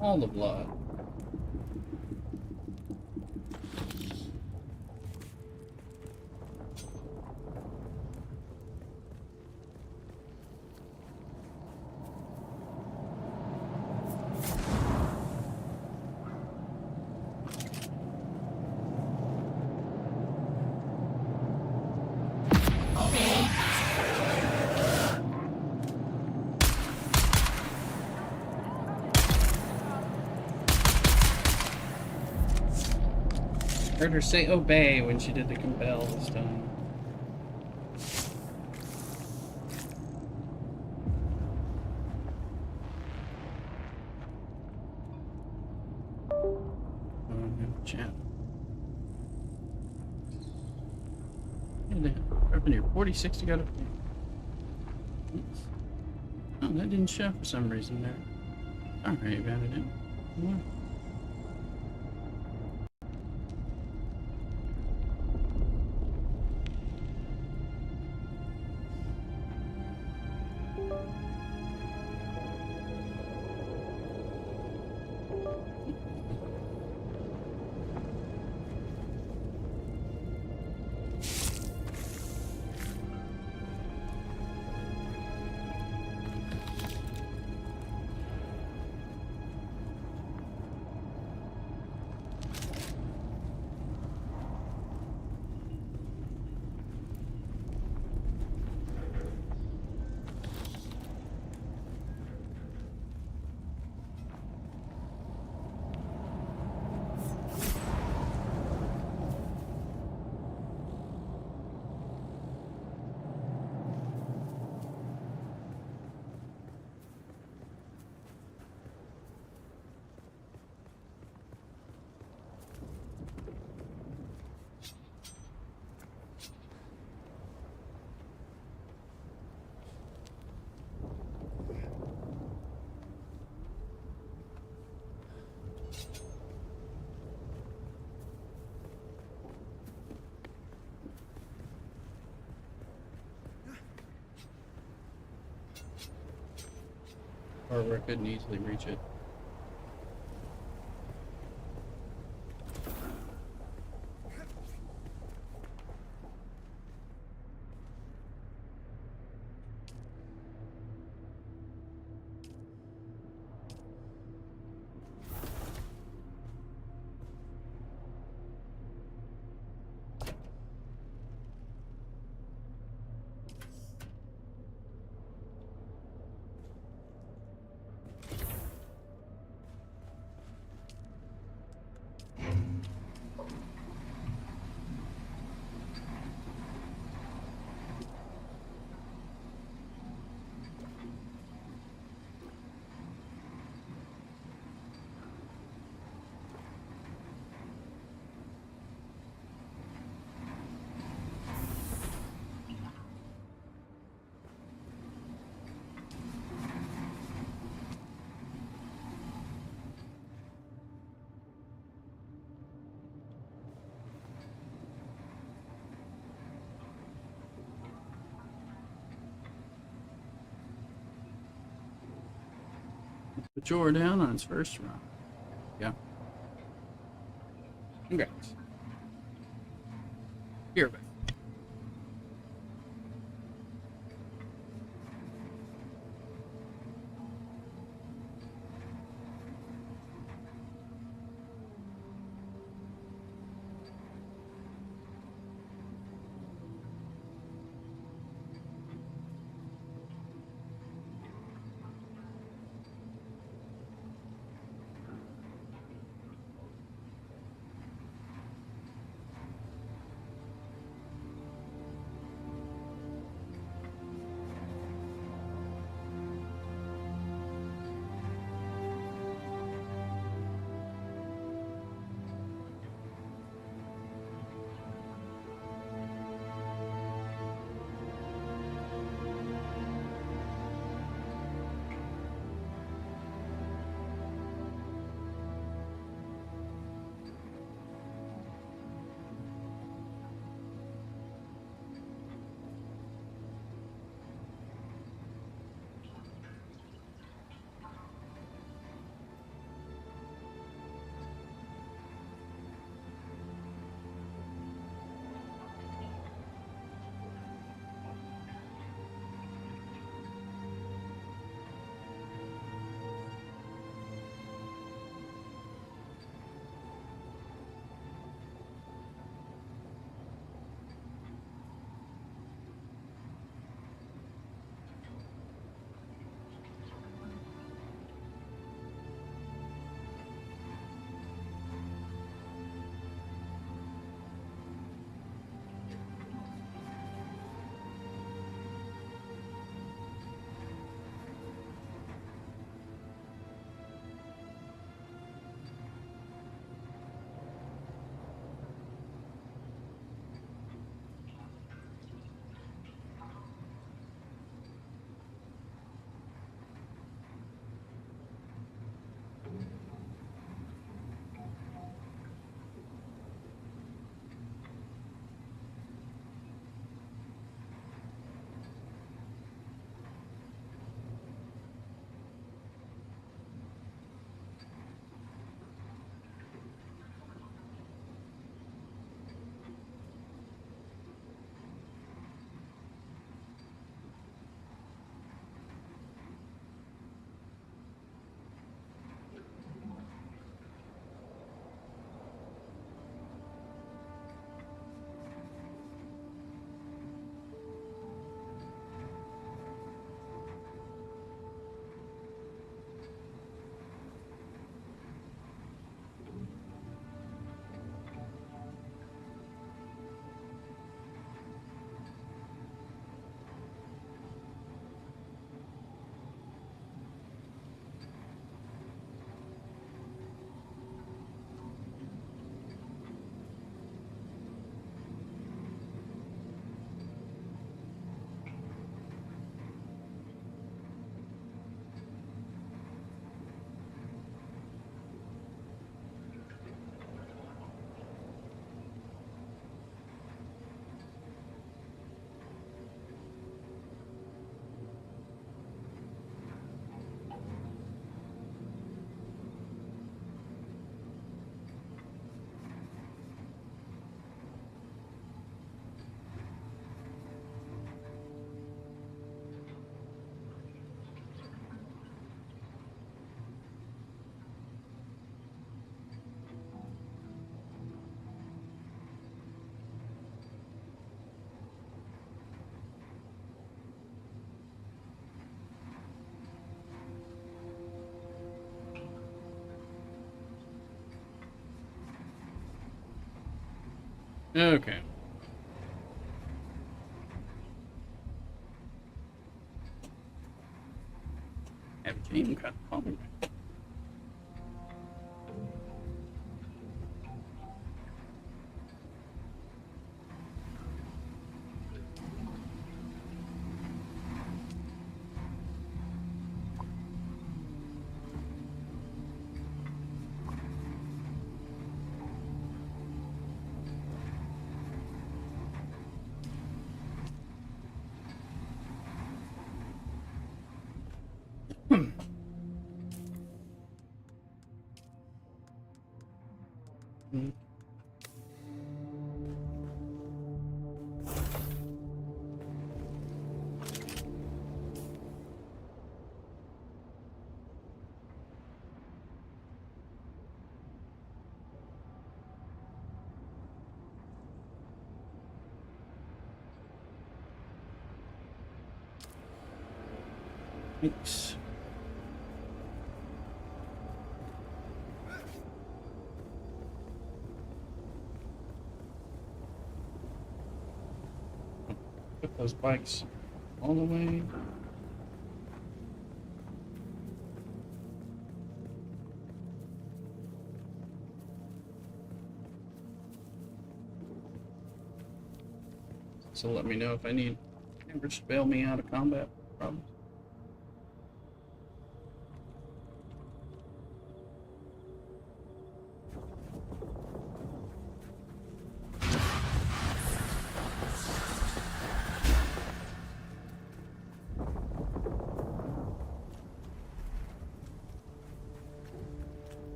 All the blood. Heard her say obey when she did the compel this time. Oh, no, chat. Up in here, 46 to go to. Oh, that didn't show for some reason there. Alright, got it in. Yeah. Or where I couldn't easily reach it. the chore down on its first run. Yeah. Congrats. You're back. Okay. Have a dream cut. Mm. Oops. Put those bikes all the way. So let me know if I need cameras to bail me out of combat problems.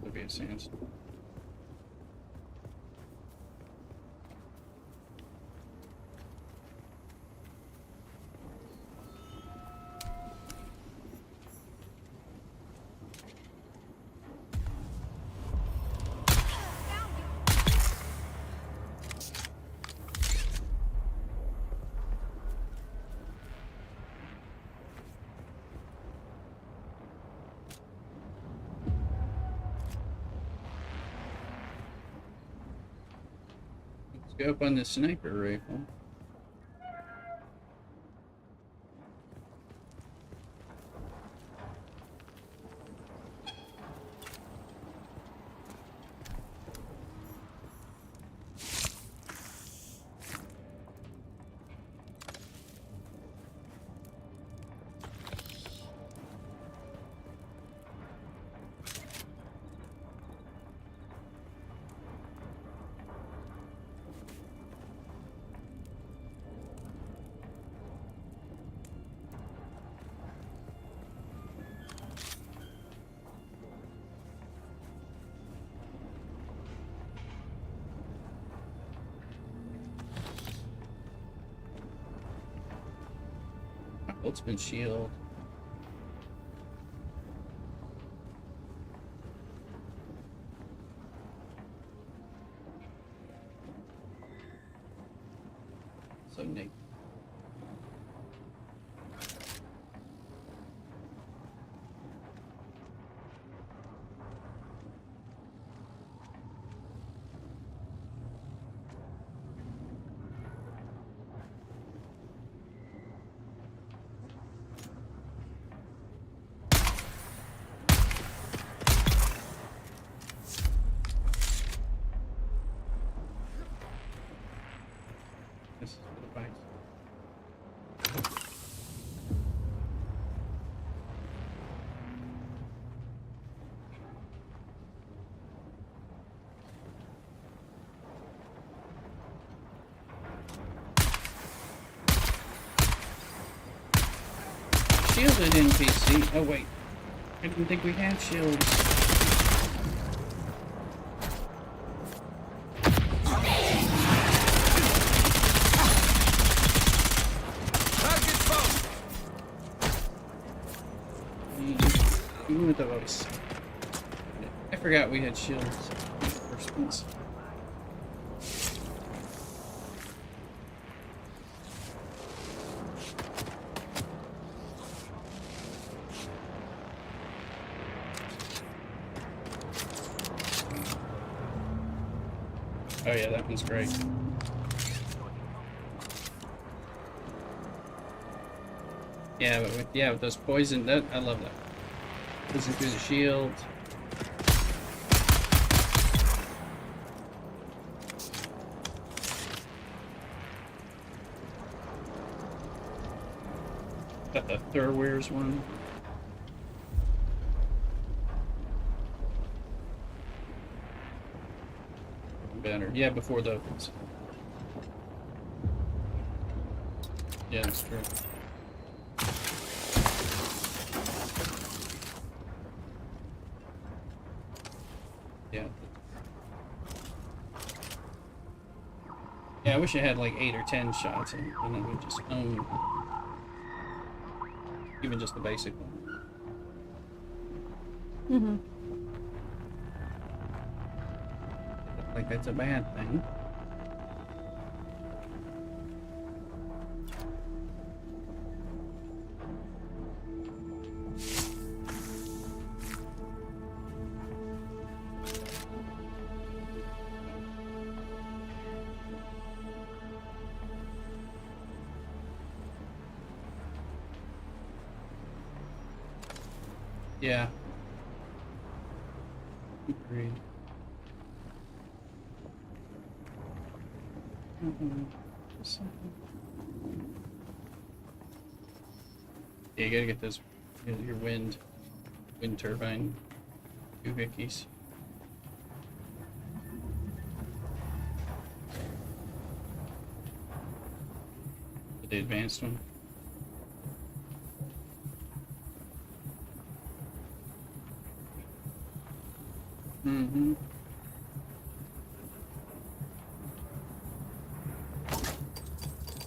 Olivia Sands. Go up on the sniper rifle. Ultimate shield. So neat. This is for the bikes. Shielded NPC. Oh wait, I didn't think we had shields. Even with the voice. I forgot we had shields in the first place. Oh yeah, that one's great. Yeah, but with those poison, that I love that. Poison through the shield. Got the Thurwares one. Better. Yeah, before the opens. Yeah, that's true. Yeah. Yeah, I wish I had like 8 or 10 shots and then I would just own even just the basic one. Mm-hmm. Like that's a bad thing. Yeah. Agreed. Yeah, you gotta get those, your wind turbine doohickeys. The advanced one. Mm-hmm.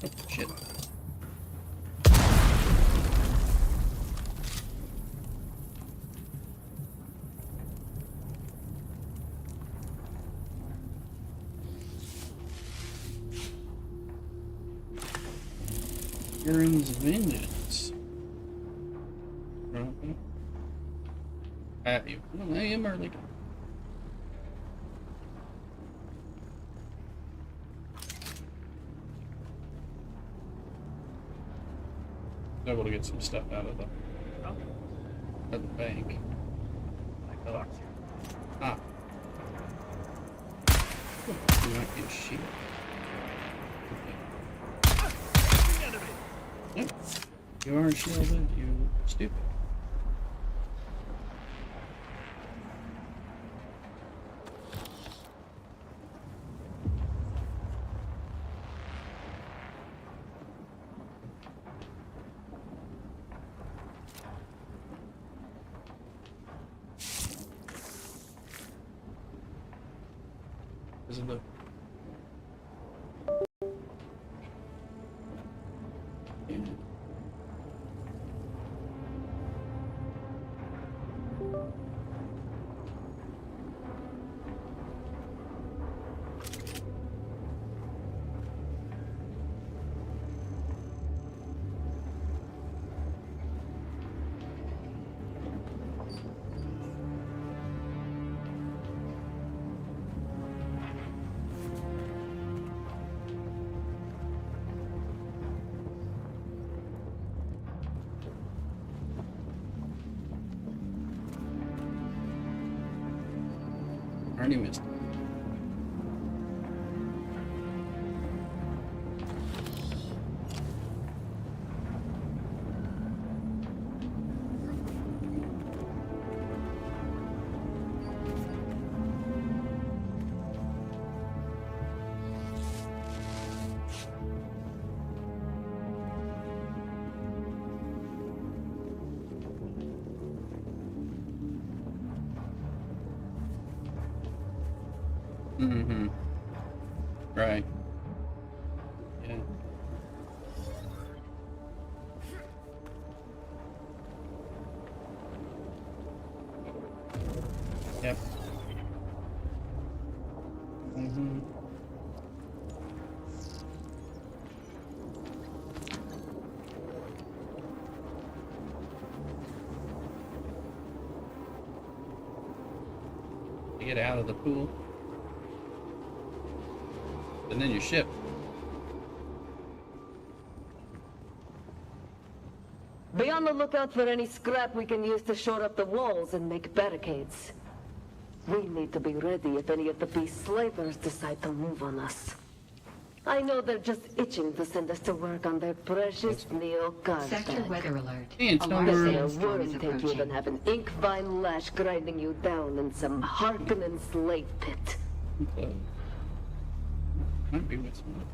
Oh, shit. Aaron's Vengeance. Okay. Well, I am early. Able to get some stuff out of the bank. Ah. You might be a shield. Nope. You aren't shielded, you stupid. Is it the already missed it. Mm-hmm. Right. Yeah. Yep. Mm-hmm. Get out of the pool. And then your ship. Be on the lookout for any scrap we can use to shore up the walls and make barricades. We need to be ready if any of the beast slavers decide to move on us. I know they're just itching to send us to work on their precious neo-guard. Sector weather alert. And A large number- sandstorm is Take you approaching. than have an ink vine lash grinding you down in some harkonnen slave pit. Close. Might be what's more.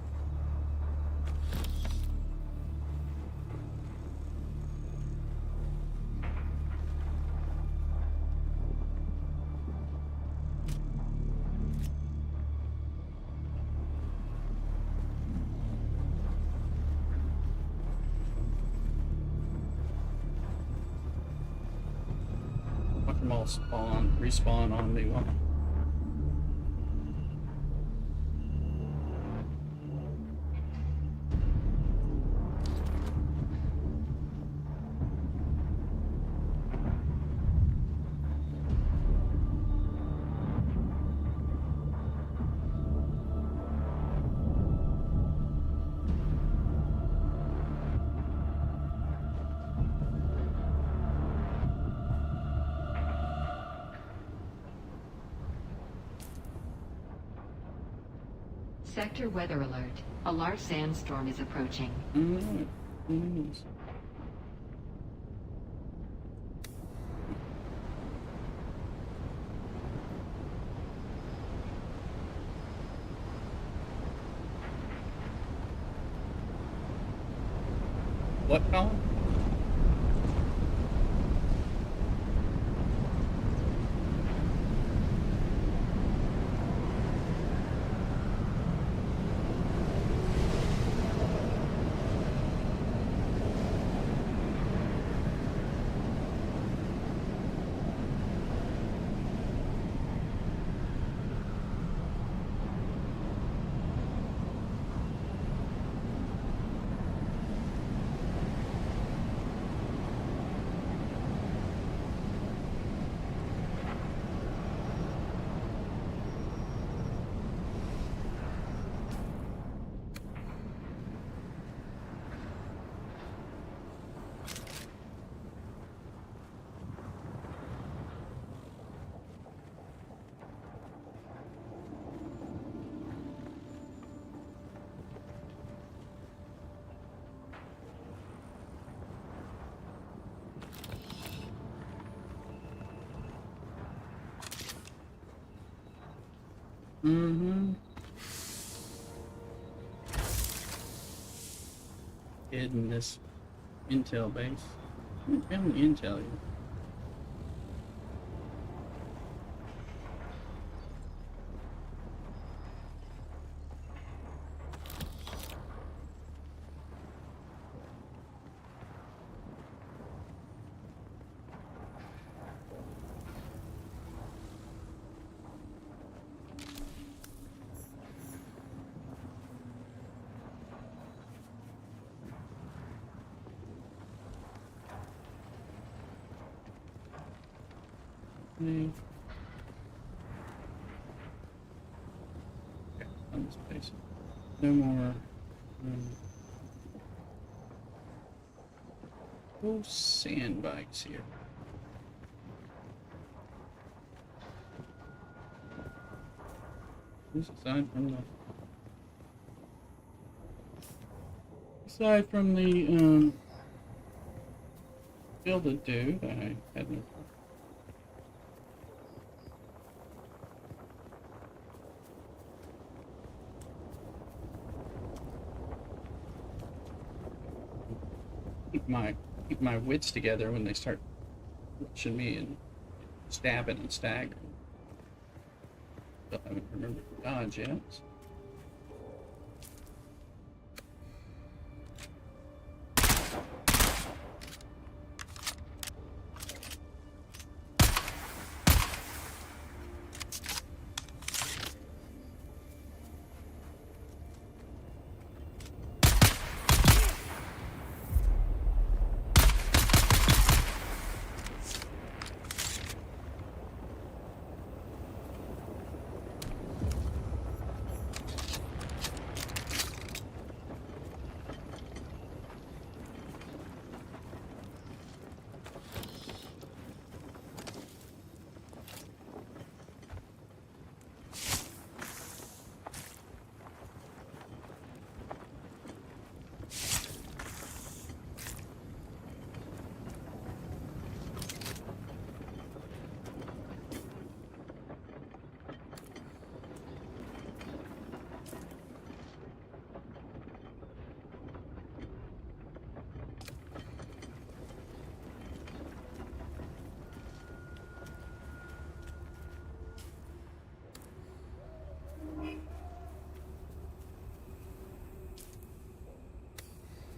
Watch them all respawn on me one. Sector weather alert. A large sandstorm is approaching. What column? Hid in this intel base. I found the intel here. Okay, on this place. No more. Oh, sandbags here. This aside from the build to do that I had no. Keep my wits together when they start rushing me and stabbing and staggering. Still haven't remembered to dodge yet.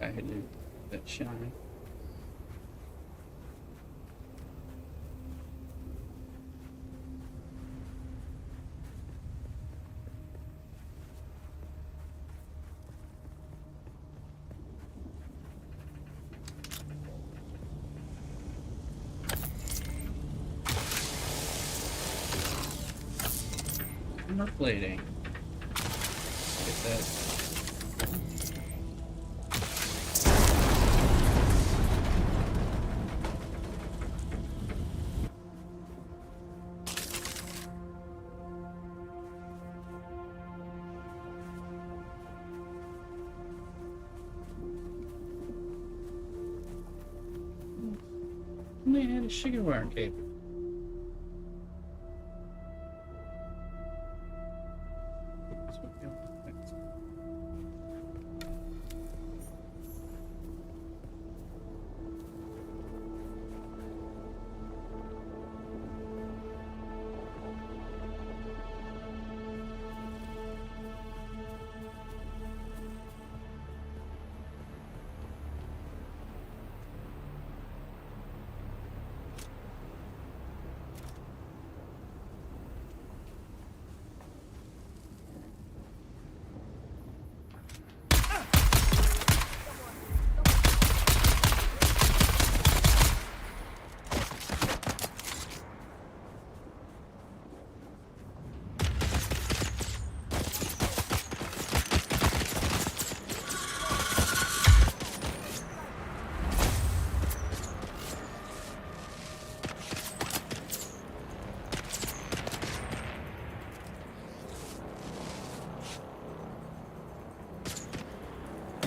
I had to that shine. Armor plating. Get that. They had a sugar wire cable.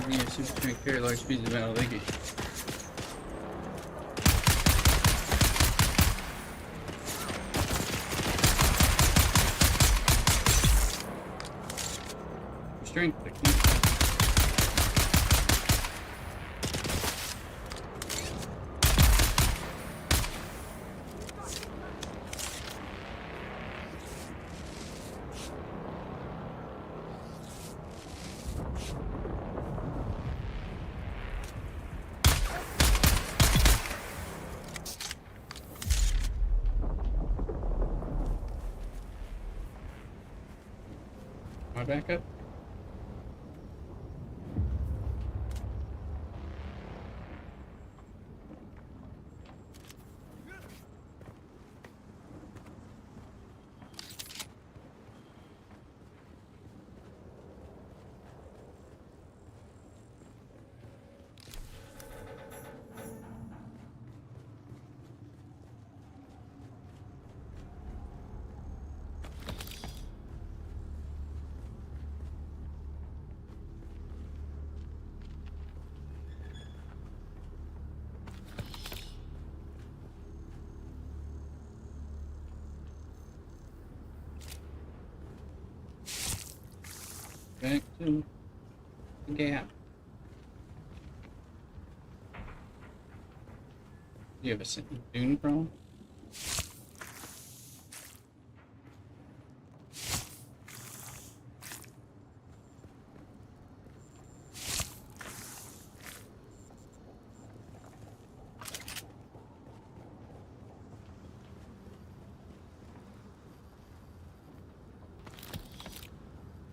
Yeah, super strength carry large pieces of metal leakage. Strength. My backup? Back to the gap. You have a Dune problem?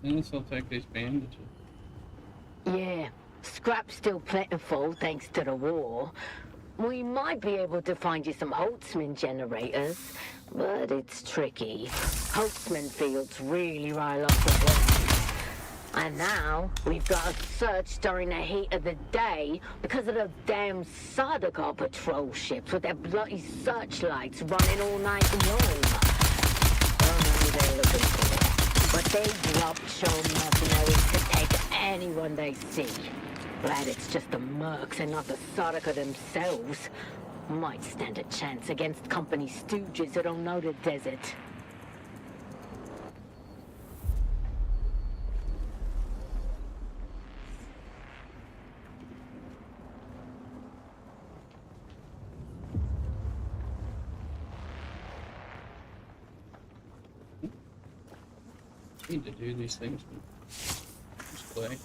This will take these bandages. Yeah, scrap's still plentiful thanks to the war. We might be able to find you some Holtzman generators, but it's tricky. Holtzman fields really rile up the winds. And now we've got to search during the heat of the day because of the damn Sardaukar patrol ships with their bloody searchlights running all night long. Don't know who they're looking for. But they dropped show mercenaries to take anyone they see. Glad it's just the mercs and not the Sardaukar themselves. Might stand a chance against company stooges who don't know the desert. Need to do these things with display.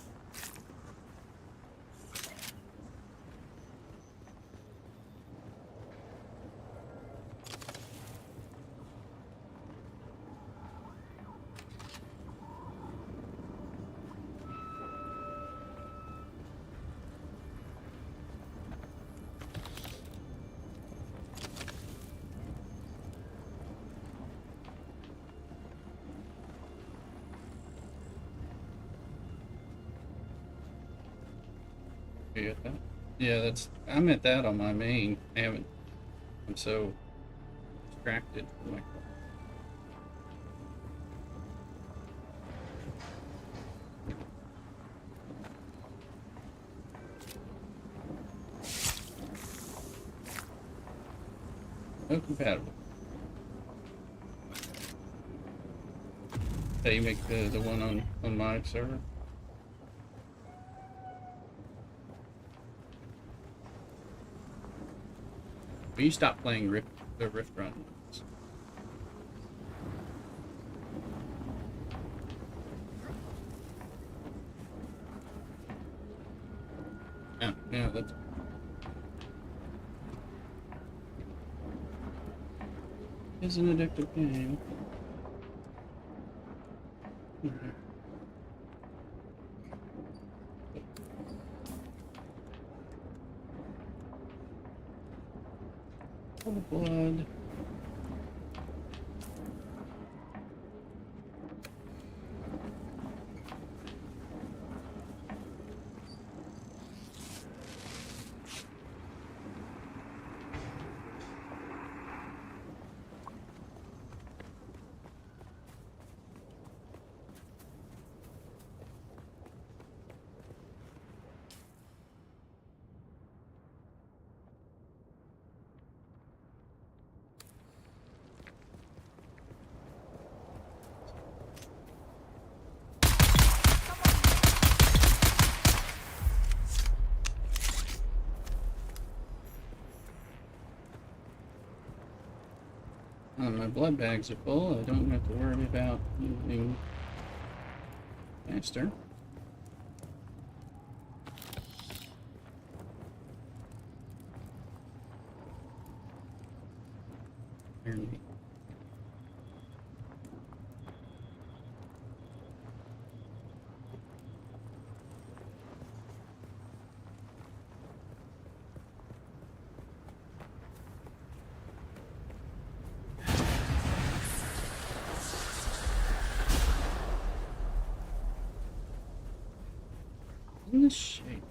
You get that? Yeah, I'm at that on my main. I'm so distracted from my no compatible. Hey, you make the one on my server? But you stopped playing the Rift Run. Yeah, that's... It's an addictive game. All the blood. My blood bags are full. I don't have to worry about moving faster. Apparently. In this shape.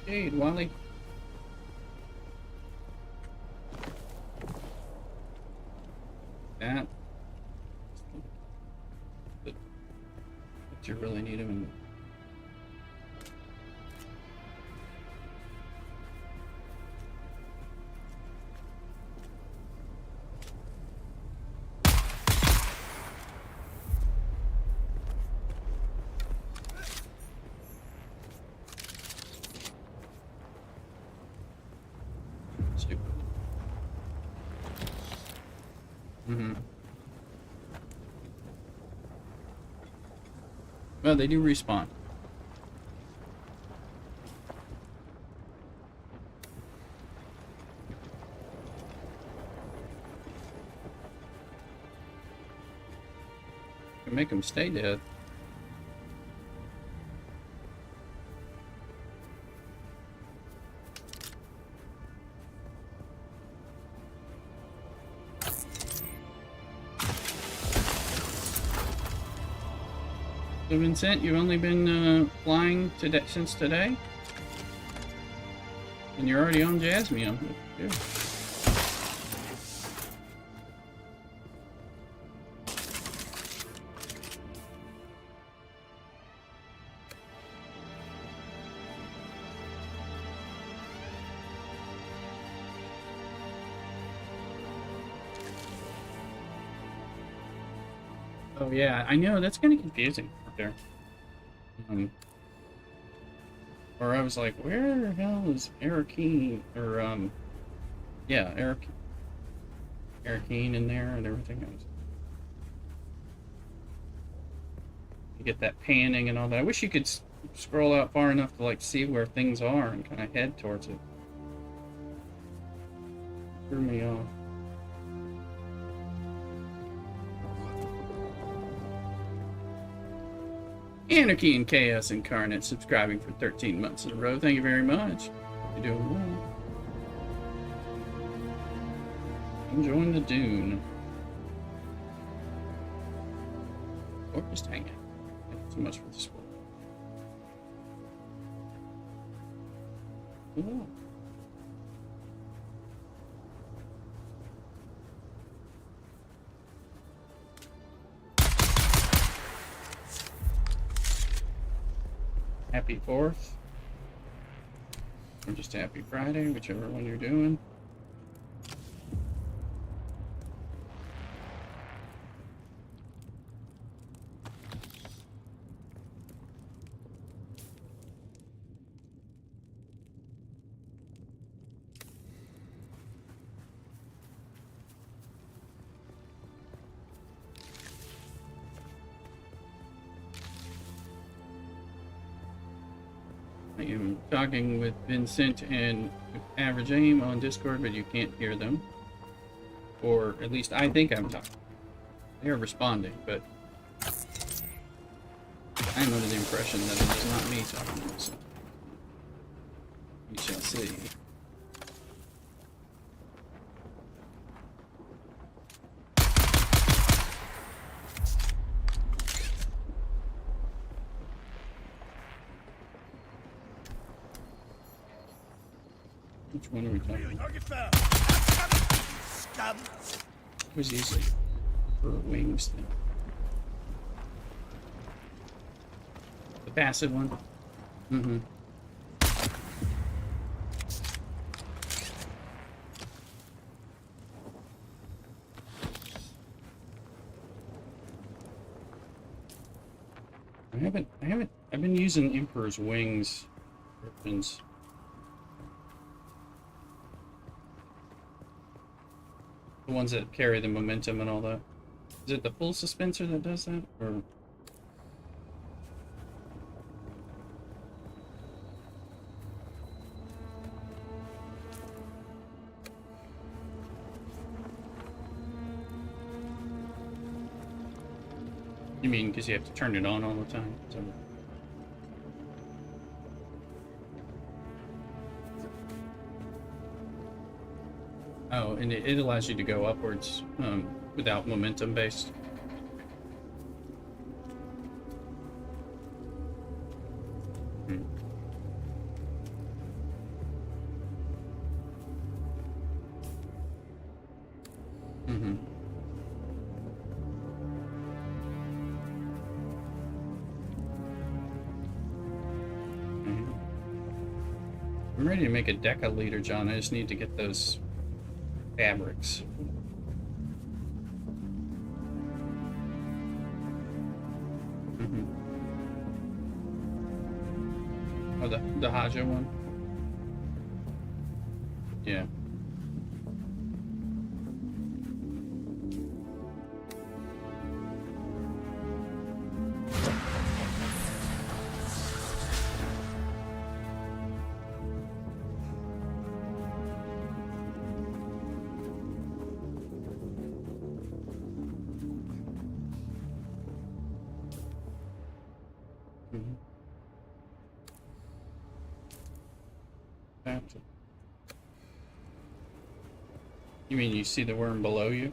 Hey, Wally. That. But you really need him in. Stupid. Well, they do respawn. Can make them stay dead. So Vincent, you've only been flying since today? And you're already on Jasmium. Good. Oh yeah, I know, that's kind of confusing up there. Or I was like, where the hell is Arakeen? Or, yeah, Arakeen in there and everything else. You get that panning and all that. I wish you could scroll out far enough to like see where things are and kind of head towards it. Threw me off. Anarchy and Chaos Incarnate subscribing for 13 months in a row. Thank you very much. You're doing well. Enjoying the Dune. Or just hanging. Too much for the sport. Ooh. Happy 4th. Or just happy Friday, whichever one you're doing. I am talking with Vincent and Average Aim on Discord, but you can't hear them. Or at least I think I'm talking. They are responding, but I'm under the impression that it is not me talking to them, so we shall see. Which one are we talking about? Who's these for wings thing? The passive one? Mm-hmm. I've been using Emperor's Wings weapons. The ones that carry the momentum and all that. Is it the full suspenser that does that? Or you mean because you have to turn it on all the time? So... Oh, and it allows you to go upwards without momentum based. Hmm. Mm-hmm. I'm ready to make a Deca leader, John. I just need to get those fabrics. Mm-hmm. Oh, the Haja one? Yeah. You mean you see the worm below you?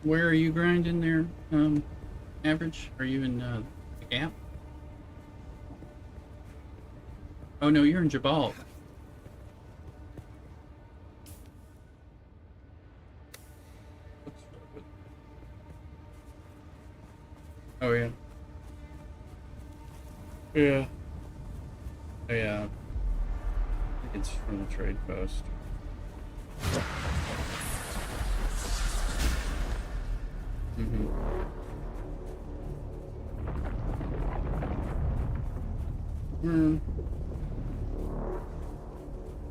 Where are you grinding there, Average? Are you in the Gap? Oh no, you're in Jabal. Oh yeah. Yeah. Oh yeah, I think it's from the trade post. Mm-hmm.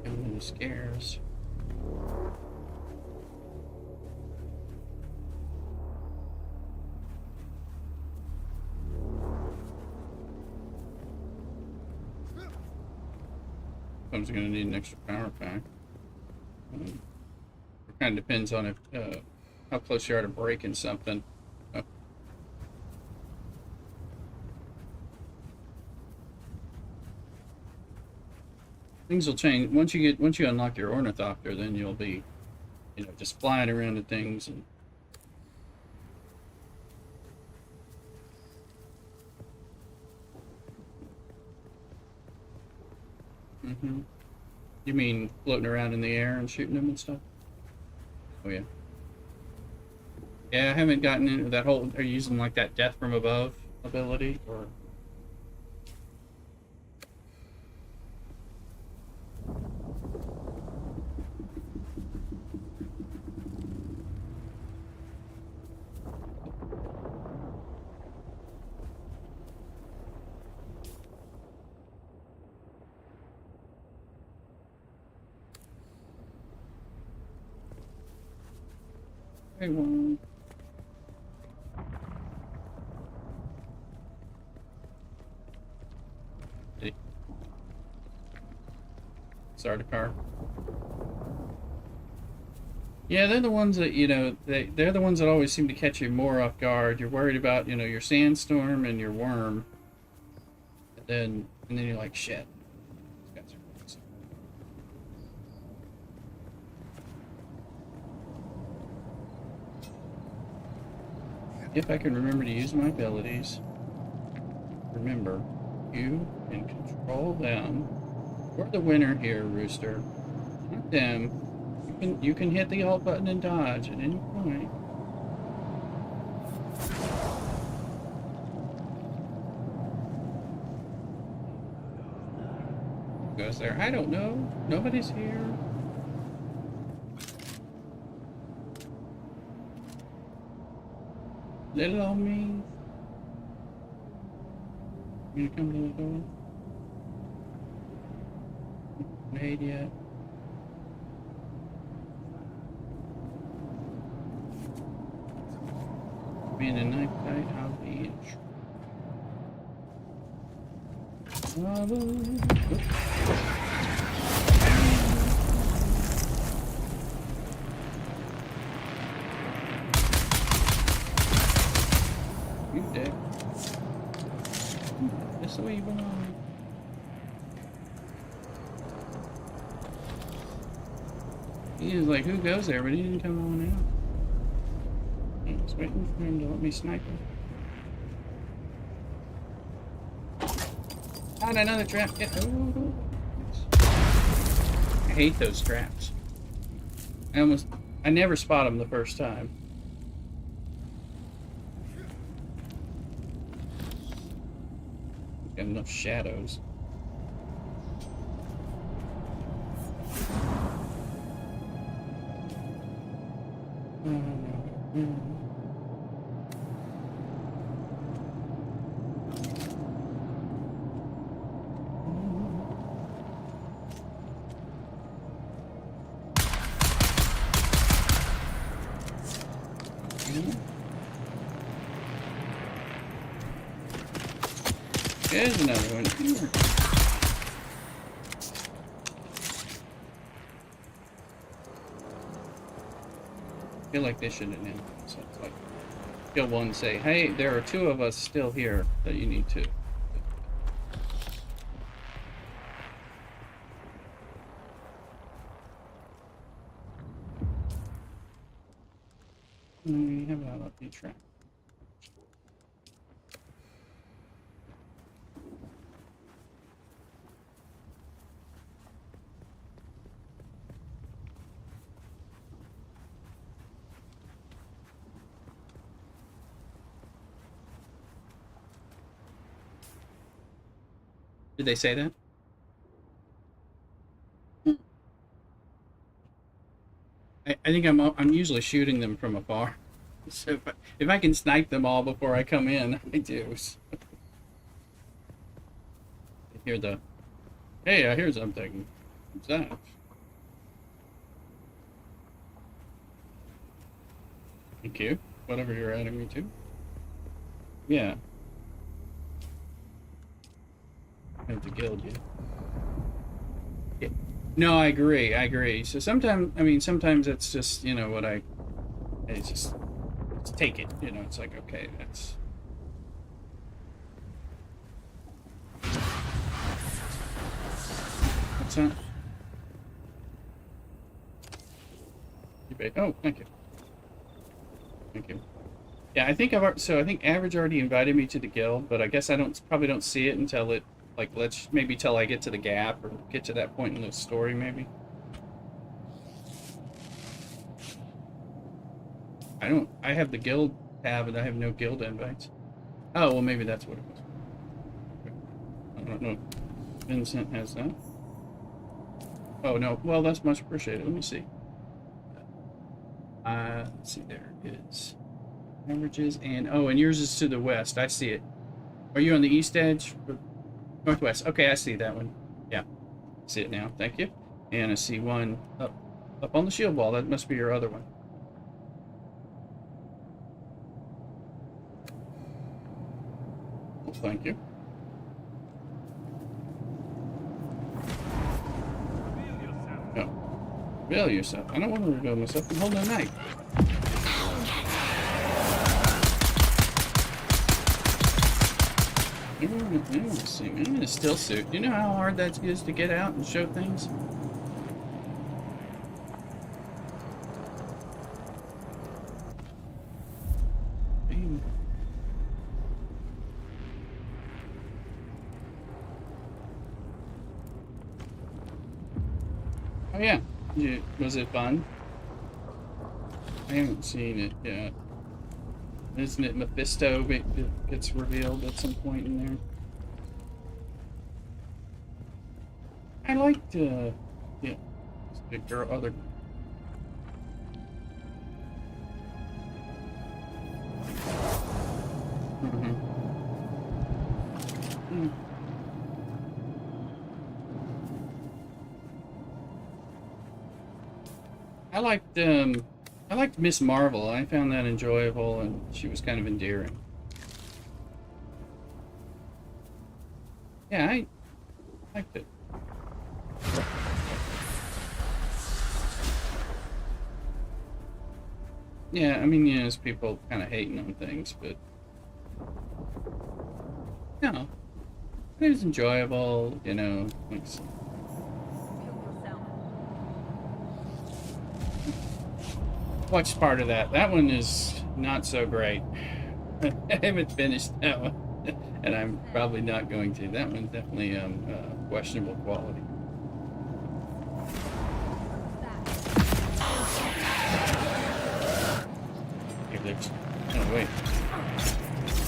Coming to scares. I'm going to need an extra power pack. It kind of depends on if how close you are to breaking something. Things will change once you unlock your ornithopter. Then you'll be, just flying around to things and. Mm-hmm. You mean floating around in the air and shooting them and stuff? Oh yeah. Yeah, I haven't gotten into that whole. Are you using like that death from above ability or? Hey, one. Sardaukar. Yeah, they're the ones that, they're the ones that always seem to catch you more off guard. You're worried about, your sandstorm and your worm. And then you're like, shit. These guys are crazy. If I can remember to use my abilities. Remember, you can control them. We're the winner here, Rooster. Not them. You can hit the alt button and dodge at any point. Who goes there? I don't know. Nobody's here. Little old me. You gonna come to the door? Made yet? Being a knife fight, I'll be You dick. That's the way you belong. He was like, who goes there? But he didn't come on out. I was waiting for him to let me snipe him. Found another trap. Oh. I hate those traps. I never spot them the first time. Got enough shadows. There's another one. I feel like they should have named it. So it's like, kill one, say, hey, there are two of us still here that you need to. How about up the trap? Did they say that? think I'm usually shooting them from afar. So if I can snipe them all before I come in, I do. I hear the, hey, I hear something. What's that? Thank you. Whatever you're adding me to. Yeah. I have to guild you. Yeah. No, I agree. So sometimes, I mean, sometimes it's just, you know, what it's just, let's take it. You know, it's like, okay, that's... What's that? Oh, thank you. Thank you. Yeah, I think I think Average already invited me to the guild, but I guess I probably don't see it until it, like, maybe till I get to the gap or get to that point in the story, maybe. I have the guild tab and I have no guild invites. Oh, well, maybe that's what it was. I don't know. Vincent has that. Oh, no. Well, that's much appreciated. Let me see. Let's see, there it is. Averages, and yours is to the west. I see it. Are you on the east edge? Northwest. Okay, I see that one. Yeah. See it now. Thank you. And I see one up on the shield wall. That must be your other one. Thank you. Reveal yourself. I don't want to reveal myself. I'm holding a knife. Let's see, man. I'm in a still suit. Do you know how hard that is to get out and show things? Damn. Oh yeah. Was it fun? I haven't seen it yet. Isn't it Mephisto gets revealed at some point in there? I liked, yeah, the girl, other. I liked Miss Marvel. I found that enjoyable, and she was kind of endearing. Yeah, I liked it. Yeah, I mean, there's people kind of hating on things, but no, it was enjoyable, you know. Like, watched part of that. That one is not so great. I haven't finished that one, and I'm probably not going to. That one's definitely questionable quality. Oh wait,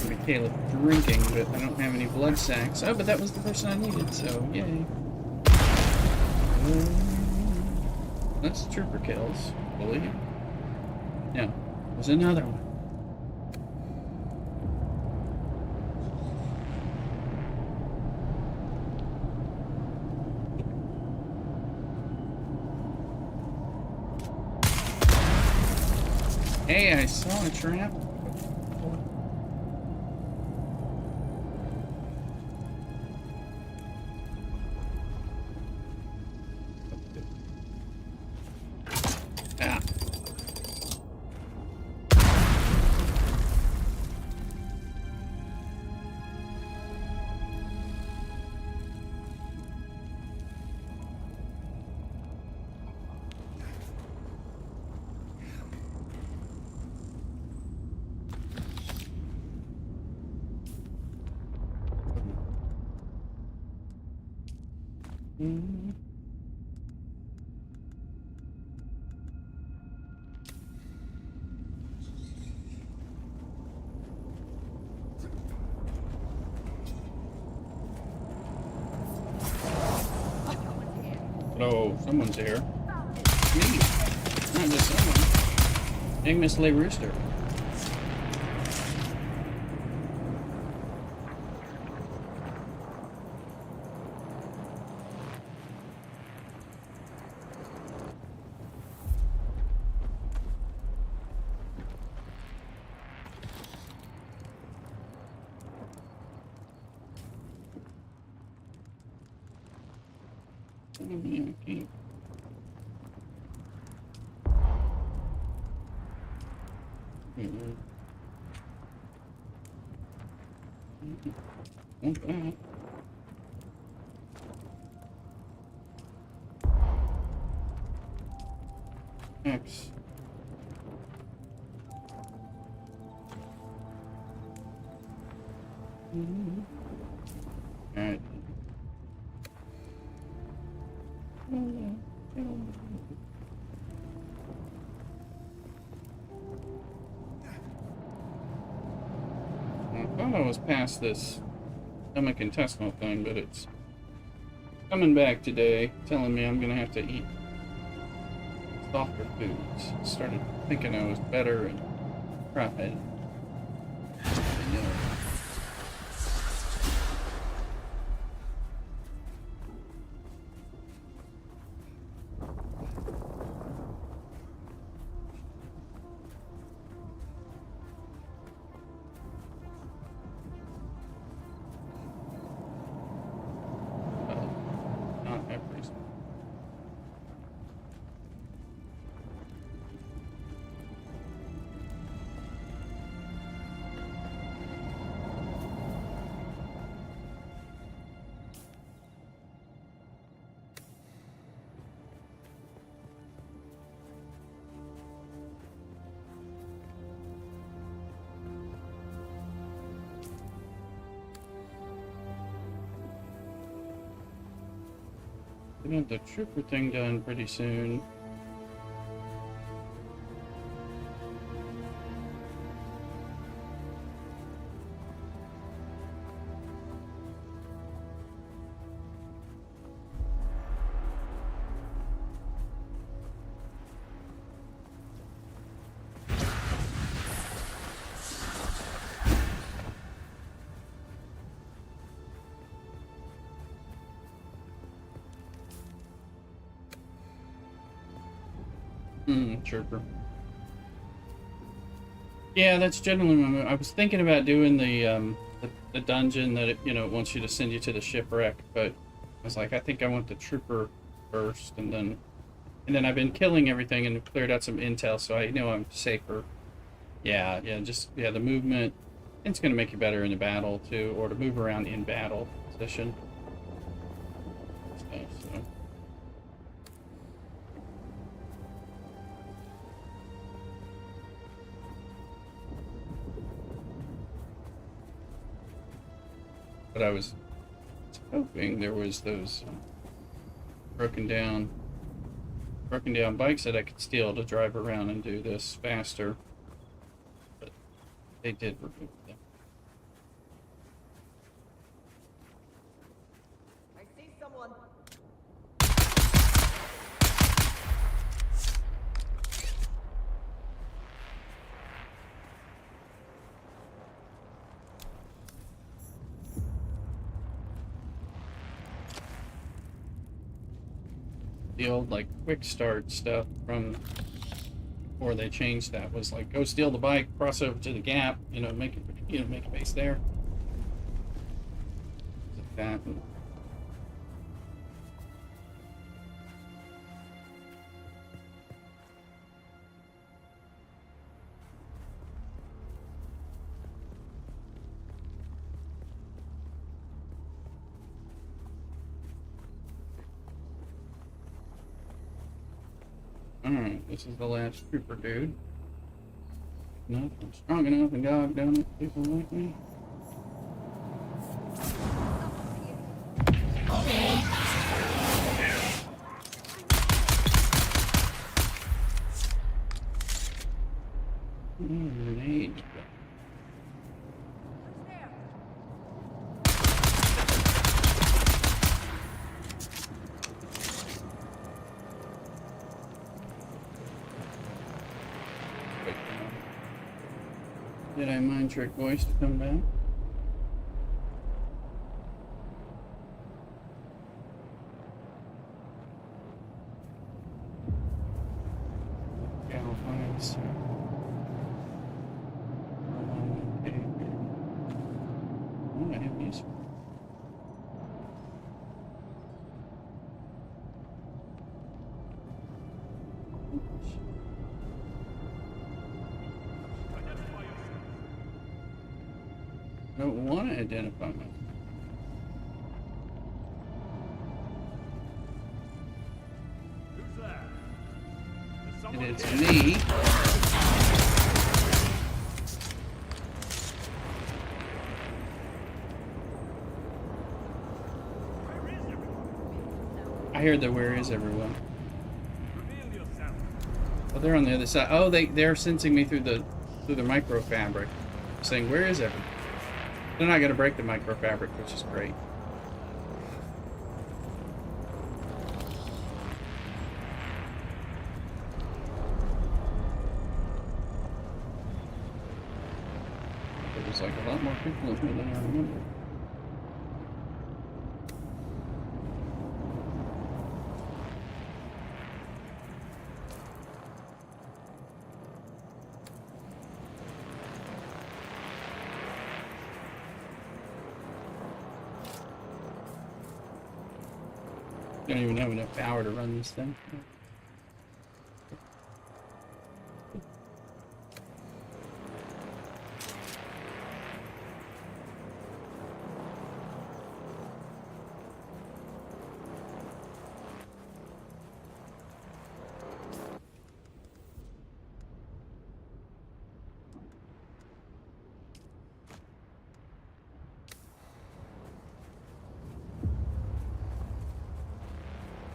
Michaela drinking, but I don't have any blood sacks. Oh, but that was the person I needed, so yay. That's trooper kills, believe. No, there's another one. Hey, I saw a trap. Ah. Oh, someone's here. Me. talking to someone. Big Miss Lay Rooster. Okay. Okay. X. Alright. I thought I was past this stomach intestinal thing, but it's coming back today, telling me I'm gonna have to eat softer foods. Started thinking I was better and tried. Gonna have the trooper thing done pretty soon. Trooper. Yeah, that's generally my move. I was thinking about doing the dungeon that it wants you to send you to the shipwreck, but I was like, I think I want the trooper first, and then I've been killing everything and cleared out some intel, so I know I'm safer. Yeah, the movement. It's gonna make you better in the battle too, or to move around in battle position. So. But I was hoping there was those broken down bikes that I could steal to drive around and do this faster. But they did remove them. I see someone. The old like quick start stuff from before they changed that was like go steal the bike, cross over to the gap, make a base there. Like that. Alright, this is the last trooper dude. Nope, I'm strong enough and God damn it, people like me. Grenade. Did I mind trick voice to come back? Galvanize. Oh, I have these. I don't want to identify myself. It is me. I heard the where is everyone? Oh, they're on the other side. Oh, they're sensing me through the microfabric, saying where is everyone? They're not gonna break the microfabric, which is great. There's like a lot more people in here than I remember. Don't even have enough power to run this thing.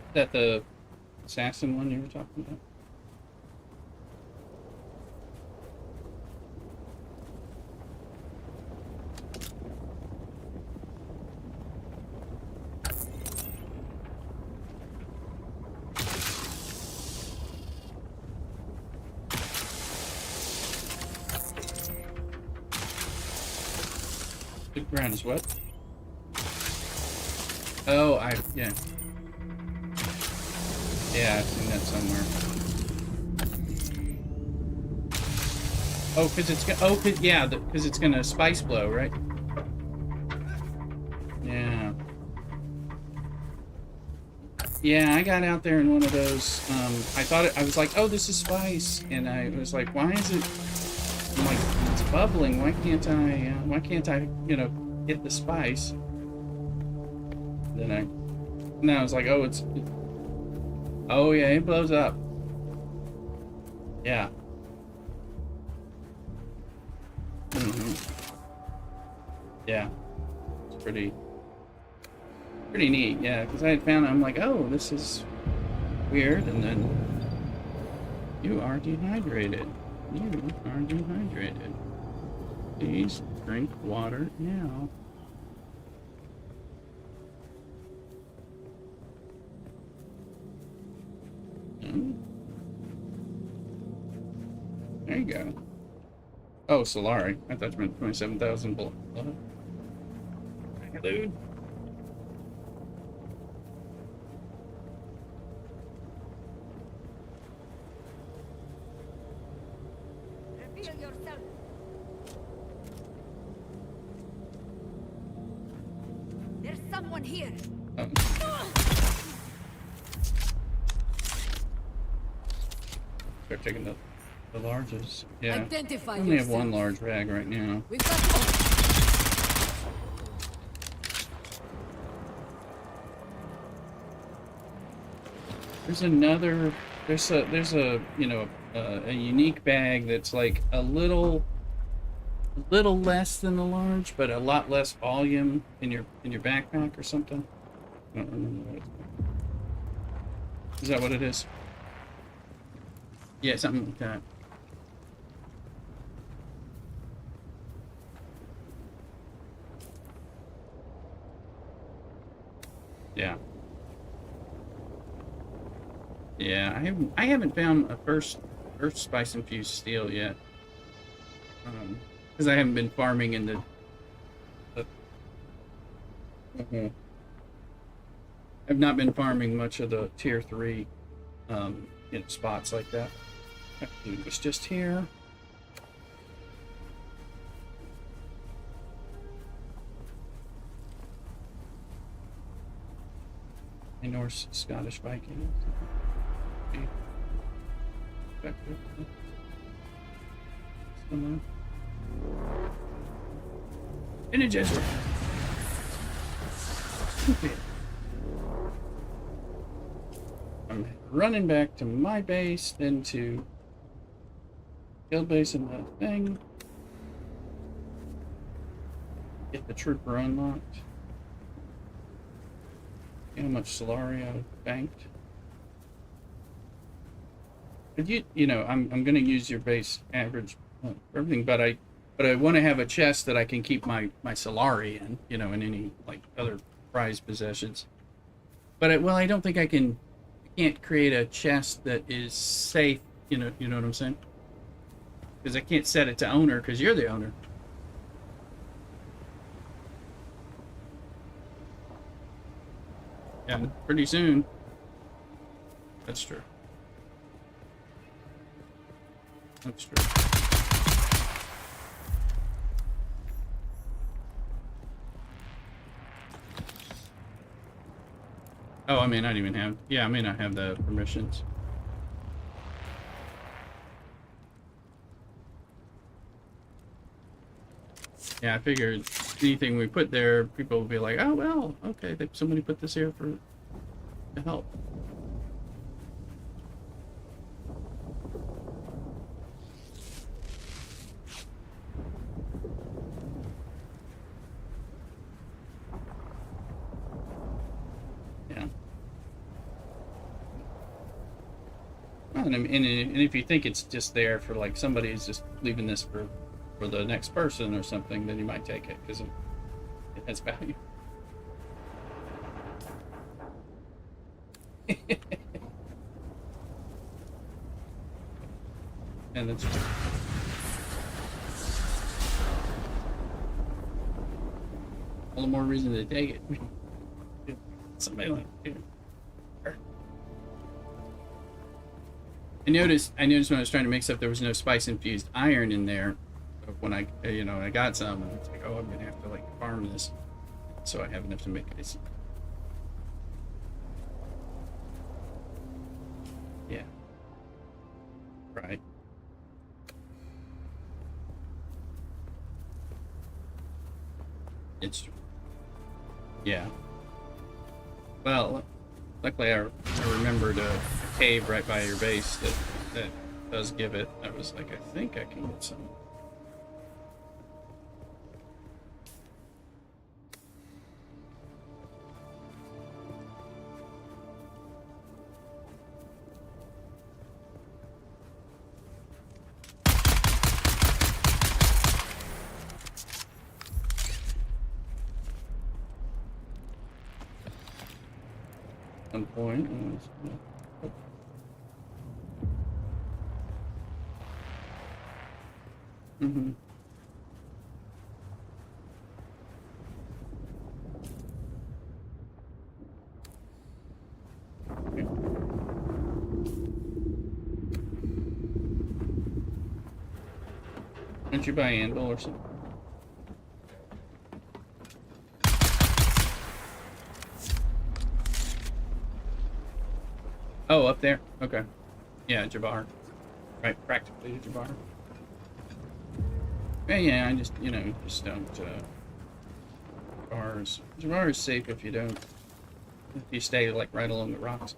Is that the assassin one you were talking about? The ground is what? Oh, yeah. Yeah, I've seen that somewhere. Oh, because it's gonna. Oh, yeah, because it's gonna spice blow, right? Yeah. Yeah, I got out there in one of those. I thought I was like, oh, this is spice, and I was like, why is it? I'm like, it's bubbling. Why can't I? Hit the spice? Then I was like, oh, it's. Oh yeah, it blows up. Yeah. Yeah. It's pretty neat. Yeah, because I had found I'm like, oh, this is weird, and then you are dehydrated. You are dehydrated. Please drink water now. There you go. Oh, Solari. I thought you meant 27,000 blood. Dude. Reveal yourself. There's someone here. Start taking the larges. Yeah. Identify I only have yourself. one large bag right now. We've got There's another. There's a a unique bag that's like a little less than the large, but a lot less volume in your backpack or something. I don't remember what it's called. Is that what it is? Yeah, something like that. Yeah. Yeah, I haven't found a first spice infused steel yet. Because I haven't been farming in the I've not been farming much of the tier 3 spots like that. It was just here. A Norse Scottish Viking. In a Jesuit. I'm running back to my base, then to guild base and the thing. Get the trooper unlocked. See how much Solari I've banked. But you know, I'm gonna use your base average for everything, but I want to have a chest that I can keep my Solari in, you know, in any like other prized possessions. But I don't think I can't create a chest that is safe, you know what I'm saying? Because I can't set it to owner because you're the owner. Yeah, pretty soon. That's true. That's true. Oh, I may not even have... Yeah, I may not have the permissions. Yeah, I figured anything we put there, people will be like, oh, well, okay, somebody put this here to help. Yeah. Well, and if you think it's just there for, like, somebody's just leaving this for the next person or something, then you might take it because it has value. And that's true. All the more reason to take it. Somebody like it. I noticed when I was trying to make stuff, there was no spice infused iron in there. When I got some, and it's like, oh, I'm gonna have to like farm this, so I have enough to make this. Yeah. Right. It's true. Yeah. Well, luckily I remembered a cave right by your base that does give it. I was like, I think I can get some. Some point. Mm-hmm. Don't you buy Anvil or something? Oh, up there? Okay. Yeah, Jabbar. Right, practically Jabbar. Yeah, I just, just don't, Jabbar is safe if you stay, like, right along the rocks.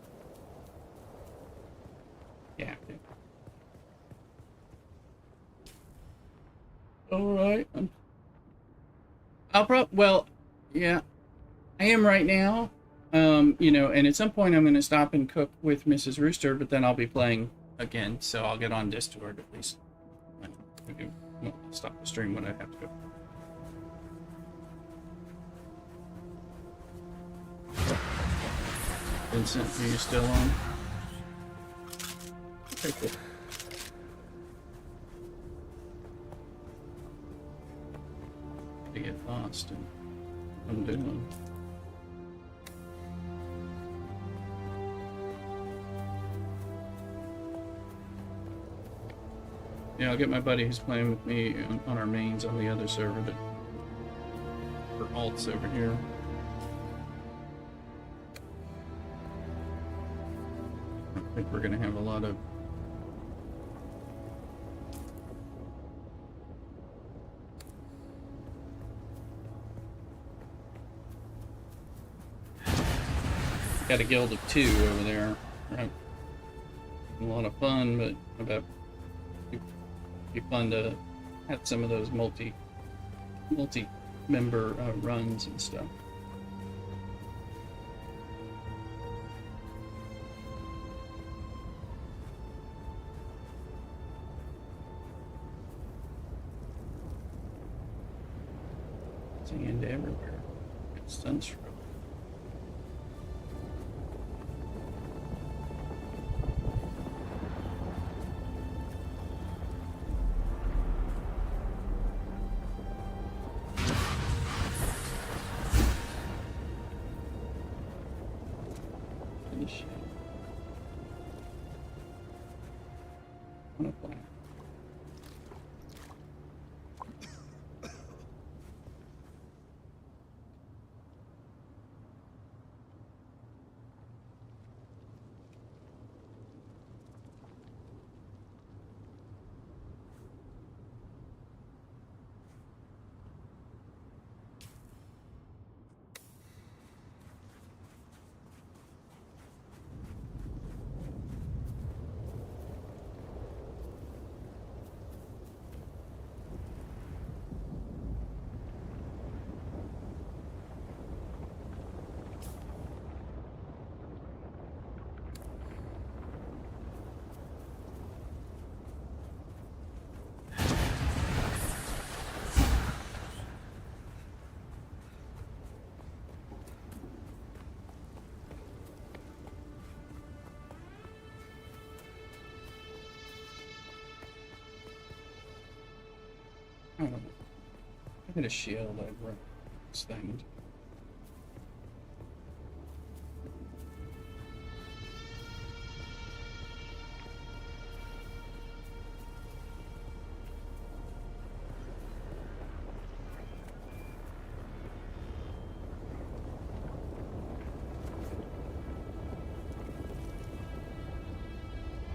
Yeah. Alright. Well, yeah. I am right now. And at some point I'm going to stop and cook with Mrs. Rooster, but then I'll be playing again, so I'll get on Discord at least. Won't stop the stream when I have to go. Vincent, are you still on? Okay, cool. lost in from Dune. Yeah, I'll get my buddy who's playing with me on our mains on the other server, but for alts over here. I think we're gonna have a lot of got a guild of 2 over there. Right? A lot of fun, but about be fun to have some of those multi-member runs and stuff. Sand everywhere. It's sunstroke. I don't know. I got a shield over this thing.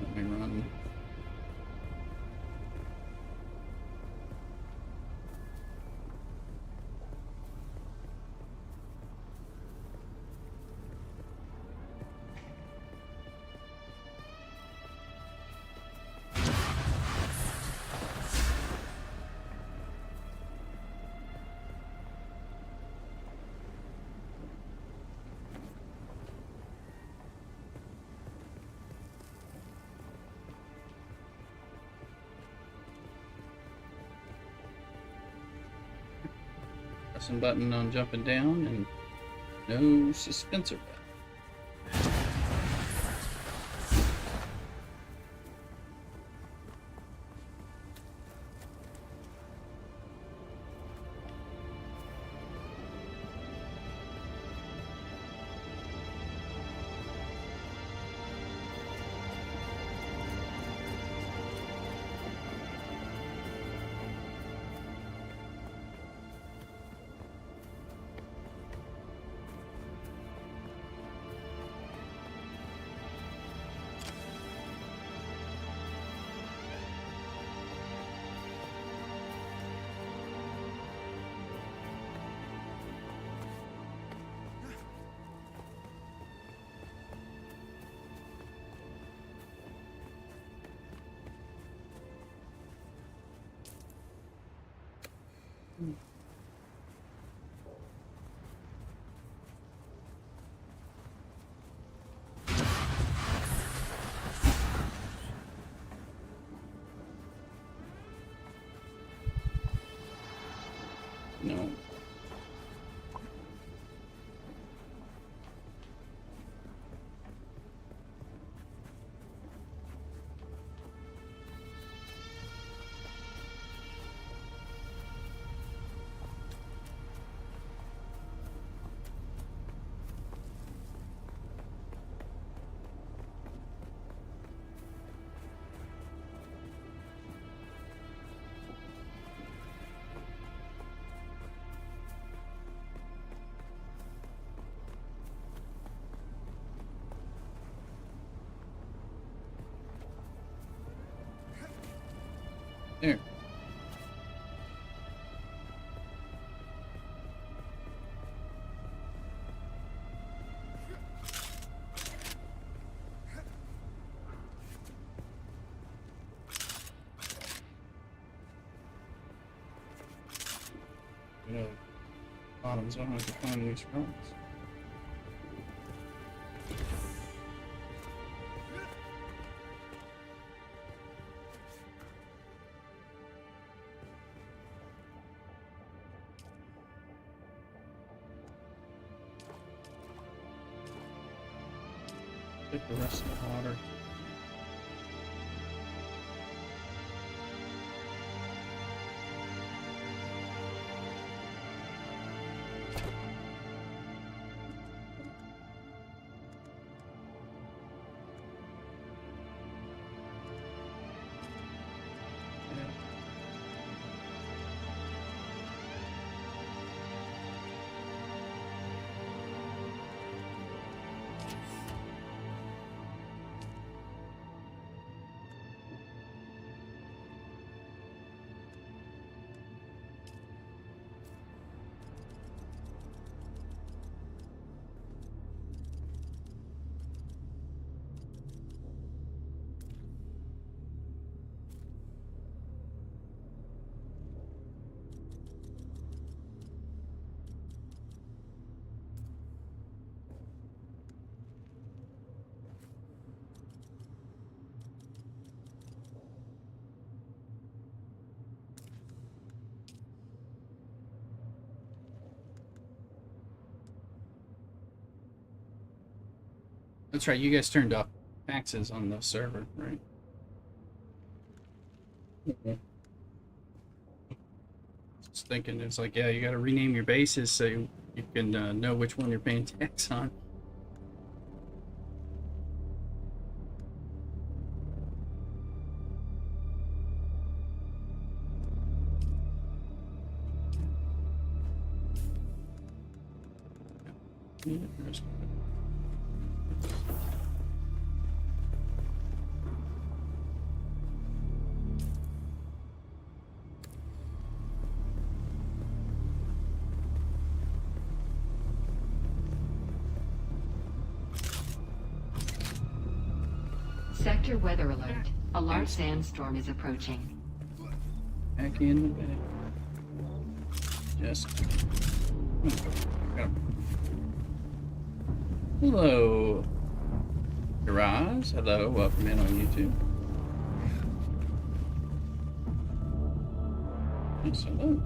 Let me run. Pressing button on jumping down and no suspensor button. No. There. Bottoms, I don't have to find these fronts. Get the rest of the water. That's right, you guys turned off taxes on the server, right? Just thinking, it's like, yeah, you gotta rename your bases so you can know which one you're paying tax on. Yeah, there's Sector weather alert. A large sandstorm is approaching. back in the bed. Just. Hello, Garage. Hello, welcome in on YouTube. Yes, hello.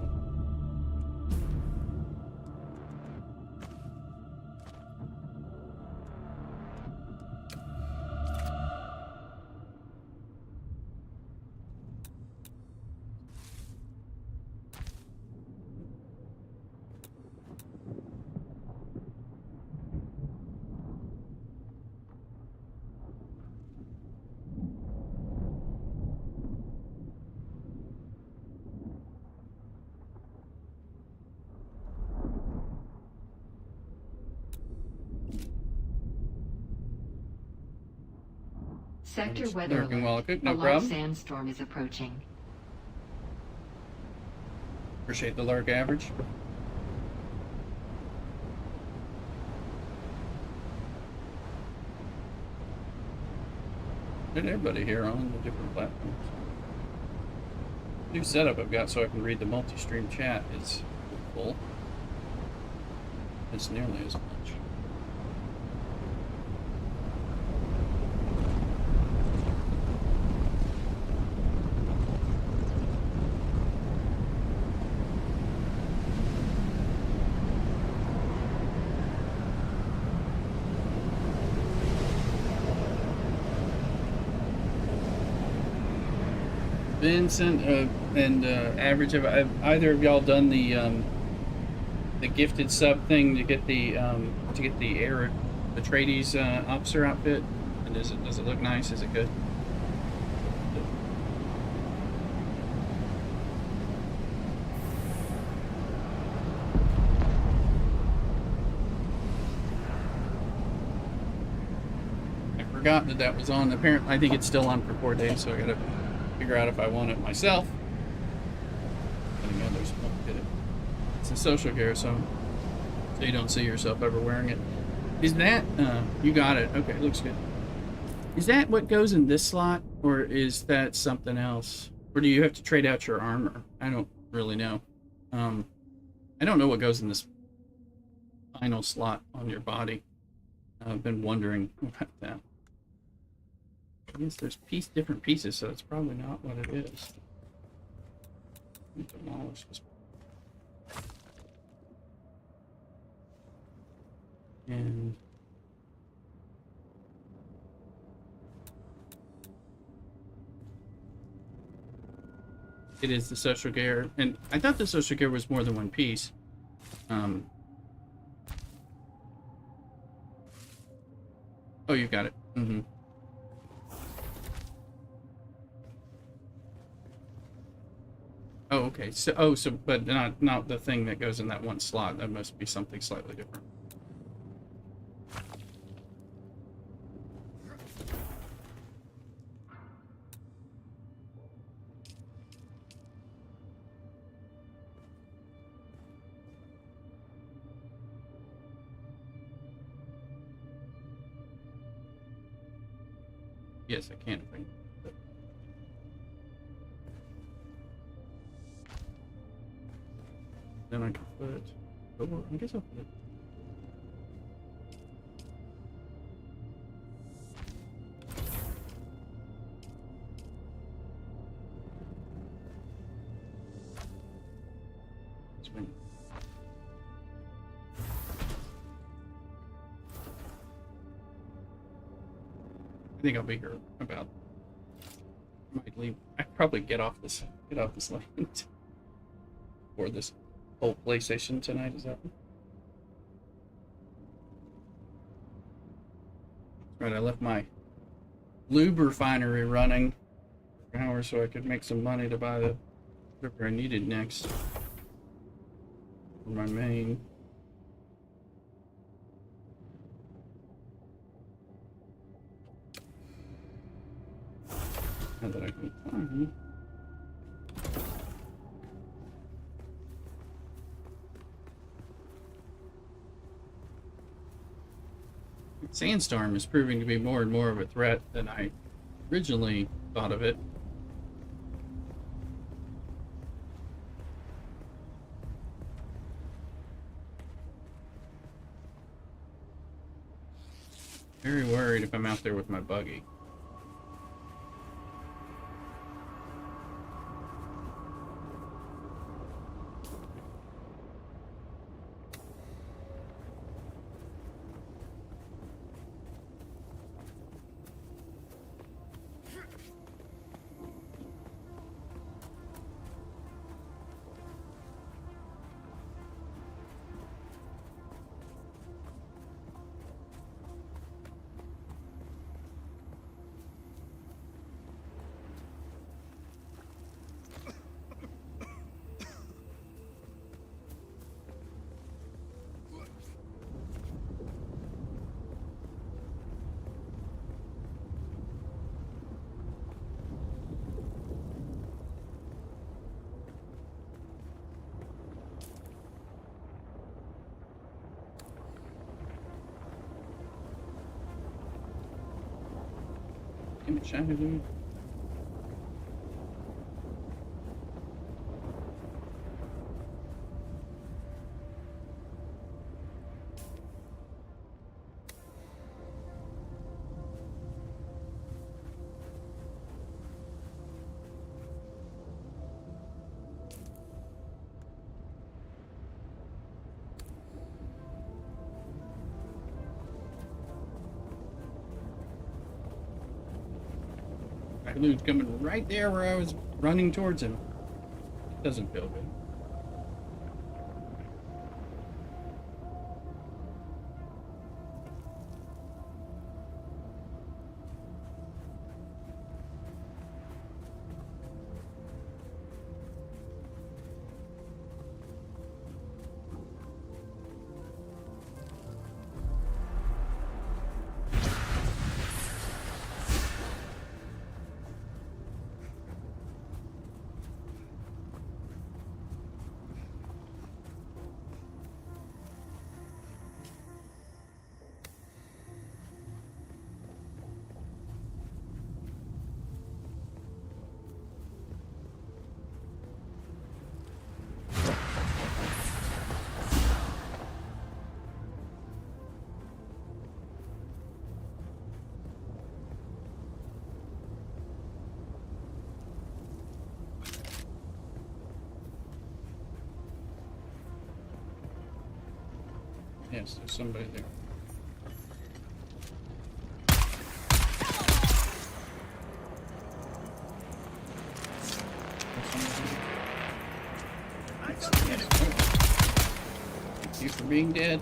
Sector weather Lurking while I alert. cook, no A large problem. sandstorm is approaching. Appreciate the lurk average. Get everybody here on the different platforms. New setup I've got so I can read the multi-stream chat is full. It's nearly as much. Vincent and Average, have either of y'all done the gifted sub thing to get the Atreides officer outfit? And does it look nice? Is it good? I forgot that was on. Apparently, I think it's still on for 4 days, so I gotta figure out if I want it myself others won't get it. It's a social gear, so you don't see yourself ever wearing it. Is that, you got it. Okay, looks good. Is that what goes in this slot, or is that something else? Or do you have to trade out your armor? I don't really know. I don't know what goes in this final slot on your body. I've been wondering about that. I guess there's different pieces, so it's probably not what it is. Demolish this. And it is the social gear, and I thought the social gear was more than one piece. Oh, you got it. Mm-hmm. Oh, okay. So, but not the thing that goes in that one slot. That must be something slightly different. Yes, I can bring it. Then I can put. Oh, I guess I'll put it. Swing. I think I'll be here about. I might leave. I probably get off this land for this whole PlayStation tonight. Is that right? I left my lube refinery running for hours so I could make some money to buy the whatever I needed next for my main. Now that I can find. Sandstorm is proving to be more and more of a threat than I originally thought of it. Very worried if I'm out there with my buggy. Shiny. Lude's coming right there where I was running towards him. Doesn't feel good. Yes, there's somebody there. Thank you for being dead.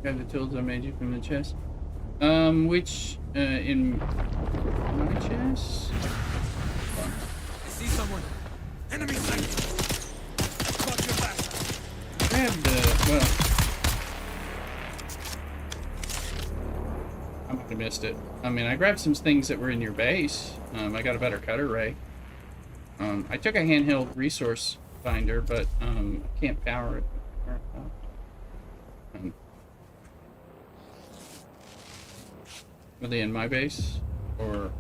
Got the tools I made you from the chest. Which, in my chest? I see someone. Enemy sighted. Fuck your back. Grabbed, well, I might have missed it. I mean, I grabbed some things that were in your base. I got a better cutter ray. I took a handheld resource finder, but, I can't power it. Were they in my base, or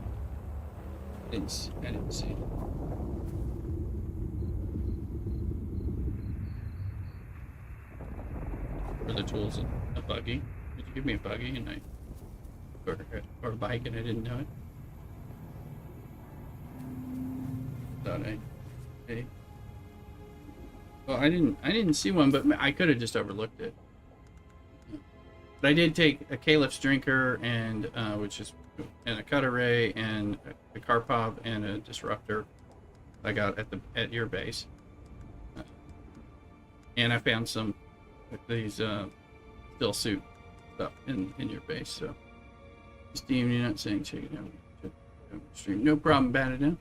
I didn't see. Were the tools in a buggy? Did you give me a buggy and or a bike and I didn't know it? Thought I did. Well, I didn't see one, but I could have just overlooked it. But I did take a Caliph's drinker and and a cutter ray and a Karpov and a disruptor I got at your base. And I found some of these still suit stuff in your base. So Steam, you're not saying check it out. Stream, no problem. Bat it down.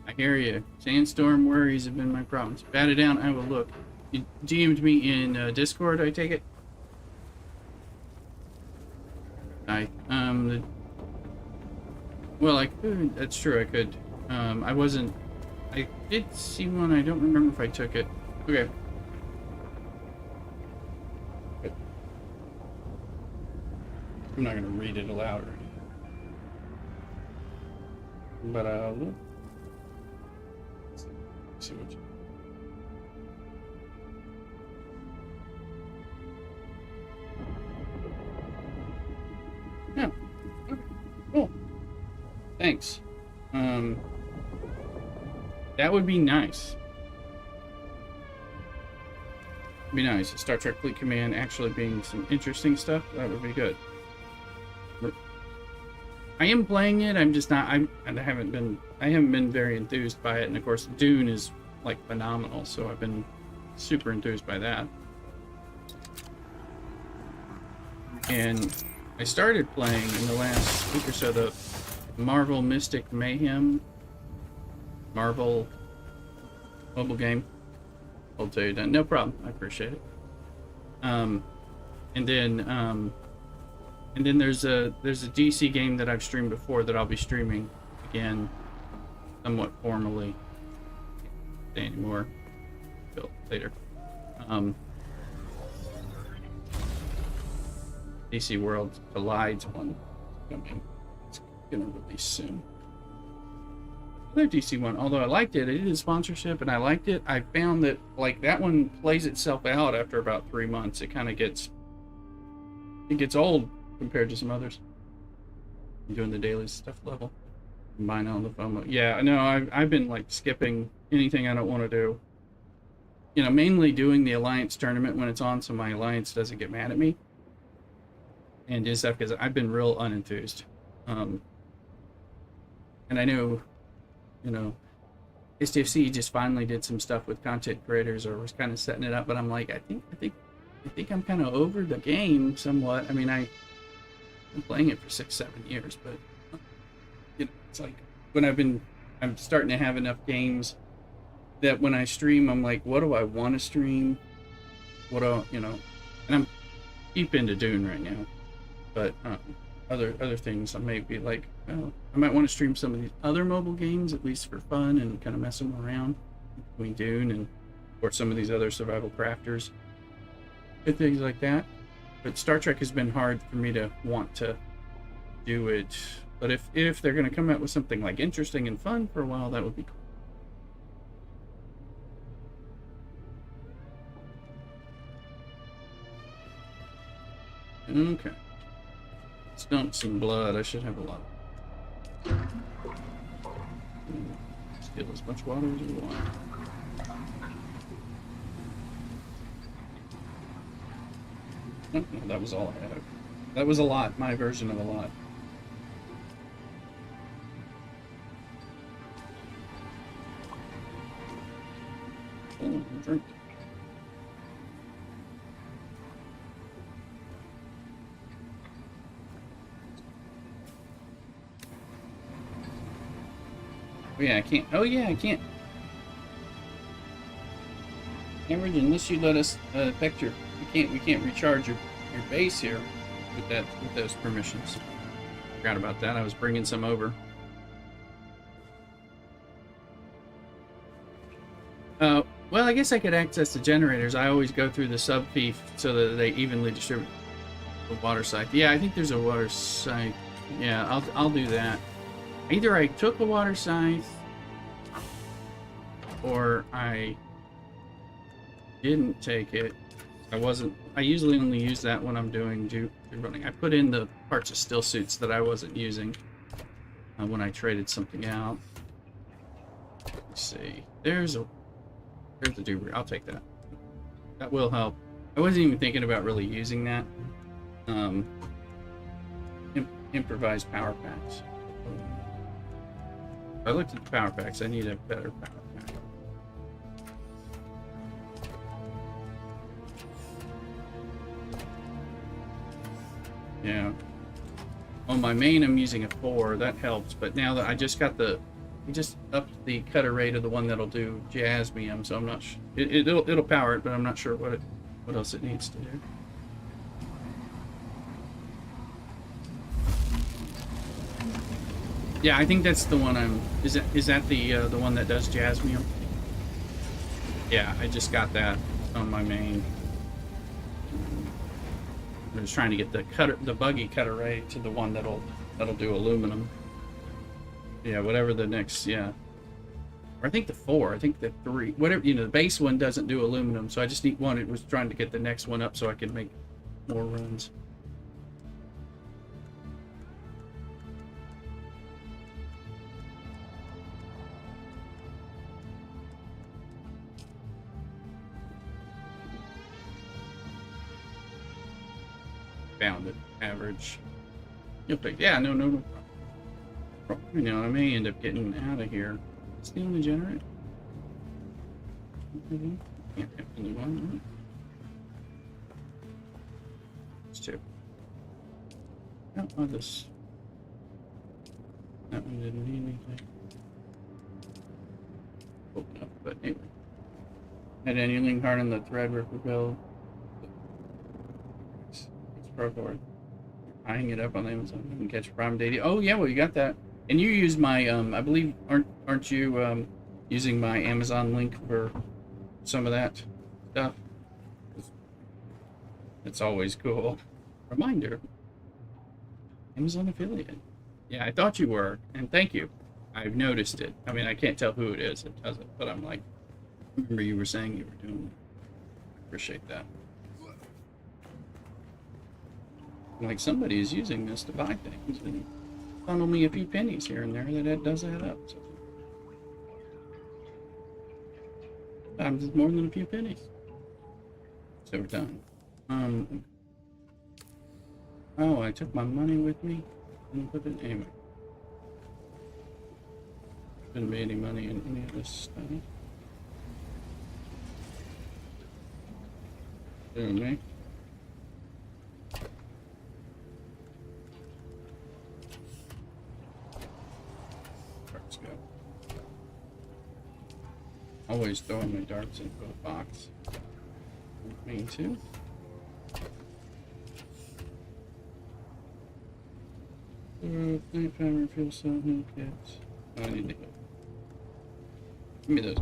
I hear you. Sandstorm worries have been my problems. Bat it down, I will look. You DM'd me in Discord, I take it? Well, I could. That's true, I could. I wasn't. I did see one, I don't remember if I took it. Okay. Good. I'm not gonna read it aloud or anything. But I'll look. See what you... Yeah. Okay. Cool. Thanks. That would be nice. Be nice. Star Trek Fleet Command actually being some interesting stuff. That would be good. But I am playing it. I'm just not. I haven't been very enthused by it. And of course, Dune is like phenomenal. So I've been super enthused by that. And I started playing in the last week or so the Marvel Mystic Mayhem Marvel mobile game. I'll tell you that. No problem. I appreciate it. And then there's a DC game that I've streamed before that I'll be streaming again, somewhat formally. Can't say anymore. Later. DC World Collides one coming. It's gonna release soon. Other DC one, although I liked it, it did sponsorship and I liked it. I found that like that one plays itself out after about 3 months. It kind of gets old compared to some others. I'm doing the daily stuff level, combine all the FOMO. Yeah, no, I've been like skipping anything I don't want to do. You know, mainly doing the Alliance tournament when it's on, so my Alliance doesn't get mad at me. And do stuff because I've been real unenthused. And I know, you know, STFC just finally did some stuff with content creators or was kind of setting it up, but I'm like, I think I'm kind of over the game somewhat. I mean, I been playing it for 6-7 years, but you know, it's like when I'm starting to have enough games that when I stream, I'm like, what do I want to stream? What do you know? And I'm deep into Dune right now, but other things I may be like, oh, I might want to stream some of these other mobile games at least for fun and kind of messing around between Dune and or some of these other survival crafters and things like that. But Star Trek has been hard for me to want to do it. But if they're going to come out with something like interesting and fun for a while, that would be cool. Okay. Let's dump some blood. I should have a lot. Steal as much water as you want. Oh, no, that was all I had. That was a lot. My version of a lot. Oh, drink. Oh yeah, I can't. Oh yeah, I can't. Cameron, unless you let us affect your, we can't recharge your base here with those permissions. Forgot about that. I was bringing some over. Well, I guess I could access the generators. I always go through the subfief so that they evenly distribute the water scythe. Yeah, I think there's a water scythe. Yeah, I'll do that. Either I took a water scythe or I didn't take it. I usually only use that when I'm doing running. I put in the parts of still suits that I wasn't using when I traded something out. Let's see. There's the debris. I'll take that. That will help. I wasn't even thinking about really using that. Improvised power packs. I looked at the power packs. I need a better power pack. Yeah. On my main, I'm using a 4. That helps. But now that I just got I just upped the cutter rate of the one that'll do Jasmium, so I'm not sure. It'll power it, but I'm not sure what else it needs to do. Yeah, I think that's the one I'm. Is that the one that does Jasmium? Yeah, I just got that on my main. I was trying to get the buggy cutter rate to the one that'll do aluminum. Yeah, whatever the next, yeah. Or I think the 4, I think the 3, whatever, you know, the base one doesn't do aluminum, so I just need one. It was trying to get the next one up so I could make more runs. Found it. Average. You'll pick, yeah, no. You know, I may end up getting out of here. Stealing the generator? Can't have only one, right? It's 2. Oh, this. That one didn't need anything. Open up, but anyway. Had anything hard on the Threadripper build? It's pro forward. Eyeing it up on Amazon. You can catch Prime Day. Oh yeah, well you got that. And you use my, I believe, aren't you using my Amazon link for some of that stuff? It's always cool. Reminder, Amazon affiliate. Yeah, I thought you were, and thank you. I've noticed it. I mean, I can't tell who it is that does it, but I'm like, remember you were saying you were doing it. I appreciate that. Like somebody is using this to buy things and funnel me a few pennies here and there that does add up. So. Sometimes it's more than a few pennies. So we're done. Oh, I took my money with me and put it anyway. Shouldn't be any money in any of this stuff. Doing me. go. Always throwing my darts into a box. Me too. Night power, fuel cell, no kits. Oh, I need to go. Give me those.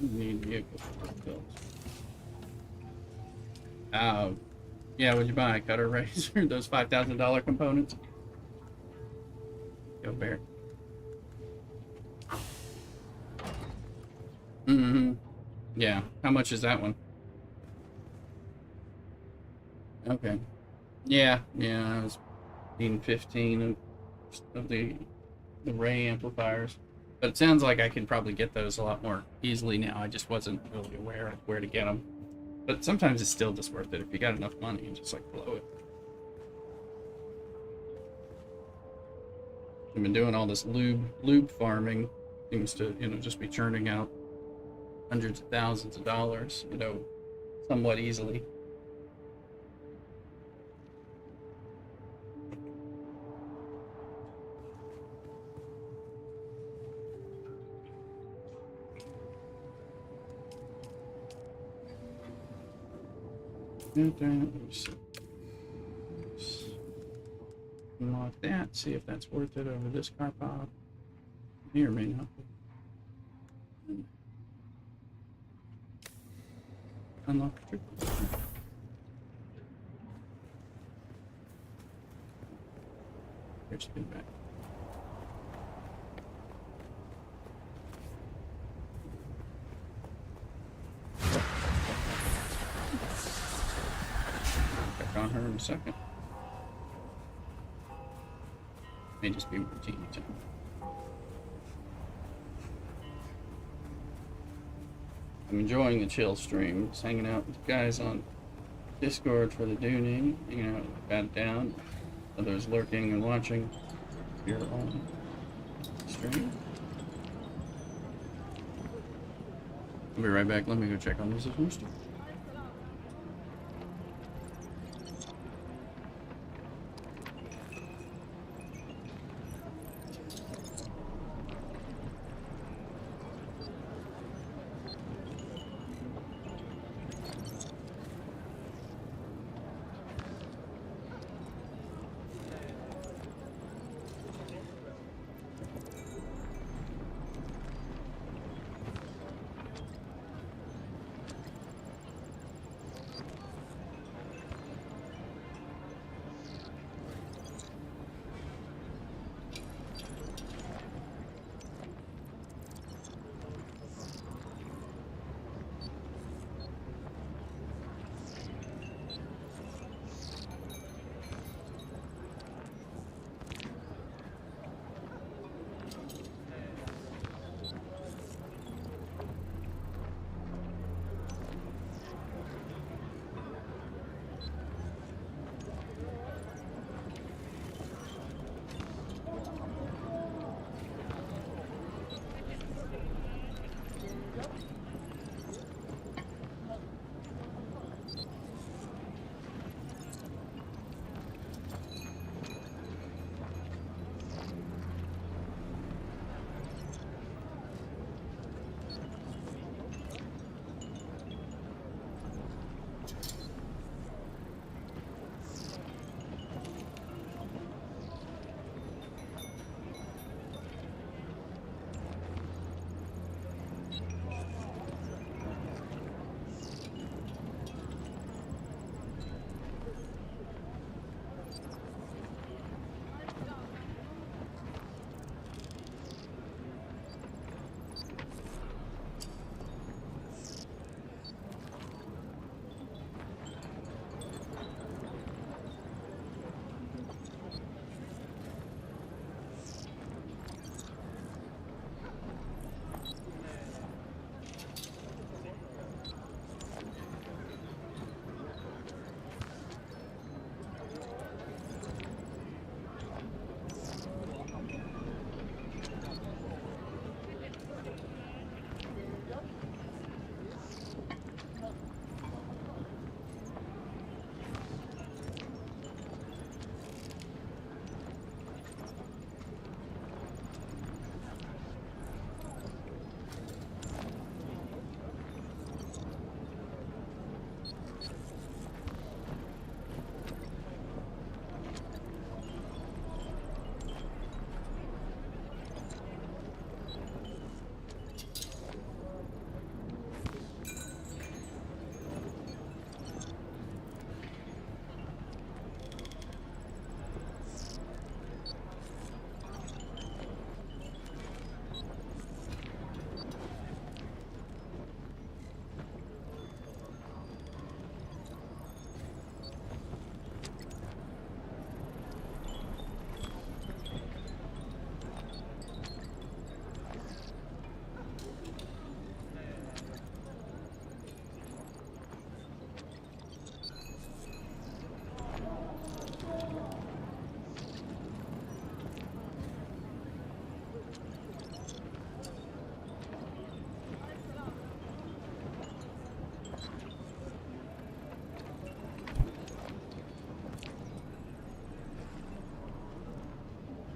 Need vehicle built. Oh, yeah. What'd you buy? A cutter razor? Those $5,000 components. Go bear. Mm-hmm. Yeah. How much is that one? Okay. Yeah. Yeah. I was needing 15 of the Ray amplifiers. But it sounds like I can probably get those a lot more easily now. I just wasn't really aware of where to get them. But sometimes it's still just worth it if you got enough money and just like blow it. I've been doing all this lube farming. Seems to, just be churning out hundreds of thousands of dollars, somewhat easily. Unlock that, see if that's worth it over this car pop. May or may not be. Unlock the triple. Here's spin back. On her in a second. May just be routine too. I'm enjoying the chill stream. Just hanging out with the guys on Discord for the Duning, hanging out with Bad Down, others lurking and watching your own stream. I'll be right back. Let me go check on this first.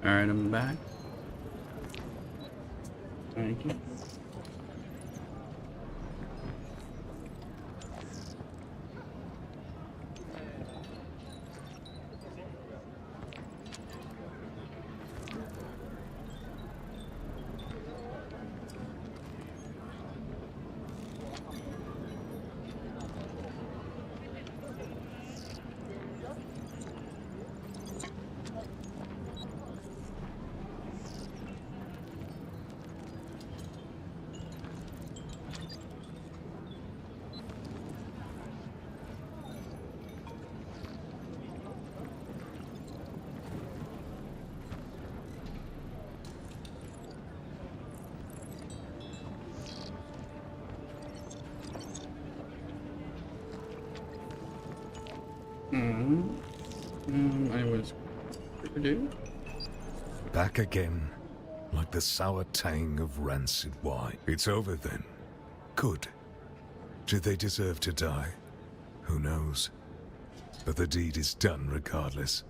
Alright, I'm back. Thank you. I was Purdue. Back again, like the sour tang of rancid wine. It's over then. Good. Did they deserve to die? Who knows? But the deed is done regardless.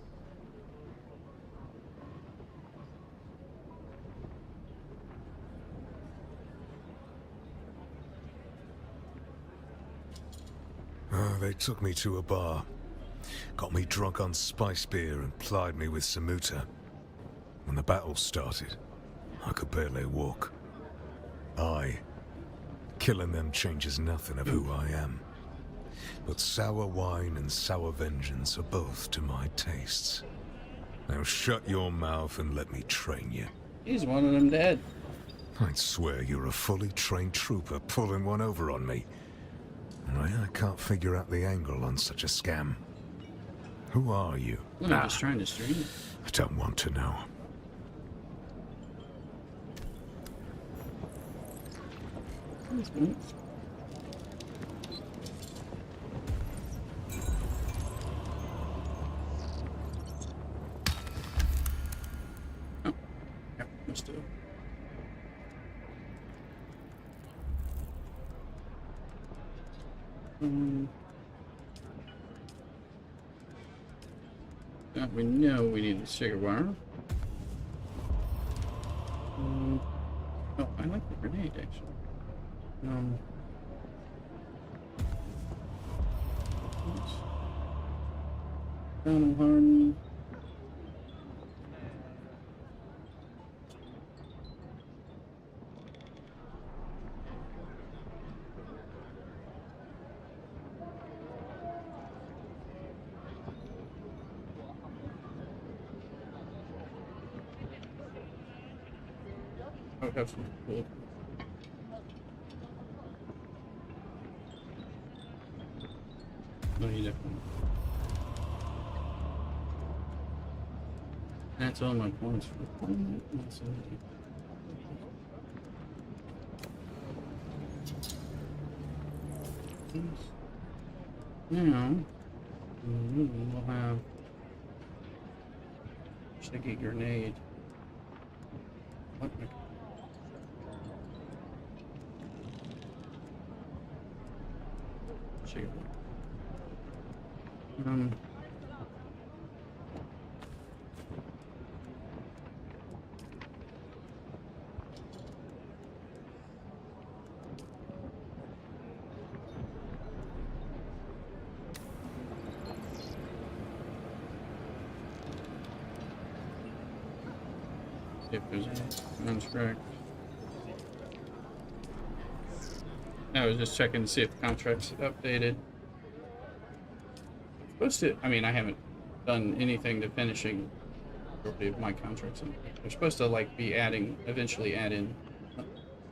Oh, they took me to a bar. Got me drunk on spice beer and plied me with samuta. When the battle started, I could barely walk. Killing them changes nothing of who I am. But sour wine and sour vengeance are both to my tastes. Now shut your mouth and let me train you. He's one of them dead. I'd swear you're a fully trained trooper pulling one over on me. I can't figure out the angle on such a scam. Who are you? I'm just trying to stream. I don't want to know. Oh, yeah, let's do it. We know we need the sugar wire. Oh, I like the grenade actually. Donald Harden. I would have some cool. No, you definitely. That's all my points for playing it. Now, we'll have sticky grenade. What? Sugar. See if there's any contract. I was just checking to see if contracts updated. Supposed to, I mean, I haven't done anything to finishing my contracts. They're supposed to like be eventually add in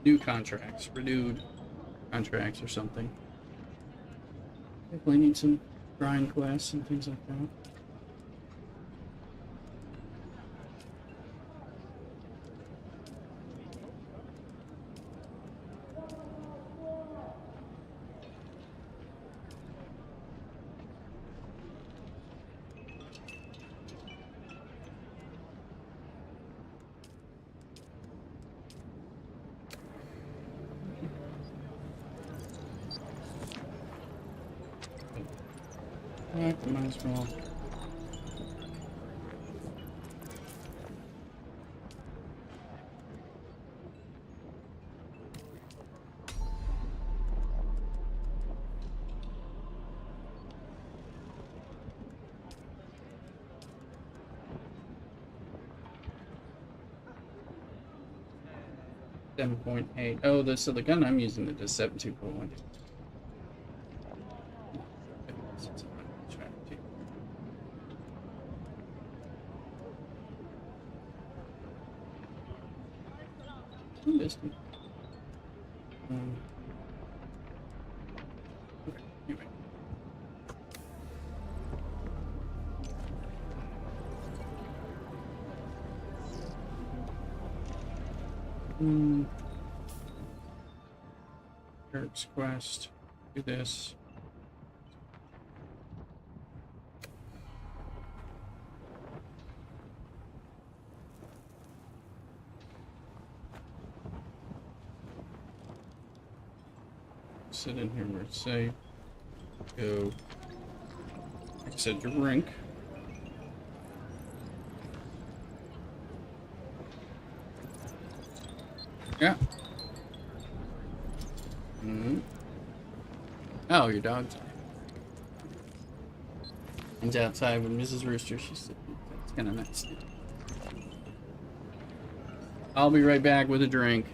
new contracts, renewed contracts or something. Definitely need some grind quests and things like that. Might as well. 7.8. Oh, so the gun I'm using it does 17.1. Distant. Okay, anyway. Eric's quest. Do this. Sit in here where it's safe. Go. Like I said, drink. Yeah. Oh, your dog's He's outside with Mrs. Rooster. She's sitting. That's kind of nice. I'll be right back with a drink.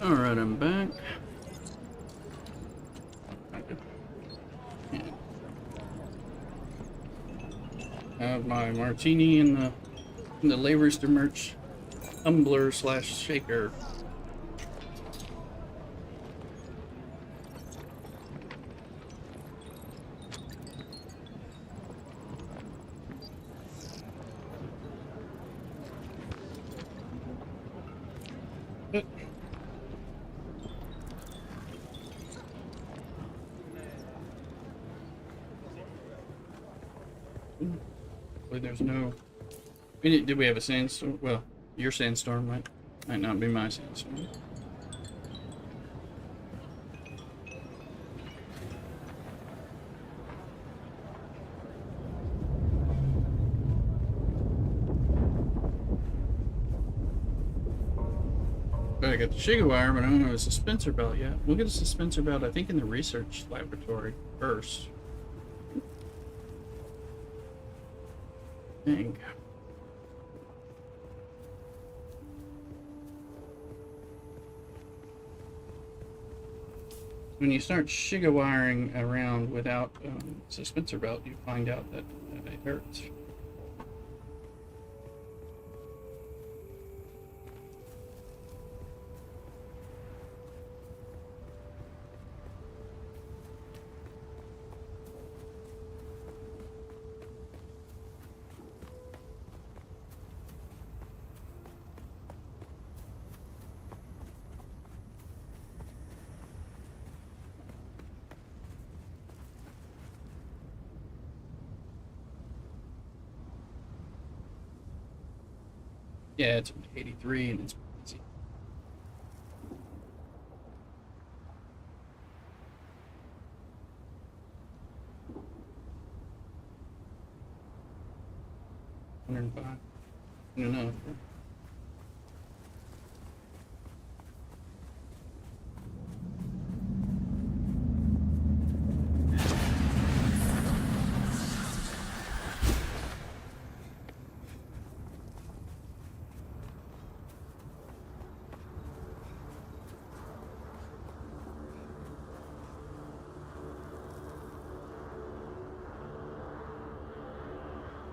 Alright, I'm back. Yeah. I have my martini in the Lay Rooster merch tumbler / shaker. But there's no. Did we have a sandstorm? Well, your sandstorm might not be my sandstorm. But I got the Shiga wire, but I don't have a suspensor belt yet. We'll get a suspensor belt, I think, in the research laboratory first. I think. When you start Shiga wiring around without suspensor belt, you find out that it hurts. Yeah, it's 83 and it's easy. $105. Enough.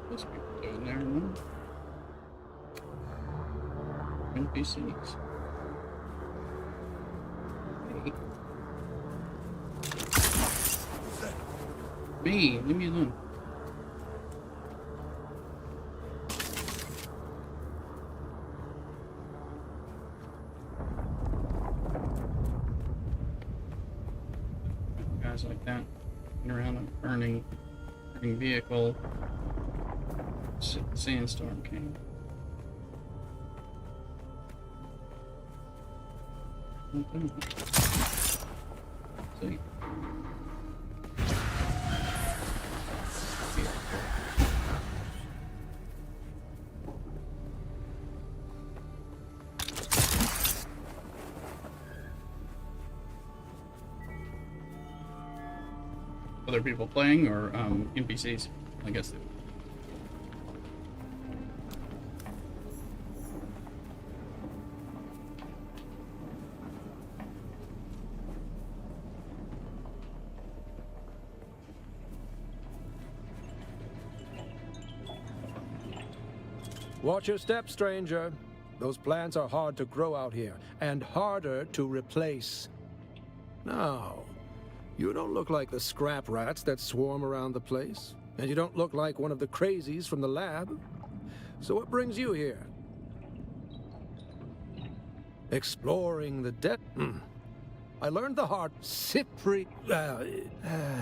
There's people down there, no? NPCs. Hey. Me, leave me alone. Guys like that, getting around a burning vehicle. Sandstorm came. See. Other people playing or NPCs? I guess they. Watch your step, stranger. Those plants are hard to grow out here, and harder to replace. Now, you don't look like the scrap rats that swarm around the place, and you don't look like one of the crazies from the lab. So what brings you here? Exploring the I learned the hard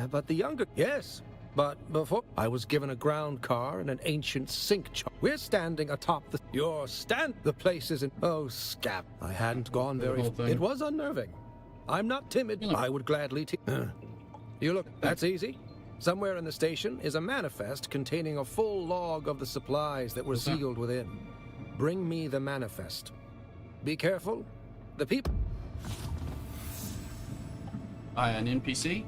but the younger... Yes, but before... I was given a ground car and an ancient sink chart. We're standing atop the... You're The place isn't... Oh, scap. I hadn't gone very... It was unnerving. I'm not timid. I would gladly... You look... That's easy. Somewhere in the station is a manifest containing a full log of the supplies that were sealed within. Bring me the manifest. Be careful. The people... An NPC?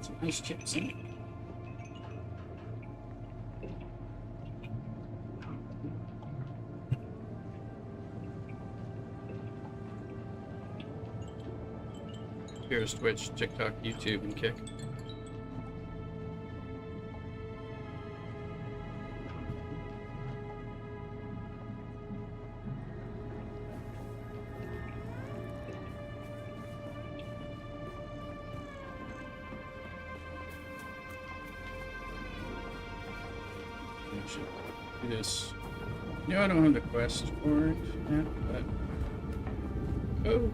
got some nice chips in it. Here's Twitch, TikTok, YouTube, and Kick. I should do this. No, I don't have the quest for it yet, but oh.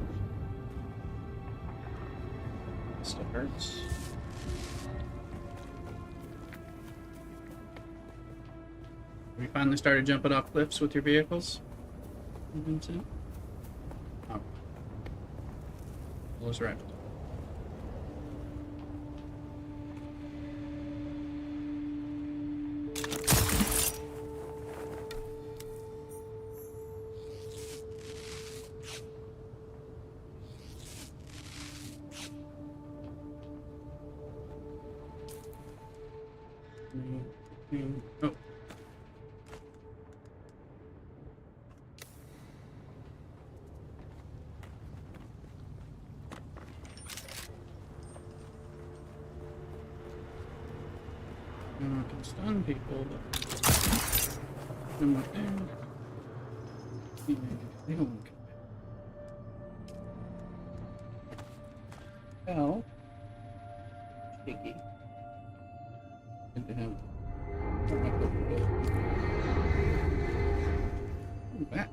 Still hurts. Have you finally started jumping off cliffs with your vehicles? Vincent? Oh. Was right. Oh. I can stun people, but I'm not there. They don't come back. Hell. Piggy. Good to have. Back.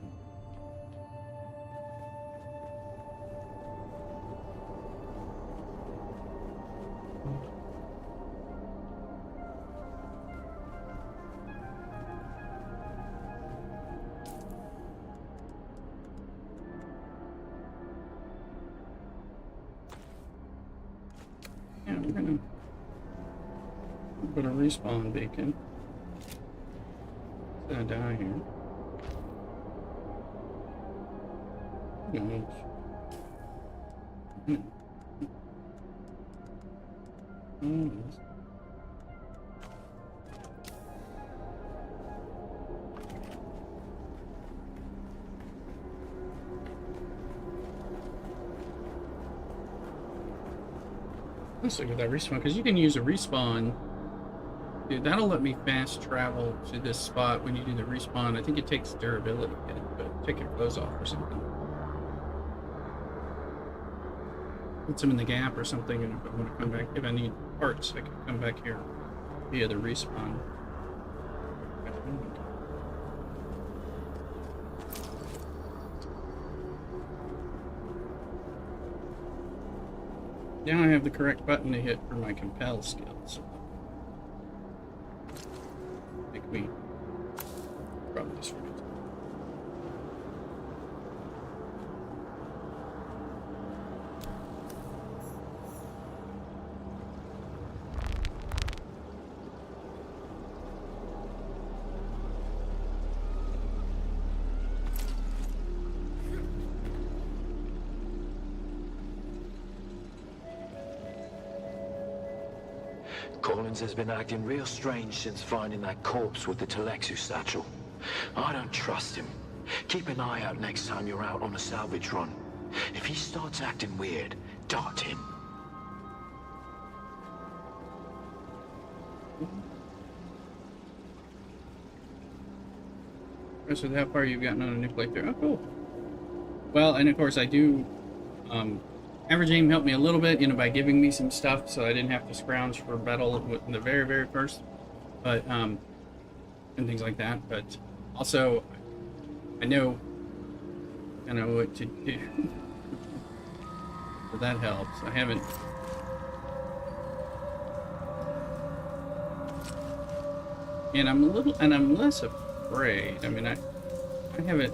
Yeah, we're gonna put a respawn beacon. It's gonna die here. No. Let's look at that respawn, because you can use a respawn. Dude, that'll let me fast travel to this spot when you do the respawn. I think it takes durability hit, but take your clothes off or something. Put some in the gap or something, and if I want to come back, if I need parts, I can come back here via the respawn. Now I have the correct button to hit for my compel skills. Make me probably just forget. Collins has been acting real strange since finding that corpse with the Telexu satchel. I don't trust him. Keep an eye out next time you're out on a salvage run. If he starts acting weird, dart him. So how far you've gotten on a new playthrough? Oh, cool. Well, and of course I do, Average Aim helped me a little bit, by giving me some stuff, so I didn't have to scrounge for metal in the very, very first, but, and things like that, but also, I know what to do, so that helps. I haven't, and I'm less afraid. I mean, I have a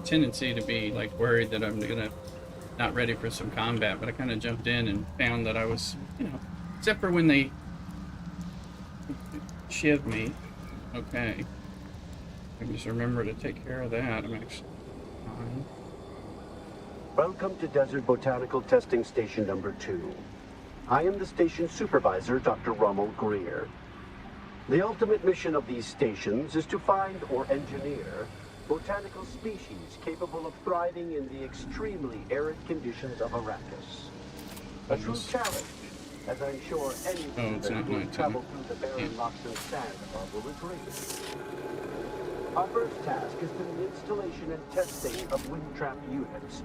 tendency to be, like, worried that I'm gonna not ready for some combat, but I kind of jumped in and found that I was, except for when they shivved me. Okay. I can just remember to take care of that. I'm actually fine. Welcome to Desert Botanical Testing Station number 2. I am the station supervisor, Dr. Ronald Greer. The ultimate mission of these stations is to find or engineer botanical species capable of thriving in the extremely arid conditions of Arrakis. A true challenge, as I'm sure anyone who has traveled through the barren rocks and sand above will agree. Our first task has been the installation and testing of wind trap units,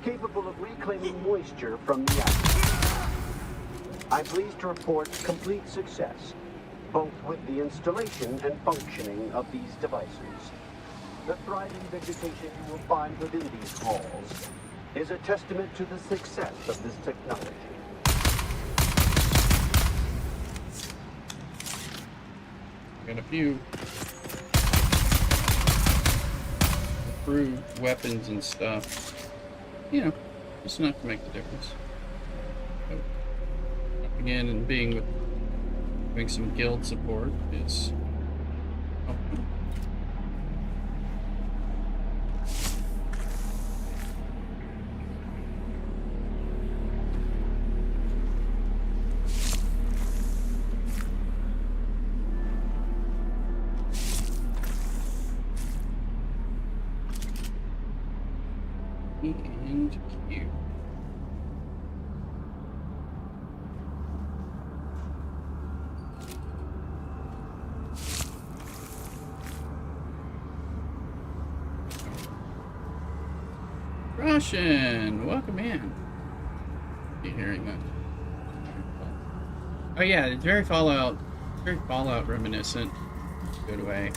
capable of reclaiming moisture from the atmosphere. I'm pleased to report complete success, both with the installation and functioning of these devices. The thriving vegetation you will find within these halls is a testament to the success of this technology. Got a few improved weapons and stuff. You know, it's enough to make the difference. So, again, and doing some guild support is helpful. And Q. Russian, welcome in. You hearing that? Oh yeah, it's very Fallout reminiscent. Good way.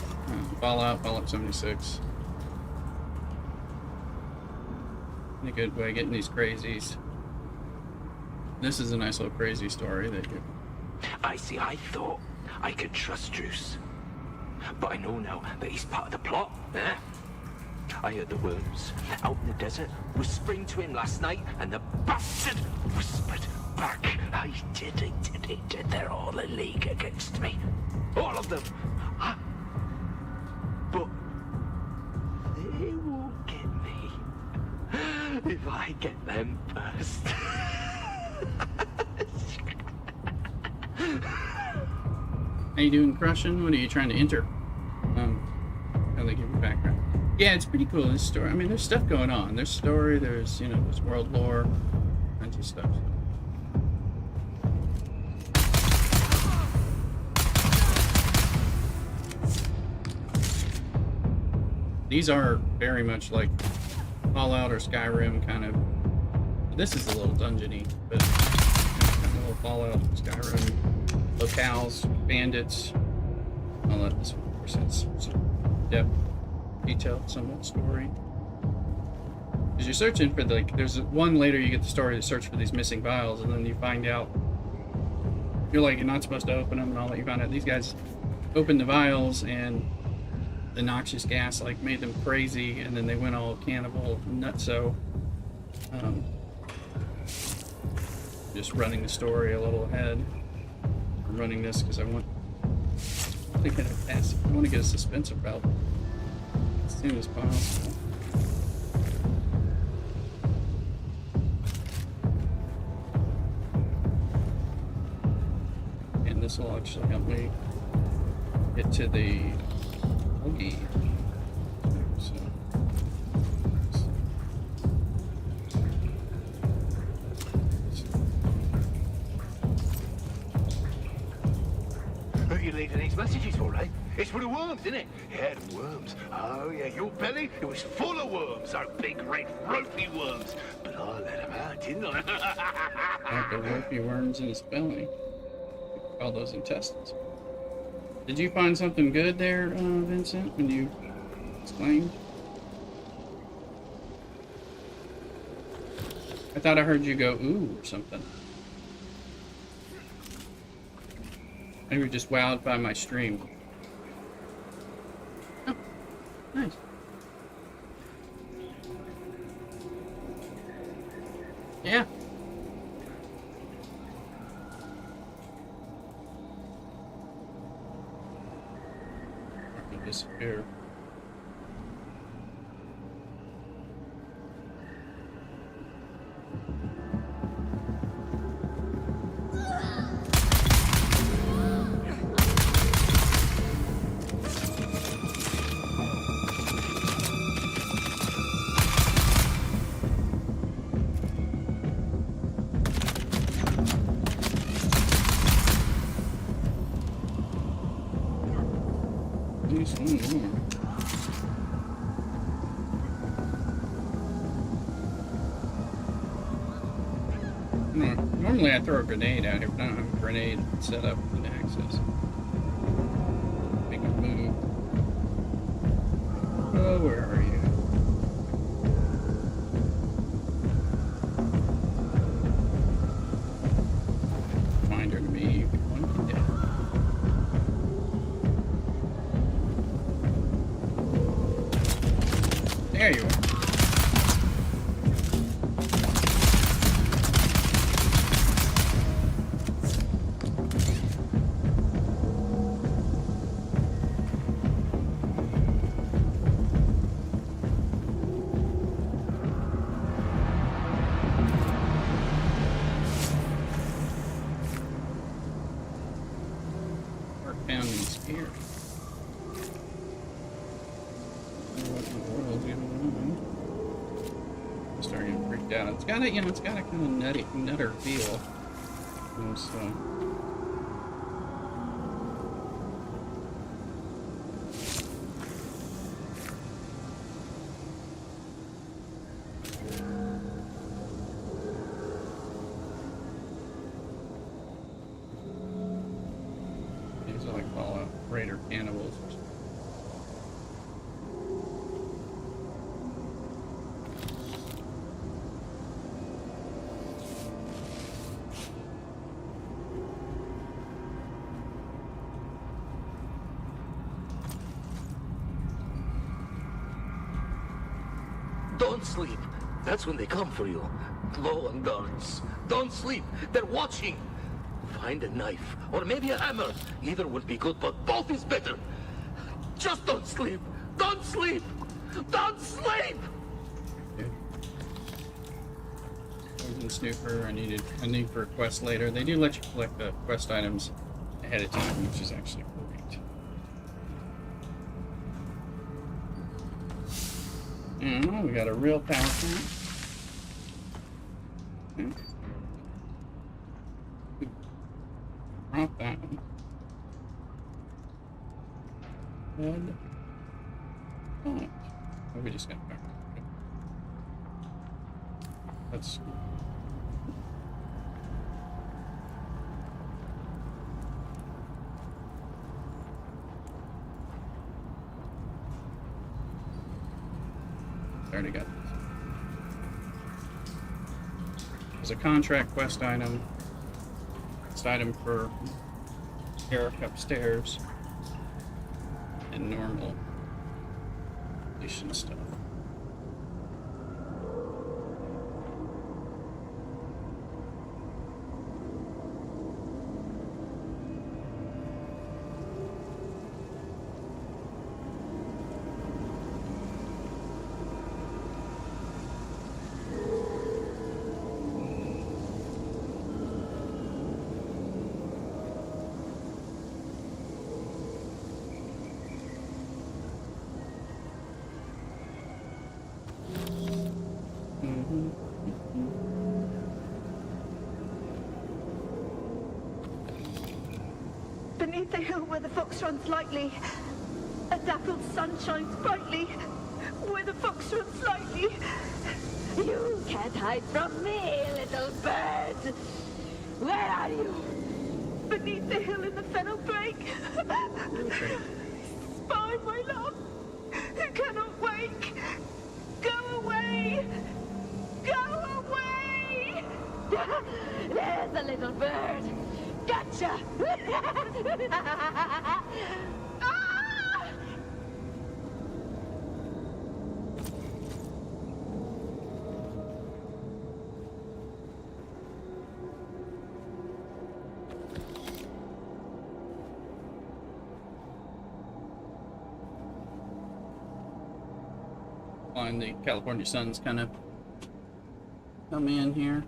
Fallout 76. In a good way, getting these crazies. This is a nice little crazy story that you... I thought I could trust Druce. But I know now that he's part of the plot, eh? I heard the worms out in the desert whispering to him last night, and the bastard whispered back. I did it. They're all a league against me. All of them. But they won't get me if I get them first. How you doing, Crushing? What are you trying to enter? How they give you background? Yeah, it's pretty cool, this story. I mean, there's stuff going on. There's story, there's, you know, there's world lore, kinds of stuff. These are very much like Fallout or Skyrim kind of. This is a little dungeony, but kind of a little Fallout, Skyrim, locales, bandits. I'll let this one present some depth, detail, somewhat story. Because you're searching for there's one later you get the story to search for these missing vials, and then you find out you're not supposed to open them, and all that. You find out these guys opened the vials and the noxious gas made them crazy, and then they went all cannibal nutso. Just running the story a little ahead. I'm running this because I want to get a suspense about as soon as possible. And this will actually help me get to the boogie. So. Who you leaving these messages for, eh? It's for the worms, isn't it? Yeah, the worms. Oh, yeah, your belly, it was full of worms, those big, red, ropey worms. But I let them out, didn't I? Got the ropey worms in his belly. All those intestines. Did you find something good there, Vincent, when you exclaimed? I thought I heard you go, ooh, or something. Maybe you're just wowed by my stream. Oh, nice. Yeah. Disappear. least one more. Normally I throw a grenade out here, but I don't have a grenade set up with access. Make a move. Oh, where are you? Find her to me. One dead. There you are. It's got a, you know, it's got a kind of nutter feel. So. These are like Fallout Raider cannibals or something. Don't sleep. That's when they come for you. Low on guards. Don't sleep. They're watching. Find a knife, or maybe a hammer. Either would be good, but both is better. Just don't sleep. Don't sleep. Don't sleep. Okay. Poison snooper. I need for a quest later. They do let you collect the quest items ahead of time, which is actually great. We got a real power plant. Okay. Drop that one. And oh, we just got power. Okay. That's already got this. There's a contract quest item. Quest item for Eric upstairs. And normal completion stuff. Beneath the hill where the fox runs lightly, a dappled sun shines brightly. Where the fox runs lightly. You can't hide from me, little bird. Where are you? Beneath the hill in the fennel brake. Spy, my love, who cannot wake. Go away. Go away. There's the little bird. Gotcha! Ah! Find the California sun's kind of come in here.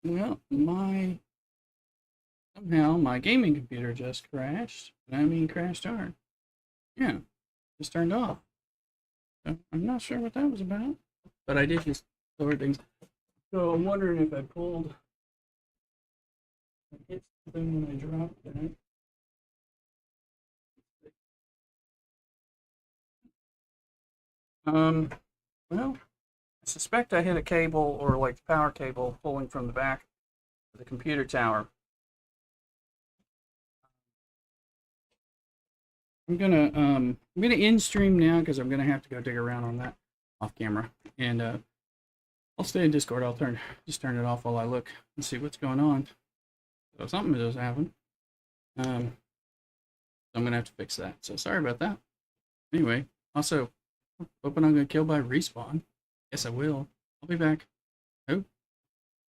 Well, somehow my gaming computer just crashed. And I mean crashed hard. Yeah, just turned off. So I'm not sure what that was about. But I did just lower things. So I'm wondering if I pulled, I hit something when I dropped that. Well, I suspect I hit a cable or like the power cable pulling from the back of the computer tower. I'm gonna end stream now because I'm gonna have to go dig around on that off camera, and I'll stay in Discord. I'll just turn it off while I look and see what's going on. So something does happen. I'm gonna have to fix that. So sorry about that. Anyway, also hoping I'm gonna kill by respawn. Guess I will. I'll be back. Hope.